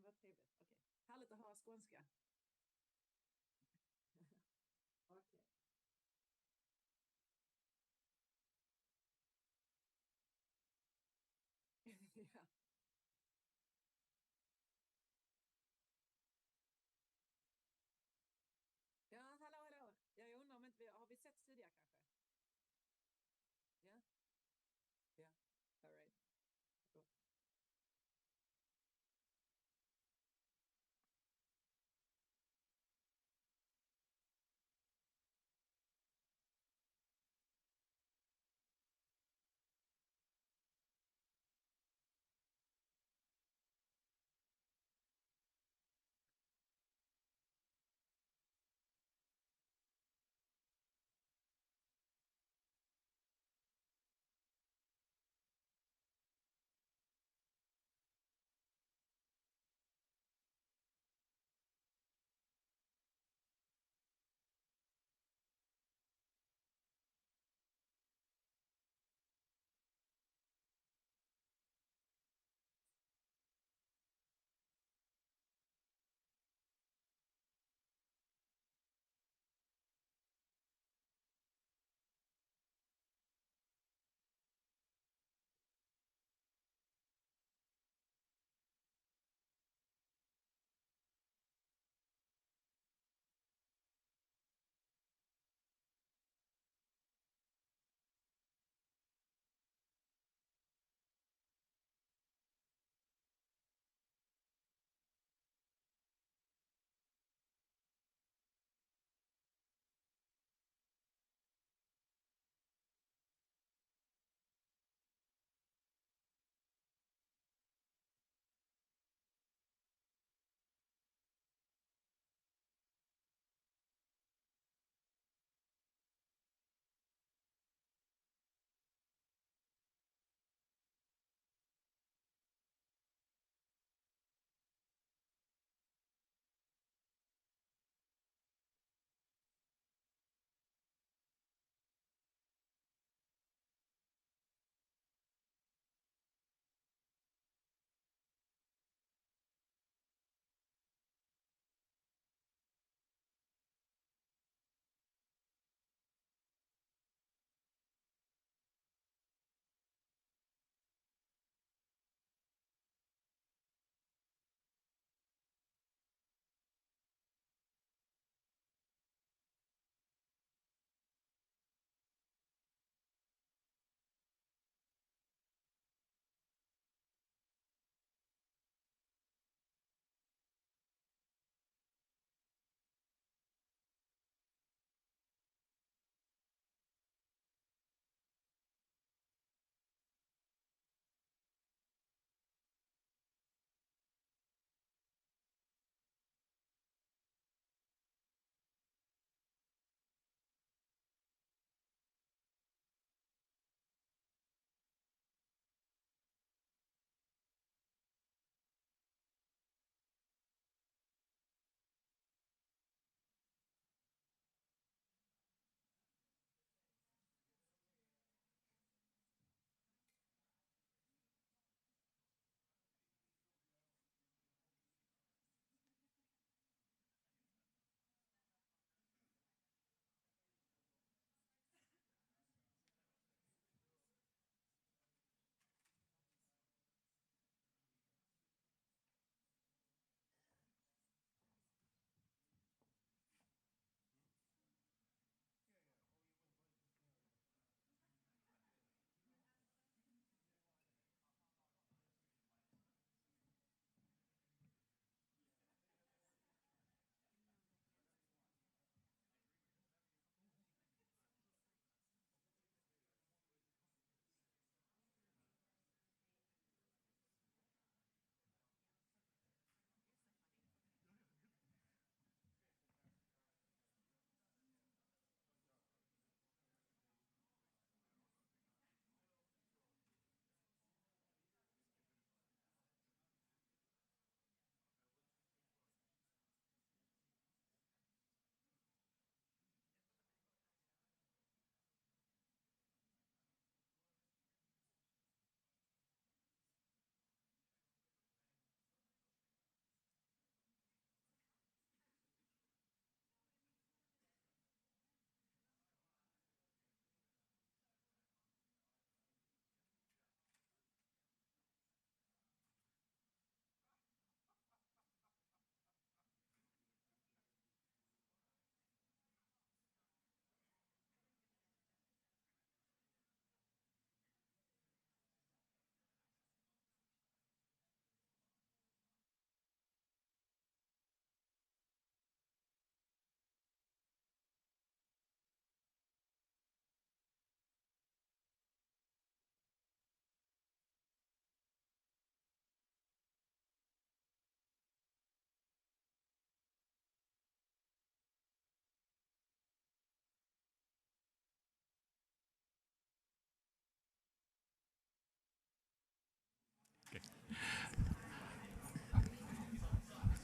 vad trevligt. Okej. Härligt att höra skånska. Okej. Ja. Ja, hallå. Jag undrar om inte har vi sett tidigare kanske? Ja? Ja, all right. Cool.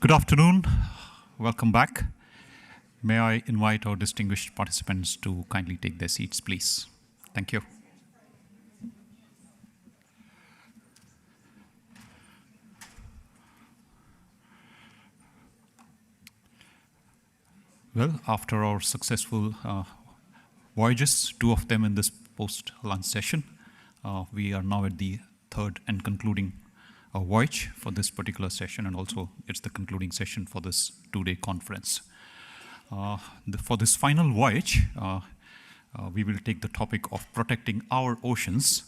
Good afternoon. Welcome back. May I invite our distinguished participants to kindly take their seats, please. Thank you. Well, after our successful voyages, 2 of them in this post-lunch session, we are now at the third and concluding voyage for this particular session, and also it's the concluding session for this 2-day conference. For this final voyage, we will take the topic of protecting our oceans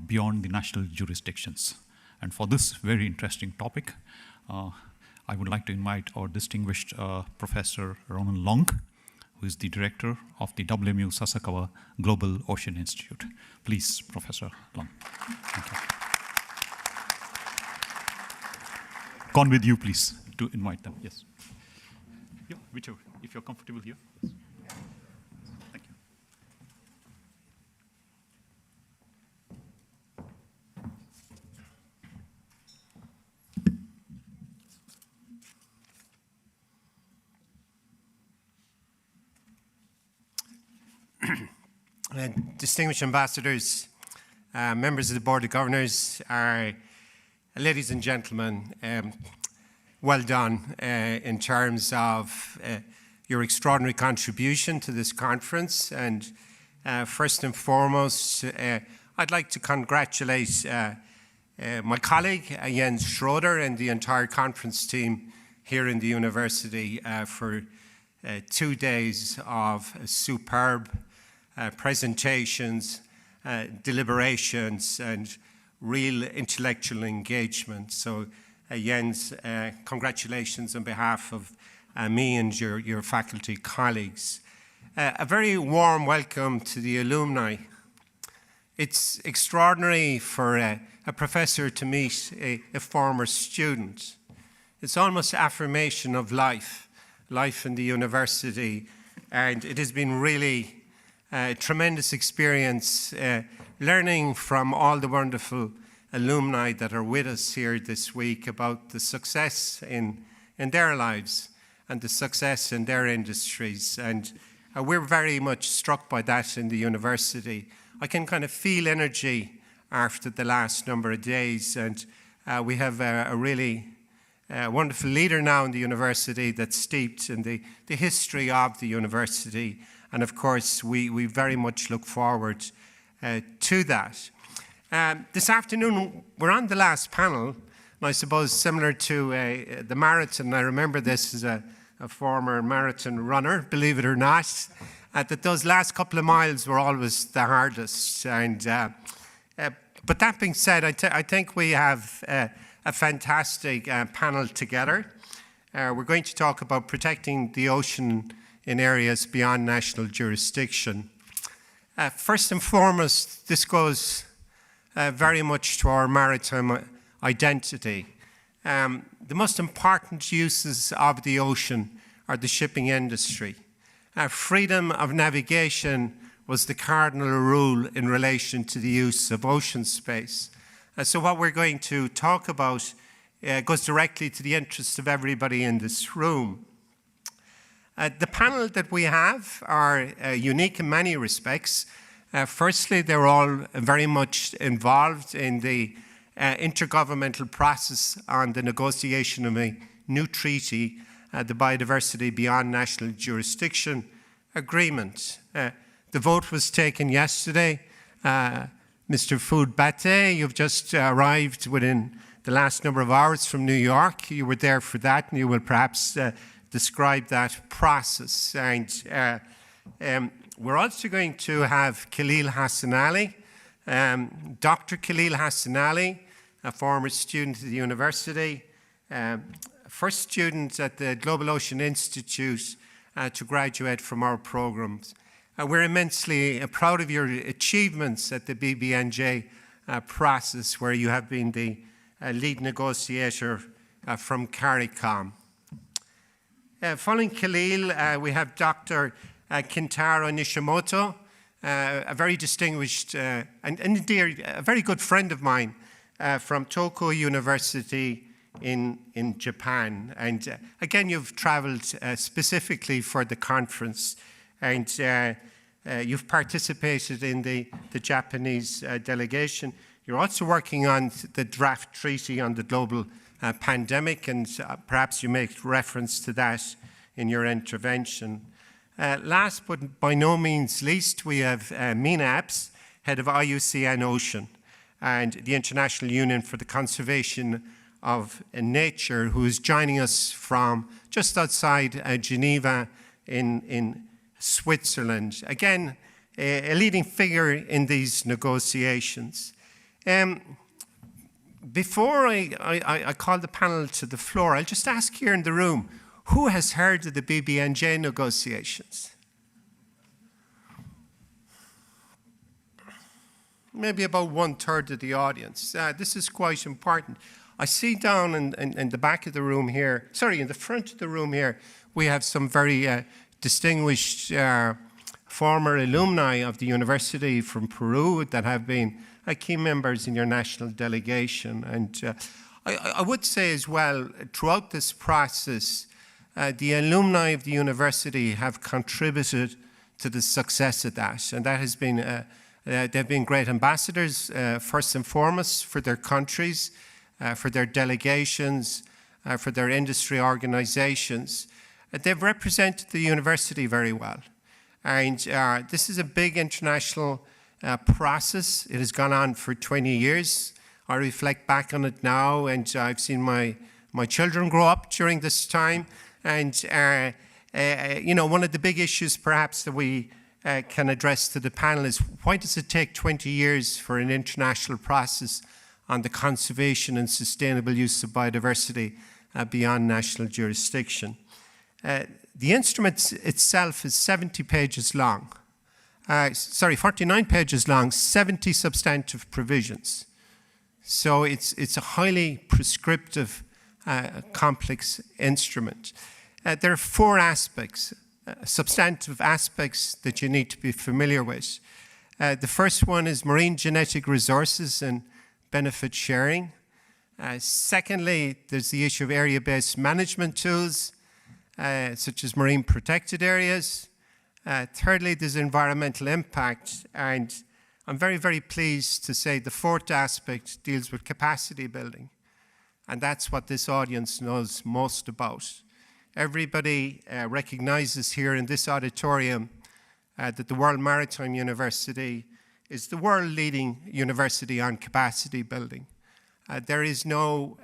beyond the national jurisdictions. And for this very interesting topic, I would like to invite our distinguished Professor Ronan Long, who is the director of the WMU Sasakawa Global Ocean Institute. Please, Professor Long. Thank you. Gone with you, please, to invite them. Yes. Yeah, whichever, if you're comfortable here. Yes. Thank you. Distinguished ambassadors, members of the Board of Governors, ladies and gentlemen, well done in terms of your extraordinary contribution to this conference. And first and foremost, I'd like to congratulate my colleague, Jens Schroeder, and the entire conference team here in the university for 2 days of superb presentations, deliberations, and real intellectual engagement. So Jens, congratulations on behalf of me and your faculty colleagues. A very warm welcome to the alumni. It's extraordinary for a professor to meet a former student. It's almost affirmation of life in the university, and it has been really a tremendous experience learning from all the wonderful alumni that are with us here this week about the success in their lives and the success in their industries. And we're very much struck by that in the university. I can kind of feel energy after the last number of days, and we have a really wonderful leader now in the university that's steeped in the history of the university. And of course, we very much look forward to that. This afternoon, we're on the last panel, and I suppose similar to the marathon. I remember this as a former marathon runner, believe it or not, that those last couple of miles were always the hardest. And but that being said, I think we have a fantastic panel together. We're going to talk about protecting the ocean in areas beyond national jurisdiction. First and foremost, this goes very much to our maritime identity. The most important uses of the ocean are the shipping industry. Freedom of navigation was the cardinal rule in relation to the use of ocean space. So what we're going to talk about goes directly to the interest of everybody in this room. The panel that we have are unique in many respects. Firstly, they're all very much involved in the intergovernmental process on the negotiation of a new treaty, the Biodiversity Beyond National Jurisdiction Agreement. The vote was taken yesterday. Mr. Food Bate, you've just arrived within the last number of hours from New York. You were there for that, and you will perhaps describe that process. And we're also going to have Khalil Hassan Ali, Dr. Khalil Hassan Ali, a former student at the university, first student at the Global Ocean Institute to graduate from our programs. We're immensely proud of your achievements at the BBNJ process, where you have been the lead negotiator from CARICOM. Following Khalil, we have Dr. Kintaro Nishimoto, a very distinguished and indeed a very good friend of mine from Tokyo University in Japan. And again, you've traveled specifically for the conference, and you've participated in the Japanese delegation. You're also working on the draft treaty on the global pandemic, and perhaps you make reference to that in your intervention. Last but by no means least, we have Mina Epps, head of IUCN Ocean and the International Union for the Conservation of Nature, who is joining us from just outside Geneva in Switzerland. Again, a leading figure in these negotiations. Before I call the panel to the floor, I'll just ask here in the room, who has heard of the BBNJ negotiations? Maybe about 1/3 of the audience. This is quite important. I see down in the back of the room here, sorry, in the front of the room here, we have some very distinguished former alumni of the university from Peru that have been key members in your national delegation. And I would say as well, throughout this process, the alumni of the university have contributed to the success of that. And that has been, they've been great ambassadors, first and foremost, for their countries, for their delegations, for their industry organizations. They've represented the university very well. And this is a big international process. It has gone on for 20 years. I reflect back on it now, and I've seen my children grow up during this time. And, you know, one of the big issues perhaps that we can address to the panel is, why does it take 20 years for an international process on the conservation and sustainable use of biodiversity beyond national jurisdiction? The instrument itself is 70 pages long. 49 pages long, 70 substantive provisions. So it's a highly prescriptive, complex instrument. There are 4 aspects, substantive aspects that you need to be familiar with. The first one is marine genetic resources and benefit sharing. Secondly, there's the issue of area-based management tools, such as marine protected areas. Thirdly, there's environmental impact, and I'm very, very pleased to say the 4th aspect deals with capacity building, and that's what this audience knows most about. Everybody recognizes here in this auditorium that the World Maritime University is the world-leading university on capacity building. There is no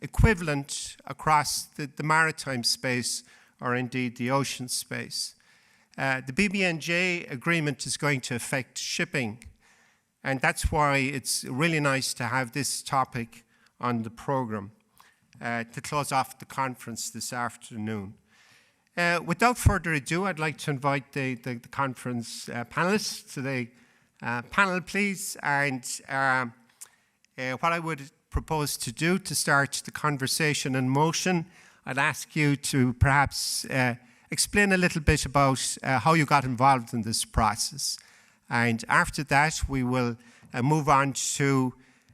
equivalent across the maritime space or indeed the ocean space. The BBNJ agreement is going to affect shipping, and that's why it's really nice to have this topic on the program to close off the conference this afternoon. Without further ado, I'd like to invite the conference panelists to the panel, please. And what I would propose to do to start the conversation in motion, I'd ask you to perhaps explain a little bit about how you got involved in this process. And after that, we will move on to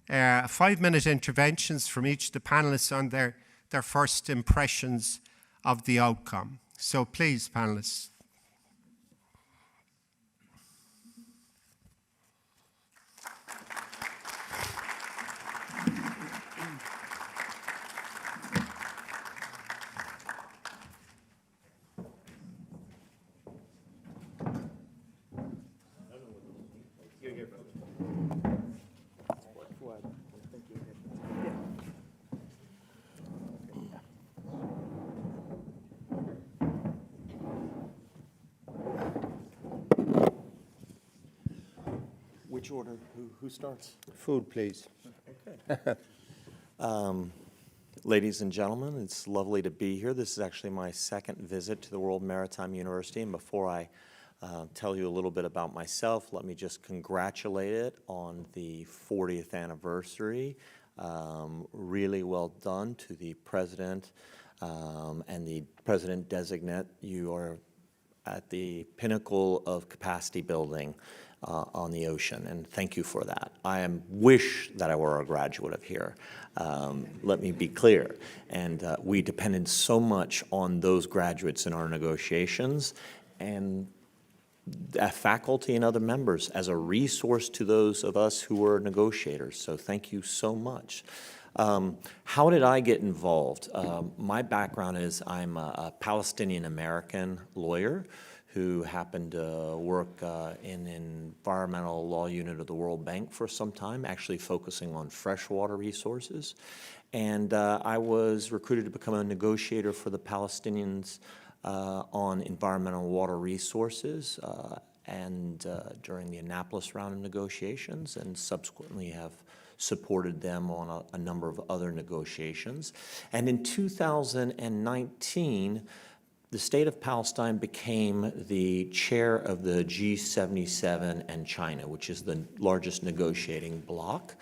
5-minute interventions from each of the panelists on their first impressions of the outcome. So please, panelists. Which order? Who starts? Food, please. Okay. Ladies and gentlemen, it's lovely to be here. This is actually my 2nd visit to the World Maritime University, and before I tell you a little bit about myself, let me just congratulate it on the 40th anniversary. Really well done to the President and the President-designate. You are at the pinnacle of capacity building on the ocean, and thank you for that. I wish that I were a graduate of here. Let me be clear. And we depended so much on those graduates in our negotiations, and faculty and other members as a resource to those of us who were negotiators. So thank you so much. How did I get involved? My background is I'm a Palestinian-American lawyer who happened to work in environmental law unit of the World Bank for some time, actually focusing on freshwater resources. And I was recruited to become a negotiator for the Palestinians on environmental water resources and during the Annapolis round of negotiations, and subsequently have supported them on a number of other negotiations. And in 2019, the state of Palestine became the chair of the G77 and China, which is the largest negotiating bloc,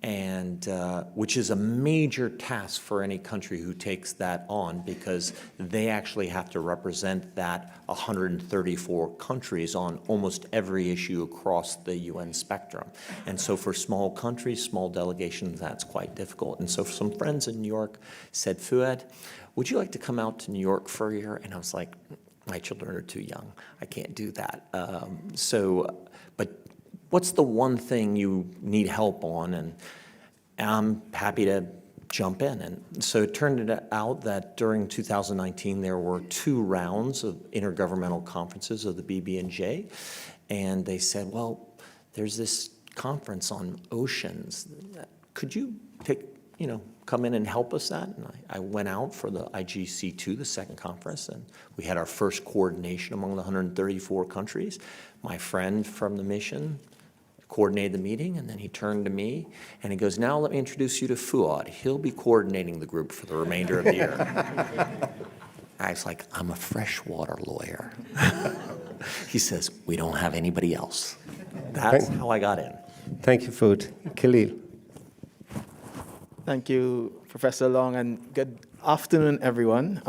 and which is a major task for any country who takes that on, because they actually have to represent that 134 countries on almost every issue across the UN spectrum. And so for small countries, small delegations, that's quite difficult. And so some friends in New York said, Fuad, would you like to come out to New York for a year? And I was like, my children are too young. I can't do that. But what's the one thing you need help on? And I'm happy to jump in. And so it turned out that during 2019, there were 2 rounds of intergovernmental conferences of the BB&J. And they said, well, there's this conference on oceans. Could you come in and help us that? And I went out for the IGC2, the second conference, and we had our first coordination among the 134 countries. My friend from the mission coordinated the meeting, and then he turned to me and he goes, now let me introduce you to Fuad. He'll be coordinating the group for the remainder of the year. I was like, I'm a freshwater lawyer. He says, we don't have anybody else. That's how I got in. Thank you, Fuad. Khalil. Thank you, Professor Long, and good afternoon, everyone.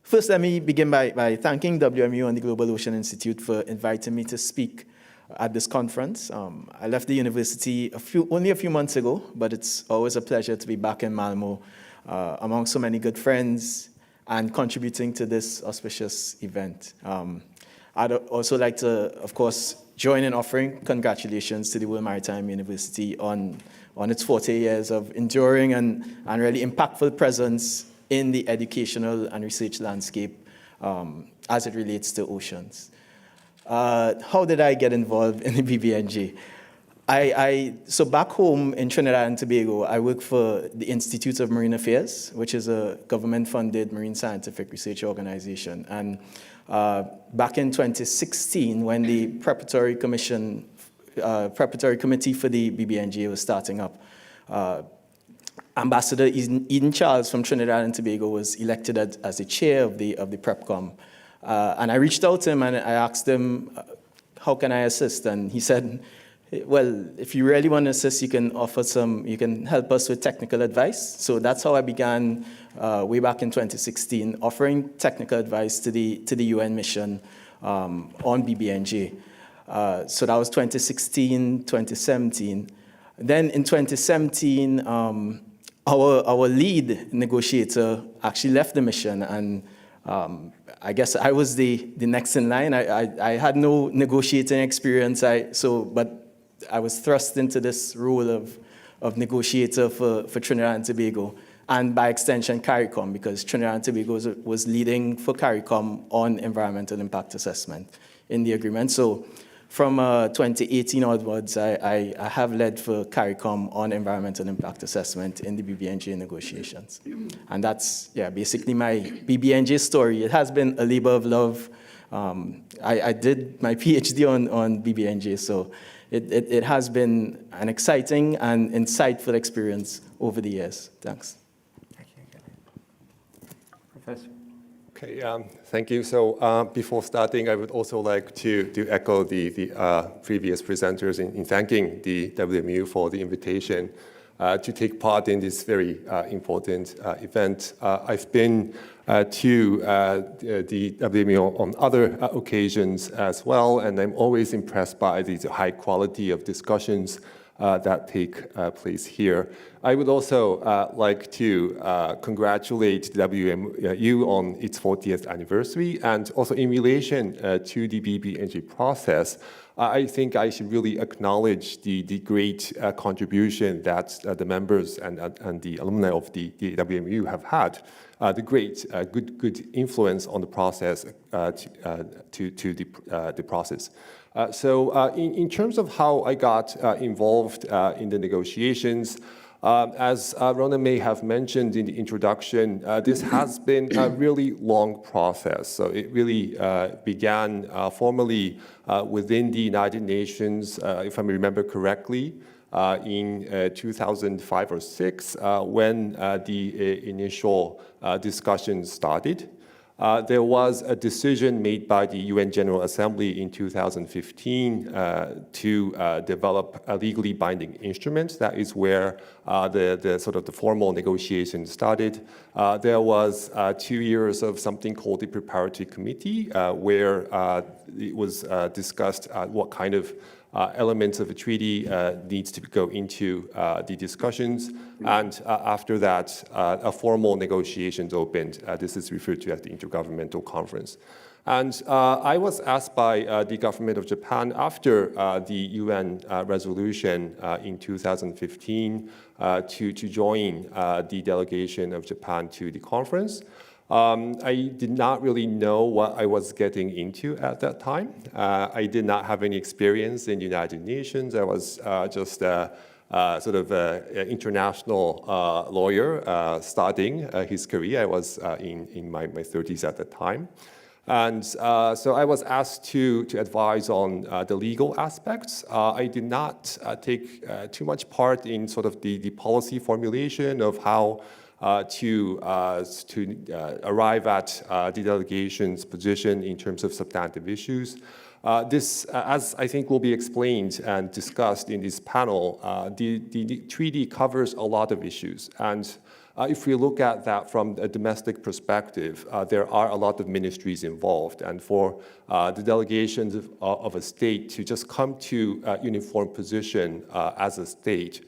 First, let me begin by thanking WMU and the Global Ocean Institute for inviting me to speak at this conference. I left the university only a few months ago, but it's always a pleasure to be back in Malmö among so many good friends and contributing to this auspicious event. I'd also like to, of course, join in offering congratulations to the World Maritime University on its 40 years of enduring and really impactful presence in the educational and research landscape as it relates to oceans. How did I get involved in the BB&J? So back home in Trinidad and Tobago, I work for the Institute of Marine Affairs, which is a government-funded marine scientific research organization. And back in 2016, when the preparatory committee for the BB&J was starting up, Ambassador Eden Charles from Trinidad and Tobago was elected as the chair of the PrepCom. And I reached out to him and I asked him, how can I assist? And he said, well, if you really want to assist, you can help us with technical advice. So that's how I began way back in 2016, offering technical advice to the UN mission on BB&J. So that was 2016, 2017. Then in 2017, our lead negotiator actually left the mission, and I guess I was the next in line. I had no negotiating experience, but I was thrust into this role of negotiator for Trinidad and Tobago, and by extension CARICOM, because Trinidad and Tobago was leading for CARICOM on environmental impact assessment in the agreement. So from 2018 onwards, I have led for CARICOM on environmental impact assessment in the BB&J negotiations. And that's, basically my BB&J story. It has been a labor of love. I did my PhD on BB&J, so it has been an exciting and insightful experience over the years. Thanks. Thank you. Professor. Okay, thank you. So before starting, I would also like to echo the previous presenters in thanking the WMU for the invitation to take part in this very important event. I've been to the WMU on other occasions as well, and I'm always impressed by the high quality of discussions that take place here. I would also like to congratulate WMU on its 40th anniversary, and also in relation to the BBNJ process, I think I should really acknowledge the great contribution that the members and the alumni of the WMU have had, the great good influence on the process to the process. So in terms of how I got involved in the negotiations, as Rona may have mentioned in the introduction, this has been a really long process. So it really began formally within the United Nations, if I remember correctly, in 2005 or 6, when the initial discussions started. There was a decision made by the UN General Assembly in 2015 to develop a legally binding instrument. That is where the sort of the formal negotiations started. There was 2 years of something called the Preparatory Committee, where it was discussed what kind of elements of a treaty needs to go into the discussions. And after that, a formal negotiations opened. This is referred to as the Intergovernmental Conference. And I was asked by the government of Japan after the UN resolution in 2015 to join the delegation of Japan to the conference. I did not really know what I was getting into at that time. I did not have any experience in the United Nations. I was just sort of an international lawyer starting his career. I was in my 30s at the time. And so I was asked to advise on the legal aspects. I did not take too much part in sort of the policy formulation of how to arrive at the delegation's position in terms of substantive issues. This, as I think will be explained and discussed in this panel, the treaty covers a lot of issues. And if we look at that from a domestic perspective, there are a lot of ministries involved. And for the delegations of a state to just come to a uniform position as a state,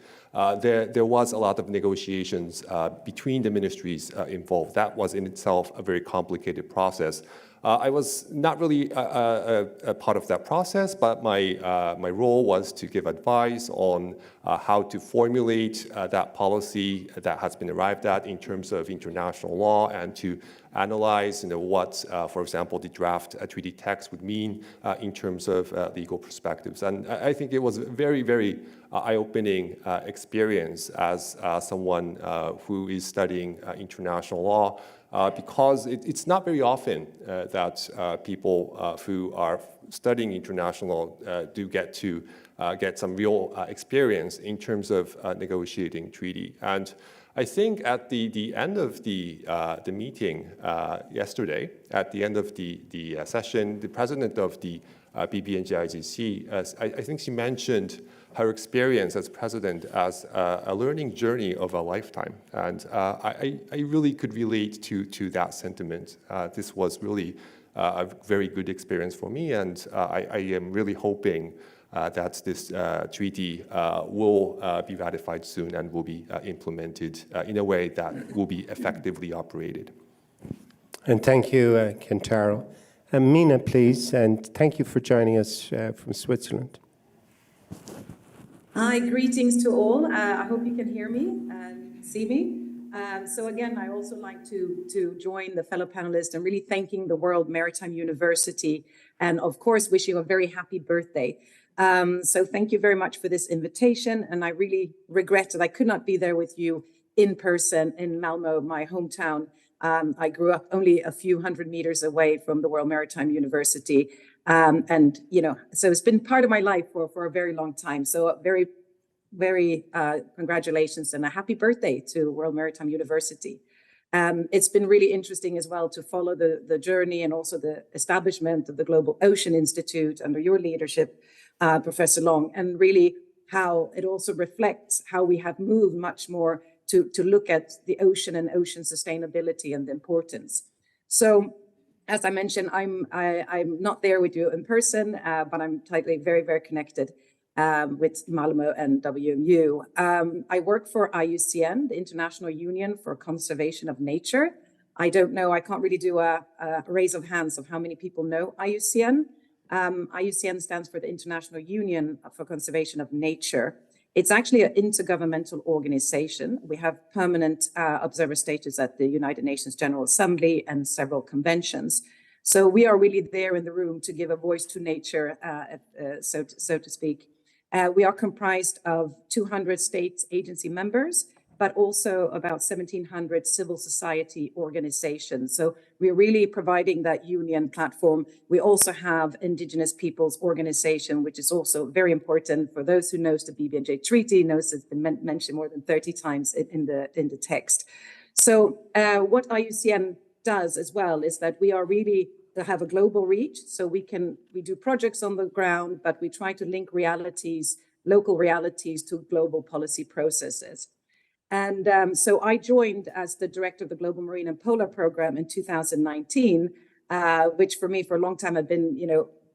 there was a lot of negotiations between the ministries involved. That was in itself a very complicated process. I was not really a part of that process, but my role was to give advice on how to formulate that policy that has been arrived at in terms of international law, and to analyze what, for example, the draft treaty text would mean in terms of legal perspectives. And I think it was a very, very eye-opening experience as someone who is studying international law, because it's not very often that people who are studying international law do get to get some real experience in terms of negotiating treaty. And I think at the end of the meeting yesterday, at the end of the session, the president of the BBNJ-IGC, I think she mentioned her experience as president as a learning journey of a lifetime. And I really could relate to that sentiment. This was really a very good experience for me, and I am really hoping that this treaty will be ratified soon and will be implemented in a way that will be effectively operated. And thank you, Kentaro. Mina, please, and thank you for joining us from Switzerland. Hi, greetings to all. I hope you can hear me and see me. So again, I also like to join the fellow panelists and really thanking the World Maritime University, and of course, wish you a very happy birthday. So thank you very much for this invitation. And I really regret that I could not be there with you in person in Malmö, my hometown. I grew up only a few hundred meters away from the World Maritime University. And, so it's been part of my life for a very long time. So very, very congratulations and a happy birthday to World Maritime University. It's been really interesting as well to follow the journey and also the establishment of the Global Ocean Institute under your leadership, Professor Long, and really how it also reflects how we have moved much more to look at the ocean and ocean sustainability and the importance. So, as I mentioned, I'm not there with you in person, but I'm tightly, very, very connected with Malmö and WMU. I work for IUCN, the International Union for Conservation of Nature. I don't know, I can't really do a raise of hands of how many people know IUCN. IUCN stands for the International Union for Conservation of Nature. It's actually an intergovernmental organization. We have permanent observer status at the United Nations General Assembly and several conventions. So we are really there in the room to give a voice to nature, so to speak. We are comprised of 200 state agency members, but also about 1,700 civil society organizations. So we're really providing that union platform. We also have Indigenous Peoples Organization, which is also very important. For those who knows the BBNJ Treaty, knows it's been mentioned more than 30 times in the text. So what IUCN does as well is that we are really to have a global reach. So we do projects on the ground, but we try to link realities, local realities to global policy processes. And so I joined as the director of the Global Marine and Polar Program in 2019, which for me for a long time had been,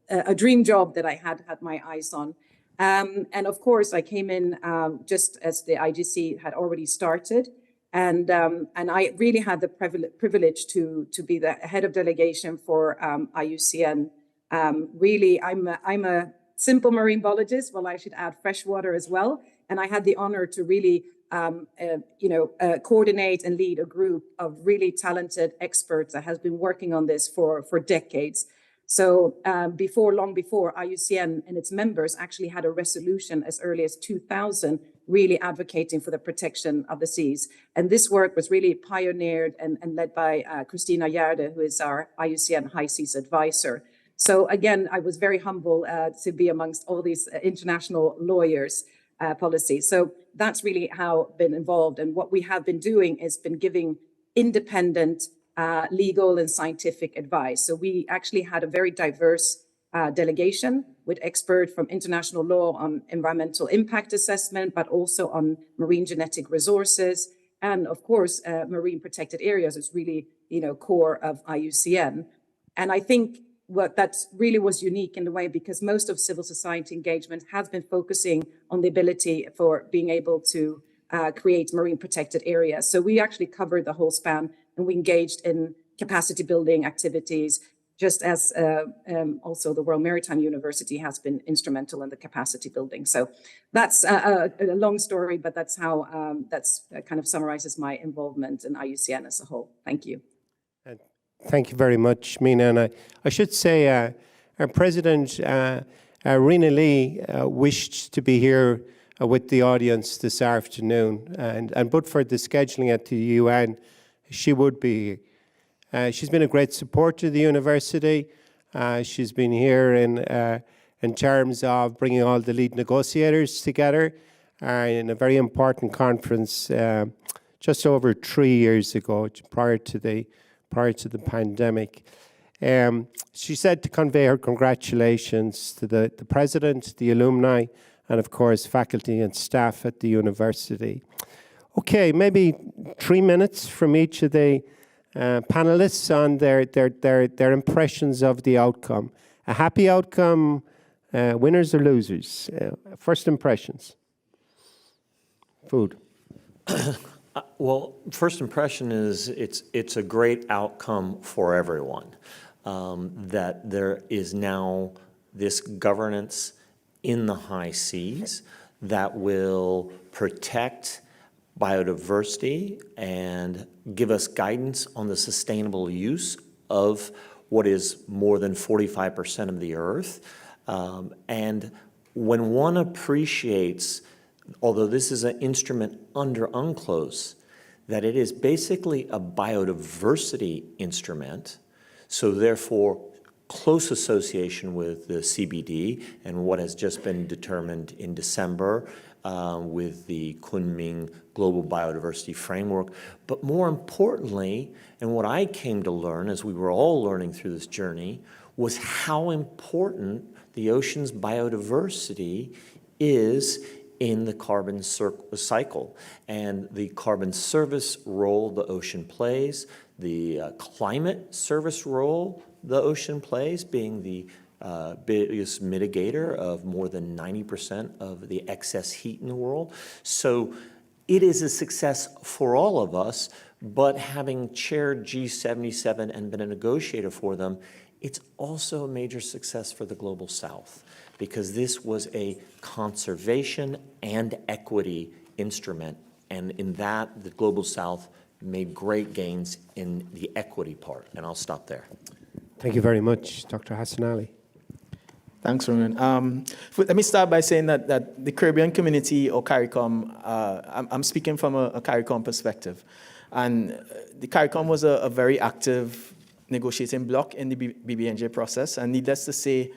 a dream job that I had my eyes on. And of course, I came in just as the IGC had already started. And I really had the privilege to be the head of delegation for IUCN. Really, I'm a simple marine biologist. Well, I should add freshwater as well. And I had the honor to really coordinate and lead a group of really talented experts that has been working on this for decades. So long before IUCN and its members actually had a resolution as early as 2000, really advocating for the protection of the seas. And this work was really pioneered and led by Christina Gjerde, who is our IUCN High Seas advisor. So again, I was very humble to be amongst all these international lawyers. Policy. So that's really how I've been involved. And what we have been doing is been giving independent legal and scientific advice. So we actually had a very diverse delegation with experts from international law on environmental impact assessment, but also on marine genetic resources. And of course, marine protected areas is really, core of IUCN. And I think what that really was unique in the way, because most of civil society engagement has been focusing on the ability for being able to create marine protected areas. So we actually covered the whole span, and we engaged in capacity building activities, just as also the World Maritime University has been instrumental in the capacity building. So that's a long story, but that's how that's kind of summarizes my involvement in IUCN as a whole. Thank you. Thank you very much, Mina. And I should say our president, Rina Lee, wished to be here with the audience this afternoon. And but for the scheduling at the UN, she would be here. She's been a great support to the university. She's been here in terms of bringing all the lead negotiators together in a very important conference just over 3 years ago, prior to the pandemic. She said to convey her congratulations to the president, the alumni, and of course faculty and staff at the university. Okay, maybe 3 minutes from each of the panelists on their impressions of the outcome. A happy outcome, winners or losers? First impressions. Food. Well, first impression is it's a great outcome for everyone, that there is now this governance in the high seas that will protect biodiversity and give us guidance on the sustainable use of what is more than 45% of the earth. And when one appreciates, although this is an instrument under UNCLOS, that it is basically a biodiversity instrument, so therefore close association with the CBD and what has just been determined in December with the Kunming Global Biodiversity Framework. But more importantly, and what I came to learn as we were all learning through this journey, was how important the ocean's biodiversity is in the carbon cycle. And the carbon service role the ocean plays, the climate service role the ocean plays, being the biggest mitigator of more than 90% of the excess heat in the world. So it is a success for all of us, but having chaired G77 and been a negotiator for them, it's also a major success for the Global South, because this was a conservation and equity instrument. And in that, the Global South made great gains in the equity part. And I'll stop there. Thank you very much, Dr. Hassan Ali. Thanks, Roman. Let me start by saying that the Caribbean community, or CARICOM, I'm speaking from a CARICOM perspective. And the CARICOM was a very active negotiating bloc in the BBNJ process. And needless to say,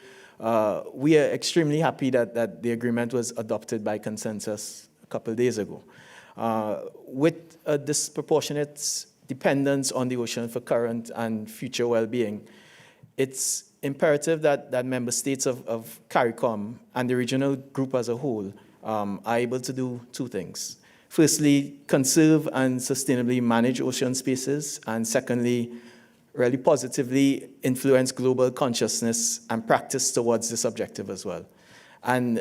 we are extremely happy that the agreement was adopted by consensus a couple of days ago. With a disproportionate dependence on the ocean for current and future well-being, it's imperative that member states of CARICOM and the regional group as a whole are able to do two things. Firstly, conserve and sustainably manage ocean spaces, and secondly, really positively influence global consciousness and practice towards this objective as well. And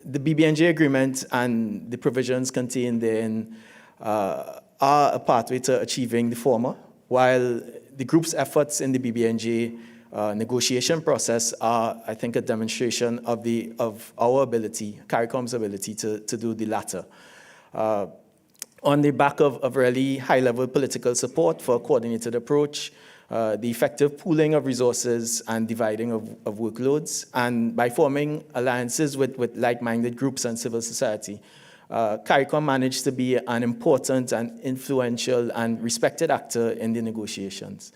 the BBNJ agreement and the provisions contained therein are a pathway to achieving the former, while the group's efforts in the BBNJ negotiation process are, I think, a demonstration of our ability, CARICOM's ability to do the latter. On the back of really high-level political support for a coordinated approach, the effective pooling of resources and dividing of workloads, and by forming alliances with like-minded groups and civil society, CARICOM managed to be an important and influential and respected actor in the negotiations.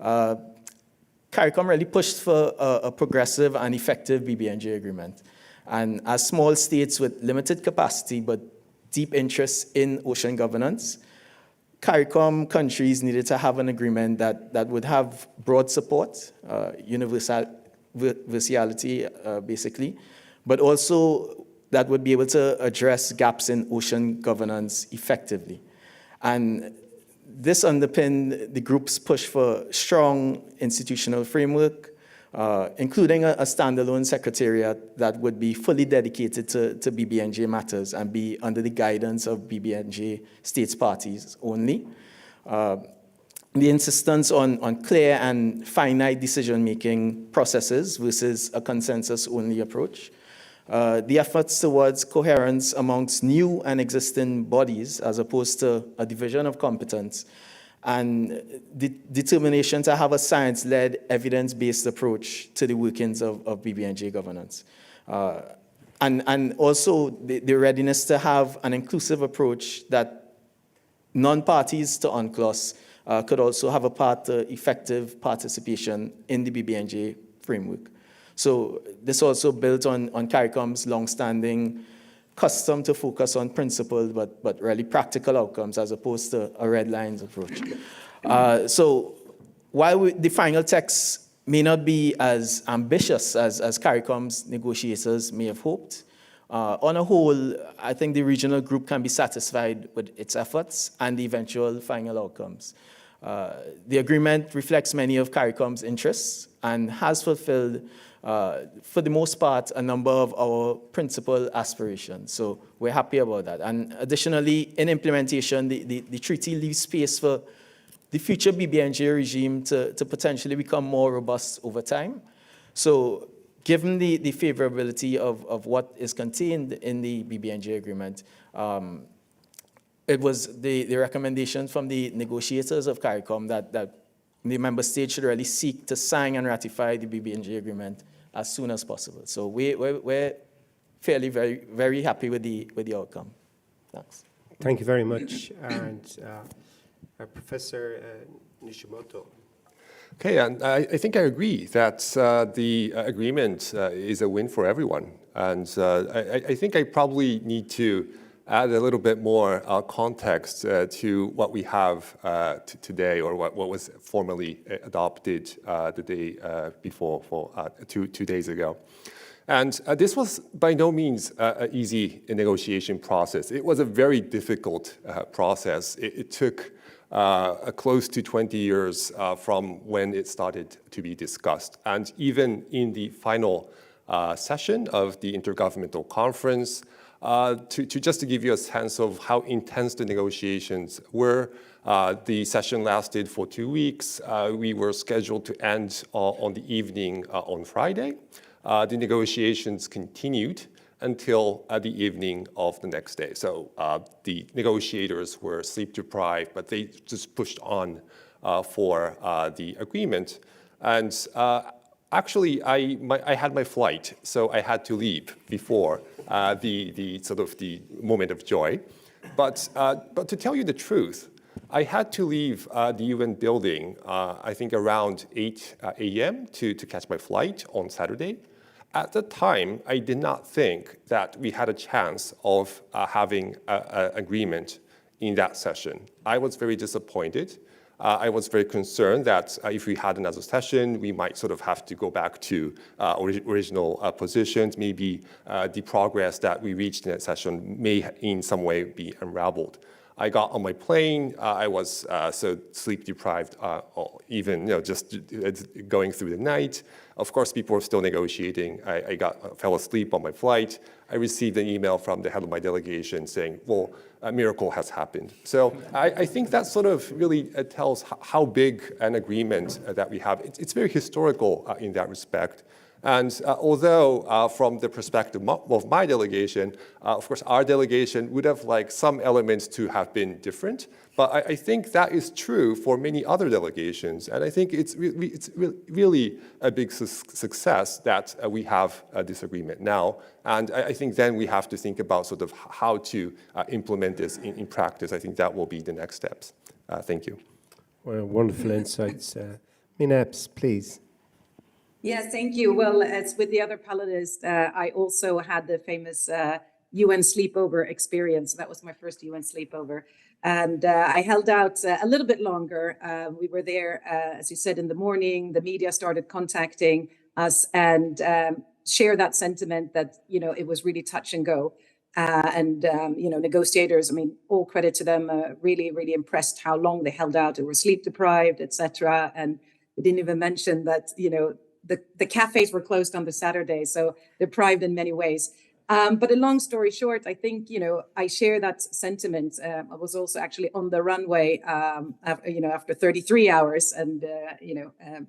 CARICOM really pushed for a progressive and effective BBNJ agreement. And as small states with limited capacity but deep interest in ocean governance, CARICOM countries needed to have an agreement that would have broad support, universality, basically, but also that would be able to address gaps in ocean governance effectively. And this underpinned the group's push for strong institutional framework, including a standalone secretariat that would be fully dedicated to BBNJ matters and be under the guidance of BBNJ states parties only. The insistence on clear and finite decision-making processes versus a consensus-only approach. The efforts towards coherence amongst new and existing bodies as opposed to a division of competence, and the determination to have a science-led, evidence-based approach to the workings of BBNJ governance. And also the readiness to have an inclusive approach that non-parties to UNCLOS could also have a part to effective participation in the BBNJ framework. So this also built on CARICOM's long-standing custom to focus on principle, but really practical outcomes as opposed to a red lines approach. So while the final text may not be as ambitious as CARICOM's negotiators may have hoped, on a whole, I think the regional group can be satisfied with its efforts and the eventual final outcomes. The agreement reflects many of CARICOM's interests and has fulfilled, for the most part, a number of our principal aspirations. So we're happy about that. And additionally, in implementation, the treaty leaves space for the future BBNJ regime to potentially become more robust over time. So given the favorability of what is contained in the BBNJ agreement, it was the recommendation from the negotiators of CARICOM that the member states should really seek to sign and ratify the BBNJ agreement as soon as possible. So we're fairly very happy with the outcome. Thanks. Thank you very much. And Professor Nishimoto. Okay, and I think I agree that the agreement is a win for everyone. And I think I probably need to add a little bit more context to what we have today, or what was formally adopted the day before, 2 days ago. And this was by no means an easy negotiation process. It was a very difficult process. It took close to 20 years from when it started to be discussed. And even in the final session of the Intergovernmental Conference, just to give you a sense of how intense the negotiations were, the session lasted for 2 weeks. We were scheduled to end on the evening on Friday. The negotiations continued until the evening of the next day. So the negotiators were sleep deprived, but they just pushed on for the agreement. And actually, I had my flight, so I had to leave before the moment of joy. But to tell you the truth, I had to leave the UN building, I think around 8 a.m. to catch my flight on Saturday. At the time, I did not think that we had a chance of having an agreement in that session. I was very disappointed. I was very concerned that if we had another session, we might sort of have to go back to original positions. Maybe the progress that we reached in that session may in some way be unraveled. I got on my plane. I was so sleep deprived, even just going through the night. Of course, people were still negotiating. I fell asleep on my flight. I received an email from the head of my delegation saying, well, a miracle has happened. So I think that sort of really tells how big an agreement that we have. It's very historical in that respect. And although from the perspective of my delegation, of course, our delegation would have liked some elements to have been different, but I think that is true for many other delegations. And I think it's really a big success that we have this agreement now. And I think then we have to think about sort of how to implement this in practice. I think that will be the next steps. Thank you. Well, wonderful insights. Minabs, please. Yes, thank you. Well, as with the other panelists, I also had the famous UN sleepover experience. That was my first UN sleepover. And I held out a little bit longer. We were there, as you said, in the morning. The media started contacting us and share that sentiment that, it was really touch and go. Negotiators, I mean, all credit to them, really, really impressed how long they held out. They were sleep deprived, etc. And we didn't even mention that, the cafes were closed on the Saturday, so deprived in many ways. But a long story short, I think, I share that sentiment. I was also actually on the runway, after 33 hours and,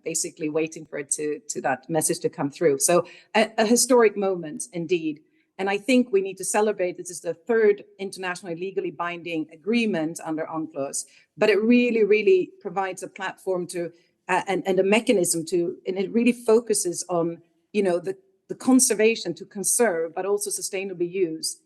basically waiting for it to that message to come through. So a historic moment indeed. And I think we need to celebrate. This is the third internationally legally binding agreement under UNCLOS, but it really, really provides a platform to and a mechanism to, and it really focuses on, the conservation to conserve, but also sustainably use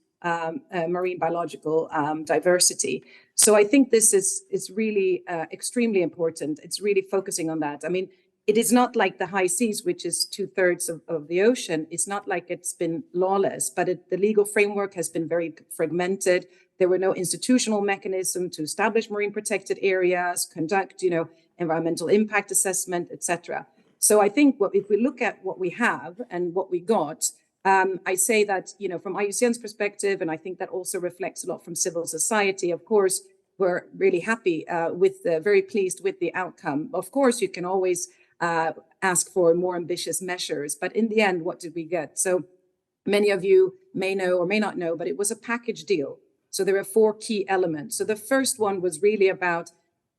marine biological diversity. So I think this is really extremely important. It's really focusing on that. I mean, it is not like the high seas, which is 2/3 of the ocean. It's not like it's been lawless, but the legal framework has been very fragmented. There were no institutional mechanism to establish marine protected areas, conduct, environmental impact assessment, etc. So I think if we look at what we have and what we got, I say that, from IUCN's perspective, and I think that also reflects a lot from civil society, of course, we're really happy very pleased with the outcome. Of course, you can always ask for more ambitious measures, but in the end, what did we get? So many of you may know or may not know, but it was a package deal. So there are 4 key elements. So the first one was really about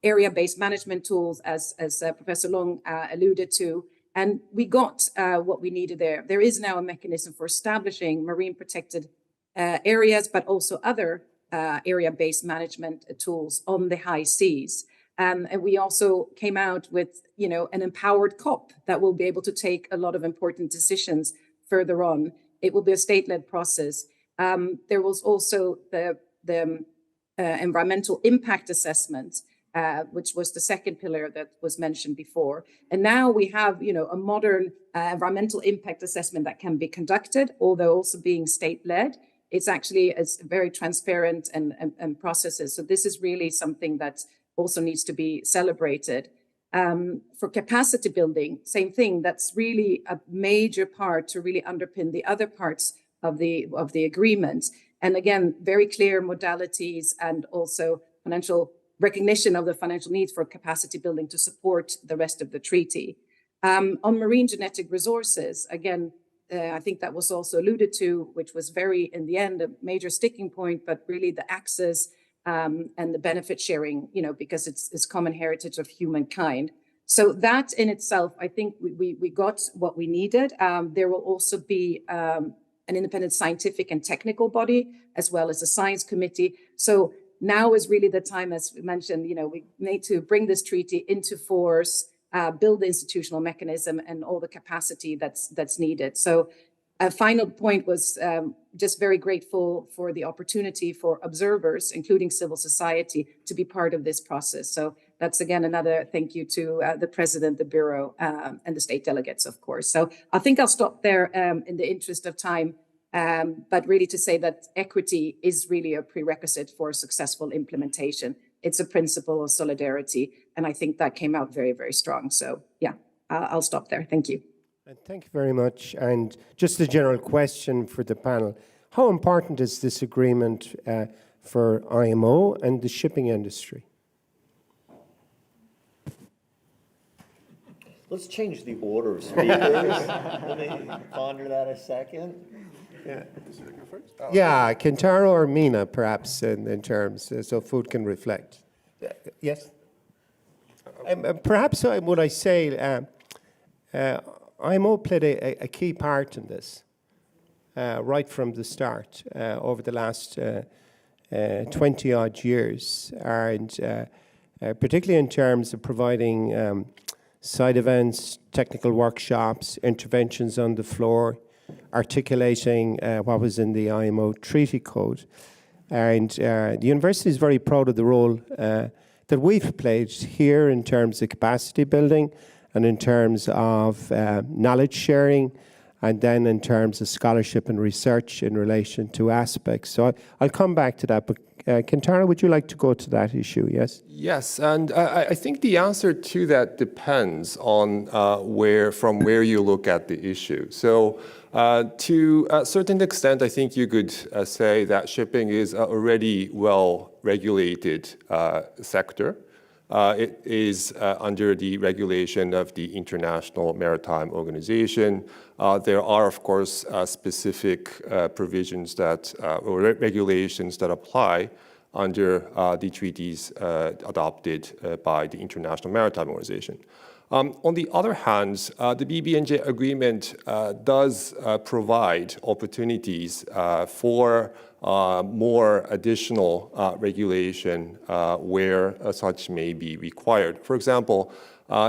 area-based management tools, as Professor Long alluded to, and we got what we needed there. There is now a mechanism for establishing marine protected areas, but also other area-based management tools on the high seas. And we also came out with, an empowered COP that will be able to take a lot of important decisions further on. It will be a state-led process. There was also the environmental impact assessment, which was the second pillar that was mentioned before. And now we have, a modern environmental impact assessment that can be conducted, although also being state-led. It's very transparent and processes. So this is really something that also needs to be celebrated. For capacity building, same thing. That's really a major part to really underpin the other parts of the agreement. And again, very clear modalities and also financial recognition of the financial needs for capacity building to support the rest of the treaty. On marine genetic resources, again, I think that was also alluded to, which was very, in the end, a major sticking point, but really the access and the benefit sharing, because it's common heritage of humankind. So that in itself, I think we got what we needed. There will also be an independent scientific and technical body, as well as a science committee. So now is really the time, as we mentioned, we need to bring this treaty into force, build the institutional mechanism and all the capacity that's needed. So a final point was just very grateful for the opportunity for observers, including civil society, to be part of this process. So that's, again, another thank you to the president, the bureau, and the state delegates, of course. So I think I'll stop there in the interest of time, but really to say that equity is really a prerequisite for successful implementation. It's a principle of solidarity, and I think that came out very, very strong. So yeah, I'll stop there. Thank you. And thank you very much. And just a general question for the panel. How important is this agreement for IMO and the shipping industry? Let's change the order of speakers. Let me ponder that a second. Yeah. Yeah, Kentaro or Mina, perhaps, in terms, so food can reflect. Yes? Perhaps what I say, IMO played a key part in this right from the start over the last 20-odd years, and particularly in terms of providing side events, technical workshops, interventions on the floor, articulating what was in the IMO Treaty Code. And the university is very proud of the role that we've played here in terms of capacity building and in terms of knowledge sharing, and then in terms of scholarship and research in relation to aspects. So I'll come back to that, but Kentaro, would you like to go to that issue, yes? Yes, and I think the answer to that depends on from where you look at the issue. So to a certain extent, I think you could say that shipping is already well-regulated sector. It is under the regulation of the International Maritime Organization. There are, of course, specific provisions that, or regulations that apply under the treaties adopted by the International Maritime Organization. On the other hand, the BBNJ agreement does provide opportunities for more additional regulation where such may be required. For example,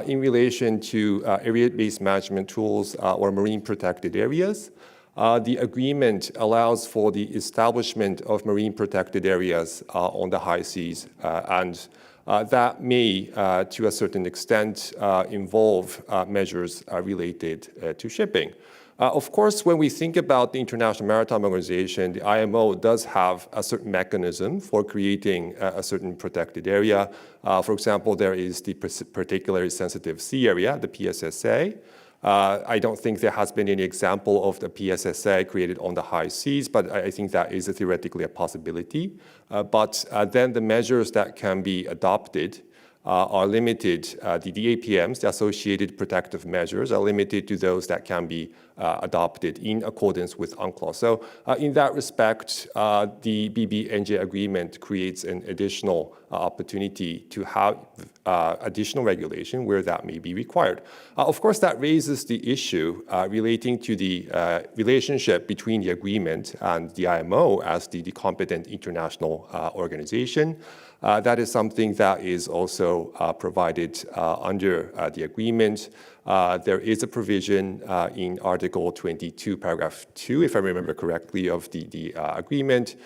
in relation to area-based management tools or marine protected areas, the agreement allows for the establishment of marine protected areas on the high seas, and that may, to a certain extent, involve measures related to shipping. Of course, when we think about the International Maritime Organization, the IMO does have a certain mechanism for creating a certain protected area. For example, there is the particularly sensitive sea area, the PSSA. I don't think there has been any example of the PSSA created on the high seas, but I think that is theoretically a possibility. But then the measures that can be adopted are limited. The APMs, the associated protective measures, are limited to those that can be adopted in accordance with UNCLOS. So in that respect, the BBNJ agreement creates an additional opportunity to have additional regulation where that may be required. Of course, that raises the issue relating to the relationship between the agreement and the IMO as the competent international organization. That is something that is also provided under the agreement. There is a provision in Article 22, Paragraph 2, if I remember correctly, of the agreement,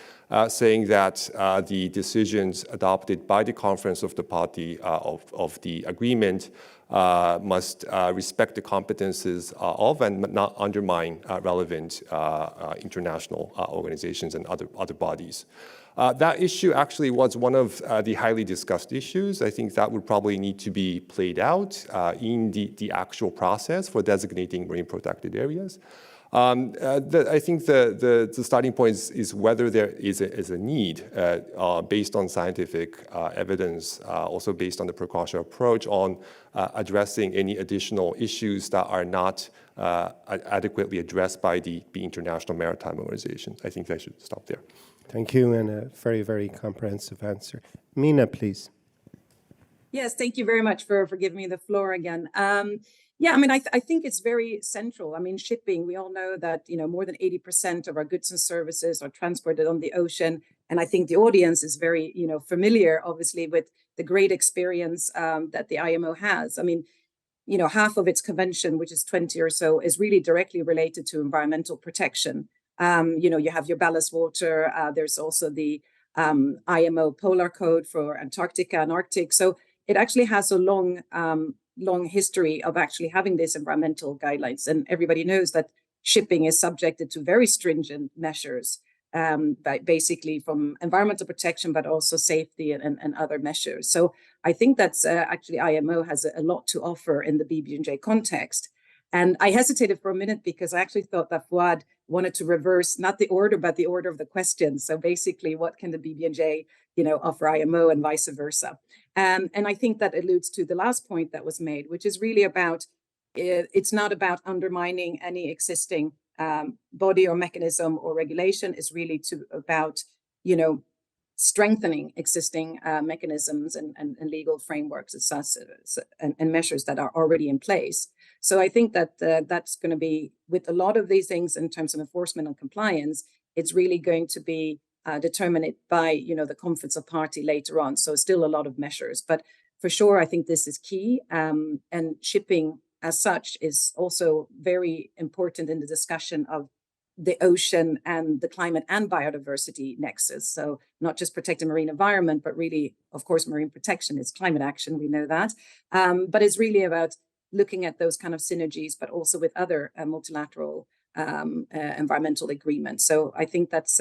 saying that the decisions adopted by the Conference of the Party of the agreement must respect the competences of and not undermine relevant international organizations and other bodies. That issue actually was one of the highly discussed issues. I think that would probably need to be played out in the actual process for designating marine protected areas. I think the starting point is whether there is a need based on scientific evidence, also based on the precautionary approach on addressing any additional issues that are not adequately addressed by the International Maritime Organization. I think I should stop there. Thank you, and a very, very comprehensive answer. Mina, please. Yes, thank you very much for giving me the floor again. Yeah, I mean, I think it's very central. I mean, shipping, we all know that, more than 80% of our goods and services are transported on the ocean. And I think the audience is very, familiar, obviously, with the great experience that the IMO has. I mean, half of its convention, which is 20 or so, is really directly related to environmental protection. You have your ballast water. There's also the IMO Polar Code for Antarctica and Arctic. So it actually has a long history of actually having these environmental guidelines. And everybody knows that shipping is subjected to very stringent measures, basically from environmental protection, but also safety and other measures. So I think that's actually IMO has a lot to offer in the BB&J context. And I hesitated for a minute because I actually thought that Fuad wanted to reverse, not the order, but the order of the questions. So basically, what can the BB&J, offer IMO and vice versa? And I think that alludes to the last point that was made, which is really about, it's not about undermining any existing body or mechanism or regulation. It's really about, strengthening existing mechanisms and legal frameworks and measures that are already in place. So I think that that's going to be, with a lot of these things in terms of enforcement and compliance, it's really going to be determined by, the conference of party later on. So still a lot of measures, but for sure, I think this is key. And shipping as such is also very important in the discussion of the ocean and the climate and biodiversity nexus. So not just protecting marine environment, but really, of course, marine protection is climate action. We know that. But it's really about looking at those kind of synergies, but also with other multilateral environmental agreements. So I think that's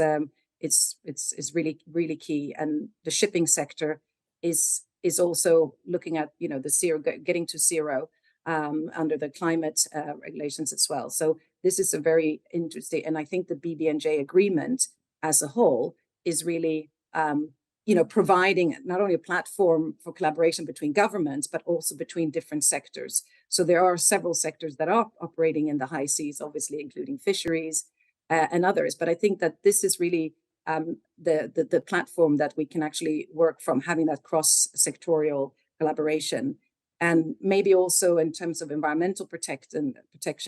it's really, really key. And the shipping sector is also looking at, the zero, getting to zero under the climate regulations as well. So this is a very interesting, and I think the BB&J agreement as a whole is really, providing not only a platform for collaboration between governments, but also between different sectors. So there are several sectors that are operating in the high seas, obviously, including fisheries and others. But I think that this is really the platform that we can actually work from, having that cross-sectorial collaboration. And maybe also in terms of environmental protection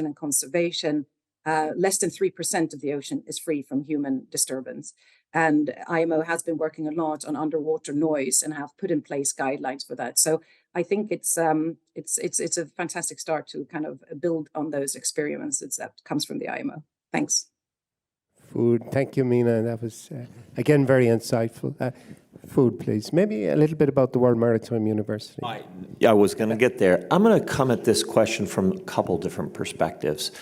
and conservation, less than 3% of the ocean is free from human disturbance. And IMO has been working a lot on underwater noise and have put in place guidelines for that. So I think it's a fantastic start to kind of build on those experiences that comes from the IMO. Thanks. Food. Thank you, Mina. That was, again, very insightful. Food, please. Maybe a little bit about the World Maritime University. I was going to get there. I'm going to come at this question from a couple different perspectives,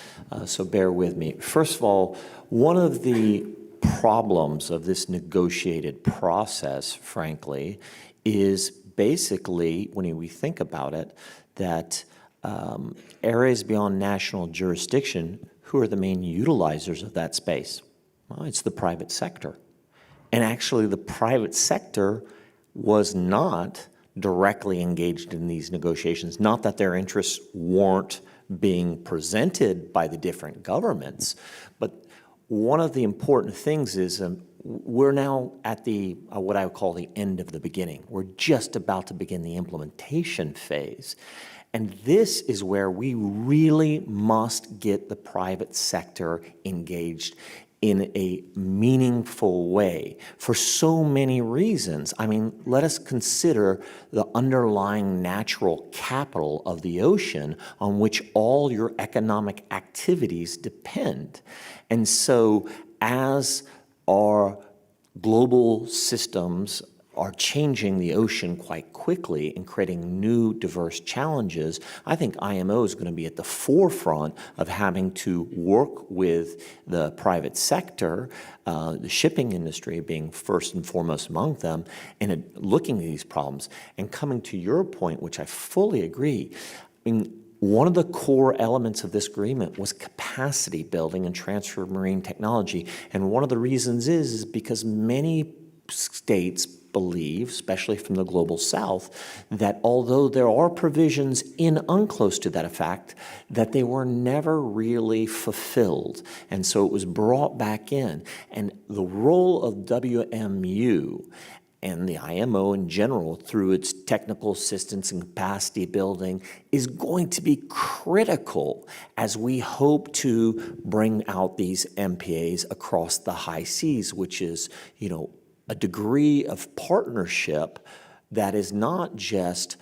so bear with me. First of all, one of the problems of this negotiated process, frankly, is basically, when we think about it, that areas beyond national jurisdiction, who are the main utilizers of that space? Well, it's the private sector. And actually, the private sector was not directly engaged in these negotiations, not that their interests weren't being presented by the different governments, but one of the important things is we're now at the, what I would call the end of the beginning. We're just about to begin the implementation phase. And this is where we really must get the private sector engaged in a meaningful way for so many reasons. I mean, let us consider the underlying natural capital of the ocean on which all your economic activities depend. And so as our global systems are changing the ocean quite quickly and creating new diverse challenges, I think IMO is going to be at the forefront of having to work with the private sector, the shipping industry being first and foremost among them, and looking at these problems. And coming to your point, which I fully agree, I mean, one of the core elements of this agreement was capacity building and transfer of marine technology. And one of the reasons is because many states believe, especially from the global south, that although there are provisions in UNCLOS to that effect, that they were never really fulfilled. And so it was brought back in. And the role of WMU and the IMO in general, through its technical assistance and capacity building, is going to be critical as we hope to bring out these MPAs across the high seas, which is, you know, a degree of partnership that is not just,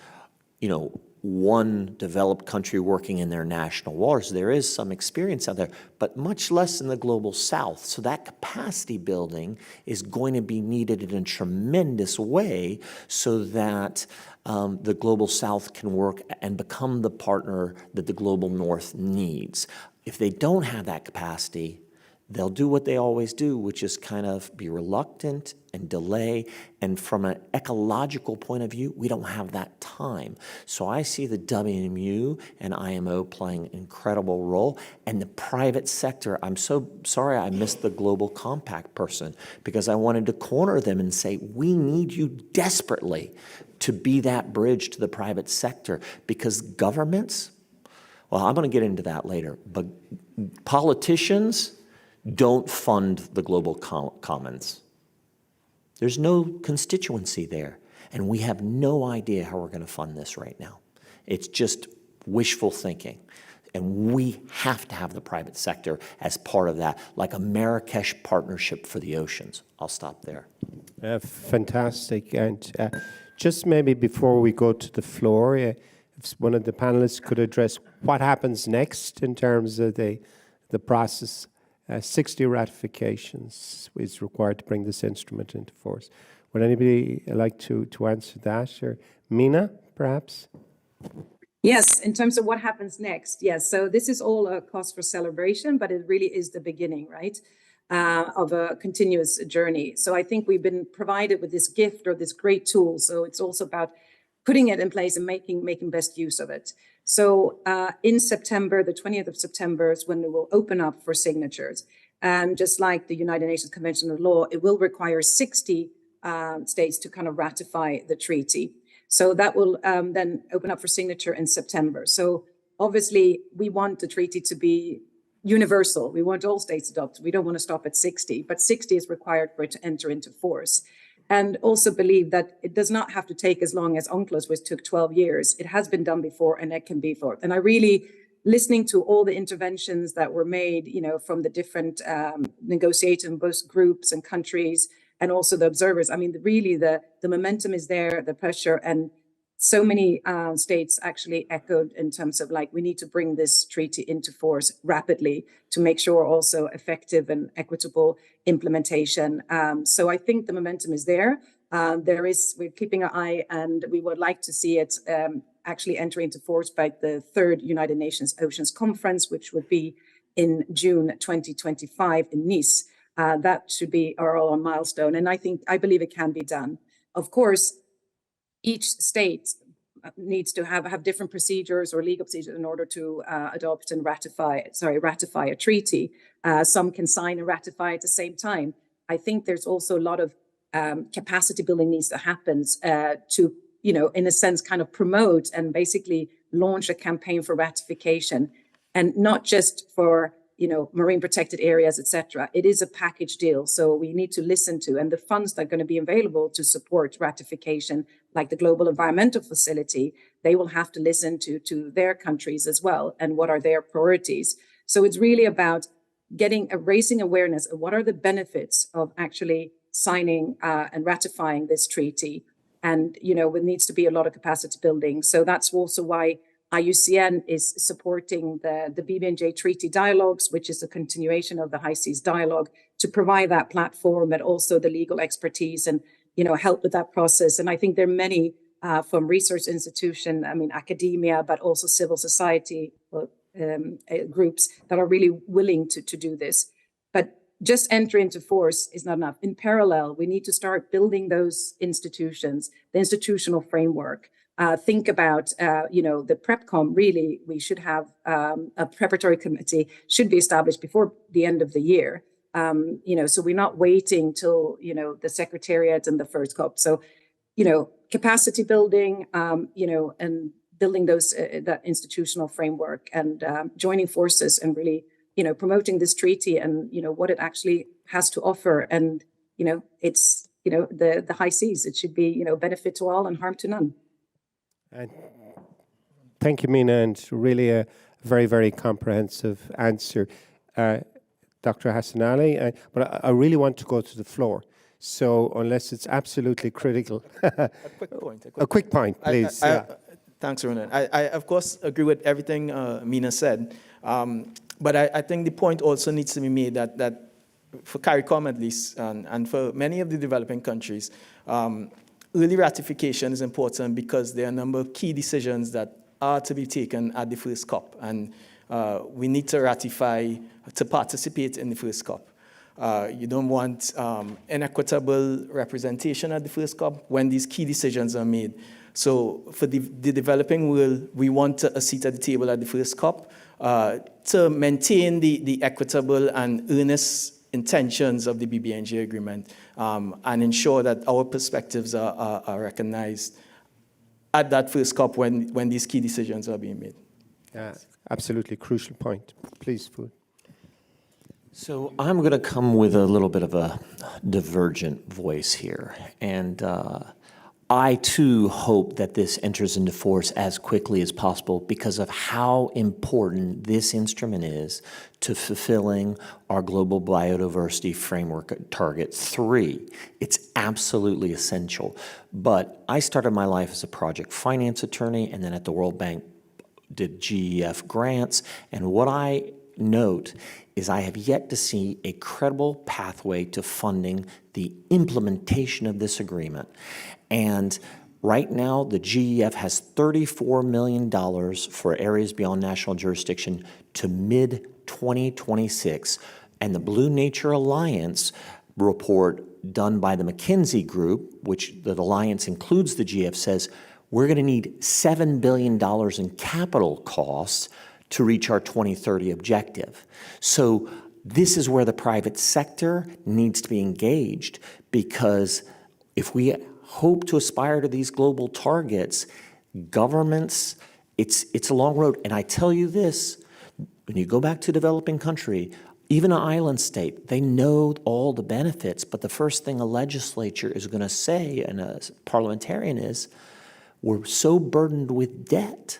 you know, one developed country working in their national waters. There is some experience out there, but much less in the global south. So that capacity building is going to be needed in a tremendous way so that the global south can work and become the partner that the global north needs. If they don't have that capacity, they'll do what they always do, which is kind of be reluctant and delay. And from an ecological point of view, we don't have that time. So I see the WMU and IMO playing an incredible role. And the private sector, I'm so sorry I missed the Global Compact person, because I wanted to corner them and say, we need you desperately to be that bridge to the private sector, because governments, well, I'm going to get into that later, but politicians don't fund the global commons. There's no constituency there, and we have no idea how we're going to fund this right now. It's just wishful thinking, and we have to have the private sector as part of that, like a Marrakesh partnership for the oceans. I'll stop there. Fantastic. And just maybe before we go to the floor, if one of the panelists could address what happens next in terms of the process. 60 ratifications is required to bring this instrument into force. Would anybody like to answer that? Or Mina, perhaps? Yes, in terms of what happens next, yes. So this is all a cause for celebration, but it really is the beginning, right, of a continuous journey. So I think we've been provided with this gift or this great tool. So it's also about putting it in place and making best use of it. So in September, the 20th of September is when it will open up for signatures. And just like the United Nations Convention on Law, it will require 60 states to kind of ratify the treaty. So that will then open up for signature in September. So obviously, we want the treaty to be universal. We want all states adopted. We don't want to stop at 60, but 60 is required for it to enter into force. And also believe that it does not have to take as long as UNCLOS, which took 12 years. It has been done before, and it can be for. And I really, listening to all the interventions that were made, you know, from the different negotiating both groups and countries, and also the observers. I mean, really, the momentum is there, the pressure, and so many states actually echoed in terms of like, we need to bring this treaty into force rapidly to make sure also effective and equitable implementation. So I think the momentum is there. We're keeping an eye, and we would like to see it actually enter into force by the 3rd United Nations Oceans Conference, which would be in June 2025 in Nice. That should be our milestone. And I believe it can be done. Of course, each state needs to have different procedures or legal procedures in order to adopt and ratify a treaty. Some can sign and ratify at the same time. I think there's also a lot of capacity building needs to happen to, you know, in a sense, kind of promote and basically launch a campaign for ratification, and not just for, you know, marine protected areas, etc. It is a package deal. So we need to listen to, and the funds that are going to be available to support ratification, like the Global Environmental Facility, they will have to listen to their countries as well, and what are their priorities. So it's really about raising awareness of what are the benefits of actually signing and ratifying this treaty. And, you know, there needs to be a lot of capacity building. So that's also why IUCN is supporting the BBNJ Treaty Dialogues, which is a continuation of the High Seas Dialogue, to provide that platform and also the legal expertise and, help with that process. And I think there are many from research institution, academia, but also civil society groups that are really willing to do this. But just enter into force is not enough. In parallel, we need to start building those institutions, the institutional framework. Think about, the PrepCom. Really, we should have a preparatory committee should be established before the end of the year. So we're not waiting till, the secretariat and the first COP. So, capacity building, and building those that institutional framework and joining forces and really, promoting this treaty and, what it actually has to offer. And, it's, the high seas. It should be, benefit to all and harm to none. And thank you, Mina, and really a very, very comprehensive answer. Dr. Hassan Ali, but I really want to go to the floor. So unless it's absolutely critical. A quick point, please. Thanks, Ronan. I, of course, agree with everything Mina said. But I think the point also needs to be made that for CARICOM at least, and for many of the developing countries, early ratification is important because there are a number of key decisions that are to be taken at the first COP. And we need to ratify to participate in the first COP. You don't want inequitable representation at the first COP when these key decisions are made. So for the developing world, we want a seat at the table at the first COP to maintain the equitable and earnest intentions of the BBNJ agreement and ensure that our perspectives are recognized at that first COP when these key decisions are being made. Absolutely crucial point. Please, Food. So I'm going to come with a little bit of a divergent voice here. And I, too, hope that this enters into force as quickly as possible because of how important this instrument is to fulfilling our global biodiversity framework target 3. It's absolutely essential. But I started my life as a project finance attorney and then at the World Bank did GEF grants. And what I note is I have yet to see a credible pathway to funding the implementation of this agreement. And right now, the GEF has $34 million for areas beyond national jurisdiction to mid-2026. And the Blue Nature Alliance report done by the McKinsey Group, which the alliance includes the GEF, says we're going to need $7 billion in capital costs to reach our 2030 objective. So this is where the private sector needs to be engaged, because if we hope to aspire to these global targets, governments, it's a long road. And I tell you this, when you go back to a developing country, even an island state, they know all the benefits, but the first thing a legislature is going to say, and a parliamentarian is, we're so burdened with debt.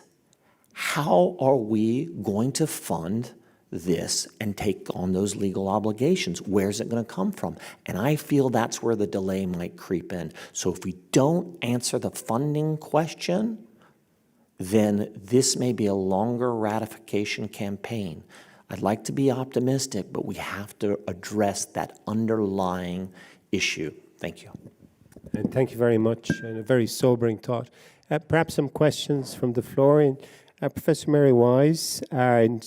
How are we going to fund this and take on those legal obligations? Where's it going to come from? And I feel that's where the delay might creep in. So if we don't answer the funding question, then this may be a longer ratification campaign. I'd like to be optimistic, but we have to address that underlying issue. Thank you. And thank you very much, and a very sobering thought. Perhaps some questions from the floor. And, Professor Mary Wise, and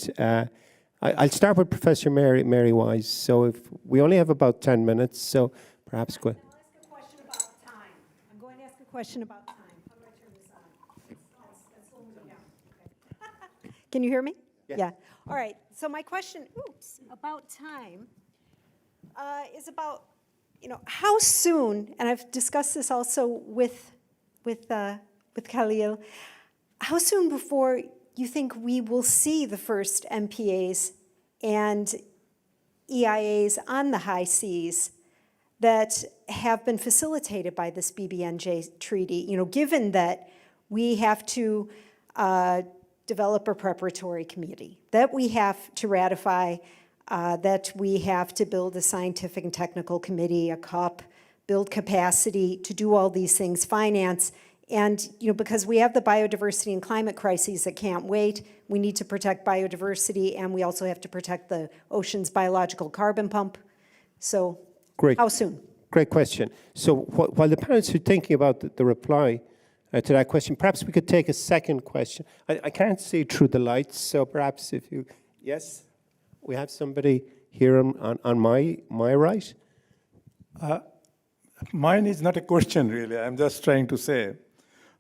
I'll start with Professor Mary Wise. So if we only have about 10 minutes, so perhaps go ahead. I'll ask a question about time. I'm going to ask a question about time. How do I turn this on? That's slow me down. Okay. Can you hear me? Yeah. All right. So my question, about time is about, how soon, and I've discussed this also with Khalil, how soon before you think we will see the first MPAs and EIAs on the high seas that have been facilitated by this BBNJ treaty, given that we have to develop a preparatory committee, that we have to ratify, that we have to build a scientific and technical committee, a COP, build capacity to do all these things, finance. And, because we have the biodiversity and climate crises that can't wait, we need to protect biodiversity, and we also have to protect the ocean's biological carbon pump. So, Great. How soon? great question. So while the panelists are thinking about the reply to that question, perhaps we could take a second question. I can't see through the lights, so perhaps if you, yes, we have somebody here on my right. Mine is not a question, really. I'm just trying to say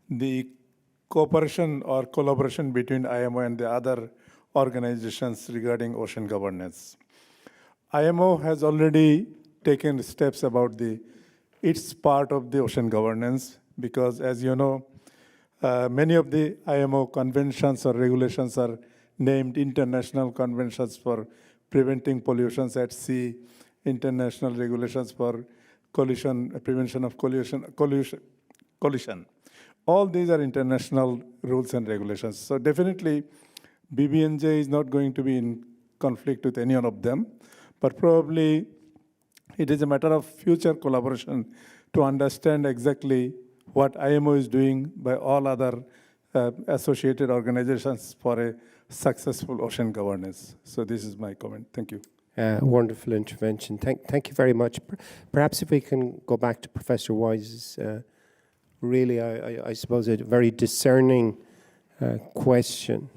the cooperation or collaboration between IMO and the other organizations regarding ocean governance. IMO has already taken steps about its part of the ocean governance because, as you know, many of the IMO conventions or regulations are named international conventions for preventing pollutions at sea, international regulations for prevention of collision. All these are international rules and regulations. So definitely, BBNJ is not going to be in conflict with any one of them, but probably it is a matter of future collaboration to understand exactly what IMO is doing by all other associated organizations for a successful ocean governance. So this is my comment. Thank you. Wonderful intervention. Thank you very much. Perhaps if we can go back to Professor Wise's, really, I suppose, a very discerning question.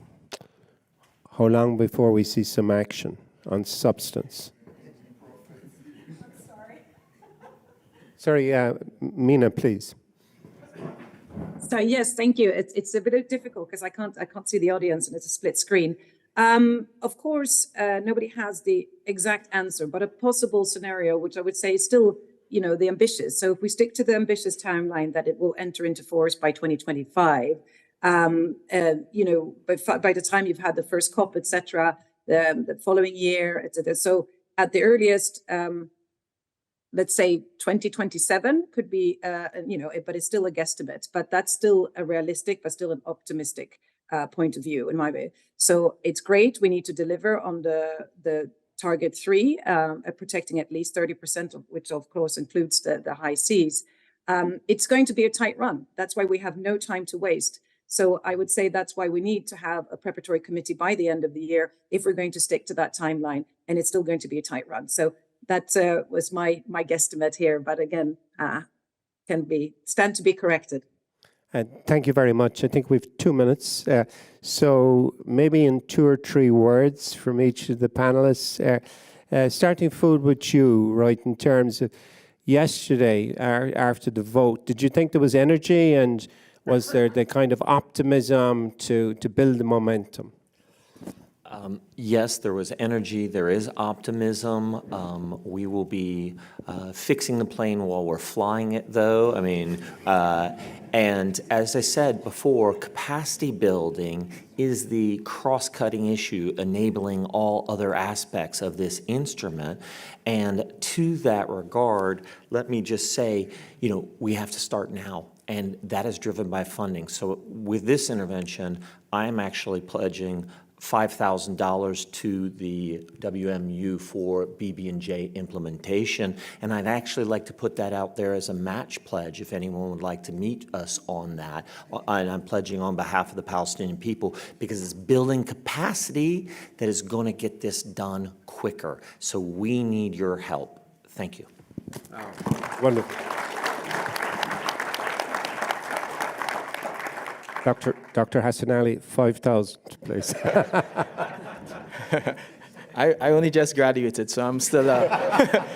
How long before we see some action on substance? Sorry, Mina, please. So yes, thank you. It's a bit difficult because I can't see the audience and it's a split screen. Of course, nobody has the exact answer, but a possible scenario, which I would say is still, the ambitious. So if we stick to the ambitious timeline that it will enter into force by 2025, by the time you've had the first COP, etc., the following year, etc. So at the earliest, let's say 2027 could be, but it's still a guesstimate, but that's still a realistic, but still an optimistic point of view in my way. So it's great. We need to deliver on the target 3, protecting at least 30% of which of course includes the high seas. It's going to be a tight run. That's why we have no time to waste. So I would say that's why we need to have a preparatory committee by the end of the year if we're going to stick to that timeline, and it's still going to be a tight run. So that was my guesstimate here, but again, stand to be corrected. Thank you very much. I think we've 2 minutes. So maybe in 2 or 3 words from each of the panelists, starting food with you, right, in terms of yesterday after the vote, did you think there was energy and was there the kind of optimism to build the momentum? Yes, there was energy, there is optimism. We will be fixing the plane while we're flying it, though. I mean, and as I said before, capacity building is the cross-cutting issue enabling all other aspects of this instrument. And to that regard, let me just say, we have to start now. And that is driven by funding. So with this intervention, I'm actually pledging $5,000 to the WMU for BB&J implementation. And I'd actually like to put that out there as a match pledge if anyone would like to meet us on that. And I'm pledging on behalf of the Palestinian people because it's building capacity that is going to get this done quicker. So we need your help. Thank you. Wonderful. Dr. Hassan Ali, 5,000, please. I only just graduated, so I'm still a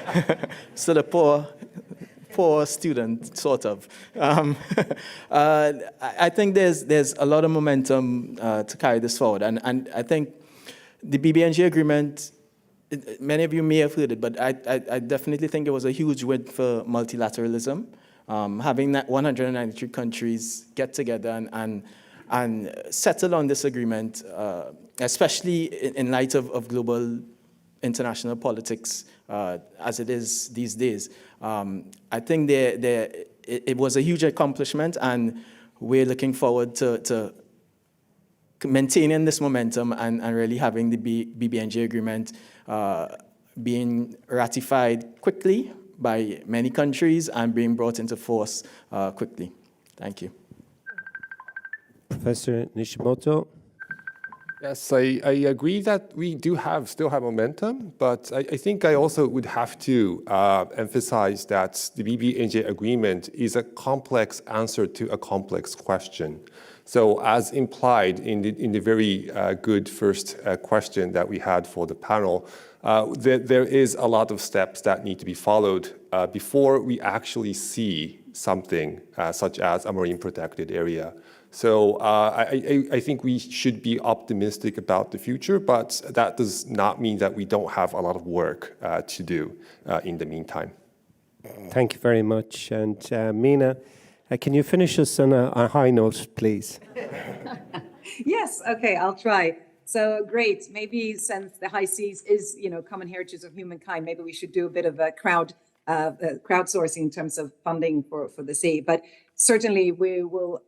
poor student, sort of. I think there's a lot of momentum to carry this forward, and I think the BB&J agreement, many of you may have heard it, but I definitely think it was a huge win for multilateralism. Having that 193 countries get together and settle on this agreement, especially in light of global international politics as it is these days. I think it was a huge accomplishment, and we're looking forward to maintaining this momentum and really having the BB&J agreement being ratified quickly by many countries and being brought into force quickly. Thank you. Professor Nishimoto. Yes, I agree that we do still have momentum, but I think I also would have to emphasize that the BBNJ agreement is a complex answer to a complex question. So as implied in the very good first question that we had for the panel, there is a lot of steps that need to be followed before we actually see something such as a marine protected area. So I think we should be optimistic about the future, but that does not mean that we don't have a lot of work to do in the meantime. Thank you very much. And Mina, can you finish us on a high note, please? Yes, okay, I'll try. So great. Maybe since the high seas is, common heritage of humankind, maybe we should do a bit of a crowdsourcing in terms of funding for the sea. But certainly we will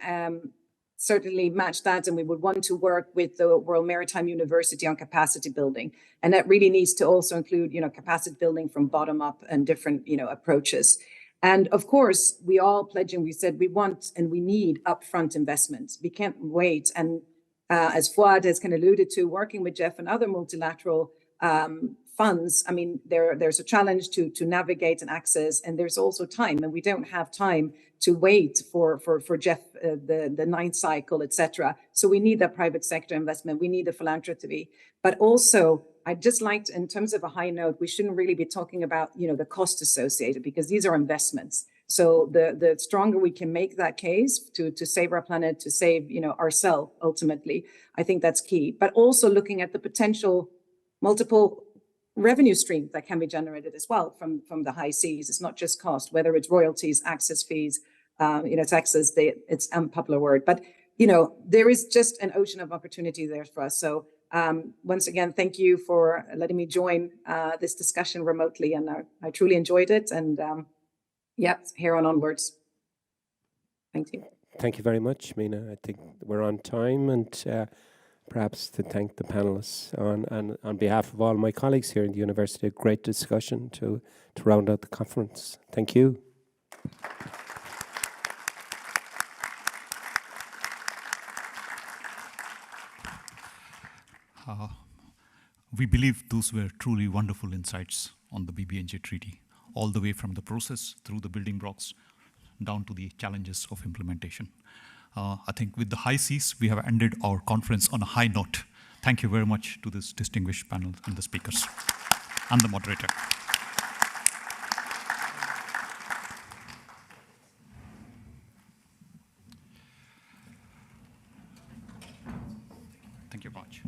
certainly match that, and we would want to work with the World Maritime University on capacity building. And that really needs to also include, capacity building from bottom up and different, approaches. And of course, we all pledging, we said we want and we need upfront investments. We can't wait. And as Fuad has kind of alluded to, working with Jeff and other multilateral funds, I mean, there's a challenge to navigate and access, and there's also time, and we don't have time to wait for Jeff, the ninth cycle, etc. So we need that private sector investment. We need the philanthropy, but also I'd just like to, in terms of a high note, we shouldn't really be talking about, the cost associated, because these are investments. So the stronger we can make that case to save our planet, to save, ourselves ultimately, I think that's key. But also looking at the potential multiple revenue streams that can be generated as well from the high seas. It's not just cost, whether it's royalties, access fees, taxes, it's an unpopular word, but there is just an ocean of opportunity there for us. So once again, thank you for letting me join this discussion remotely, and I truly enjoyed it. And here on onwards. Thank you. Thank you very much, Mina. I think we're on time, and perhaps to thank the panelists on behalf of all my colleagues here in the university, a great discussion to round out the conference. Thank you. We believe those were truly wonderful insights on the BBNJ Treaty, all the way from the process through the building blocks down to the challenges of implementation. I think with the high seas, we have ended our conference on a high note. Thank you very much to this distinguished panel and the speakers and the moderator. Thank you very much.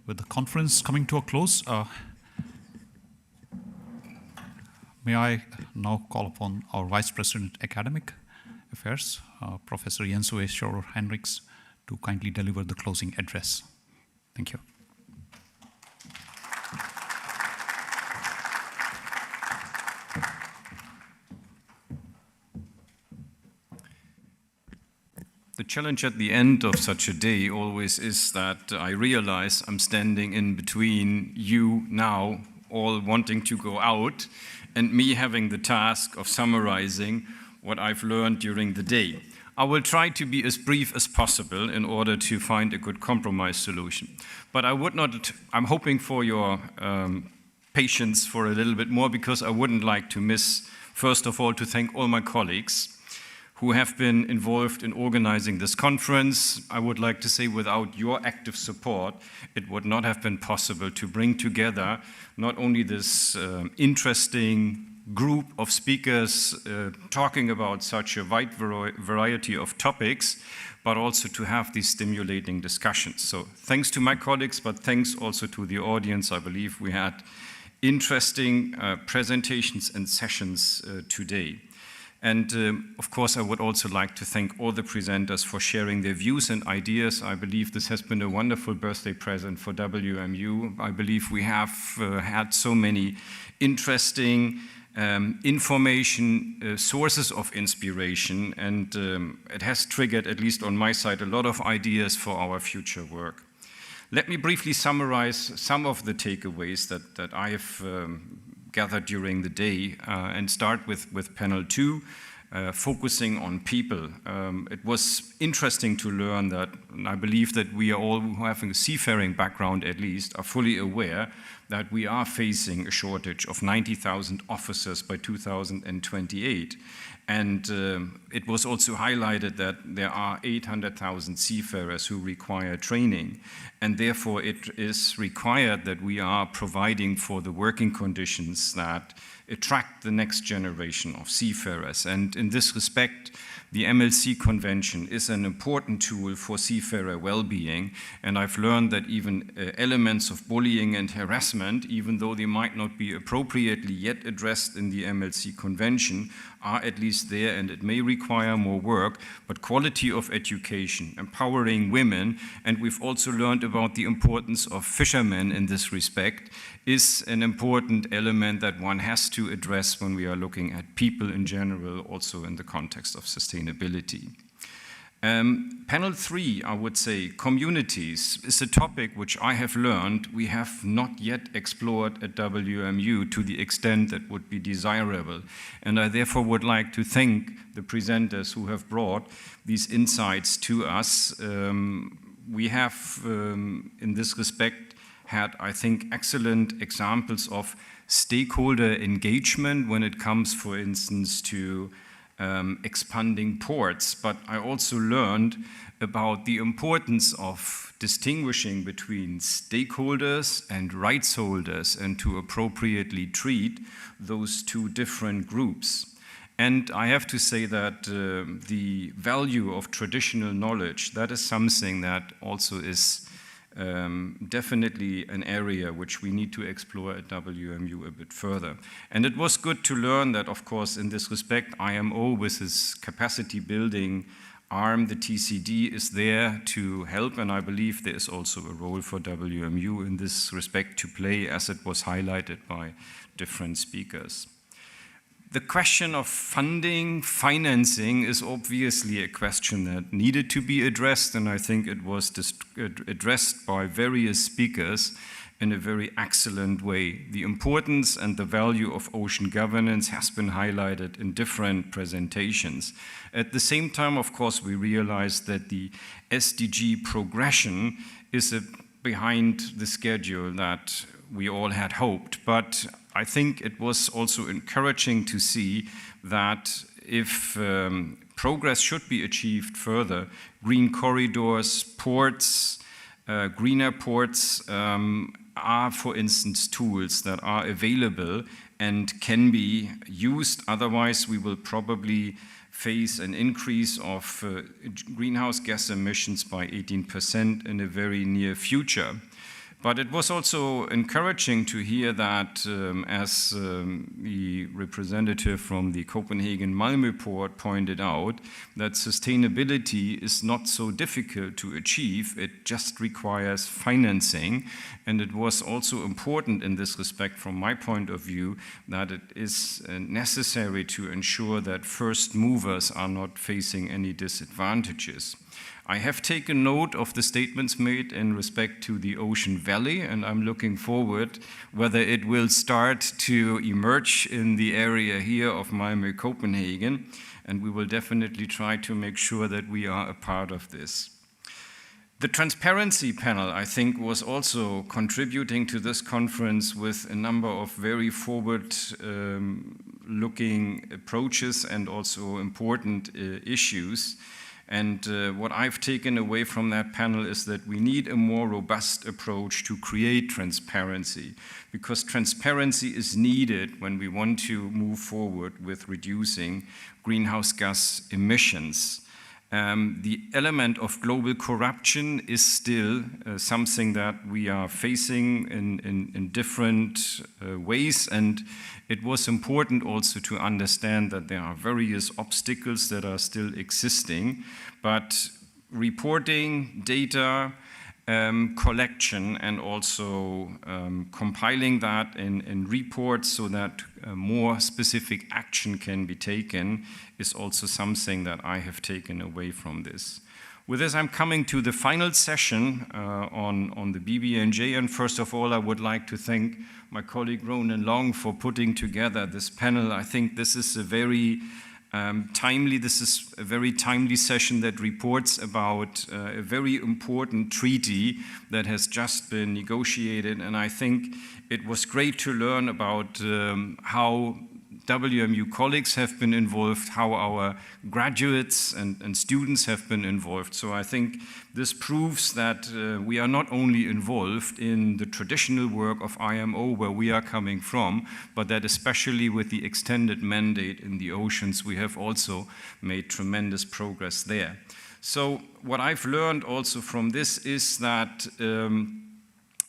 With the conference coming to a close, may I now call upon our Vice President Academic Affairs, Professor Jens Schroer-Henriks, to kindly deliver the closing address. Thank you. The challenge at the end of such a day always is that I realize I'm standing in between you now, all wanting to go out, and me having the task of summarizing what I've learned during the day. I will try to be as brief as possible in order to find a good compromise solution. But I'm hoping for your patience for a little bit more, because I wouldn't like to miss, first of all, to thank all my colleagues who have been involved in organizing this conference. I would like to say without your active support, it would not have been possible to bring together not only this interesting group of speakers talking about such a wide variety of topics, but also to have these stimulating discussions. So thanks to my colleagues, but thanks also to the audience. I believe we had interesting presentations and sessions today. And of course, I would also like to thank all the presenters for sharing their views and ideas. I believe this has been a wonderful birthday present for WMU. I believe we have had so many interesting information, sources of inspiration, and it has triggered, at least on my side, a lot of ideas for our future work. Let me briefly summarize some of the takeaways that I have gathered during the day and start with panel 2, focusing on people. It was interesting to learn that, and I believe that we are all who have a seafaring background at least are fully aware that we are facing a shortage of 90,000 officers by 2028. And it was also highlighted that there are 800,000 seafarers who require training. And therefore it is required that we are providing for the working conditions that attract the next generation of seafarers. And in this respect, the MLC Convention is an important tool for seafarer well-being, and I've learned that even elements of bullying and harassment, even though they might not be appropriately yet addressed in the MLC Convention, are at least there, and it may require more work, but quality of education, empowering women, and we've also learned about the importance of fishermen in this respect, is an important element that one has to address when we are looking at people in general, also in the context of sustainability. Panel 3, I would say, communities, is a topic which I have learned we have not yet explored at WMU to the extent that would be desirable. And I therefore would like to thank the presenters who have brought these insights to us. We have, in this respect, had, I think, excellent examples of stakeholder engagement when it comes, for instance, to expanding ports, but I also learned about the importance of distinguishing between stakeholders and rights holders and to appropriately treat those two different groups. And I have to say that the value of traditional knowledge, that is something that also is definitely an area which we need to explore at WMU a bit further. And it was good to learn that, of course, in this respect, IMO with its capacity building arm, the TCD, is there to help, and I believe there is also a role for WMU in this respect to play, as it was highlighted by different speakers. The question of funding, financing is obviously a question that needed to be addressed, and I think it was addressed by various speakers in a very excellent way. The importance and the value of ocean governance has been highlighted in different presentations. At the same time, of course, we realized that the SDG progression is behind the schedule that we all had hoped, but I think it was also encouraging to see that if progress should be achieved further, green corridors, ports, greener ports are, for instance, tools that are available and can be used. Otherwise, we will probably face an increase of greenhouse gas emissions by 18% in a very near future. But it was also encouraging to hear that, as the representative from the Copenhagen Malmö port pointed out, that sustainability is not so difficult to achieve, it just requires financing. And it was also important in this respect, from my point of view, that it is necessary to ensure that first movers are not facing any disadvantages. I have taken note of the statements made in respect to the Ocean Valley, and I'm looking forward whether it will start to emerge in the area here of Malmö, Copenhagen, and we will definitely try to make sure that we are a part of this. The transparency panel, I think, was also contributing to this conference with a number of very forward-looking approaches and also important issues. And what I've taken away from that panel is that we need a more robust approach to create transparency, because transparency is needed when we want to move forward with reducing greenhouse gas emissions. The element of global corruption is still something that we are facing in different ways, and it was important also to understand that there are various obstacles that are still existing, but reporting, data, collection, and also compiling that in reports so that more specific action can be taken is also something that I have taken away from this. With this, I'm coming to the final session on the BBNJ, and first of all, I would like to thank my colleague Ronan Long for putting together this panel. I think this is a very timely. This is a very timely session that reports about a very important treaty that has just been negotiated, and I think it was great to learn about how WMU colleagues have been involved, how our graduates and students have been involved. So I think this proves that we are not only involved in the traditional work of IMO where we are coming from, but that especially with the extended mandate in the oceans, we have also made tremendous progress there. So what I've learned also from this is that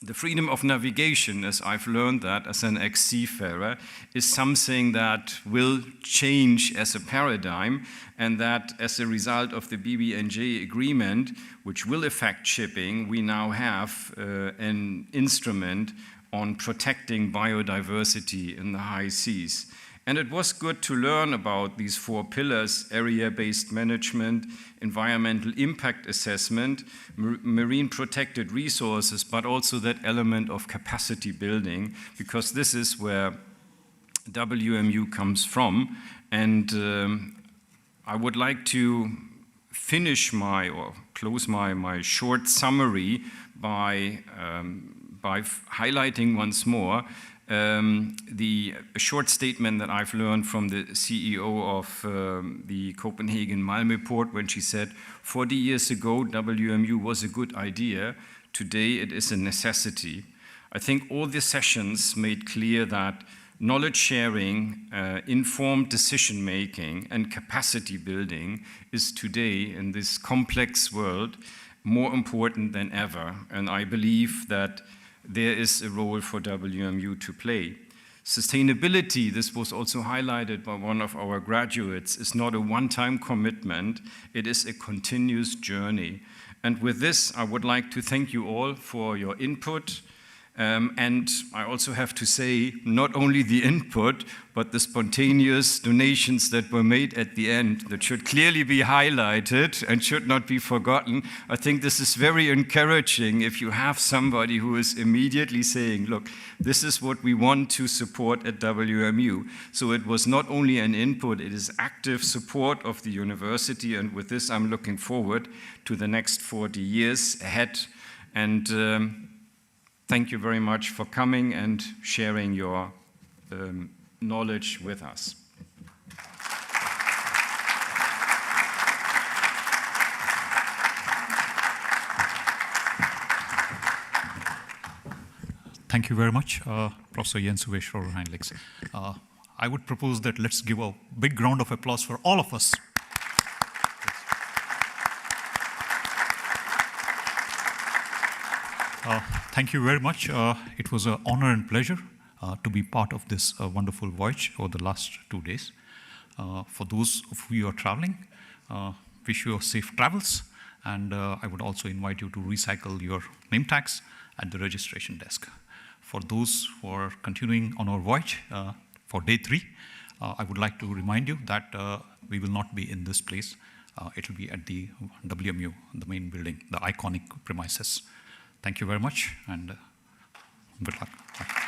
the freedom of navigation, as I've learned that as an ex-seafarer, is something that will change as a paradigm, and that as a result of the BBNJ agreement, which will affect shipping, we now have an instrument on protecting biodiversity in the high seas. And it was good to learn about these 4 pillars: area-based management, environmental impact assessment, marine protected resources, but also that element of capacity building, because this is where WMU comes from. And I would like to finish or close my short summary by highlighting once more a short statement that I've learned from the CEO of the Copenhagen Malmö port, when she said, 40 years ago, WMU was a good idea. Today, it is a necessity. I think all the sessions made clear that knowledge sharing, informed decision making, and capacity building is today, in this complex world, more important than ever. And I believe that there is a role for WMU to play. Sustainability, this was also highlighted by one of our graduates, is not a one-time commitment, it is a continuous journey. And with this, I would like to thank you all for your input. And I also have to say, not only the input, but the spontaneous donations that were made at the end that should clearly be highlighted and should not be forgotten. I think this is very encouraging if you have somebody who is immediately saying, look, this is what we want to support at WMU. So it was not only an input, it is active support of the university. And with this, I'm looking forward to the next 40 years ahead. And thank you very much for coming and sharing your knowledge with us. Thank you very much, Professor Jens Ove Heinrichs. I would propose that let's give a big round of applause for all of us. Thank you very much. It was an honor and pleasure to be part of this wonderful voyage over the last 2 days. For those of you who are traveling, wish you safe travels, and I would also invite you to recycle your name tags at the registration desk. For those who are continuing on our voyage for day 3, I would like to remind you that we will not be in this place. It will be at the WMU, the main building, the iconic premises. Thank you very much, and good luck. Bye.